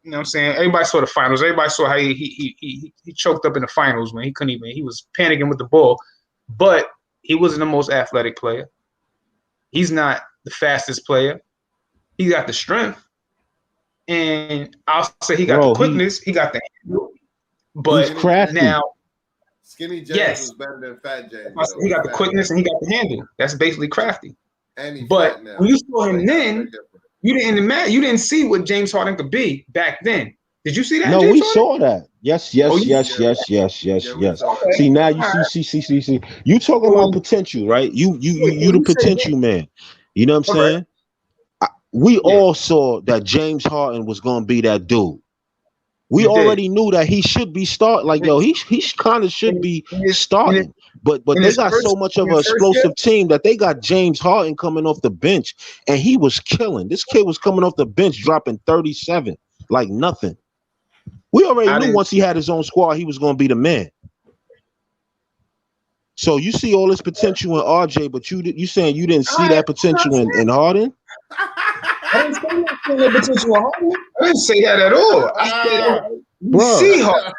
you know what I'm saying? Everybody saw the finals. Everybody saw how he choked up in the finals when he was panicking with the ball. But he wasn't the most athletic player. He's not the fastest player. He got the strength. And I'll say he got the quickness. He got the handle. But he's crafty. Now, Skinny James was better than Fat James. He got the quickness and he got the handle. That's basically crafty. And but when you saw him then, you didn't see what James Harden could be back then. Did you see that? No, James we Harden? saw that. Yes. Okay. See, now you see. You talking about potential, right? You the potential man. You know what I'm saying? We all saw that James Harden was gonna be that dude. We already knew that he should be starting. Like, yo, he kind of should be starting. But they got so much of an explosive team that they got James Harden coming off the bench, and he was killing. This kid was coming off the bench, dropping 37 like nothing. We already knew once he had his own squad, he was going to be the man. So you see all this potential in RJ, but you saying you didn't see that potential in Harden? I didn't say that potential in Harden. I didn't say that at all. I said, we see Harden.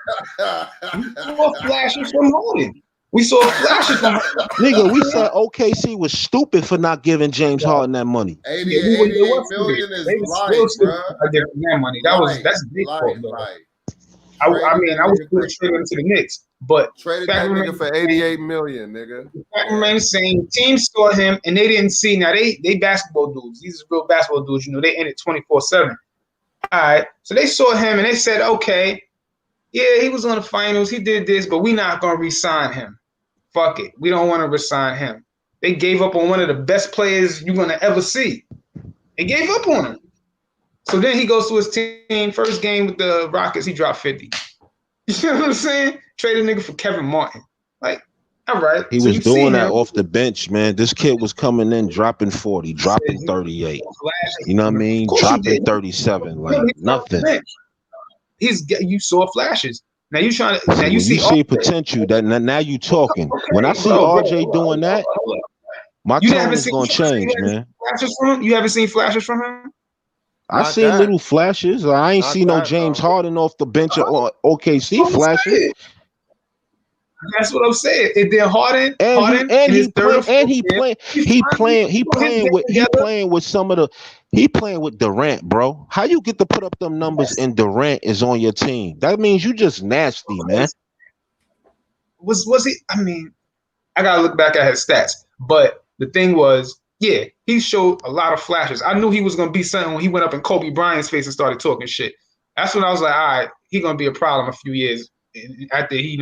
We saw flashes from Harden. Nigga, we said OKC was stupid for not giving James Harden that money. 88 million is light, bro. That money. That's big fault, though. I was putting Trae into the Knicks, but traded that nigga for 88 million, nigga. I remember saying teams saw him and they didn't see. Now they basketball dudes. These are real basketball dudes. You know, they in it 24/7. All right, so they saw him and they said, okay, yeah, he was on the finals. He did this, but we're not gonna re-sign him. Fuck it, we don't want to re-sign him. They gave up on one of the best players you're gonna ever see. They gave up on him. So then he goes to his team, first game with the Rockets, he dropped 50. You know what I'm saying? Traded nigga for Kevin Martin. Like, all right. He was doing that off the bench, man. This kid was coming in, dropping 40, dropping 38. You know what I mean? Dropping 37, like nothing. You saw flashes. Now you trying to. Now you see potential. That now you talking. When I see RJ doing that, my tone is gonna change, man. You haven't seen flashes from him? I seen little flashes. I ain't seen no James Harden off the bench or OKC flashes. That's what I'm saying. And then Harden, he playing with Durant, bro. How you get to put up them numbers and Durant is on your team? That means you just nasty, man. Was he? I mean, I gotta look back at his stats, but the thing was, yeah, he showed a lot of flashes. I knew he was gonna be something when he went up in Kobe Bryant's face and started talking shit. That's when I was like, all right, he's gonna be a problem a few years after he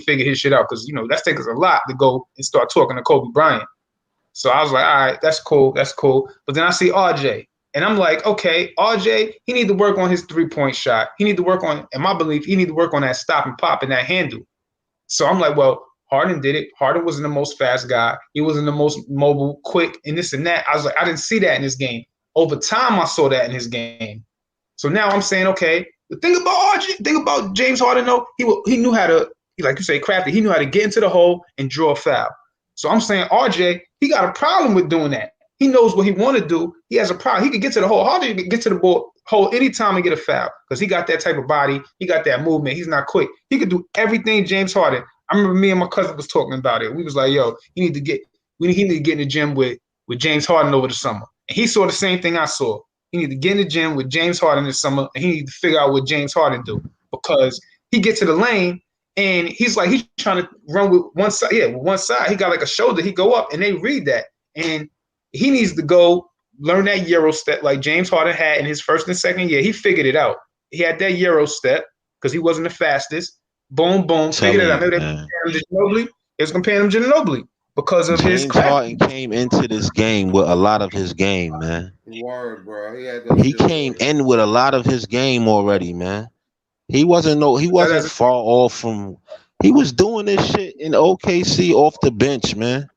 figured his shit out, because that's taking us a lot to go and start talking to Kobe Bryant. So I was like, all right, that's cool. But then I see RJ, And I'm like, okay, RJ, he need to work on his 3-point shot. He need to work on, in my belief, he need to work on that stop and pop and that handle. So I'm like, well, Harden did it. Harden wasn't the most fast guy. He wasn't the most mobile, quick, and this and that. I was like, I didn't see that in his game. Over time, I saw that in his game. So now I'm saying, okay, the thing about RJ, thing about James Harden, though, he knew how to, like you say, crafty. He knew how to get into the hole and draw a foul. So I'm saying RJ, he got a problem with doing that. He knows what he want to do. He has a problem. He can get to the hole. Harden can get to the hole anytime and get a foul because he got that type of body. He got that movement. He's not quick. He could do everything James Harden. I remember me and my cousin was talking about it. We was like, yo, he need to get in the gym with James Harden over the summer. And he saw the same thing I saw. He need to get in the gym with James Harden this summer, and he need to figure out what James Harden do because he get to the lane and he's trying to run with one side. Yeah, with one side. He got like a shoulder. He go up and they read that. And he needs to go learn that Euro step like James Harden had in his first and second year. He figured it out. He had that Euro step because he wasn't the fastest. Boom, boom, figured it out. Maybe they was comparing him to Ginobili because of his James Harden came into this game with a lot of his game, man. Word, bro. He came in with a lot of his game already, man. He wasn't far off from. He was doing this shit in OKC off the bench, man.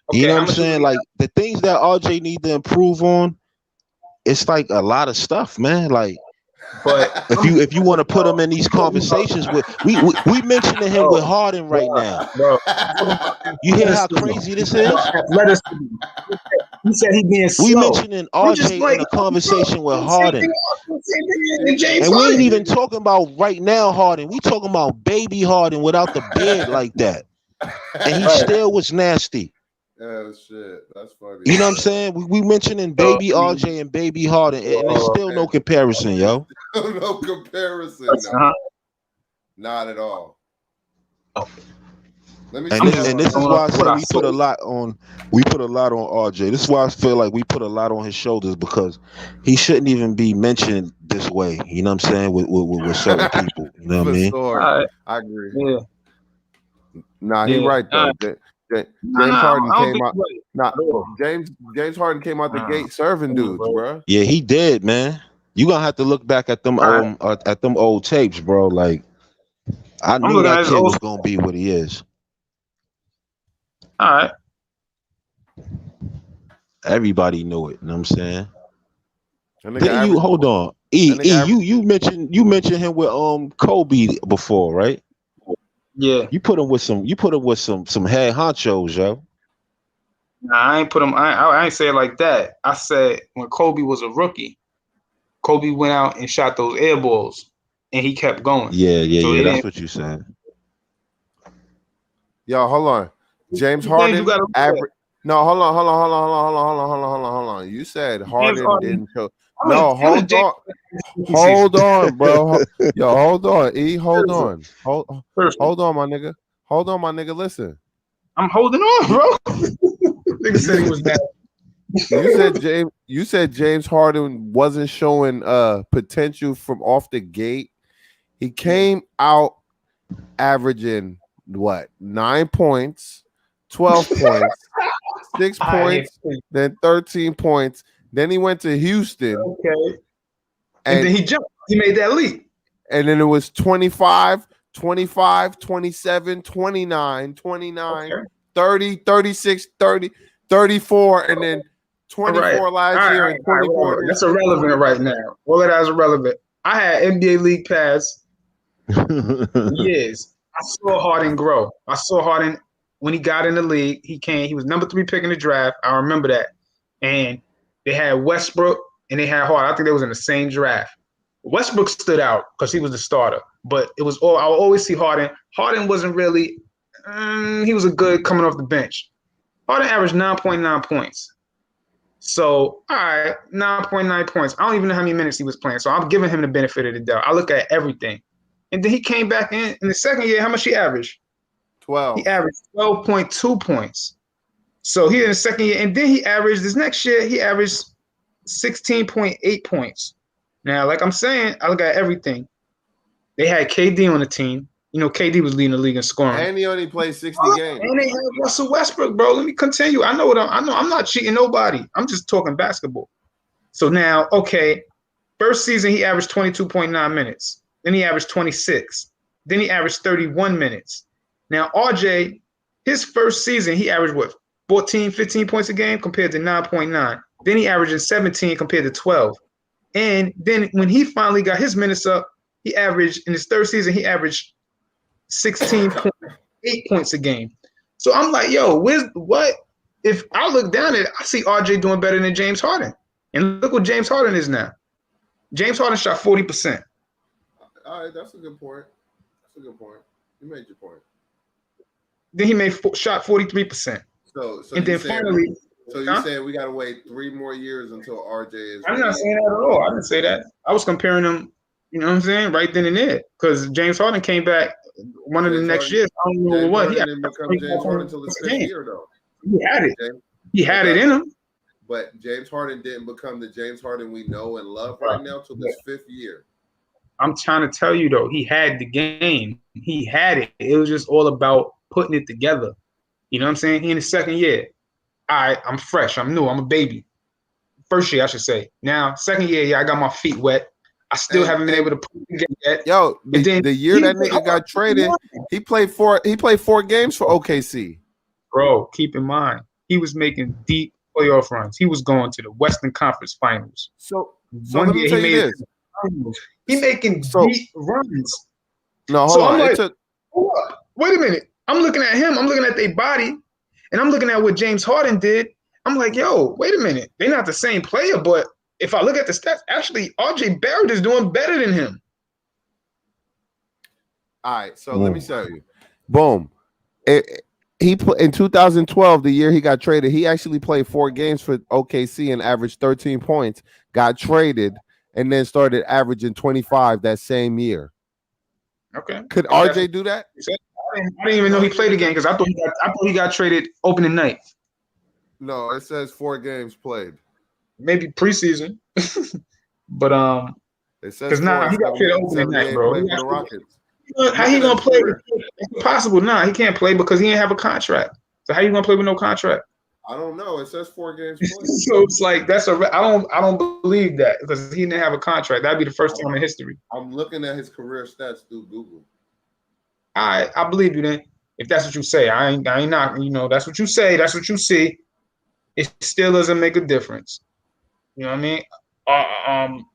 Okay, you know what I'm saying? Like the things that RJ need to improve on, it's like a lot of stuff, man. Like, but if you want to put him in these conversations with, we mentioning him with Harden right now. Bro. You hear how crazy this is? You said he being slow. We mentioning RJ in a conversation with Harden. And we ain't even talking about right now Harden. We talking about baby Harden without the beard like that. And he still was nasty. Oh shit, that's funny. You know what I'm saying? We mentioning baby RJ and baby Harden, and there's still no comparison, yo. No comparison. No. Not at all. And this is why I said we put a lot on RJ. This is why I feel like we put a lot on his shoulders because he shouldn't even be mentioned this way. You know what I'm saying? With certain people. You know what I mean? Sure. I agree. Yeah. Nah, he's right though. James Harden came out. James Harden came out the gate serving dudes, bro. Yeah, he did, man. You gonna have to look back at them old tapes, bro. Like, I knew that kid was gonna be what he is. All right. Everybody knew it. You know what I'm saying? Then you hold on. You mentioned him with Kobe before, right? Yeah, you put him with some head honchos, yo. Nah, I ain't put him. I ain't say it like that. I said when Kobe was a rookie, Kobe went out and shot those air balls, and he kept going. Yeah. That's what you said. Yo, hold on. James Harden average. No, hold on. You said Harden didn't show. No, hold on, bro. Yo, hold on. Hold on. Hold on, my nigga. Hold on, my nigga. Listen. I'm holding on, bro. Nigga said he was bad. You said James Harden wasn't showing potential from off the gate. He came out averaging what? 9 points, 12 points, 6 points, then 13 points. Then he went to Houston. Okay. And then he jumped. He made that leap. And then it was 25, 27, 29, 30, 36, 30, 34, and then 24 last year and 24. That's irrelevant right now. All of that is irrelevant. I had NBA League Pass years. I saw Harden grow. I saw Harden when he got in the league. He was number 3 pick in the draft. I remember that. And they had Westbrook and they had Harden. I think they was in the same draft. Westbrook stood out because he was the starter. But it was all I would always see Harden. Harden wasn't really he was a good coming off the bench. Harden averaged 9.9 points. So, all right, 9.9 points. I don't even know how many minutes he was playing. So I'm giving him the benefit of the doubt. I look at everything. And then he came back in the second year. How much he averaged? 12. He averaged 12.2 points. So he in the second year, and then he averaged this next year, he averaged 16.8 points. Now, like I'm saying, I look at everything. They had KD on the team. You know, KD was leading the league in scoring. And he only played 60 games. And they had Russell Westbrook, bro. Let me continue. I know. I'm not cheating nobody. I'm just talking basketball. So now, okay, first season he averaged 22.9 minutes. Then he averaged 26. Then he averaged 31 minutes. Now, RJ, his first season, he averaged what, 14, 15 points a game compared to 9.9. Then he averaged 17 compared to 12. And then when he finally got his minutes up, he averaged, in his third season, he averaged 16.8 points a game. So I'm like, yo, what? If I look down at it, I see RJ doing better than James Harden. And look what James Harden is now. James Harden shot 40%. All right, that's a good point. That's a good point. You made your point. Then he shot 43%. So and then finally, so you said we got to wait 3 more years until RJ is. I'm not saying that at all. I didn't say that. I was comparing them, you know what I'm saying, right then and there. Because James Harden came back one of the next years. I don't know what. He didn't become James Harden until his 5th year, though. He had it. He had it in him. But James Harden didn't become the James Harden we know and love right now till his 5th year. I'm trying to tell you, though, he had the game. He had it. It was just all about putting it together. You know what I'm saying? He in his 2nd year. I'm fresh. I'm new. I'm a baby. First year, I should say. Now, 2nd year, yeah, I got my feet wet. I still haven't been able to put it together yet. Yo, the year that nigga got traded, he played 4 games for OKC. Bro, keep in mind, he was making deep playoff runs. He was going to the Western Conference Finals. So let me tell you this. He making deep runs. No, hold on. Like, wait a minute. I'm looking at him. I'm looking at their body, and I'm looking at what James Harden did. I'm like, yo, wait a minute. They're not the same player, but if I look at the stats, actually, RJ Barrett is doing better than him. All right, so let me tell you. Boom. In 2012, the year he got traded, he actually played 4 games for OKC and averaged 13 points, got traded, and then started averaging 25 that same year. Okay. Could RJ do that? I didn't even know he played again because I thought he got traded opening night. No, it says 4 games played. Maybe preseason. But it says now he got traded opening night, bro. For the Rockets. How he gonna play? It's impossible. Nah, he can't play because he didn't have a contract. So how you gonna play with no contract? I don't know. It says 4 games played. So it's like I don't believe that because he didn't have a contract. That'd be the first time in history. I'm looking at his career stats through Google. I believe you then. If that's what you say, I ain't not. You know, that's what you say. That's what you see. It still doesn't make a difference. You know what I mean?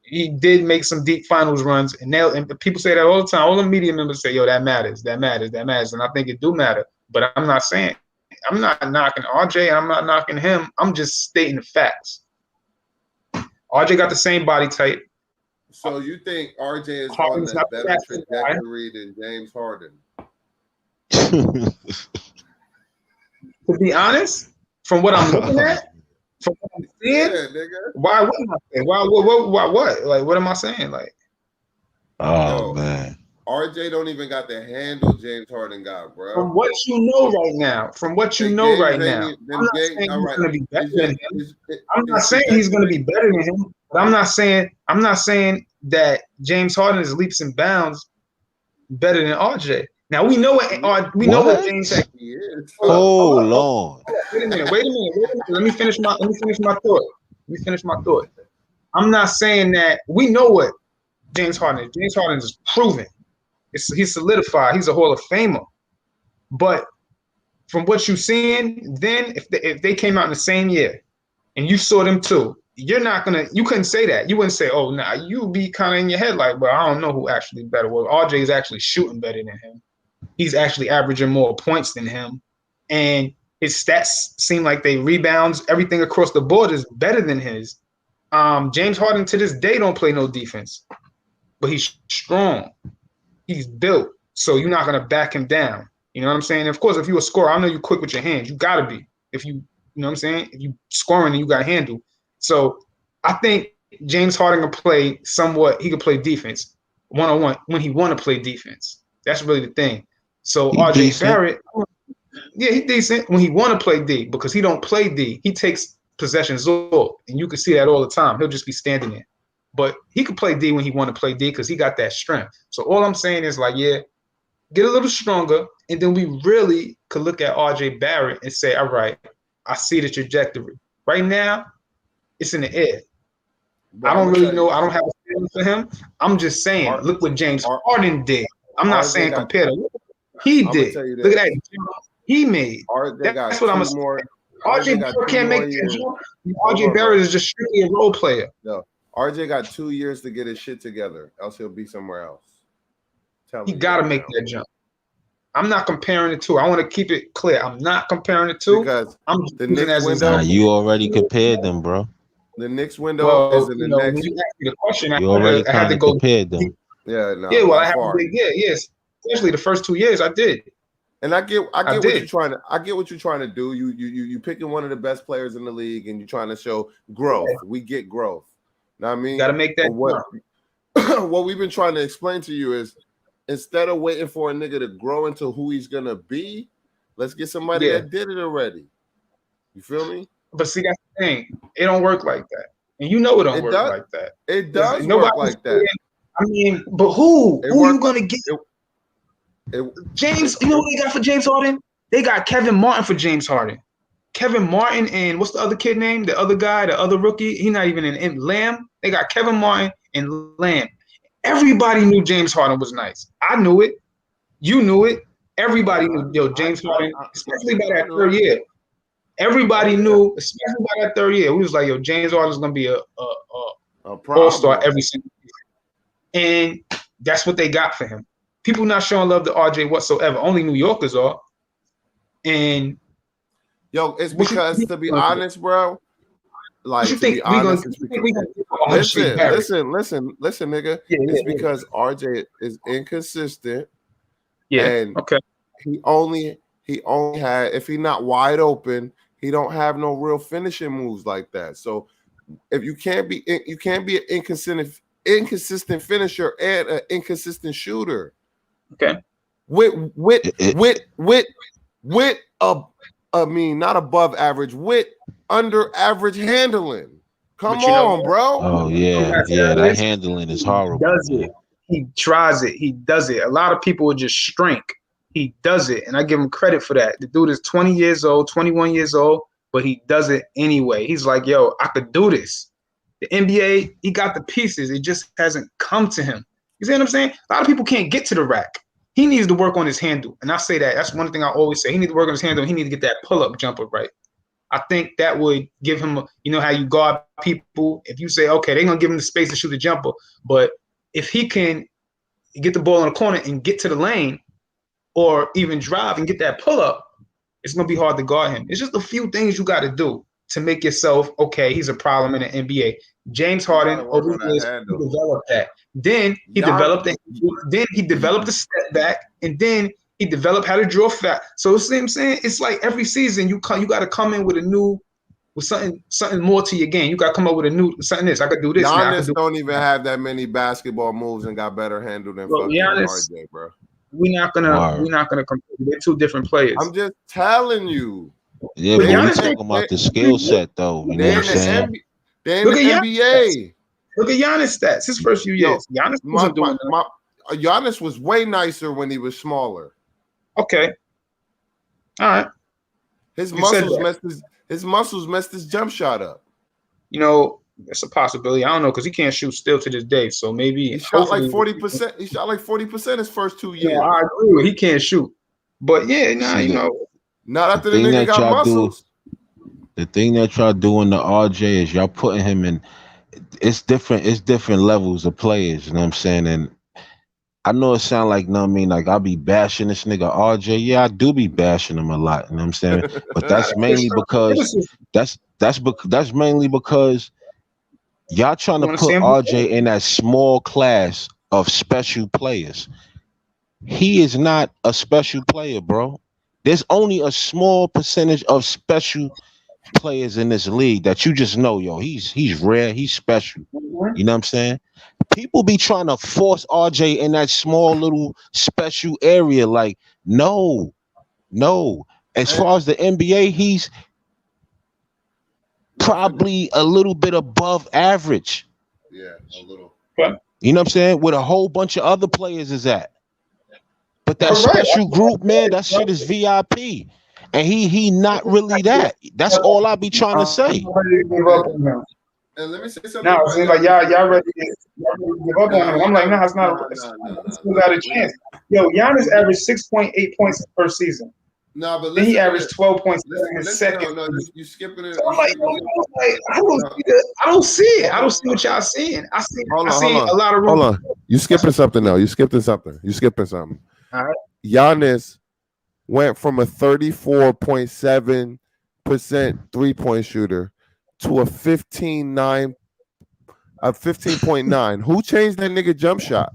He did make some deep finals runs, and people say that all the time. All the media members say, "Yo, that matters, that matters, that matters," and I think it do matter. But I'm not knocking RJ. I'm not knocking him. I'm just stating the facts. RJ got the same body type. So you think RJ is on a better trajectory than James Harden? To be honest, from what I'm looking at, from what I'm seeing, why wouldn't I say? Why what? Like, what am I saying? Like, man, RJ don't even got the handle James Harden got, bro. From what you know right now, I'm not saying he's gonna be better than him. I'm not saying he's gonna be better than him. But I'm not saying that James Harden is leaps and bounds better than RJ. Now we know what James said. Oh Lord. Wait a minute. Let me finish my thought. I'm not saying that we know what James Harden is. James Harden is proven. He's solidified. He's a Hall of Famer. But from what you're seeing, then if they came out in the same year and you saw them too, you couldn't say that. You wouldn't say, oh, nah, you'd be kind of in your head like, well, I don't know who actually better. Well, RJ is actually shooting better than him. He's actually averaging more points than him. And his stats seem like they rebounds, everything across the board is better than his. James Harden to this day don't play no defense, but he's strong. He's built. So you're not going to back him down. You know what I'm saying? Of course, if you're a scorer, I know you're quick with your hands. You got to be. You know what I'm saying? If you scoring and you got handle. So I think James Harden can play somewhat. He can play defense one-on-one when he want to play defense. That's really the thing. So RJ Barrett, yeah, he's decent when he want to play D because he don't play D. He takes possessions off, and you can see that all the time. He'll just be standing there. But he can play D when he want to play D because he got that strength. So all I'm saying is like, yeah, get a little stronger, and then we really could look at RJ Barrett and say, all right, I see the trajectory. Right now, it's in the air. I don't really know. I don't have a feeling for him. I'm just saying, look what James Harden did. I'm not saying compare to what he did. Look at that jump he made. That's what I'm saying. RJ Barrett can't make that jump. RJ Barrett is just strictly a role player. No, RJ got 2 years to get his shit together, else he'll be somewhere else. He got to make that jump. I'm not comparing the two. I want to keep it clear. I'm not comparing the two because I'm the Knicks window. Nah, you already compared them, bro. The Knicks window is in the next. When you asked me the question, you already kind of compared them. Yeah, no, yeah. Well, I have to. Yes. Especially the first 2 years, I did. And I get what you're trying to. I get what you're trying to do. You picking one of the best players in the league, and you're trying to show growth. Yeah. We get growth. Know what I mean? Got to make that. What we've been trying to explain to you is, instead of waiting for a nigga to grow into who he's gonna be, let's get somebody that did it already. You feel me? But see, that's the thing. It don't work like that, and you know it don't work like that. It does work like that. I mean, but who are you gonna get? James, you know what they got for James Harden? They got Kevin Martin for James Harden. Kevin Martin and what's the other kid name? The other guy, the other rookie. He's not even in Lamb. They got Kevin Martin and Lamb. Everybody knew James Harden was nice. I knew it. You knew it. Everybody knew James Harden, especially by that third year. Everybody knew, especially by that third year. We was like, James Harden's gonna be a all-star every single year. And that's what they got for him. People not showing love to RJ whatsoever. Only New Yorkers are. And it's because, to be honest, bro. Like, to be honest, listen, nigga. It's because RJ is inconsistent. Yeah. And he only had, if he's not wide open, he don't have no real finishing moves like that. So if you can't be an inconsistent finisher and an inconsistent shooter. Okay. Not above average, with under average handling. Come on, bro. Oh yeah, that handling is horrible. He does it. He tries it. He does it. A lot of people would just shrink. He does it, and I give him credit for that. The dude is 20 years old, 21 years old, but he does it anyway. He's like, I could do this. The NBA, he got the pieces. It just hasn't come to him. You see what I'm saying? A lot of people can't get to the rack. He needs to work on his handle. And I say that. That's one thing I always say. He needs to work on his handle. He needs to get that pull-up jumper right. I think that would give him, how you guard people. If you say, okay, they're going to give him the space to shoot a jumper. But if he can get the ball in the corner and get to the lane or even drive and get that pull-up, it's going to be hard to guard him. It's just a few things you got to do to make yourself, okay, he's a problem in the NBA. James Harden developed that. Then he developed the step back, and then he developed how to draw fat. So see what I'm saying? It's like every season you got to come in with something more to your game. You got to come up with something this. I could do this. Giannis don't even have that many basketball moves and got better handle than fucking RJ, bro. We're not gonna compare. They're two different players. I'm just telling you. Yeah, but we're talking about the skill set, though. You know what I'm saying? Look at NBA. Look at Giannis' stats. His first few years. Giannis wasn't doing that. Giannis was way nicer when he was smaller. Okay. All right. His muscles messed his jump shot up. It's a possibility. I don't know because he can't shoot still to this day. So maybe he shot like 40%. He shot like 40% his first 2 years. Yeah, I agree. He can't shoot. But not after the nigga got muscles. The thing that y'all doing to RJ is y'all putting him in. It's different levels of players. You know what I'm saying? And I know it sound like, like I'll be bashing this nigga RJ. Yeah, I do be bashing him a lot. You know what I'm saying? But that's mainly because that's mainly because y'all trying to put RJ in that small class of special players. He is not a special player, bro. There's only a small percentage of special players in this league that you just know, he's rare, he's special. You know what I'm saying? People be trying to force RJ in that small little special area. Like, no. As far as the NBA, he's probably a little bit above average. Yeah, a little. You know what I'm saying? With a whole bunch of other players is at. But that special group, man, that shit is VIP. And he not really that. That's all I be trying to say. And let me say something. Now it seems like y'all ready to give up on him. I'm like, nah, it's not. Still got a chance. Yo, Giannis averaged 6.8 points per season. No, but then he averaged 12 points in his second. No, you skipping it. So I'm like, I don't see it. I don't see what y'all seeing. I see a lot of room. Hold on. You skipping something though. You skipping something. All right. Giannis went from a 34.7% 3-point shooter to a 15.9. Who changed that nigga jump shot?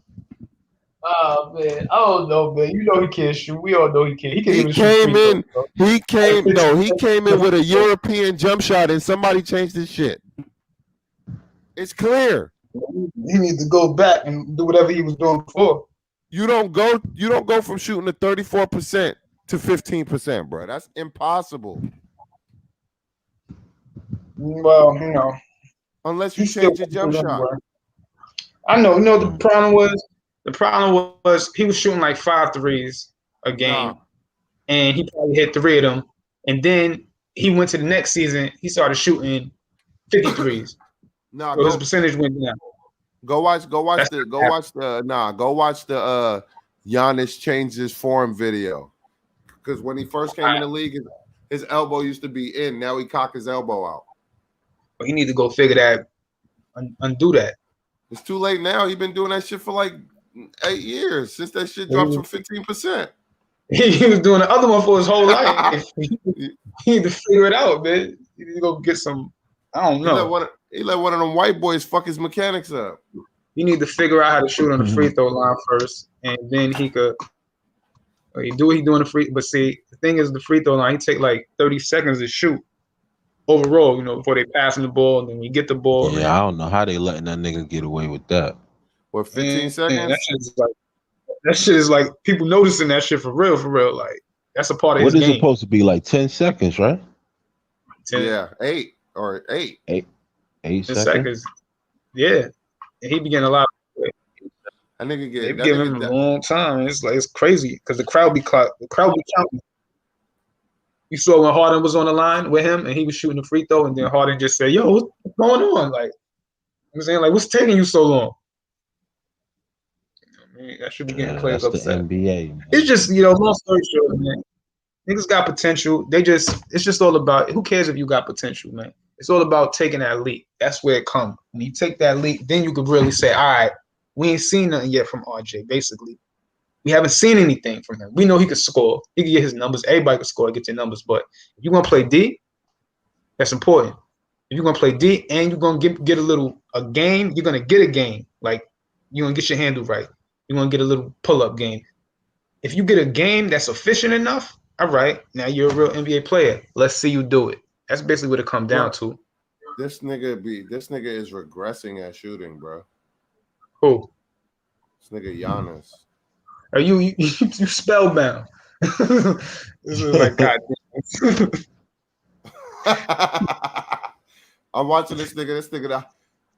Oh man, I don't know, man. You know he can't shoot. We all know he can't. He came in. He came in with a European jump shot, and somebody changed his shit. It's clear. He needs to go back and do whatever he was doing before. You don't go from shooting to 34% to 15%, bro. That's impossible. Well, you know, unless you change your jump shot. Bro. I know. You know the problem was. The problem was he was shooting like 5 threes a game, and he probably hit 3 of them. And then he went to the next season. He started shooting 50 threes. So his percentage went down. Go watch the Giannis changed his form video. Because when he first came in the league, his elbow used to be in. Now he cocked his elbow out. But he need to go figure that, undo that. It's too late now. He's been doing that shit for like 8 years since that shit dropped from 15%. He was doing the other one for his whole life. He need to figure it out, man. He need to go get some. I don't know. He let one of them white boys fuck his mechanics up. You need to figure out how to shoot on the free throw line first, and then he could. He do what he doing the free. But see, the thing is, the free throw line, he take like 30 seconds to shoot overall. You know, before they pass him the ball, and then we get the ball. Yeah, I don't know how they letting that nigga get away with that. What, 15 seconds? Man, that shit is like people noticing that shit for real. Like that's a part of his game. What is it supposed to be, like 10 seconds, right? 10. Yeah, 8 or 8. 8 seconds. Yeah, and he began a lot. I nigga they give him a long time. It's crazy because the crowd be counting. You saw when Harden was on the line with him and he was shooting the free throw, and then Harden just said, "Yo, what's going on?" Like I'm saying, like, what's taking you so long? That should be getting players upset. The NBA, man. It's just, long story short, man. Niggas got potential. It's just all about, who cares if you got potential, man? It's all about taking that leap. That's where it comes. When you take that leap, then you could really say, all right, we ain't seen nothing yet from RJ, basically. We haven't seen anything from him. We know he can score. He can get his numbers. Everybody can score, get your numbers. But if you're going to play D, that's important. If you're going to play D and you're going to get a game, you're going to get a game. Like, you're going to get your handle right. You're going to get a little pull-up game. If you get a game that's efficient enough, all right, now you're a real NBA player. Let's see you do it. That's basically what it comes down to. This nigga is regressing at shooting, bro. Who? This nigga Giannis. Are you spellbound? This is like, God damn. I'm watching this nigga.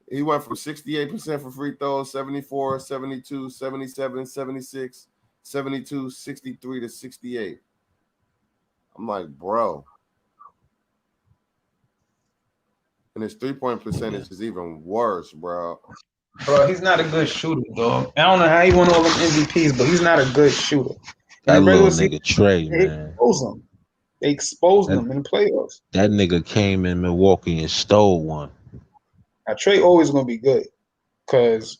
He went from 68% for free throws, 74, 72, 77, 76, 72, 63 to 68. I'm like, bro. And his 3-point percentage is even worse, bro. Bro, he's not a good shooter, dog. I don't know how he won all them MVPs, but he's not a good shooter. That little nigga Trae, man. They exposed him in the playoffs. That nigga came in Milwaukee and stole one. Now, Trae always going to be good because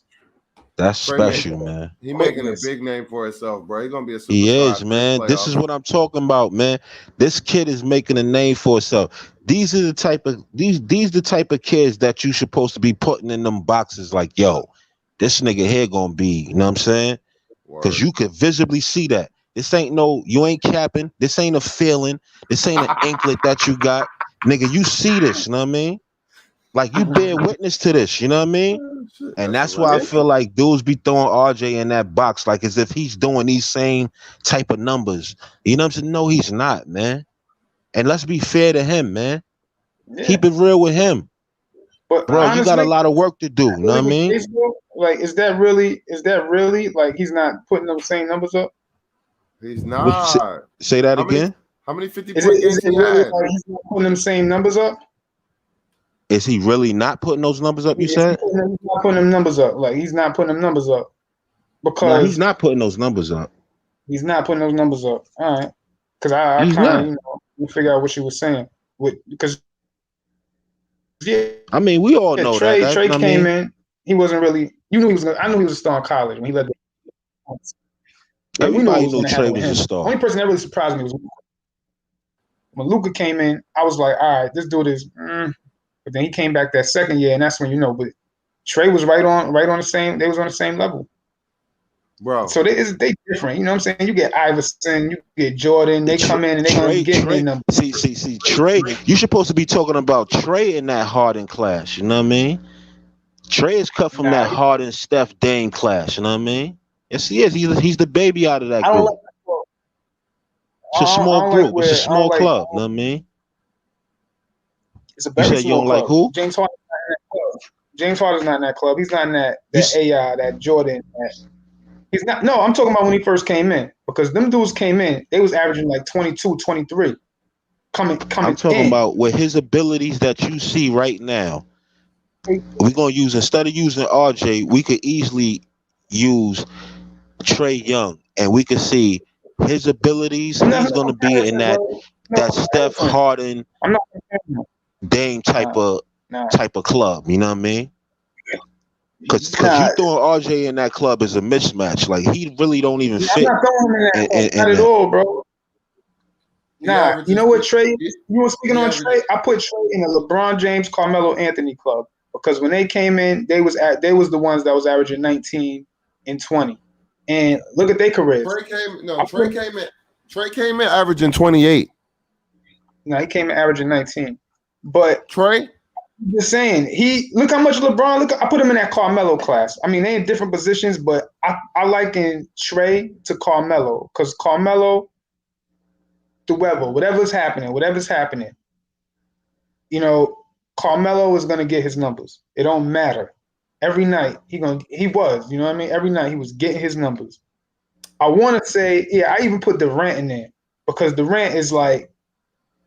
that's special, man. He making a big name for himself, bro. He's going to be a superstar. He is, man. This is what I'm talking about, man. This kid is making a name for himself. These are the type of kids that you supposed to be putting in them boxes like, yo, this nigga here going to be, you know what I'm saying? Because you could visibly see that. This ain't you ain't capping. This ain't a feeling. This ain't an anklet that you got. Nigga, you see this, you know what I mean? Like, you bear witness to this, you know what I mean? And that's why I feel like dudes be throwing RJ in that box like as if he's doing these same type of numbers. You know what I'm saying? No, he's not, man. And let's be fair to him, man. Yeah. Keep it real with him. But bro, honestly, you got a lot of work to do, you know what I mean? Like, is that really like he's not putting those same numbers up? He's not. Say that again? How many 50-point games he really had? like he's not putting them same numbers up? Is he really not putting those numbers up? You He's said not putting them numbers up. Like he's not putting them numbers up no. He's because not putting those numbers up. he's not putting those numbers up. All right, because I He's kind not. of figure out what she was saying because I mean, we all know that. Trae came in. He wasn't really. You knew he was. I knew he was a star in college when he led the. Yeah, Everybody knew Trae was a star. The only person that really surprised me was when Luka came in. I was like, all right, this dude is. But then he came back that second year, and that's when But Trae was right on the same. They was on the same level, bro. So they different. You know what I'm saying? You get Iverson, you get Jordan. They come in and they gonna get their number. See, Trae. You're supposed to be talking about Trae in that Harden class. You know what I mean? Trae is cut from that Harden, Steph, Dame class. You know what I mean? Yes, he is. He's the baby out of that group. It's a small group. It's a small club. You know what I mean? It's a very you said small you don't club. like who? James Harden's not in that club. James Harden's not in that club. He's not in that AI, that Jordan. He's not. No, I'm talking about when he first came in. Because them dudes came in, they was averaging like 22, 23. Coming I'm talking in. about with his abilities that you see right now. We're gonna use, instead of using RJ, we could easily use Trae Young, and we could see his abilities. He's gonna be in that Steph Harden, Dame type of club. You know what I mean? Because you throwing RJ in that club is a mismatch. Like he really don't even fit. I'm not throwing him in that club. Not at all, bro. Nah, you know what, Trae? You were speaking on Trae. I put Trae in the LeBron James, Carmelo Anthony club because when they came in, they was the ones that was averaging 19 and 20. And look at their careers. Trae came in averaging 28. No, he came in averaging 19. But Trae, just saying, look how much LeBron. I put him in that Carmelo class. I mean, they in different positions, but I liken Trae to Carmelo because Carmelo, whatever's happening, Carmelo is gonna get his numbers. It don't matter. Every night he was, you know what I mean? Every night he was getting his numbers. I want to say, I even put Durant in there because Durant is like,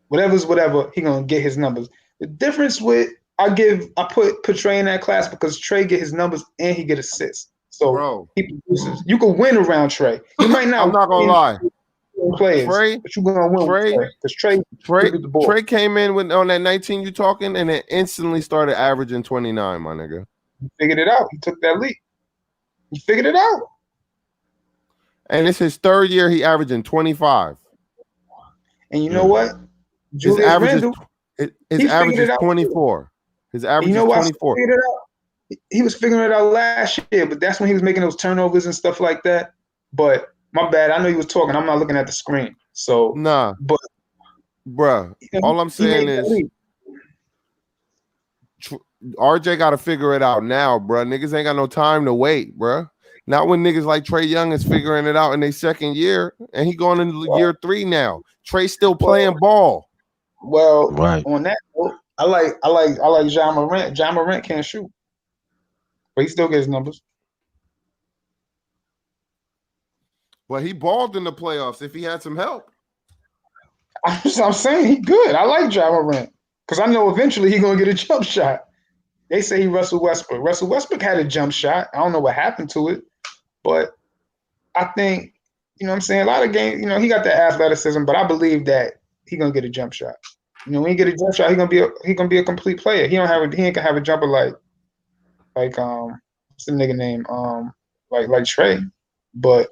whatever's whatever, he gonna get his numbers. The difference with I put Trae in that class because Trae get his numbers and he get assists. So he produces. You can win around Trae. You might not. I'm not gonna lie. Players, but you gonna win because Trae came in on that 19 you talking, and it instantly started averaging 29. My nigga, he figured it out. He took that leap. He figured it out. And it's his third year. He averaging 25. And you know what? His average is 24. His average is 24. He was figuring it out last year, but that's when he was making those turnovers and stuff like that. But my bad. I know he was talking. I'm not looking at the screen. So nah, but bruh, all I'm saying is RJ got to figure it out now, bruh. Niggas ain't got no time to wait, bruh. Not when niggas like Trae Young is figuring it out in their second year, and he going into year 3 now. Trae still playing ball. Well, on that note, I like John Morant. John Morant can't shoot, but he still gets numbers. But he balled in the playoffs if he had some help. I'm saying he good. I like John Morant because I know eventually he's gonna get a jump shot. They say he Russell Westbrook. Russell Westbrook had a jump shot. I don't know what happened to it, but I think, you know what I'm saying, a lot of games, he got the athleticism, but I believe that he's gonna get a jump shot. When he get a jump shot, he gonna be a complete player. He ain't gonna have a jumper like what's the nigga name? Like Trae. But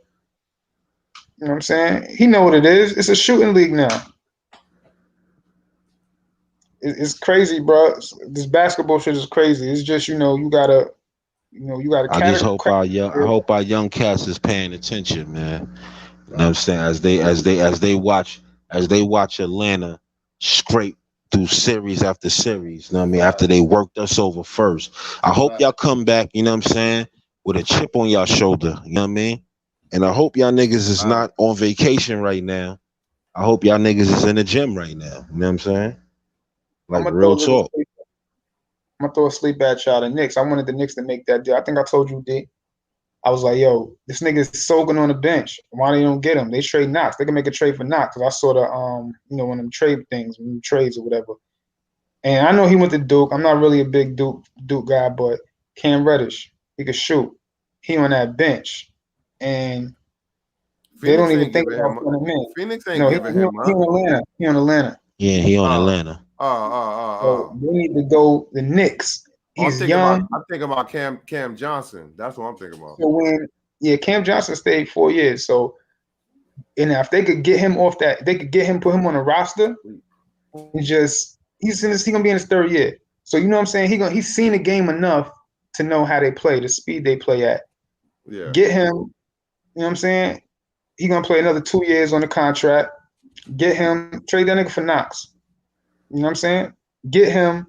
you know what I'm saying? He know what it is. It's a shooting league now. It's crazy, bro. This basketball shit is crazy. It's just, you gotta. I just hope our young cats is paying attention, man. You know what I'm saying? As they watch Atlanta scrape through series after series. You know what I mean? After they worked us over first. I hope y'all come back, you know what I'm saying, with a chip on y'all shoulder. You know what I mean? And I hope y'all niggas is not on vacation right now. I hope y'all niggas is in the gym right now. You know what I'm saying? Like real talk. I'm gonna throw a sleep at y'all. The Knicks. I wanted the Knicks to make that deal. I think I told you, D. I was like, yo, this nigga is soaking on the bench. Why they don't get him? They trade Knox. They can make a trade for Knox. Because I saw the one of them trade things, trades or whatever. And I know he went to Duke. I'm not really a big Duke guy, but Cam Reddish, he could shoot. He on that bench, and they don't even think about putting him in. Phoenix ain't giving him up. He on Atlanta. He on Atlanta. Yeah, he on Atlanta. So they need to go the Knicks. He's young. I'm thinking about Cam Johnson. That's what I'm thinking about. So Cam Johnson stayed 4 years. So, and if they could get him off that, they could get him, put him on a roster. He's gonna be in his third year. So you know what I'm saying? He's seen the game enough to know how they play, the speed they play at. Yeah. Get him. You know what I'm saying? He's gonna play another 2 years on the contract. Get him. Trade that nigga for Knox. You know what I'm saying? Get him.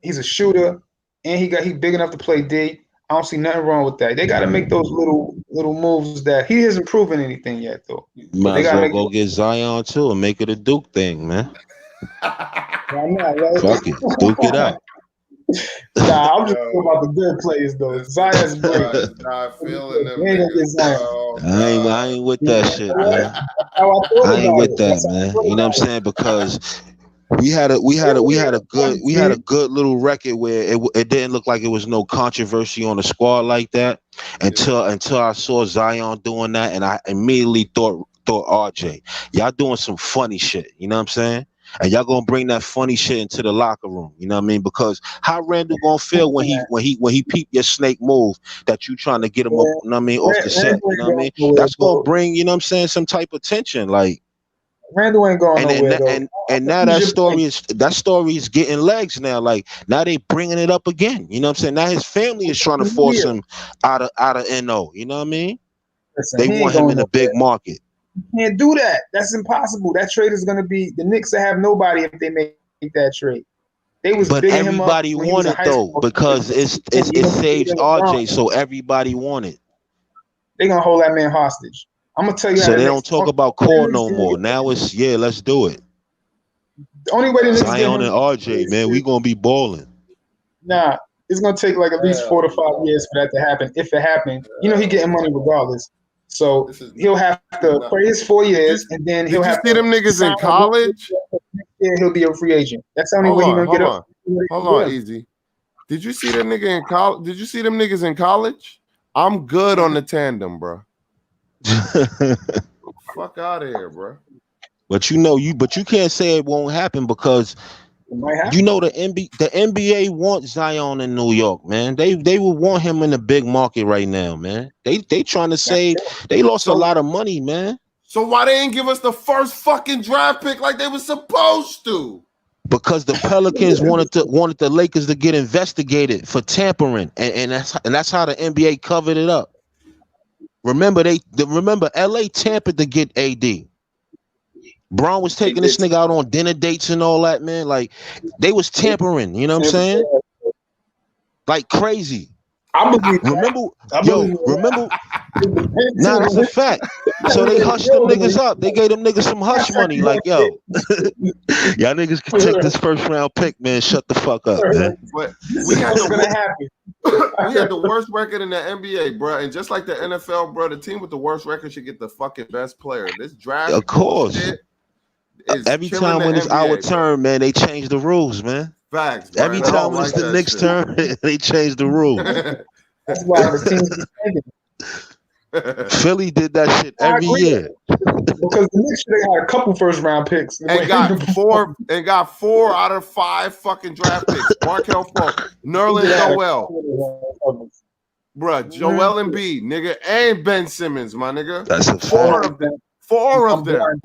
He's a shooter, and he big enough to play D. I don't see nothing wrong with that. They got to make those little moves that he hasn't proven anything yet, though. Might as well go get Zion too and make it a Duke thing, man. Why not, right? Fuck it, Duke it out. Nah, I'm just talking about the good players though. Zion's great. Not feeling them. I ain't with that shit, man. I ain't with that, man. You know what I'm saying? Because we had a good little record where it didn't look like it was no controversy on the squad like that until I saw Zion doing that, and I immediately thought RJ, y'all doing some funny shit. You know what I'm saying? And y'all gonna bring that funny shit into the locker room, you know what I mean? Because how Randall gonna feel when he peep your snake move that you trying to get him up, you know what I mean, off the set, you know what I mean? That's gonna bring, you know what I'm saying, some type of tension, like. Randall ain't going nowhere. And now that story is getting legs now. Like now they bringing it up again. You know what I'm saying? Now his family is trying to force him out of NO. You know what I mean? Listen, they want him in a big market. You can't do that. That's impossible. That trade is going to be the Knicks to have nobody if they make that trade. But everybody wanted though because it saves RJ, so everybody wanted. They're gonna hold that man hostage. I'm gonna tell you. So they don't talk about core no more. Now it's let's do it. The only way the Knicks Zion and RJ, man, we gonna be balling. Nah, it's gonna take like at least 4 to 5 years for that to happen. If it happens, you know he getting money regardless. So he'll have to play his 4 years, and then he'll have to see them niggas in college. Yeah, he'll be a free agent. That's the only way he's gonna get up. Hold on, easy. Did you see that nigga in college? Did you see them niggas in college? I'm good on the tandem, bro. Fuck out of here, bro. But you can't say it won't happen because you know the NBA wants Zion in New York, man. They would want him in the big market right now, man. They trying to say they lost a lot of money, man. So why they ain't give us the first fucking draft pick like they were supposed to? Because the Pelicans wanted the Lakers to get investigated for tampering, and that's how the NBA covered it up. Remember LA tampered to get AD. Braun was taking this nigga out on dinner dates and all that, man. Like they was tampering, you know what I'm saying? Like crazy. Remember? Nah, that's a fact. So they hushed them niggas up. They gave them niggas some hush money. Like, yo, y'all niggas can take this first round pick, man. Shut the fuck up, man. But we had the worst record in the NBA, bro. And just like the NFL, bro, the team with the worst record should get the fucking best player. This draft, of course. Every time when it's our turn, man, they change the rules, man. Facts. Bro. Every time when it's the Knicks' turn, they change the rules. That's why the team's Philly did that shit every year. Because the Knicks should have had a couple first round picks and got four out of 5 fucking draft picks. Markelle Fultz, Nerlens Noel, bruh, Joel Embiid, nigga, and Ben Simmons, my nigga. That's a fact. Four of them.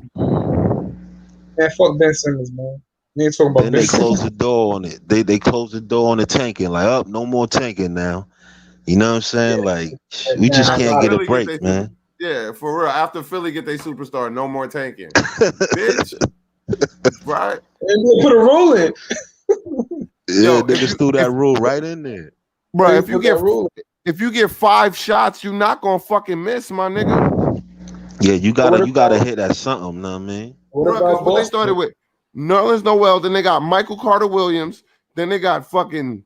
Man, fuck Ben Simmons, man. They talking about then they closed the door on it. They closed the door on the tanking. Like, no more tanking now. You know what I'm saying? Like, we just can't get a break, man. Yeah, for real. After Philly get their superstar, no more tanking. Bitch. Right? And they put a rule in. Yeah, niggas threw that rule right in there. Bro, if you get 5 shots, you're not gonna fucking miss, my nigga. Yeah, you gotta hit at something, know what I mean? What they started with Nerlens Noel, then they got Michael Carter Williams, then they got fucking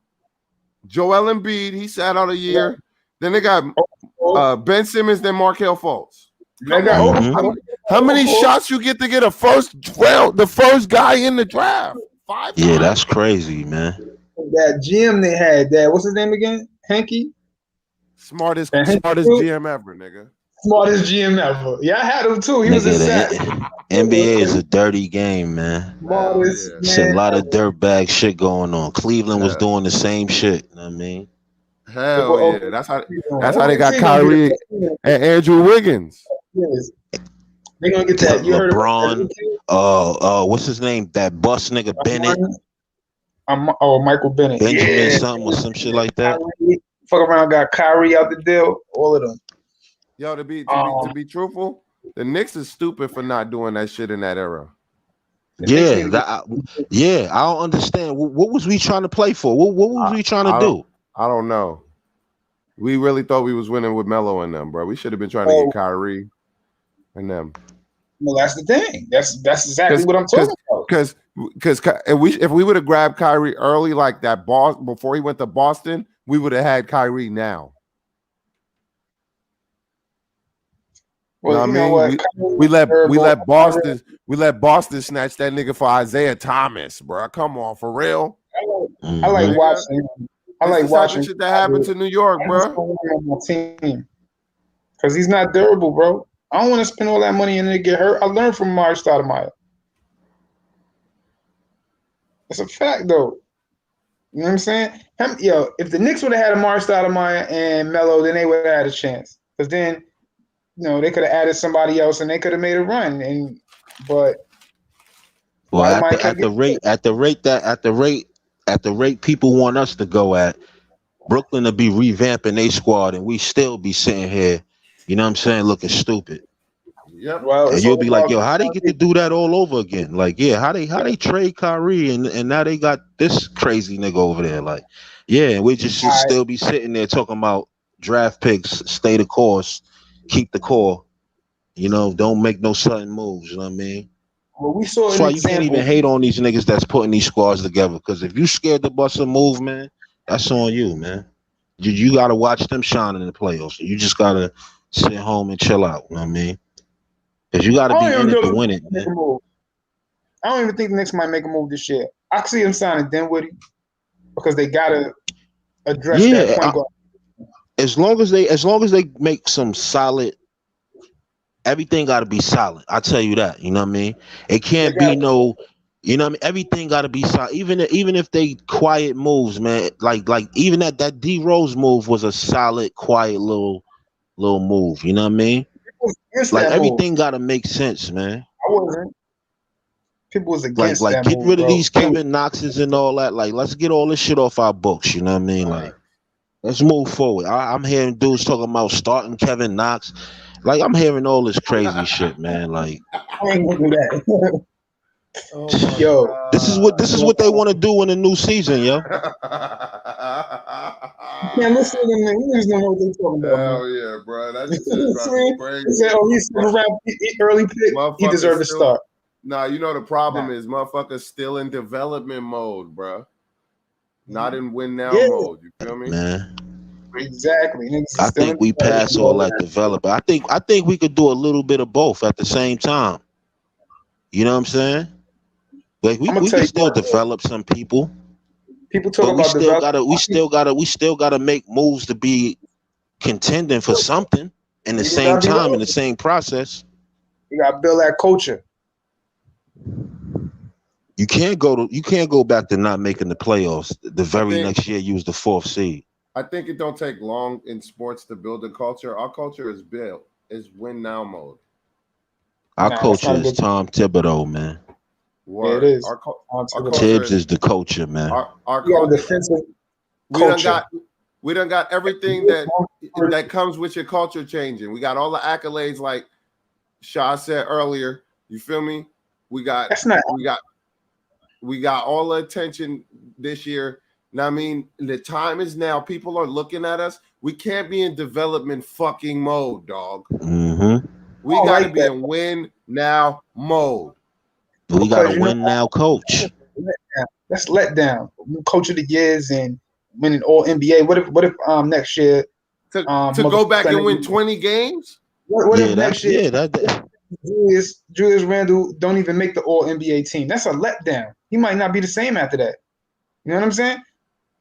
Joel Embiid, he sat out a year. Yeah. Then they got Ben Simmons, then Markelle Fultz. How many shots you get to get the first guy in the draft? 5 Yeah, times. that's crazy, man. That GM they had, that what's his name again? Hanky? Smartest Hanky GM ever, nigga. Smartest GM ever. Yeah, I had him too. He was a Nigga, sack. NBA is a dirty game, man. Smartest Yeah. It's a man. lot of dirtbag shit going on. Cleveland was doing the same shit. You know what I mean? Hell yeah. That's how they got OKC Kyrie and Andrew Wiggins. Yes. They're gonna get that. You heard about that? LeBron. What's his name? That bust nigga Bennett. Michael Bennett. Benjamin Yeah. something or some shit like that. Kyrie, fuck around, got Kyrie out the deal. All of them. Yo, to be truthful, the Knicks is stupid for not doing that shit in that era. Yeah, I don't understand. What was we trying to play for? What was we trying to do? I don't know. We really thought we was winning with Melo and them, bro. We should have been trying to get Kyrie and them. Well, that's the thing. That's exactly what I'm talking about. Because if we would have grabbed Kyrie early like that, before he went to Boston, we would have had Kyrie now. Well, you know what? We let Boston snatch that nigga for Isaiah Thomas, bro. Come on, for real. I like watching. I like watching shit that happened to New York, bro. Because he's not durable, bro. I don't want to spend all that money and then get hurt. I learned from Mark Stoudemire. It's a fact, though. You know what I'm saying? If the Knicks would have had Amari Stoudemire and Melo, then they would have had a chance. Because then, they could have added somebody else and they could have made a run. At the rate people want us to go at, Brooklyn to be revamping their squad and we still be sitting here, you know what I'm saying, looking stupid. Yep. Well, and you'll be like, yo, how they get to do that all over again? Like, yeah, how they trade Kyrie and now they got this crazy nigga over there. Like, yeah, and we just should still be sitting there talking about draft picks, stay the course, keep the core, don't make no sudden moves, you know what I mean? Well, we saw that's why you can't even hate on these niggas that's putting these squads together. Because if you scared to bust a move, man, that's on you, man. You got to watch them shine in the playoffs. You just got to sit home and chill out. You know what I mean? Because you got to be in it to win it, man. I don't even think the Knicks might make a move this year. I see them signing Dinwiddie because they got to address that point guard. As long as they make some solid. Everything got to be solid. I tell you that. You know what I mean? It can't be no. You know what I mean? Everything got to be solid. Even if they quiet moves, man. Like even that D Rose move was a solid, quiet little move. You know what I mean? Like everything got to make sense, man. I wasn't. People was against like that get move, rid of bro. these Kevin Knoxes and all that. Like let's get all this shit off our books. You know what I mean? Like let's move forward. I'm hearing dudes talking about starting Kevin Knox. Like I'm hearing all this crazy shit, man. Like, Yo, God. this is what they want to do in the new season, yo. Man, listen to them. Niggas don't know what they're talking about. Hell yeah, bro. That shit is crazy. He said, he's around early pick. He deserves a start. Nah, the problem is motherfuckers still in development mode, bro. Not in win now mode. You feel me? Man. Exactly. I think we pass all that development. I think we could do a little bit of both at the same time. You know what I'm saying? Like we can still develop some people. People talk about we still gotta make moves to be contending for something in the same time, in the same process. You gotta build that culture. You can't go back to not making the playoffs. The very next year you was the 4th seed. I think it don't take long in sports to build a culture. Our culture is built. It's win now mode. Our culture is Tom Thibodeau, man. Word. Yeah, it is. Our Tibbs is the culture, man. Our culture. Defensive culture. We done got everything that comes with your culture changing. We got all the accolades, like Shaw said earlier. You feel me? We got all the attention this year. Now, I mean, the time is now. People are looking at us. We can't be in development fucking mode, dog. Mm-hmm. We got to be in win now mode. We got to win now, coach. That's let down. Coach of the years and winning all NBA. What if next year to go back and win 20 games? What if next year? Julius Randle don't even make the All NBA team. That's a letdown. He might not be the same after that. You know what I'm saying?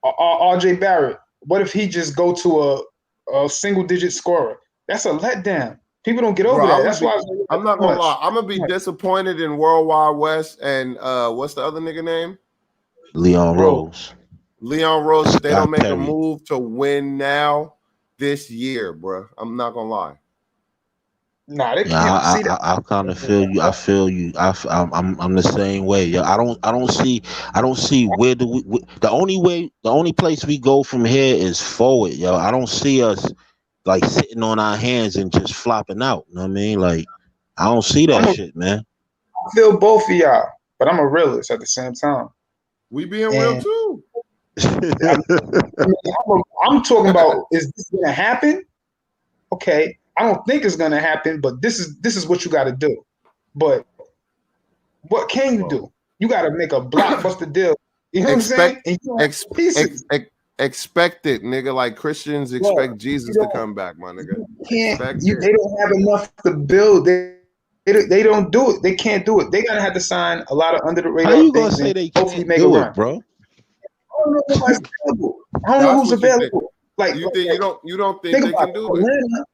RJ Barrett. What if he just go to a single digit scorer? That's a letdown. People don't get over that. That's why I'm not gonna lie. I'm gonna be disappointed in Worldwide West and what's the other nigga name? Leon Rose. Leon Rose. If they don't make Perry. a move to win now this year, bro. I'm not gonna lie. Nah, they can't see that. I kind of feel you. I feel you. I'm the same way. Yeah, I don't see where do we. The only place we go from here is forward. Yo, I don't see us like sitting on our hands and just flopping out. You know what I mean? Like, I don't see that shit, man. I feel both of y'all, but I'm a realist at the same time. We being real too. I'm talking about, is this gonna happen? Okay. I don't think it's gonna happen, but this is what you got to do. But what can you do? You got to make a blockbuster deal. You know what I'm saying? Expect it, nigga. Like Christians expect Jesus to come back, my nigga. They don't have enough to build. They don't do it. They can't do it. They gotta have to sign a lot of under the radar. How you gonna say they can't do it, bro? I don't know who's available. I don't know who's available. Like you don't think they can do it.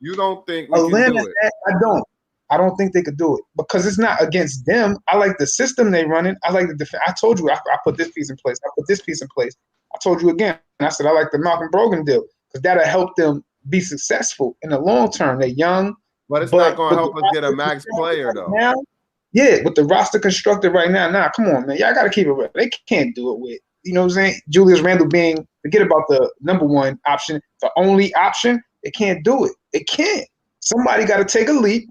You don't think we can do it. I don't think they could do it because it's not against them. I like the system they running. I like the defense. I told you I put this piece in place. I put this piece in place. I told you again. And I said I like the Malcolm Brogdon deal because that'll help them be successful in the long term. They're young, but it's not going to help us get a max player though. Now, yeah, with the roster constructed right now, come on, man, y'all got to keep it real. They can't do it with, you know what I'm saying, Julius Randle being, forget about the number one option, the only option. They can't do it. They can't. Somebody got to take a leap,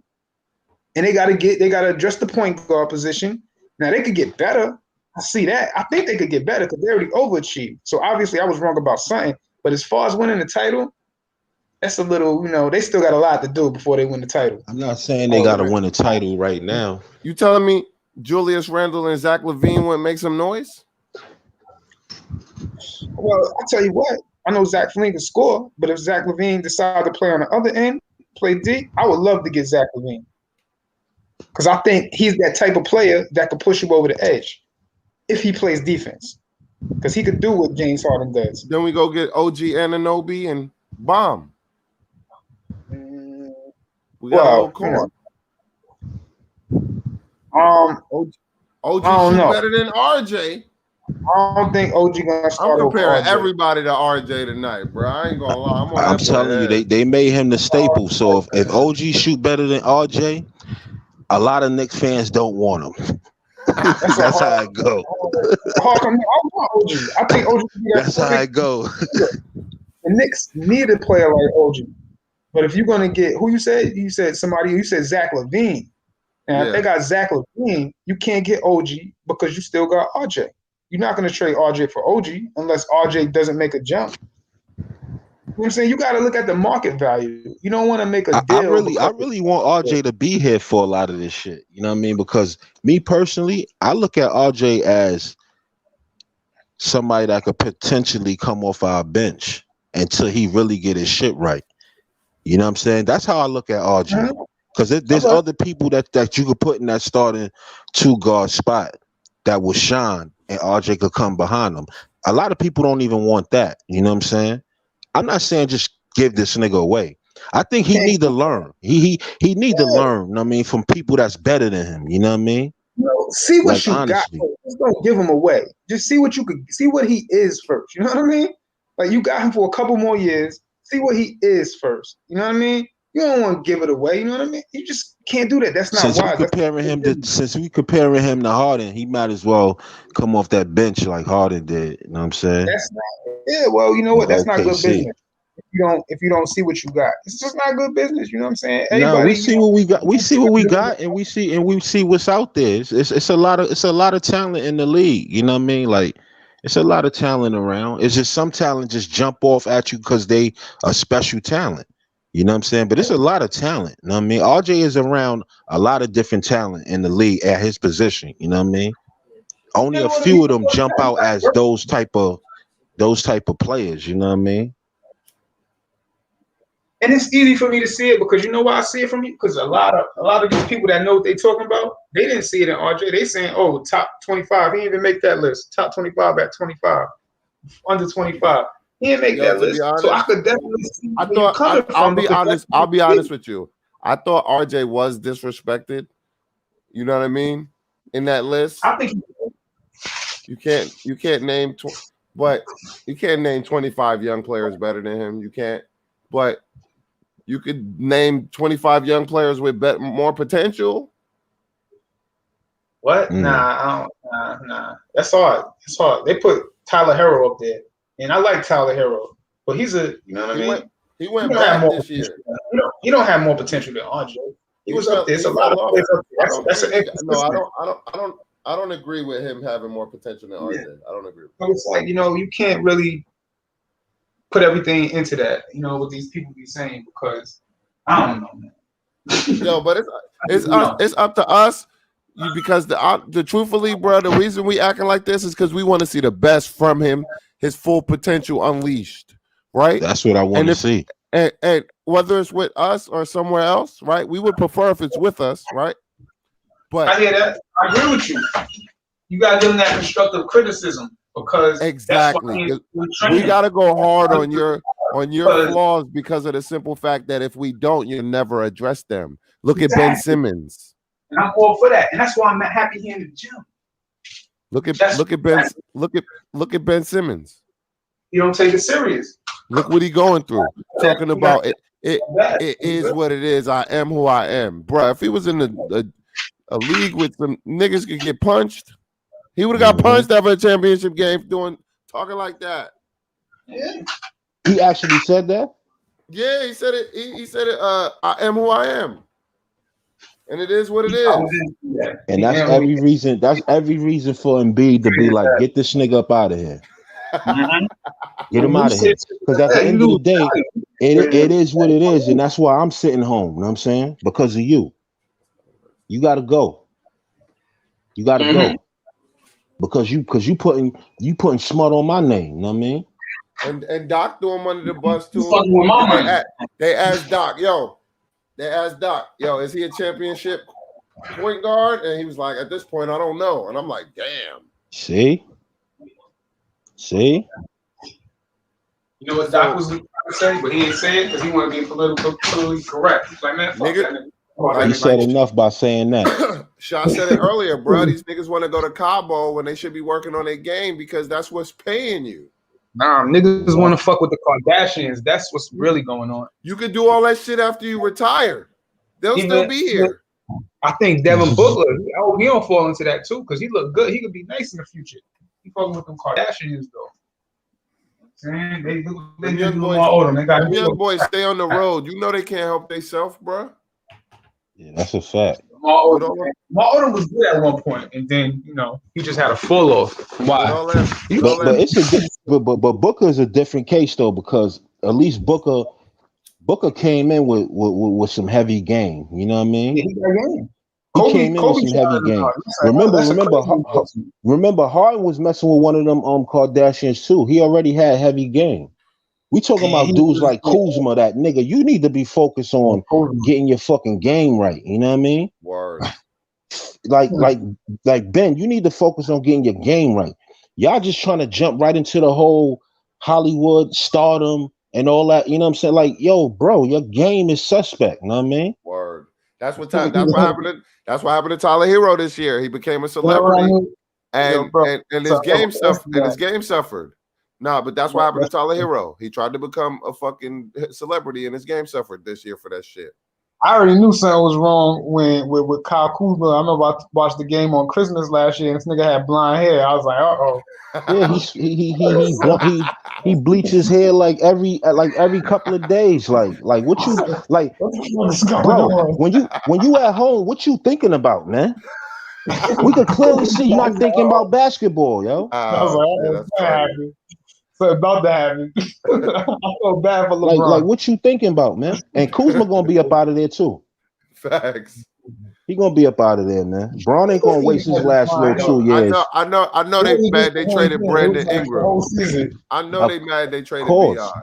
and they got to address the point guard position. Now they could get better. I see that. I think they could get better because they already overachieved. So obviously I was wrong about something. But as far as winning the title, that's a little, they still got a lot to do before they win the title. I'm not saying they got to win a title right now. You telling me Julius Randle and Zach LaVine wouldn't make some noise? Well, I'll tell you what. I know Zach LaVine can score, but if Zach LaVine decided to play on the other end, play D, I would love to get Zach LaVine. Because I think he's that type of player that could push you over the edge if he plays defense. Because he could do what James Harden does. Then we go get OG Anunoby and bomb. We got a whole core. OG shoot better than RJ. I don't think OG gonna start. I'm comparing everybody to RJ tonight, bro. I ain't gonna lie. I'm telling you, they made him the staple. So if OG shoot better than RJ, a lot of Knicks fans don't want him. That's how it go. I think OG. That's how it go. The Knicks need a player like OG. But if you're gonna get who you said somebody. You said Zach LaVine. Now if they got Zach LaVine, you can't get OG because you still got RJ. You're not gonna trade RJ for OG unless RJ doesn't make a jump. You know what I'm saying? You got to look at the market value. You don't want to make a deal. I really want RJ to be here for a lot of this shit. You know what I mean? Because me personally, I look at RJ as somebody that could potentially come off our bench until he really get his shit right. You know what I'm saying? That's how I look at RJ. Because there's other people that you could put in that starting 2-guard spot that will shine, and RJ could come behind them. A lot of people don't even want that. You know what I'm saying? I'm not saying just give this nigga away. I think he need to learn. He need to learn. You know what I mean, from people that's better than him. You know what I mean? See what you honestly got. Just don't give him away. Just see what you could see what he is first. You know what I mean? Like you got him for a couple more years. See what he is first. You know what I mean? You don't want to give it away. You know what I mean? You just can't do that. That's not wise. Since we comparing him to Harden, he might as well come off that bench like Harden did. You know what I'm saying? That's not. Yeah. Well, you know what? That's not good business. If you don't see what you got, it's just not good business. You know what I'm saying? No, we see what we got. We see what we got, and we see what's out there. It's a lot of talent in the league. You know what I mean? Like it's a lot of talent around. It's just some talent just jump off at you because they a special talent. You know what I'm saying? But it's a lot of talent. You know what I mean? RJ is around a lot of different talent in the league at his position. You know what I mean? Only a few of them jump out as those type of players. You know what I mean? And it's easy for me to see it because you know why I see it from you? Because a lot of these people that know what they're talking about, they didn't see it in RJ. They saying, oh, top 25. He didn't even make that list. Top 25 at 25. Under 25. He didn't make that list. Honest, so I could definitely see I thought I'll be honest with you. I thought RJ was disrespected. You know what I mean? In that list. I think you can't name but you can't name 25 young players better than him. You can't. But you could name 25 young players with more potential. What? Nah. That's hard. It's hard. They put Tyler Hero up there, and I like Tyler Hero, but he's a, you know what I mean? He went back this year. He don't have more potential than RJ. He was up there. It's a lot of players up there. I don't agree with him having more potential than RJ. Yeah. I don't agree. So it's like, you can't really put everything into that, what these people be saying, because I don't know, man. Yo, but it's up to us, because the truthfully, bro, the reason we acting like this is because we want to see the best from him, his full potential unleashed, right? That's what I want to see. And whether it's with us or somewhere else, right? We would prefer if it's with us, right? But I hear that. I agree with you. You gotta give them that constructive criticism, because exactly we gotta go hard on your flaws, because of the simple fact that if we don't, you'll never address them. Look at Ben Simmons. And I'm all for that, and that's why I'm happy here in the gym. Look at Ben Simmons. You don't take it serious. Look what he going through. Talking about it is what it is. I am who I am, bro. If he was in a league with some niggas could get punched, he would have got punched after a championship game talking like that. Yeah. He actually said that? Yeah, he said it. He said it. I am who I am, and it is what it is. And that's every reason. That's every reason for Embiid to be like, get this nigga up out of here. Get him out of here. Because at the end of the day, it is what it is, and that's why I'm sitting home. You know what I'm saying? Because of you. You gotta go. You gotta go. Because you putting smut on my name, you know what I mean? And Doc threw him under the bus too. They asked Doc, is he a championship point guard? And he was like, at this point, I don't know. And I'm like, damn. See? You know what Doc was trying to say, but he didn't say it because he wanted to be politically correct. He's like, man, fuck that nigga. He said enough by saying that. Shaw said it earlier, bro. These niggas want to go to Cabo when they should be working on their game, because that's what's paying you. Nah, niggas want to fuck with the Kardashians. That's what's really going on. You could do all that shit after you retire. They'll still be here. I think Devin Booker, he don't fall into that too, because he look good. He could be nice in the future. He fucking with them Kardashians though. They young boys stay on the road. You know they can't help themselves, bro. Yeah, that's a fact. Odom was good at one point, and then he just had a fall off. Why? But Booker is a different case though, because at least Booker came in with some heavy game. You know what I mean? Yeah, he got game. He came in with some heavy game. Remember, Harden was messing with one of them Kardashians too. He already had heavy game. We talking about dudes like Kuzma, that nigga. You need to be focused on getting your fucking game right. You know what I mean? Word. Like Ben, you need to focus on getting your game right. Y'all just trying to jump right into the whole Hollywood stardom and all that. You know what I'm saying? Like, yo, bro, your game is suspect. You know what I mean? Word. That's what happened to Tyler Hero this year. He became a celebrity, and his game suffered. Nah, but that's what happened to Tyler Hero. He tried to become a fucking celebrity, and his game suffered this year for that shit. I already knew something was wrong with Kyle Kuzma. I remember I watched the game on Christmas last year, and this nigga had blonde hair. I was like, Yeah, he bleaches his hair like every couple of days. Like what you like, bro? When you at home, what you thinking about, man? We could clearly see you not thinking about basketball, yo. I was like, so about to happen. I feel bad for LeBron. Like what you thinking about, man? And Kuzma gonna be up out of there too. Facts. He gonna be up out of there, man. Braun ain't gonna waste his last little 2 years. I know they mad they traded Brandon Ingram. I know they mad they traded B.I.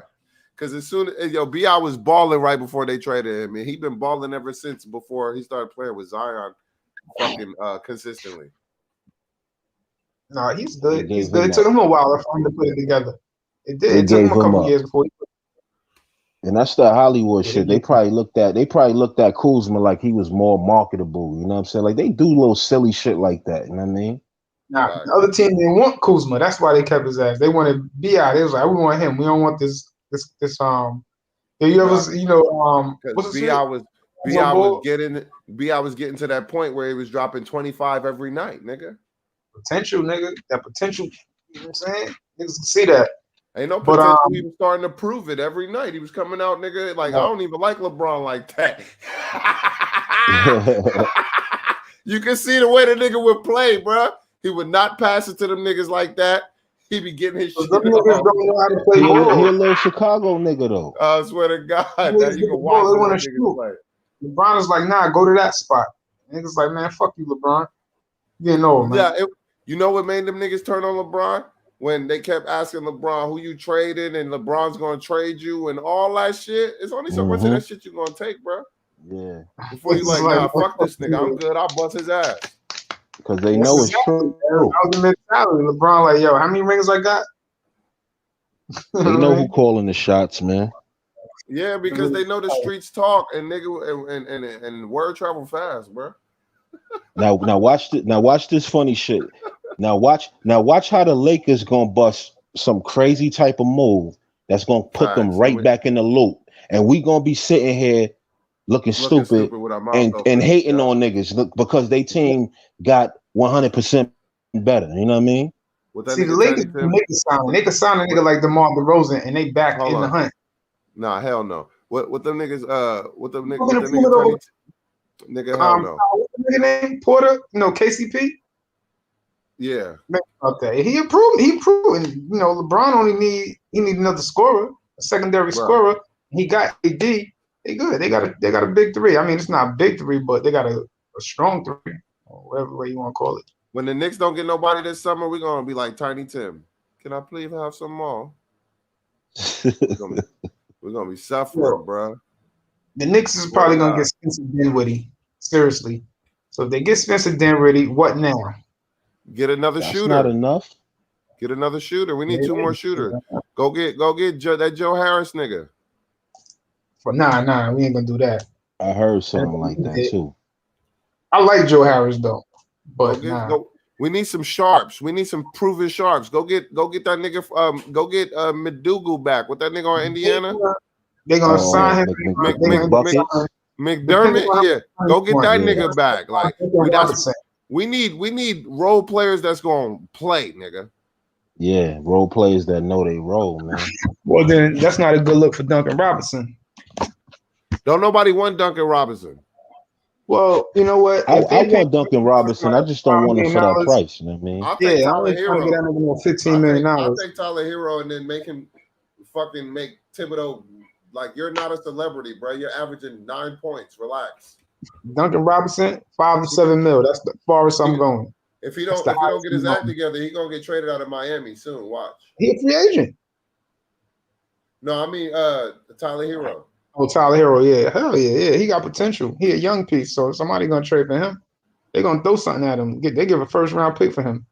Because as soon as B.I. was balling right before they traded him, and he been balling ever since before he started playing with Zion, fucking consistently. No, he's good. They He's gave good. him It took up. him a while for him to put it together. It did. They It took him gave a him couple up. years before he put And that's the Hollywood Yeah, shit. they They probably looked at Kuzma like he was more marketable. You know what I'm saying? Like they do little silly shit like that. You know what I mean? Nah, Right. the other team didn't want Kuzma. That's why they kept his ass. They wanted B.I. They was like, we want him. We don't want this. Yeah, you ever, what's Because his B.I. shit? was Ball? B.I. was getting to that point where he was dropping 25 every night, nigga. Potential, nigga. That potential. You know what I'm saying? Niggas can see that. Ain't no But, potential. He was starting to prove it every night. He was coming out, nigga. Like No. I don't even like LeBron like that. You can see the way the nigga would play, bro. He would not pass it to them niggas like that. He be getting his shit Them niggas off. don't know how to play he a ball. little Chicago nigga though. I swear to God, now Niggas you get can the ball, watch they them wanna niggas shoot. play. LeBron is like, nah, go to that spot. Niggas like, man, fuck you, LeBron. You didn't know, man. Yeah, you know what made them niggas turn on LeBron? When they kept asking LeBron who you trading and LeBron's gonna trade you and all that shit. It's only so much of that shit you're gonna take, bro. Yeah. Before you like, nah, fuck this nigga. I'm good. I'll bust his ass. Because they know it's true. That was the mentality. LeBron, like, yo, how many rings I got? They know who calling the shots, man. Yeah, because they know the streets talk and nigga and word travel fast, bro. Now watch this funny shit. Now watch how the Lakers gonna bust some crazy type of move that's gonna put them right back in the loop, and we gonna be sitting here looking stupid with our mouth and open. hating on niggas because they team got 100% better. You know what I mean? See, the Lakers they could sign a nigga like DeMar DeRozan and they back in the hunt. Nah, hell no. What them niggas? Nigga, hell no. What's the nigga name? Porter? No, KCP. Yeah. Okay, he improved. And LeBron only need another scorer, a secondary scorer. He got AD. They good. They got a big three. I mean, it's not a big three, but they got a strong three, or whatever way you want to call it. When the Knicks don't get nobody this summer, we're gonna be like Tiny Tim. Can I please have some more? We're gonna be suffering, bro. The Knicks is probably gonna get Spencer Dinwiddie. Seriously. So if they get Spencer Dinwiddie, what now? Get another shooter. Not enough. Get another shooter. We need two more shooters. Go get that Joe Harris nigga. Nah, we ain't gonna do that. I heard something like that too. I like Joe Harris though, but we need some sharps. We need some proven sharps. Go get that nigga. Go get McDougal back. What that nigga on Indiana? They're gonna sign him. McDermott. Yeah, go get that nigga back. Like we need role players that's gonna play, nigga. Yeah, role players that know they role, man. Well, then that's not a good look for Duncan Robinson. Don't nobody want Duncan Robinson. Well, you know what? I want Duncan Robinson. I just don't want him for that price. You know what I mean? I'll take Tyler I'm trying to get that nigga $15 million. I'll take Tyler Hero and then make Thibodeau like you're not a celebrity, bro. You're averaging 9 points. Relax. Duncan Robinson, 5 to 7 mil. That's the farthest I'm going. If he don't get his act together, he's gonna get traded out of Miami soon. Watch. He a free agent. No, I mean Tyler Hero. Oh, Tyler Hero, yeah. Hell yeah. He got potential. He a young piece, so somebody gonna trade for him. They're gonna throw something at him. They give a first round pick for him.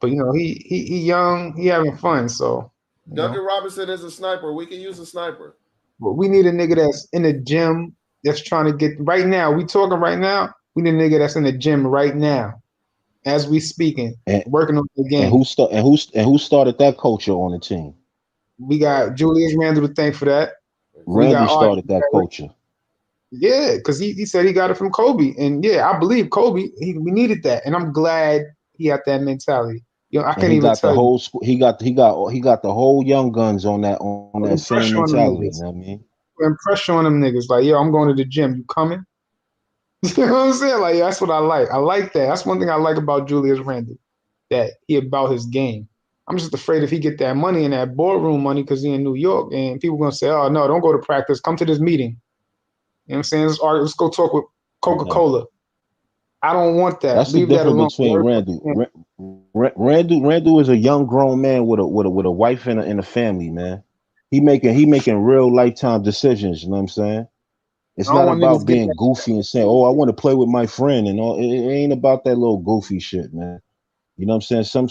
But he young, he having fun. So Duncan Robinson is a sniper. We can use a sniper. But we need a nigga that's in the gym that's trying to get right now. We talking right now. We need a nigga that's in the gym right now, as we speaking, working on the game. And who started that culture on the team? We got Julius Randle to thank for that. Randy started that culture. Yeah, because he said he got it from Kobe, and yeah, I believe Kobe. We needed that, and I'm glad he had that mentality. I can't even tell you. He got the whole young guns on that same mentality. You know what I mean? Putting pressure on them niggas, like, yo, I'm going to the gym. You coming? You know what I'm saying? Like, that's what I like. I like that. That's one thing I like about Julius Randle, that he about his game. I'm just afraid if he get that money and that boardroom money because he in New York and people gonna say, oh no, don't go to practice, come to this meeting. You know what I'm saying? Let's go talk with Coca-Cola. Yeah. I don't want that. That's the difference between Randle. Randle is a young grown man with a wife and a family, man. He making real lifetime decisions. You know what I'm saying? It's I don't not want niggas about getting being goofy and saying, "Oh, I want to play with my friend," and all. It ain't about that little goofy shit, man. You know what I'm saying?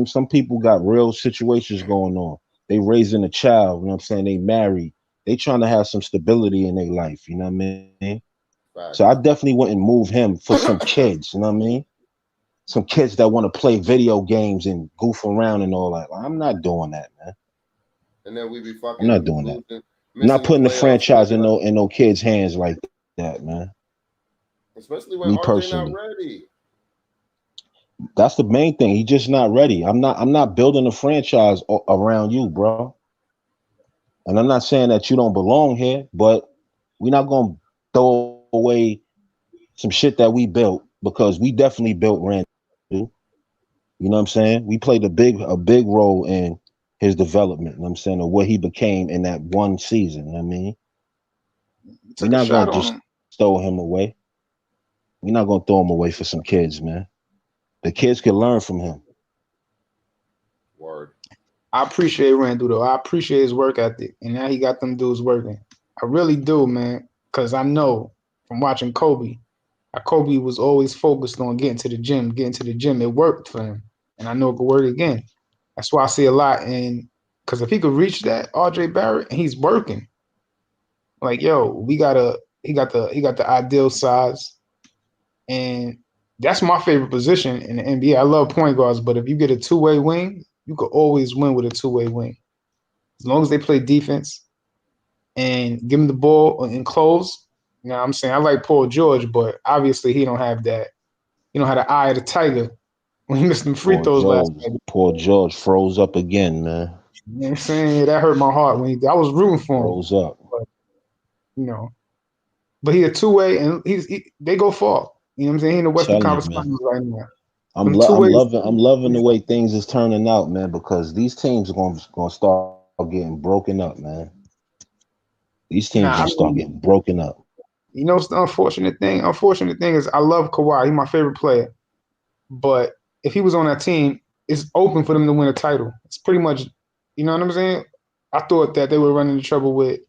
Some people got real situations going on. They raising a child. You know what I'm saying? They married. They trying to have some stability in their life. You know what I mean? So I definitely wouldn't move him for some kids. You know what I mean? Some kids that want to play video games and goof around and all that. I'm not doing that, man. And then we be fucking. I'm not doing that. losing, I'm not putting the franchise in no. no kids' hands like that, man. Especially when Me RJ personally. not ready. That's the main thing. He's just not ready. I'm not building a franchise around you, bro. And I'm not saying that you don't belong here, but we're not gonna throw away some shit that we built because we definitely built Randall. You know what I'm saying? We played a big role in his development. You know what I'm saying, or what he became in that one season. You know what I mean, we're not gonna just throw him away. We're not gonna throw him away for some kids, man. The kids can learn from him. Word. I appreciate Randall though. I appreciate his work ethic, and now he got them dudes working. I really do, man, because I know from watching Kobe, Kobe was always focused on getting to the gym. It worked for him, and I know it could work again. That's why I see a lot. And because if he could reach that, RJ Barrett, and he's working. Like, yo, he got the ideal size, and that's my favorite position in the NBA. I love point guards, but if you get a two-way wing, you could always win with a two-way wing. As long as they play defense and give him the ball and close. You know what I'm saying? I like Paul George, but obviously he don't have that. He don't have the eye of the tiger when he missed them free throws last night. Poor George froze up again, man. You know what I'm saying? That hurt my heart when I was rooting for him. Froze up. But, but he a two-way and they go far. You know what I'm saying? He in the Western Conference Finals right now. I'm loving the way things is turning out, man, because these teams are gonna start getting broken up, man. These teams gonna start getting broken up. You know what's the unfortunate thing? Unfortunate thing is I love Kawhi. He's my favorite player. But if he was on that team, it's open for them to win a title. It's pretty much, you know what I'm saying? I thought that they were running into trouble with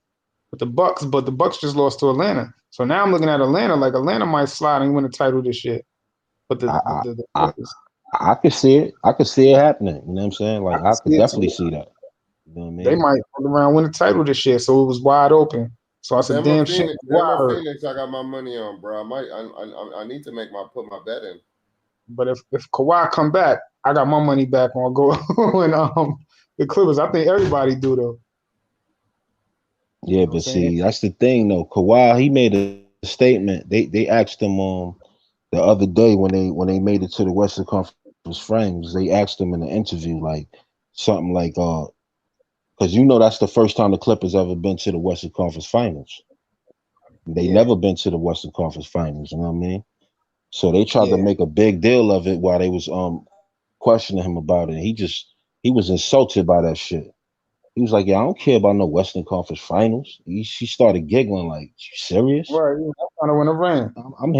the Bucks, but the Bucks just lost to Atlanta. So now I'm looking at Atlanta like Atlanta might slide and win a title this year. But I could see it. I could see it happening. You know what I'm saying? Like I could definitely see that. You know what I mean? They might fuck around win a title this year, so it was wide open. So I said, "Damn shit!" Phoenix, I got my money on, bro. I need to put my bet in. But if Kawhi come back, I got my money back on go and the Clippers. I think everybody do though. Yeah, but see, that's the thing though. Kawhi, he made a statement. They asked him the other day when they made it to the Western Conference Finals. They asked him in the interview like something like because that's the first time the Clippers ever been to the Western Conference Finals. They never been to the Western Conference Finals, you know what I mean? So they tried to make a big deal of it while they was questioning him about it. He was insulted by that shit. He was like, "Yeah, I don't care about no Western Conference Finals." She started giggling like, "You serious?" Right, I'm trying to win a ring. I'm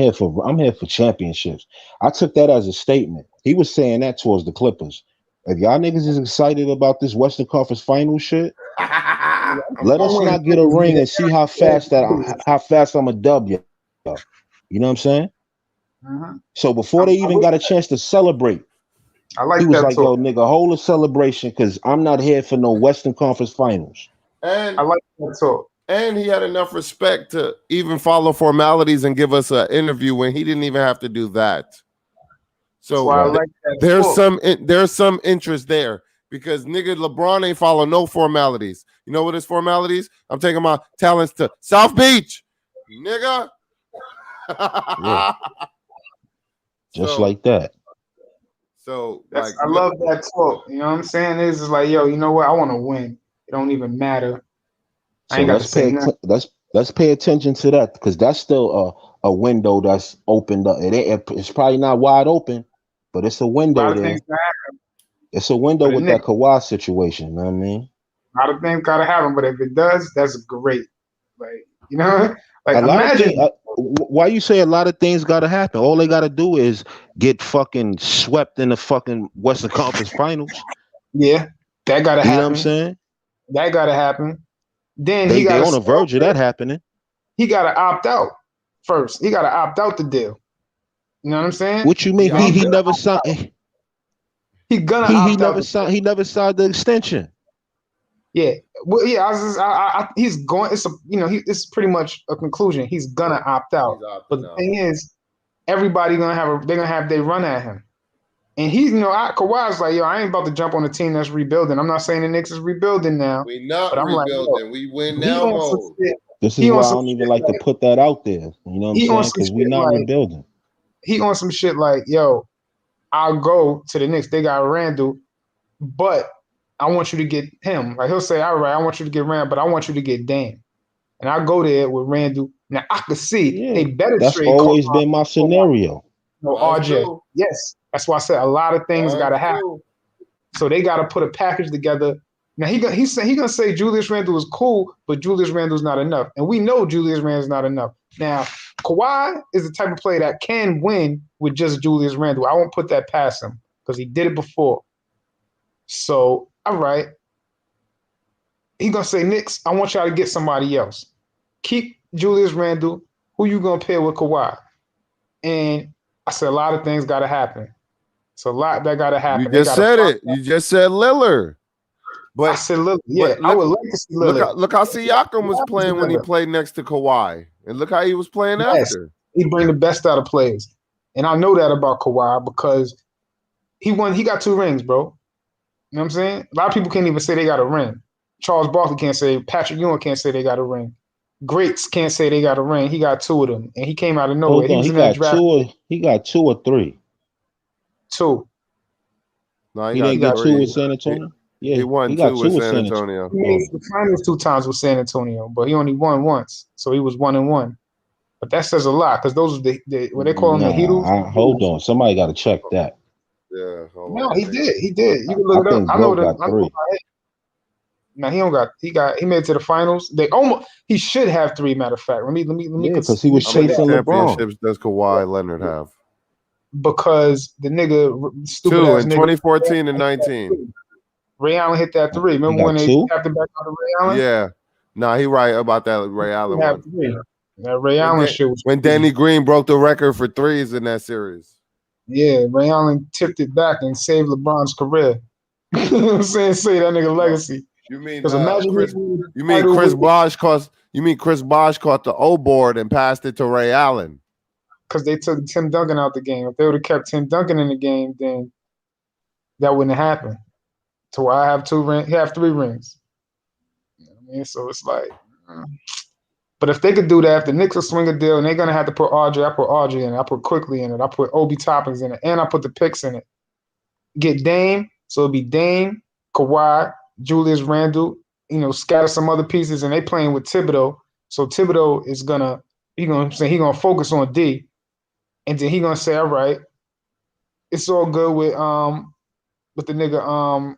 here for championships. I took that as a statement. He was saying that towards the Clippers. If y'all niggas is excited about this Western Conference Finals shit, let us not get a ring and see how fast I'm a dub you. You know what I'm saying? Mm-hmm. So before they even got a chance to celebrate, he was like, "Yo, nigga, hold a celebration because I'm not here for no Western Conference Finals." And I like that talk. And he had enough respect to even follow formalities and give us an interview when he didn't even have to do that. So there's some interest there because nigga LeBron ain't follow no formalities. You know what his formalities? I'm taking my talents to South Beach, nigga. Just like that. So I love that talk. You know what I'm saying? It's just like, yo, you know what? I want to win. It don't even matter. I ain't got to say nothing. Let's pay attention to that because that's still a window that's opened up. It's probably not wide open, but it's a window there. It's a window with that Kawhi situation. You know what I mean? A lot of things gotta happen, but if it does, that's great. Like, you know, like why you say a lot of things gotta happen? All they gotta do is get fucking swept in the fucking Western Conference Finals. Yeah, that gotta happen. You know what I'm saying? That got to happen. Then They he got on the verge of that happening. He got to opt out first. He got to opt out the deal. You know what I'm saying? What you mean? He never signed. He gonna he opt never out. signed. He never signed the extension. Yeah, well, yeah. He's going. It's it's pretty much a conclusion. He's gonna opt out. But the thing is, everybody they're gonna have their run at him. And he's, Kawhi's like, yo, I ain't about to jump on a team that's rebuilding. I'm not saying the Knicks is rebuilding now. We not but I'm rebuilding. Like, we win now mode. This is why I don't even like to put that out there. You know what I'm saying? Because we're not rebuilding. He on some shit like, yo, I'll go to the Knicks. They got Randall, but I want you to get him. Like he'll say, all right, I want you to get Randall, but I want you to get Dame. And I'll go there with Randall. Now I could see they better That's trade. That's always been my scenario. No, RJ. True. Yes. That's why I said a lot of things got to happen. So they got to put a package together. Now he gonna say Julius Randle is cool, but Julius Randle's not enough, and we know Julius Randle's not enough. Now Kawhi is the type of player that can win with just Julius Randle. I won't put that past him because he did it before. So all right, he gonna say Knicks, I want y'all to get somebody else. Keep Julius Randle. Who you gonna pair with Kawhi? And I said a lot of things got to happen. It's a lot that got to happen. You just said it. You just said Lillard. But I said Lillard. Yeah, I would like to see Lillard. Look how Siakam was playing when he played next to Kawhi. And look how he was playing after. He bring the best out of players. And I know that about Kawhi because he got 2 rings, bro. You know what I'm saying? A lot of people can't even say they got a ring. Charles Barkley can't say, Patrick Ewing can't say they got a ring. Greats can't say they got a ring. He got 2 of them. And he came out of nowhere. He got 2 or 3. 2. No, he didn't get 2 with San Antonio. Yeah, he won 2 with San Antonio. He made the finals 2 times with San Antonio, but he only won once, so he was 1-1. But that says a lot because those are the what they call them the Heatles. Hold on, somebody got to check that. Yeah. No, he did. He did. You can look it up. I know that. 3. Now he don't got. He made it to the finals. He should have 3. Matter of fact, let me. Yeah, because he was chasing LeBron. Championships does Kawhi Leonard have? Because the nigga stupid 2 ass in nigga, 2014 and 19. Ray Allen hit that 3. Remember when they tapped it back on to Ray Allen? Yeah. Nah, he right about that Ray Allen one. 3. That Ray Allen shit was when Danny Green broke the record for threes in that series. Yeah, Ray Allen tipped it back and saved LeBron's career. You know what I'm saying? Say that nigga legacy. You mean Chris Bosh caught the O board and passed it to Ray Allen? Because they took Tim Duncan out the game. If they would have kept Tim Duncan in the game, then that wouldn't have happened. So I have 2 rings. He have 3 rings. You know what I mean? So it's like, but if they could do that, if the Knicks will swing a deal and they're gonna have to put RJ, I put RJ in it. I put Quickly in it. I put Obi Toppins in it, and I put the picks in it. Get Dame, so it'll be Dame, Kawhi, Julius Randle. Scatter some other pieces, and they playing with Thibodeau. So Thibodeau is gonna focus on D, and then he gonna say, all right, it's all good with the nigga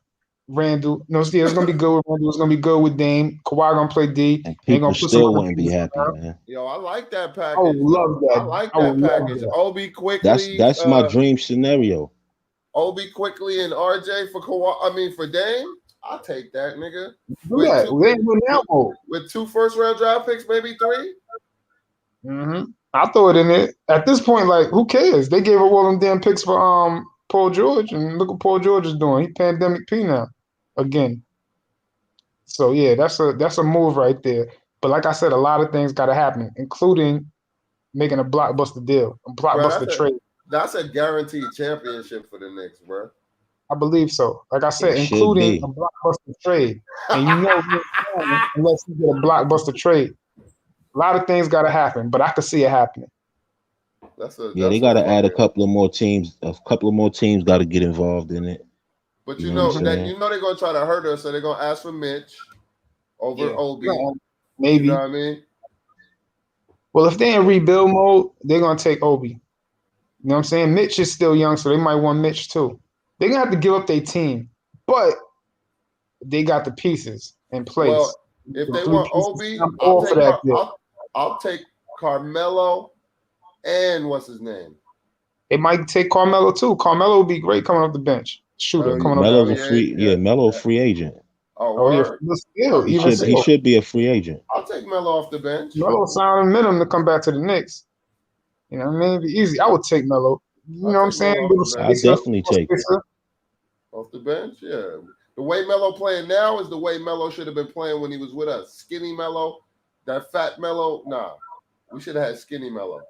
Randle. No, yeah, it's gonna be good with Randle. It's gonna be good with Dame. Kawhi gonna play D. And people still wouldn't be happy, man. Yo, I like that package. I would love that. I like that package. Obi Quickly. That's my dream scenario. Obi Quickly and RJ for Kawhi. I mean for Dame. I'll take that, nigga. With 2 first-round draft picks, maybe 3. Mm-hmm. I'll throw it in there. At this point, like, who cares? They gave up all them damn picks for Paul George, and look what Paul George is doing. He pandemic P now again. So yeah, that's a move right there. But like I said, a lot of things got to happen, including making a blockbuster deal, a blockbuster trade. That's a guaranteed championship for the Knicks, bro. I believe so. Like I said, including a blockbuster trade. And unless you get a blockbuster trade. A lot of things got to happen, but I could see it happening. They got to add a couple of more teams. A couple of more teams got to get involved in it. But you know they're going to try to hurt us, so they're going to ask for Mitch over Obi. Maybe. You know what I mean? Well, if they're in rebuild mode, they're going to take Obi. You know what I'm saying? Mitch is still young, so they might want Mitch too. They're going to have to give up their team, but they got the pieces in place. Well, if they want Obi, I'll take Carmelo and what's his name? They might take Carmelo too. Carmelo would be great coming off the bench. Shooter coming off the bench. Melo free agent. Oh yeah, word. but still, He even should he still, should be a free agent. I'll take Melo off the bench. Melo signed him to come back to the Knicks. You know what I mean? It'd be easy. I would take Melo. You I'll know what I'm take saying? Melo off Little the I bench. spacer, definitely little take him. spacer. Off the bench, yeah. The way Melo playing now is the way Melo should have been playing when he was with us. Skinny Melo, that fat Melo, nah. We should have had skinny Melo.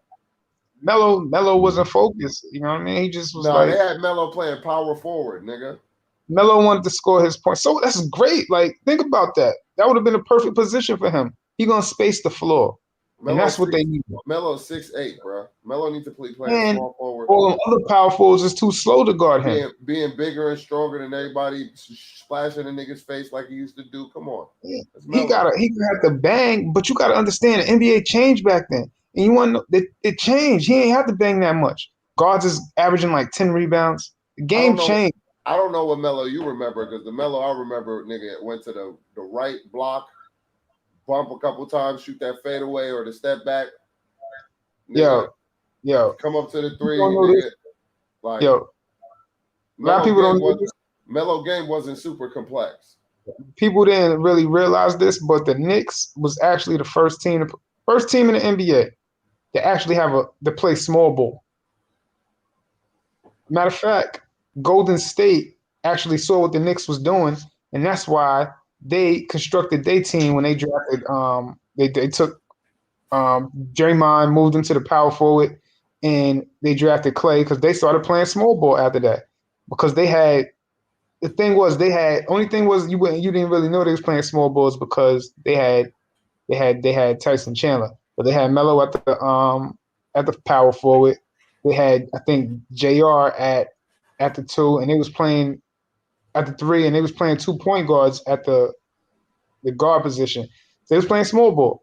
Melo wasn't focused. You know what I mean? He just was Nah, they like had Melo playing power forward, nigga. Melo wanted to score his points. So that's great. Like, think about that. That would have been a perfect position for him. He gonna space the floor. And that's what they need. Melo's 6'8", bro. Melo needs to play And small forward. all the other power forwards is too slow to guard him. Being bigger and stronger than everybody, splashing a nigga's face like he used to do. Come on. He have to bang, but you gotta understand the NBA changed back then. And you want to it changed. He ain't have to bang that much. Guards is averaging like 10 rebounds. The game changed. I don't know what Melo you remember, because the Melo I remember, nigga, went to the right block, bump a couple times, shoot that fadeaway or the step back. Nigga, yo. Come up to the three, nigga. Like, yo. A lot of people don't know this. Melo game wasn't super complex. People didn't really realize this, but the Knicks was actually the first team in the NBA to actually to play small ball. Matter of fact, Golden State actually saw what the Knicks was doing, and that's why they constructed their team when they drafted. They took Draymond, moved him to the power forward, and they drafted Clay because they started playing small ball after that. Because they had you didn't really know they was playing small balls because they had Tyson Chandler, but they had Melo at the power forward. They had, I think, JR at the 2, and they was playing at the 3, and they was playing 2 point guards at the guard position. They was playing small ball,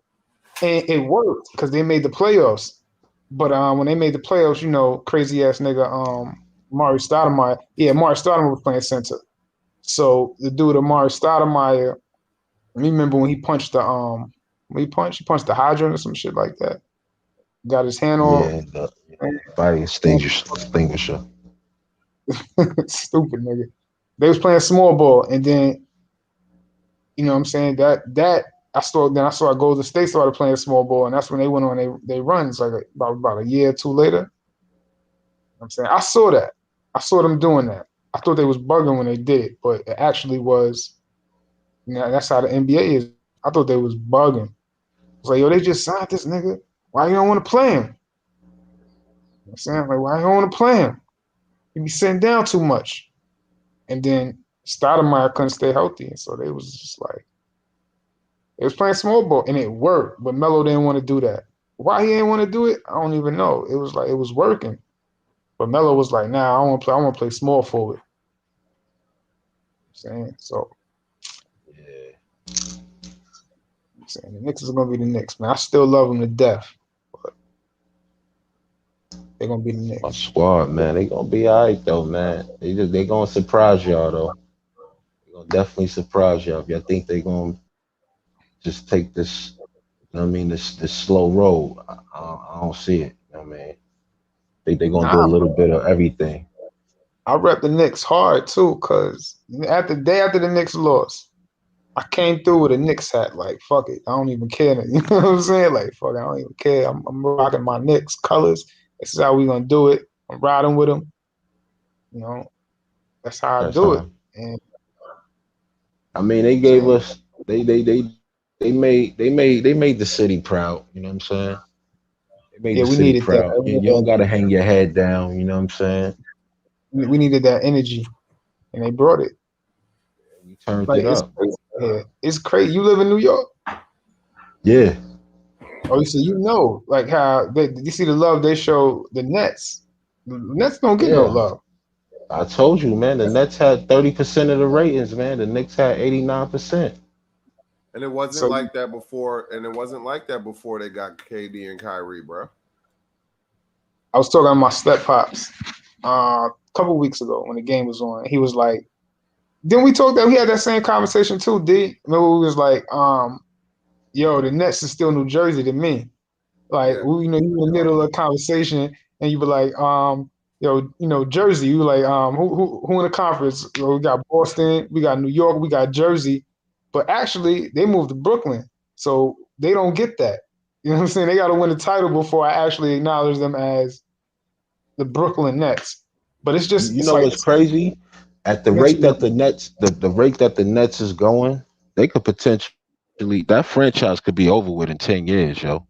and it worked because they made the playoffs. But when they made the playoffs, crazy ass nigga Amari Stoudemire. Yeah, Amari Stoudemire was playing center. So the dude Amari Stoudemire, I remember when he punched he punched the hydrant or some shit like that. Got his hand off. Yeah, the body extinguisher. Stupid nigga. They was playing small ball, and then you know what I'm saying that I saw Golden State started playing small ball, and that's when they went on they runs like about a year or two later. You know what I'm saying I saw that. I saw them doing that. I thought they was bugging when they did it, but it actually was. That's how the NBA is. I thought they was bugging. It's like, yo, they just signed this nigga. Why you don't want to play him? You know what I'm saying? Like, why you don't want to play him? He be sitting down too much. And then Stoudemire couldn't stay healthy. So they was just like, they was playing small ball, and it worked. But Melo didn't want to do that. Why he didn't want to do it, I don't even know. It was like, it was working. But Melo was like, nah, I want to play small forward. You know what I'm saying? So, yeah. I'm saying the Knicks is going to be the Knicks, man. I still love them to death. But they're going to be the Knicks. My squad, man. They going to be all right, though, man. They going to surprise y'all, though. They're going to definitely surprise y'all. If y'all think they're going to just take this, this slow road, I don't see it. You know what I mean? They're going to do a little bit of everything. I rep the Knicks hard, too, because after the Knicks lost, I came through with a Knicks hat. Like, fuck it. I don't even care. You know what I'm saying? Like, fuck it. I don't even care. I'm rocking my Knicks colors. This is how we going to do it. I'm riding with them. You know, that's how I do it. And I mean, they gave us, they made the city proud. You know what I'm saying? They made the city proud. You don't got to hang your head down. You know what I'm saying? We needed that energy, and they brought it. You turned it up. It's crazy. You live in New York? Yeah. Oh, so like how you see the love they show the Nets. The Nets don't get no love. I told you, man. The Nets had 30% of the ratings, man. The Knicks had 89%. And it wasn't like that before. And it wasn't like that before they got KD and Kyrie, bro. I was talking to my step pops a couple weeks ago when the game was on. He was like, then we talked that we had that same conversation too, D. Remember we was like, yo, the Nets is still New Jersey to me. Like, you in the middle of a conversation and you were like, yo, Jersey. You were like, who in the conference? We got Boston, we got New York, we got Jersey. but actually they moved to Brooklyn, so they don't get that. You know what I'm saying? They got to win the title before I actually acknowledge them as the Brooklyn Nets. But it's just You it's know like what's crazy? At the rate that the Nets, the rate that the Nets is going, they could potentially that franchise could be over with in 10 years, yo.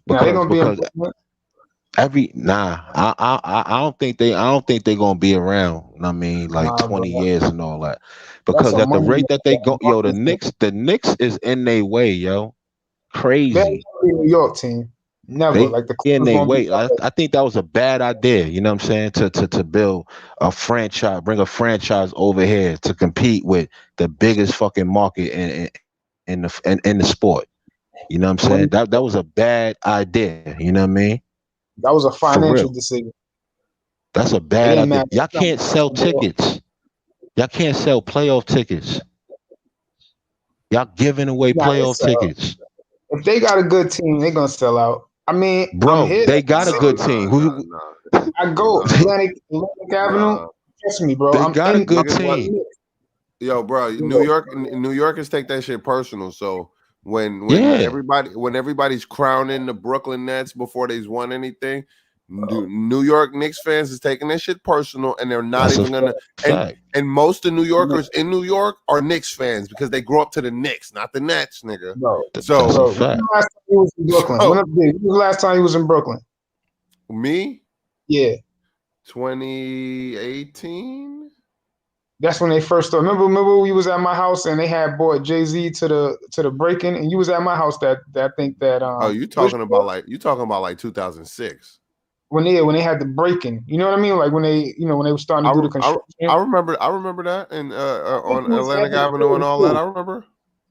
now they're gonna be in Because Brooklyn. I don't think they're gonna be around. I mean, like Nah, 20 bro. years and all that. That's Because a at the money. rate that they go, yo, the Knicks is in their way, yo. They're Crazy. the New York team. Never They like the in Clippers their gonna be. way. I think that was a bad idea. You know what I'm saying? To build a franchise, bring a franchise over here to compete with the biggest fucking market in the sport. You know what I'm saying? That was a bad idea. You know what I mean? That was a For financial real. decision. That's a It bad didn't idea. matter. Y'all can't sell tickets. Y'all can't sell playoff tickets. Y'all giving away Nah, playoff tickets. if they got a good team, they're gonna sell out. I mean, I'm Bro, here. they got a good team. I go Atlantic Avenue. Trust me, bro. They I'm got a in. good I'm team. Yo, bro, New Yorkers take that shit personal. So when Yeah. everybody's crowning the Brooklyn Nets before they've won anything, New York Knicks fans is taking that shit personal, and they're not That's even gonna. fact. And most of New Yorkers in New York are Knicks fans because they grew up to the Knicks, not the Nets, nigga. Bro, So That's a fact. when was the last time he was in Brooklyn? So- When was the last time he was in Brooklyn? me, Yeah, 2018. that's when they first started. Remember we was at my house and they had bought Jay-Z to the break-in, and you was at my house that I think that Oh, you talking about like 2006. when they had the break-in. You know what I mean? Like when they were starting to do the construction. I remember that, and on Atlantic Avenue and all that. I remember.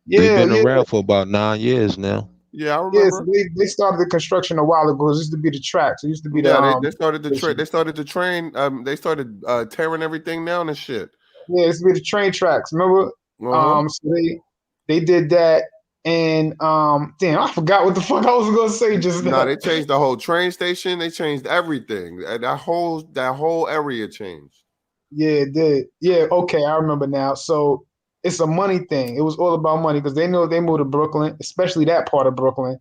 They've been Yeah. around for about 9 years now. Yeah, I Yes, remember. they started the construction a while ago. It used to be the tracks. It used to be They started the train. They started the train. They started tearing everything down and shit. Yeah, it used to be the train tracks. Remember? So they did that, and damn, I forgot what the fuck I was gonna say just now. No, they changed the whole train station. They changed everything. That whole area changed. Yeah, it did. Yeah, okay, I remember now. So it's a money thing. It was all about money because they know if they moved to Brooklyn, especially that part of Brooklyn,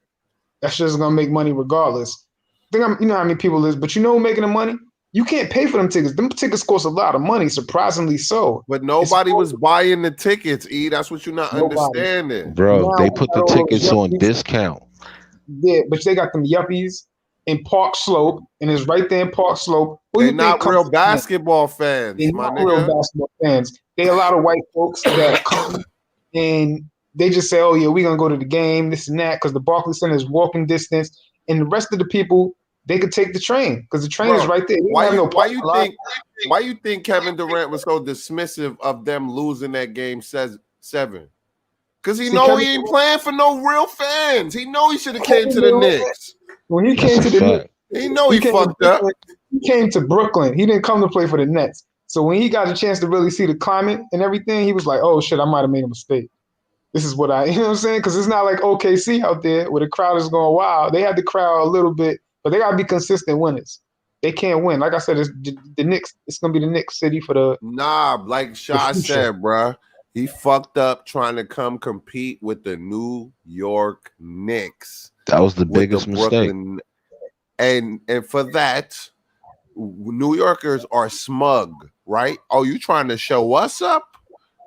that's just gonna make money regardless. You know how many people is, but you know who making the money? You can't pay for them tickets. Them tickets cost a lot of money, surprisingly so. But nobody was buying the tickets, E. That's what you're not Nobody. understanding. Bro, Now, they put the tickets on discount. Yeah, but they got them yuppies in Park Slope, and it's right there in Park Slope. They're not real basketball fans, They're my not nigga. real basketball fans. They a lot of white folks that come and they just say, "Oh yeah, we're gonna go to the game, this and that," because the Barclays Center is walking distance, and the rest of the people they could take the train because the train is right there. Why you think Kevin Durant was so dismissive of them losing that game 7? Because he ain't playing for no real fans. He know he should have came to the Knicks. When he came to the Knicks, he know he fucked up. He came to Brooklyn. He didn't come to play for the Nets. So when he got a chance to really see the climate and everything, he was like, "Oh shit, I might have made a mistake. This is what you know what I'm saying?" Because it's not like OKC out there where the crowd is going wild. They had the crowd a little bit, but they gotta be consistent winners. They can't win. Like I said, it's the Knicks. It's gonna be the Knicks city for the like Sha said, bruh. He fucked up trying to come compete with the New York Knicks. That was the biggest mistake. And for that, New Yorkers are smug, right? Oh, you trying to show us up?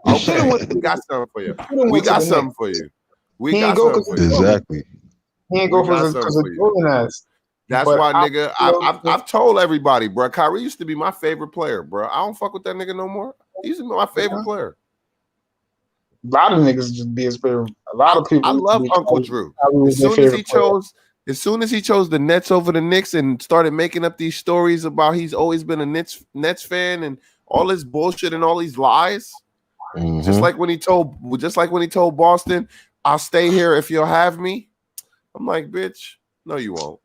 Okay, we got something for you. We got something for you. We got something for you. Exactly. He ain't go because of organized. That's why, nigga. I've told everybody, bro. Kyrie used to be my favorite player, bro. I don't fuck with that nigga no more. He used to be my favorite player. A lot of niggas just be his favorite. A lot of people. I love Uncle Drew. As soon as he chose the Nets over the Knicks and started making up these stories about he's always been a Nets fan and all this bullshit and all these lies. Mm-hmm. Just like when he told Boston, "I'll stay here if you'll have me." I'm like, bitch, no, you won't.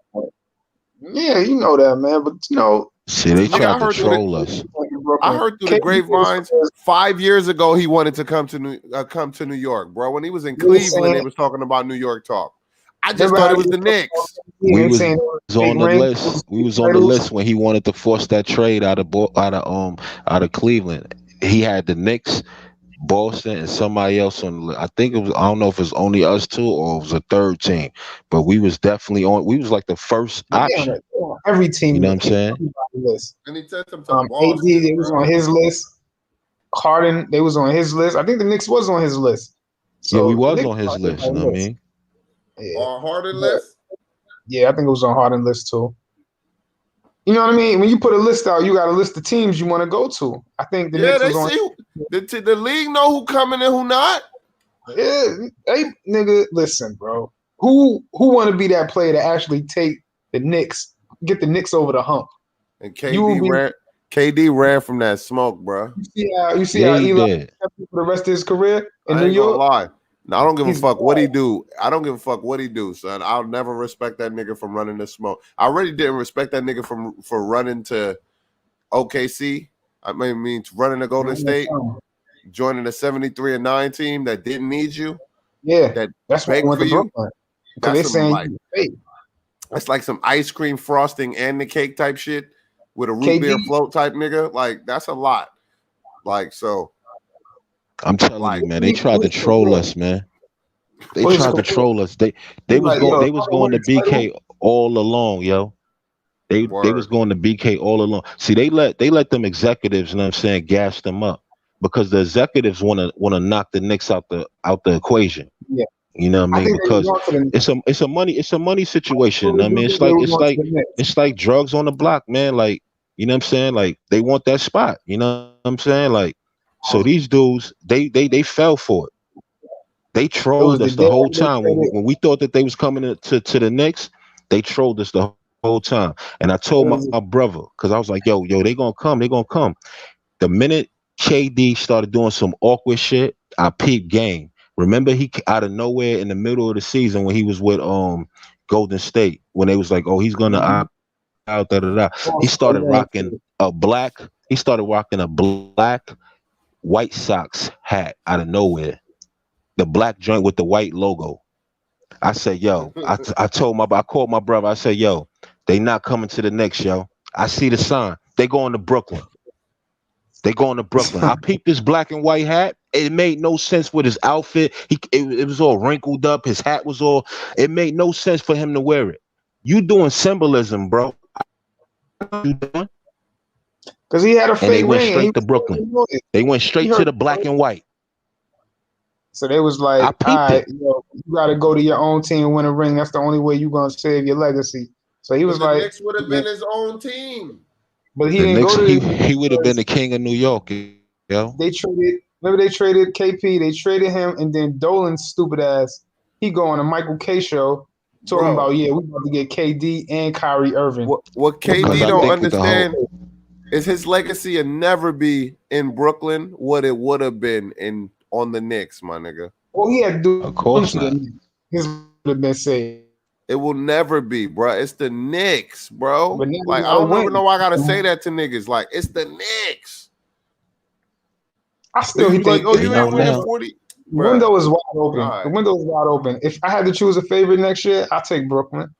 Yeah, you know that, man. But you know, see, they tried to troll us. I heard through the grapevines 5 years ago he wanted to come to New York, bro. When he was in Cleveland, they was talking about New York talk. I just thought it was the Knicks. We was on the list. We was on the list when he wanted to force that trade out of Cleveland. He had the Knicks, Boston, and somebody else on. I think it was. I don't know if it's only us two or it was a third team, but we was definitely on. We was like the first option. Every team. You know what I'm saying? List. And he said some AD, they was on his list. Harden, they was on his list. I think the Knicks was on his list. So yeah, we was on his list. You know what I mean? Yeah. On Harden list? Yeah, I think it was on Harden list too. You know what I mean? When you put a list out, you got a list of teams you want to go to. I think the Knicks was on. The league know who coming and who not. Yeah, hey, nigga, listen, bro. Who want to be that player to actually take the Knicks, get the Knicks over the hump? And KD ran from that smoke, bro. You see how Eli kept for the rest of his career in New York? Gonna lie. No, I don't give a fuck what he do. I don't give a fuck what he do, son. I'll never respect that nigga from running the smoke. I already didn't respect that nigga for running to OKC. I mean running to Golden State, joining the 73-9 team that didn't need you. Yeah, that's what went to Brooklyn. That's that's like some ice cream frosting and the cake type shit with a root beer float type nigga. Like that's a lot. Like so. I'm telling you, man, they tried to troll us, man. They tried to troll us. They was going to BK all along, yo. They was going to BK all along. See, they let them executives, you know what I'm saying, gas them up because the executives want to knock the Knicks out the equation. Yeah. You know what I mean? Because it's a money situation. I mean, it's like drugs on the block, man. Like, you know what I'm saying? Like they want that spot. You know what I'm saying? Like, so these dudes, they fell for it. They trolled us the whole time. When we thought that they was coming to the Knicks, they trolled us the whole time. And I told my brother, because I was like, yo, they gonna come. The minute KD started doing some awkward shit, I peeped game. Remember, he out of nowhere in the middle of the season when he was with Golden State, when they was like, oh, he's gonna opt out, He started rocking a black White Sox hat out of nowhere. The black joint with the white logo. I said, yo, I called my brother. I said, yo, they not coming to the Knicks, yo. I see the sign. They going to Brooklyn. I peeped this black and white hat. It made no sense with his outfit. It was all wrinkled up. His hat was all. It made no sense for him to wear it. You doing symbolism, bro? You doing? Because he had a fake ring. They went straight to Brooklyn. They went straight to the black and white. So they was like, all right, you got to go to your own team and win a ring. That's the only way you're going to save your legacy. So he was like. The Knicks would have been his own team. But he didn't go to he would have been the king of New York. Yo. They traded KP. They traded him. And then Dolan's stupid ass, he go on a Michael K show talking about, we about to get KD and Kyrie Irving. What KD don't understand is his legacy will never be in Brooklyn what it would have been on the Knicks, my nigga. Well, he had to do. Of course not. His would have been saved. It will never be, bro. It's the Knicks, bro. Like I don't even know why I gotta say that to niggas. Like it's the Knicks. I still think like, oh, you ain't winning 40. The window is wide open. Right. The window is wide open. If I had to choose a favorite next year, I'll take Brooklyn.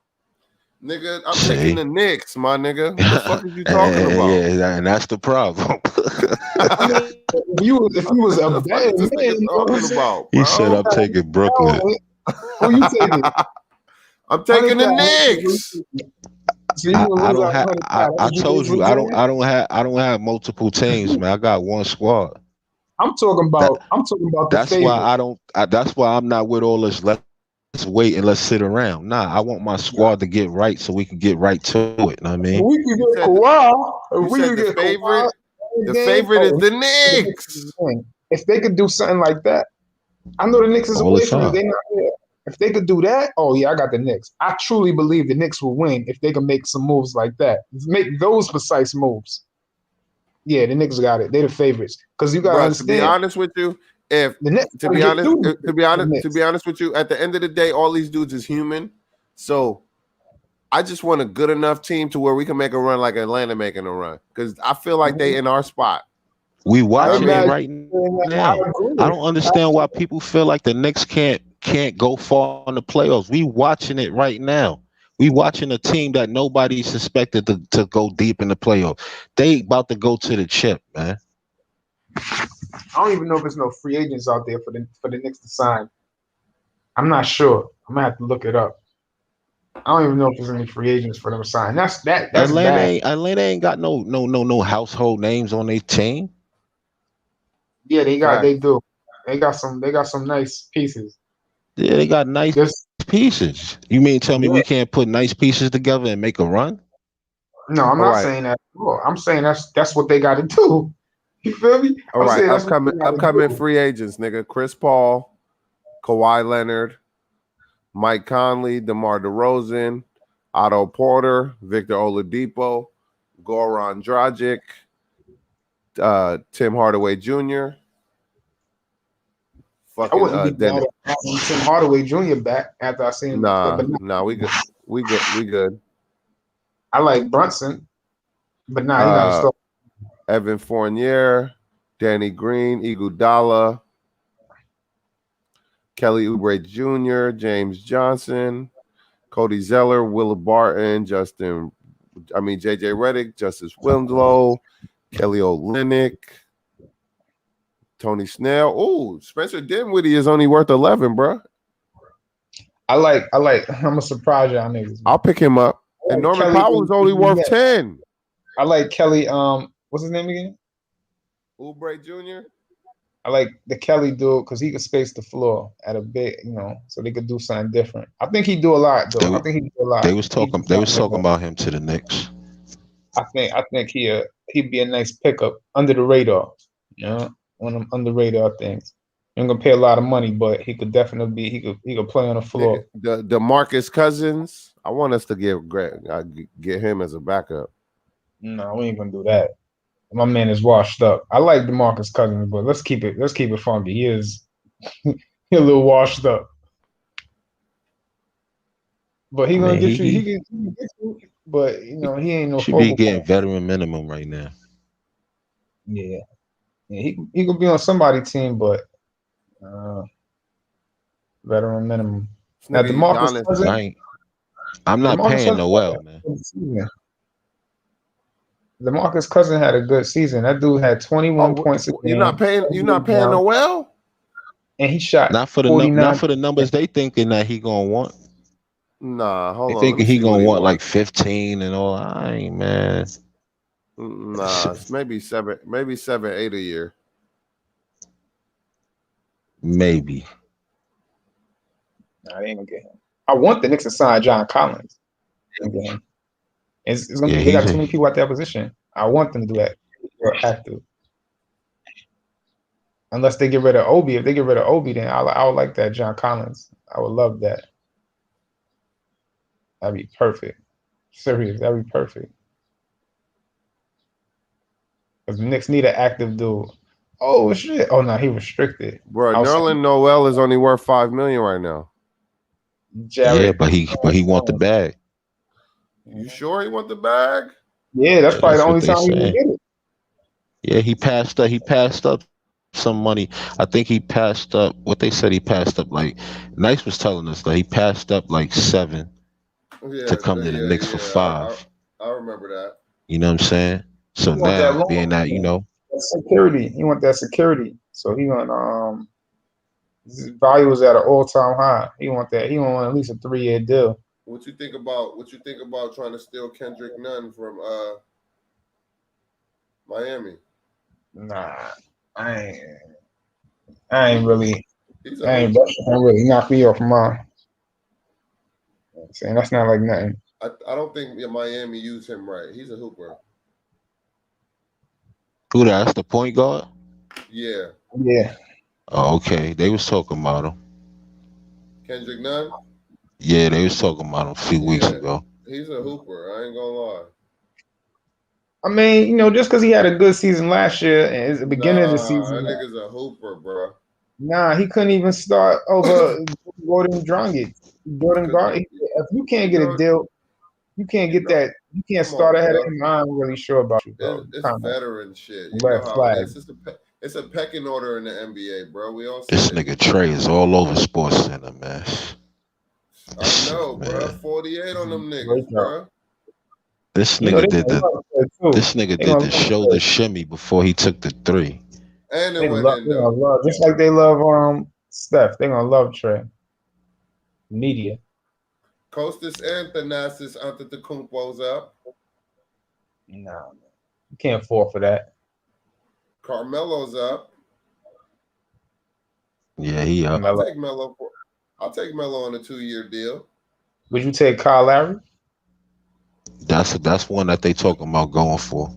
Nigga, I'm taking the Knicks, my nigga. What the fuck are you talking about? Yeah, and that's the problem. if you was a bad man, he said, "I'm taking Brooklyn." Who you taking? I'm taking the Knicks. I told you I don't have multiple teams, man. I got one squad. I'm talking about. That's why that's why I'm not with all this. Let's wait and let's sit around. Nah, I want my squad to get right so we can get right to it. Know what I mean? We can get Kawhi. We can get favorite. The favorite is the Knicks. If they could do something like that, I know the Knicks is away from it. They're not there. If they could do that, oh yeah, I got the Knicks. I truly believe the Knicks will win if they can make some moves like that. Make those precise moves. Yeah, the Knicks got it. They're the favorites because you got to understand. To be honest with you, to be honest with you, at the end of the day, all these dudes is human. So I just want a good enough team to where we can make a run like Atlanta making a run because I feel like they in our spot. We watching it right now. I don't understand why people feel like the Knicks can't go far in the playoffs. We watching it right now. We watching a team that nobody suspected to go deep in the playoffs. They about to go to the chip, man. I don't even know if there's no free agents out there for the Knicks to sign. I'm not sure. I'm gonna have to look it up. I don't even know if there's any free agents for them to sign. That's bad. Atlanta ain't got no household names on their team. Yeah, they do. They got some nice pieces. Yeah, they got nice pieces. You mean tell me we can't put nice pieces together and make a run? No, I'm not saying that. I'm saying that's what they got to do. You feel me? All right, upcoming free agents, nigga. Chris Paul, Kawhi Leonard, Mike Conley, DeMar DeRozan, Otto Porter, Victor Oladipo, Goran Dragic, Tim Hardaway Jr. I wouldn't be mad at Tim Hardaway Jr. back after I seen him. Nah, we good. We good. I like Brunson, but he got to start. Evan Fournier, Danny Green, Iguodala, Kelly Oubre Jr., James Johnson, Cody Zeller, Willa Barton, JJ Redick, Justice Winslow, Kelly Olynyk, Tony Snell. Oh, Spencer Dinwiddie is only worth 11, bro. I like. I'm gonna surprise y'all niggas. I'll pick him up. And Norman Powell is only worth 10. I like Kelly. What's his name again? Oubre Jr. I like the Kelly dude because he could space the floor at a bit, so they could do something different. I think he do a lot, though. I think he do a lot. They was talking about him to the Knicks. I think he'd be a nice pickup under the radar. One of them under radar things. I'm gonna pay a lot of money, but he could definitely be. He could play on the floor. The DeMarcus Cousins. I want us to get him as a backup. No, we ain't gonna do that. My man is washed up. I like DeMarcus Cousins, but let's keep it funky. He is he a little washed up. But he gonna get you. He can get you. But he ain't no. Should be getting veteran minimum right now. Yeah, he could be on somebody's team, but veteran minimum. Now DeMarcus Cousins. I'm not paying Noel, man. DeMarcus Cousins had a good season. That dude had 21 points. You're not paying Noel? And he shot not for the numbers they thinking that he gonna want. Nah, hold on. They thinking he gonna want like 15 and all. I ain't, man. Nah, maybe 7, 8 a year. Maybe. Nah, they ain't gonna get him. I want the Knicks to sign John Collins. It's gonna be, they got too many people at that position. I want them to do that. Or have to. Unless they get rid of Obi. If they get rid of Obi, then I would like that John Collins. I would love that. That'd be perfect. Serious, that'd be perfect. Because the Knicks need an active dude. Oh shit! Oh no, he restricted. Bro, Nerlens Noel is only worth $5 million right now. Jared. Yeah, but he want the bag. You sure he want the bag? Yeah, that's probably the only time he can get it. Yeah, he passed up some money. I think he passed up what they said he passed up like Nice was telling us that he passed up like 7 to come to the Knicks for 5. I remember that. You know what I'm saying? So now being that, security. He want that security. So he want his value was at an all-time high. He want that. He want at least a 3-year deal. What you think about trying to steal Kendrick Nunn from Miami? Nah, I ain't really knock me off mine. I'm saying that's not like nothing. I don't think Miami used him right. He's a hooper. Who that's the point guard? Yeah. Yeah. Oh, okay. They was talking about him. Kendrick Nunn? Yeah, they was talking about him a few weeks ago. He's a hooper. I ain't gonna lie. I mean, just because he had a good season last year and it's the beginning of the season. That nigga's a hooper, bro. Nah, he couldn't even start over Gordon Dragic. If you can't get a deal, you can't get that. You can't start ahead of him. I'm really sure about you, bro. It's veteran shit. It's a pecking order in the NBA, bro. We all see this nigga Trae is all over Sports Center, man. I know, bro. 48 on them niggas, bro. This nigga did the shoulder shimmy before he took the 3. And They it went love, in they gonna though. love, just like they love Steph. They gonna love Trae. Media. Costas and Thanasis Antetokounmpo's up. No, you can't afford for that. Carmelo's up. Yeah, he up. I'll take Melo on a 2-year deal. Would you take Kyle Lowry? That's one that they talking about going for.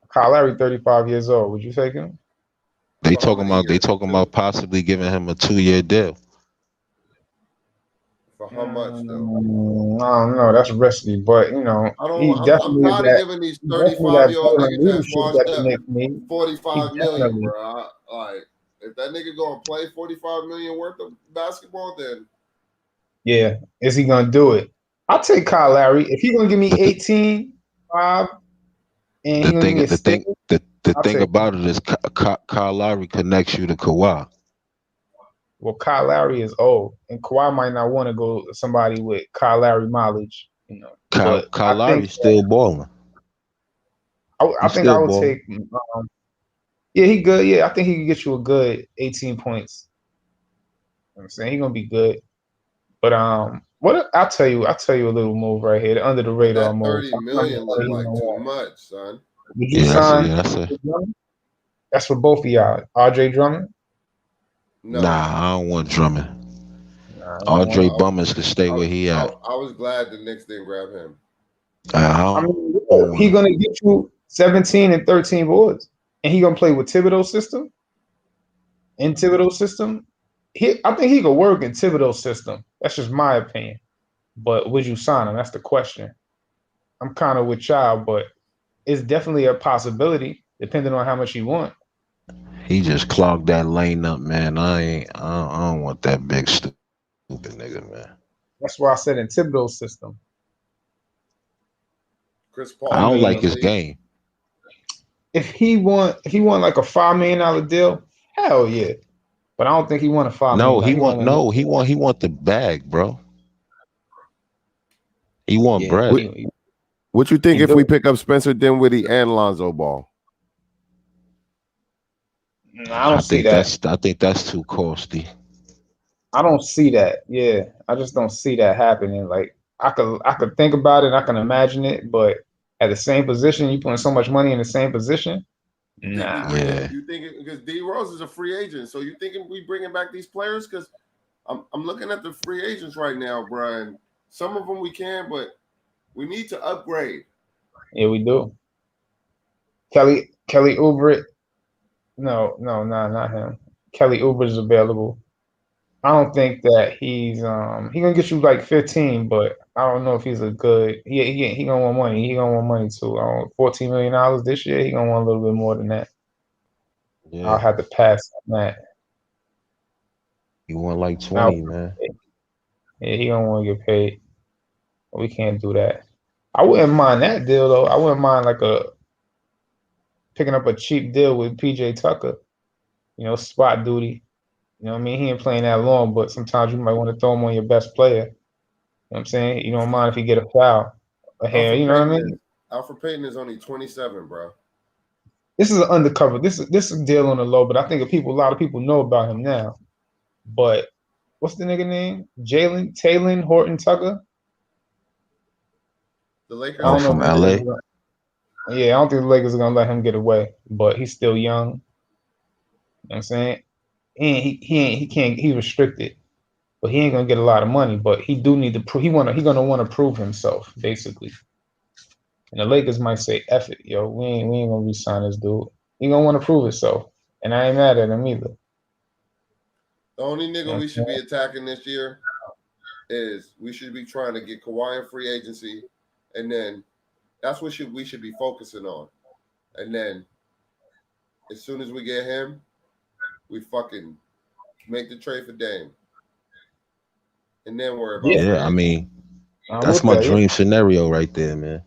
Kyle Lowry, 35 years old. Would you take him? They For how talking many about years? 2? possibly giving him a 2-year deal. For how much though? I don't know. That's risky, but you know, he I'm definitely tired of giving these definitely 35-year-old veteran niggas that's leadership washed that the up Knicks need. 45 He million, definitely- bro. Like, if that nigga gonna play 45 million worth of basketball, then Yeah, is he gonna do it? I'll take Kyle Lowry if he's gonna give me 18, 5, and he's gonna give me a steal. The I'll thing take about it is Kyle Lowry connects you to Kawhi. Well, Kyle Lowry is old, and Kawhi might not want to go to somebody with Kyle Lowry mileage, you know. Kyle Lowry's still balling. I think I would take. Yeah, he good. Yeah, I think he can get you a good 18 points. You know what I'm saying he's gonna be good. But what I'll tell you a little move right here, the under the radar that move. 30 million look like too much, son. Would you sign? That's for both of y'all. RJ Drummond? No. Nah, I don't want Drummond. Andre Bummins could stay where he at. I was glad the Knicks didn't grab him. I mean, he's gonna get you 17 and 13 boards, and he gonna play with Thibodeau's system. In Thibodeau's system, I think he could work in Thibodeau's system. That's just my opinion. But would you sign him? That's the question. I'm kind of with y'all, but it's definitely a possibility, depending on how much you want. He just clogged that lane up, man. I don't want that big stupid nigga, man. That's why I said in Thibodeau's system. Chris Paul. I don't like his game. If he want like a $5 million deal, hell yeah. But I don't think he want a $5 million. He want the bag, bro. He want bread. What you think if we pick up Spencer Dinwiddie and Lonzo Ball? I don't see that. I think that's too costly. I don't see that. Yeah, I just don't see that happening. Like I could think about it, I can imagine it, but at the same position, you putting so much money in the same position. Nah. You think because D Rose is a free agent, so you thinking we bringing back these players? Because I'm looking at the free agents right now, Brian. Some of them we can, but we need to upgrade. Yeah, we do. Kelly Oubre. No, not him. Kelly Oubre is available. I don't think that he's gonna get you like 15, but I don't know if he's a good. He gonna want money. He gonna want money too. $14 million this year. He gonna want a little bit more than that. Yeah. I'll have to pass on that. He want like 20, man. Yeah, he gonna want to get paid. We can't do that. I wouldn't mind that deal though. I wouldn't mind like picking up a cheap deal with PJ Tucker. You know, spot duty. You know what I mean? He ain't playing that long, but sometimes you might want to throw him on your best player. You know what I'm saying? You don't mind if he get a foul. You know what I mean? Alfred Payton is only 27, bro. This is an undercover. This is a deal on the low, but I think a lot of people know about him now. But what's the nigga name? Taylor Horton Tucker? The Lakers from LA. Yeah, I don't think the Lakers are gonna let him get away, but he's still young. You know what I'm saying? He's restricted, but he ain't gonna get a lot of money. But he do need to prove. He gonna want to prove himself, basically. And the Lakers might say, "F it, yo, we ain't gonna re-sign this dude." He gonna want to prove himself, and I ain't mad at him either. The only nigga we should be attacking this year is we should be trying to get Kawhi in free agency, and then that's what we should be focusing on. And then as soon as we get him, we fucking make the trade for Dame. And then worry about it. I mean, that's my dream scenario right there, man.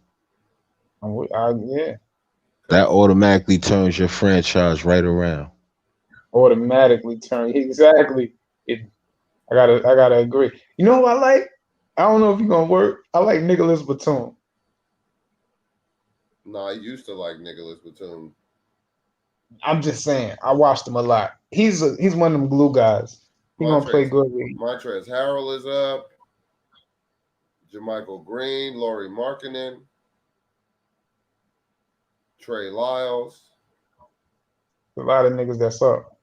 Yeah. That automatically turns your franchise right around. Automatically turn exactly. I gotta agree. You know what I like? I don't know if you're gonna work. I like Nicholas Batum. No, I used to like Nicholas Batum. I'm just saying. I watched him a lot. He's one of them glue guys. He's gonna play good. Montrezl Harrell is up. Jermichael Green, Laurie Markkinen, Trae Lyles. A lot of niggas that's up.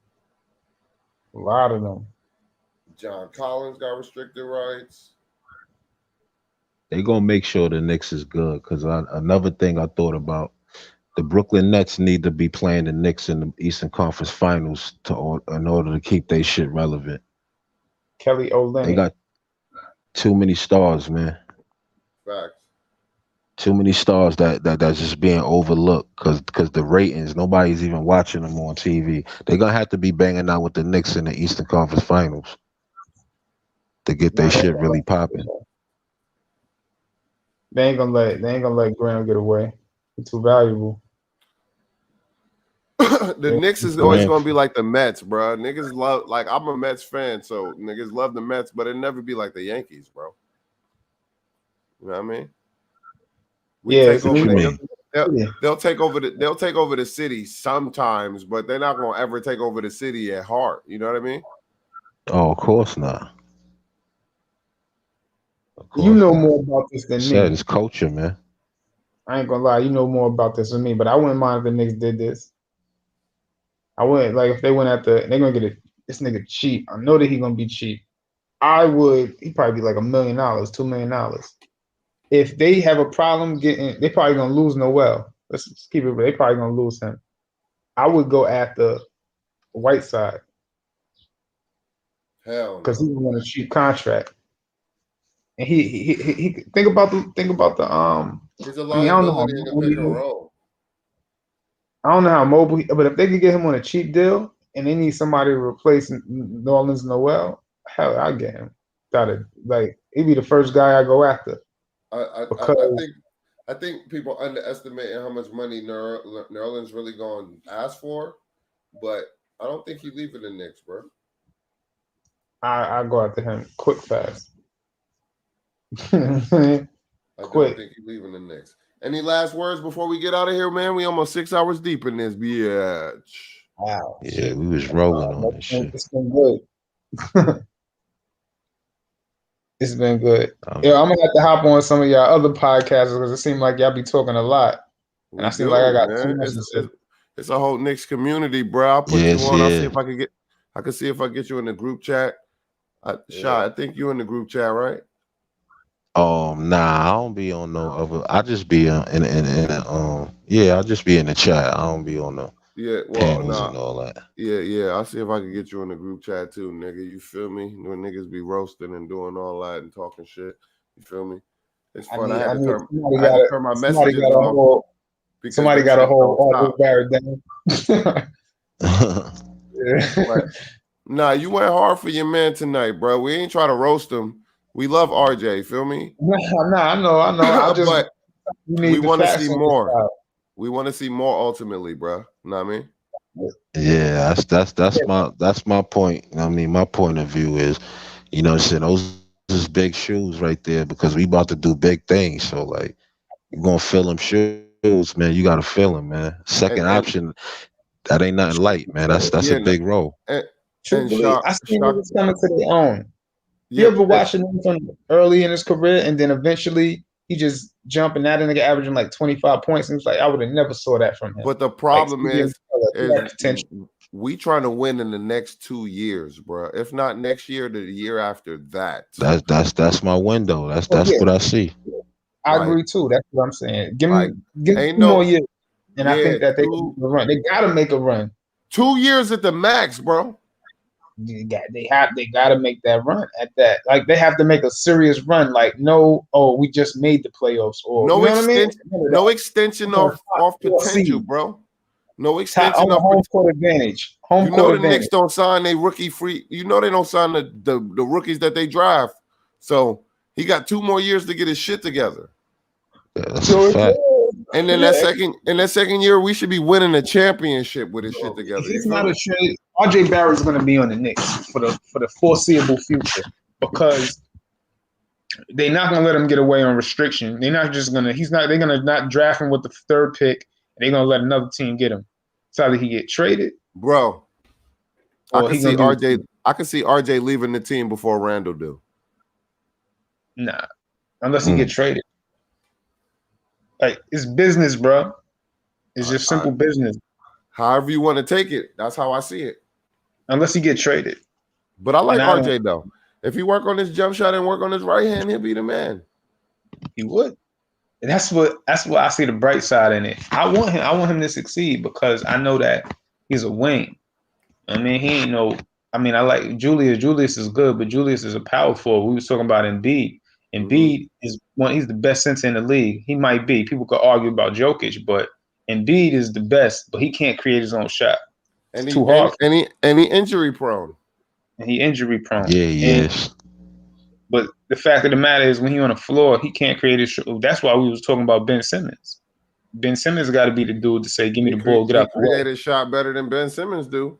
A lot of them. John Collins got restricted rights. They gonna make sure the Knicks is good. Cause another thing I thought about, the Brooklyn Nets need to be playing the Knicks in the Eastern Conference Finals in order to keep their shit relevant. Kelly Olynyk. They got too many stars, man. Facts. Too many stars that's just being overlooked because the ratings, nobody's even watching them on TV. They're gonna have to be banging out with the Knicks in the Eastern Conference Finals to get their shit really popping. They ain't gonna let Graham get away. He's too valuable. The Knicks is always gonna be like the Mets, bro. Niggas love, like, I'm a Mets fan, so niggas love the Mets, but it'll never be like the Yankees, bro. You know what I mean? They'll take over the city sometimes, but they're not gonna ever take over the city at heart. You know what I mean? Oh, of course not. You know more about this than me. It's culture, man. I ain't gonna lie, you know more about this than me, but I wouldn't mind if the Knicks did this. I wouldn't, like, if they went after, they're gonna get this nigga cheap. I know that he's gonna be cheap. He'd probably be like $1 million, $2 million. If they have a problem getting, they probably gonna lose Noel. Let's just keep it real. They probably gonna lose him. I would go after Whiteside. Hell, because he want a cheap contract. And he think about the He's a liability in a bigger role. I don't know how mobile, but if they could get him on a cheap deal and they need somebody to replace Nerlens Noel, hell, I get him. He'd be the first guy I go after. I think people underestimate how much money Nerlens really going to ask for, but I don't think he's leaving the Knicks, bro. I go after him quick, fast. I don't think he's leaving the Knicks. Any last words before we get out of here, man? We almost 6 hours deep in this bitch. Wow. Yeah, we was rolling on this shit. It's been good. It's been good. Yeah, I'm gonna have to hop on some of y'all other podcasts because it seems like y'all be talking a lot. And I seem like I got too much to say. It's a whole Knicks community, bro. I'll put you on. I'll see if I can get you in the group chat. I think you in the group chat, right? Nah, I don't be on no other. I just be I'll just be in the chat. I don't be on no panels and all that. Yeah. I'll see if I can get you in the group chat too, nigga. You feel me? When niggas be roasting and doing all that and talking shit. You feel me? It's fun. I had to turn my messages off. Somebody got a whole Audrey Barrett down. Nah, you went hard for your man tonight, bro. We ain't try to roast him. We love RJ, feel me? Nah, I know. But we want to see more. We want to see more ultimately, bro. You know what I mean? Yeah, that's my point. I mean, my point of view is, you know, those is big shoes right there because we about to do big things. So like, you're gonna fill them shoes, man. You gotta fill them, man. Second option, that ain't nothing light, man. That's a big role. I seen niggas coming to their own. You ever watch him from early in his career and then eventually he just jumping out and nigga averaging like 25 points and it's like I would have never saw that from him. But the problem is we trying to win in the next 2 years, bro. If not next year, the year after that. That's my window. That's what I see. I agree too. That's what I'm saying. Give me 2 more years, and I think that they can make a run. They gotta make a run. 2 years at the max, bro. They got to make that run at that. Like they have to make a serious run. Like we just made the playoffs. Or no extension of potential, bro. No extension of home court advantage. The Knicks don't sign a rookie free. You know they don't sign the rookies that they draft. So he got 2 more years to get his shit together. And then that second year, we should be winning a championship with his shit together. It's not a trade. RJ Barrett's going to be on the Knicks for the foreseeable future because they're not going to let him get away on restriction. They're not just going to. They're going to not draft him with the 3rd pick. And they're going to let another team get him. It's either he get traded, bro. I or can he see gonna RJ. I can see RJ leaving the team before Randall do. Nah, unless he get traded. Like, it's business, bro. It's just simple business. However you want to take it, that's how I see it. Unless he get traded. But I like RJ though. If he work on his jump shot and work on his right hand, he'll be the man. He would. And that's what I see the bright side in it. I want him to succeed because I know that he's a wing. I mean, he ain't no. I mean, I like Julius. Julius is good, but Julius is a power forward. We was talking about Embiid. Embiid is one. He's the best center in the league. He might be. People could argue about Jokic, but Embiid is the best. But he can't create his own shot. It's too hard. And he injury prone. And he injury prone. Yeah, yes. But the fact of the matter is, when he on the floor, he can't create his shot. That's why we was talking about Ben Simmons. Ben Simmons got to be the dude to say, "Give me the ball, get out the way." He create a shot better than Ben Simmons do.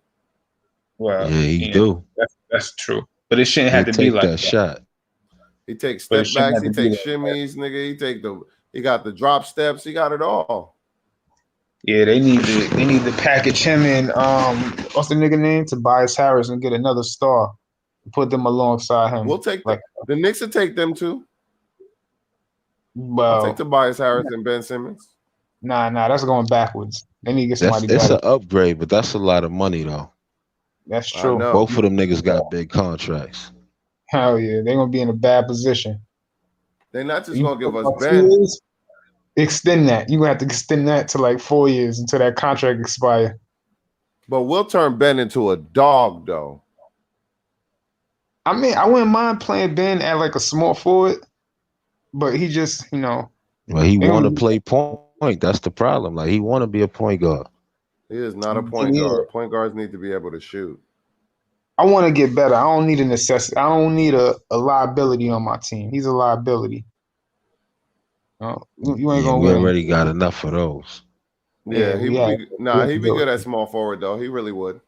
Well, yeah, he do. That's true, but it shouldn't have to be like that. Shot. He takes step backs. He takes shimmies, nigga. He got the drop steps. He got it all. Yeah, they need to package him in. What's the nigga name? Tobias Harris and get another star. Put them alongside him. We'll take the Knicks will take them too. Well, I'll take Tobias Harris and Ben Simmons. Nah, that's going backwards. They need to get somebody better. It's an upgrade, but that's a lot of money though. That's true. Both of them niggas got big contracts. Hell yeah, they're gonna be in a bad position. They're not just gonna give us Ben. Extend that. You're gonna have to extend that to like 4 years until that contract expires. But we'll turn Ben into a dog though. I mean, I wouldn't mind playing Ben at like a small forward, but he just, Well, he want to play point. That's the problem. Like, he want to be a point guard. He is not a point guard. Point guards need to be able to shoot. I want to get better. I don't need a necessity. I don't need a liability on my team. He's a liability. You ain't gonna we win. already got enough of those. Yeah, he'd be good at small forward though. He really would.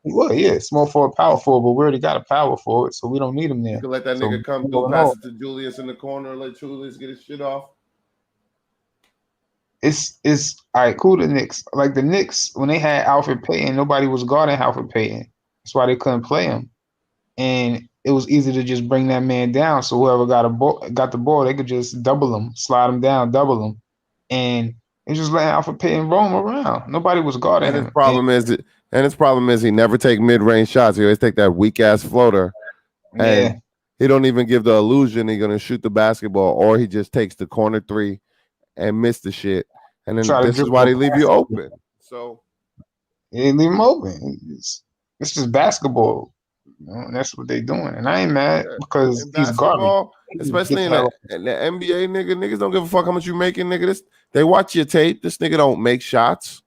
He would, yeah. Small forward, power forward, but we already got a power forward, so we don't need him there. You can let that nigga come through, pass it to Julius in the corner, let Julius get his shit off. It's all right, cool. The Knicks. Like the Knicks, when they had Alfred Payton, nobody was guarding Alfred Payton. That's why they couldn't play him. And it was easy to just bring that man down. So whoever got the ball, they could just double him, slide him down, double him. And it just letting Alfred Payton roam around. Nobody was guarding him. His problem is he never take mid-range shots. He always take that weak-ass floater. And he don't even give the illusion he's going to shoot the basketball, or he just takes the corner three and miss the shit. And then this is why they leave you open. So they leave him open. It's just basketball. That's what they doing. And I ain't mad because he's garbage. Especially in the NBA, niggas don't give a fuck how much you making, nigga. They watch your tape. This nigga don't make shots.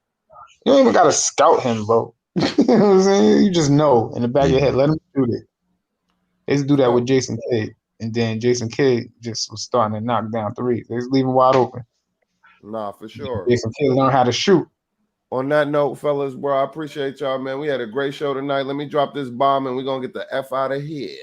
You don't even gotta scout him, bro. You know what I'm saying? You just know in the back of your head, let him shoot it. They used to do that with Jason Kidd. And then Jason Kidd just was starting to knock down threes. They just leave him wide open. Nah, for sure. Jason Kidd learned how to shoot. On that note, fellas, bro, I appreciate y'all, man. We had a great show tonight. Let me drop this bomb and we're going to get the F out of here.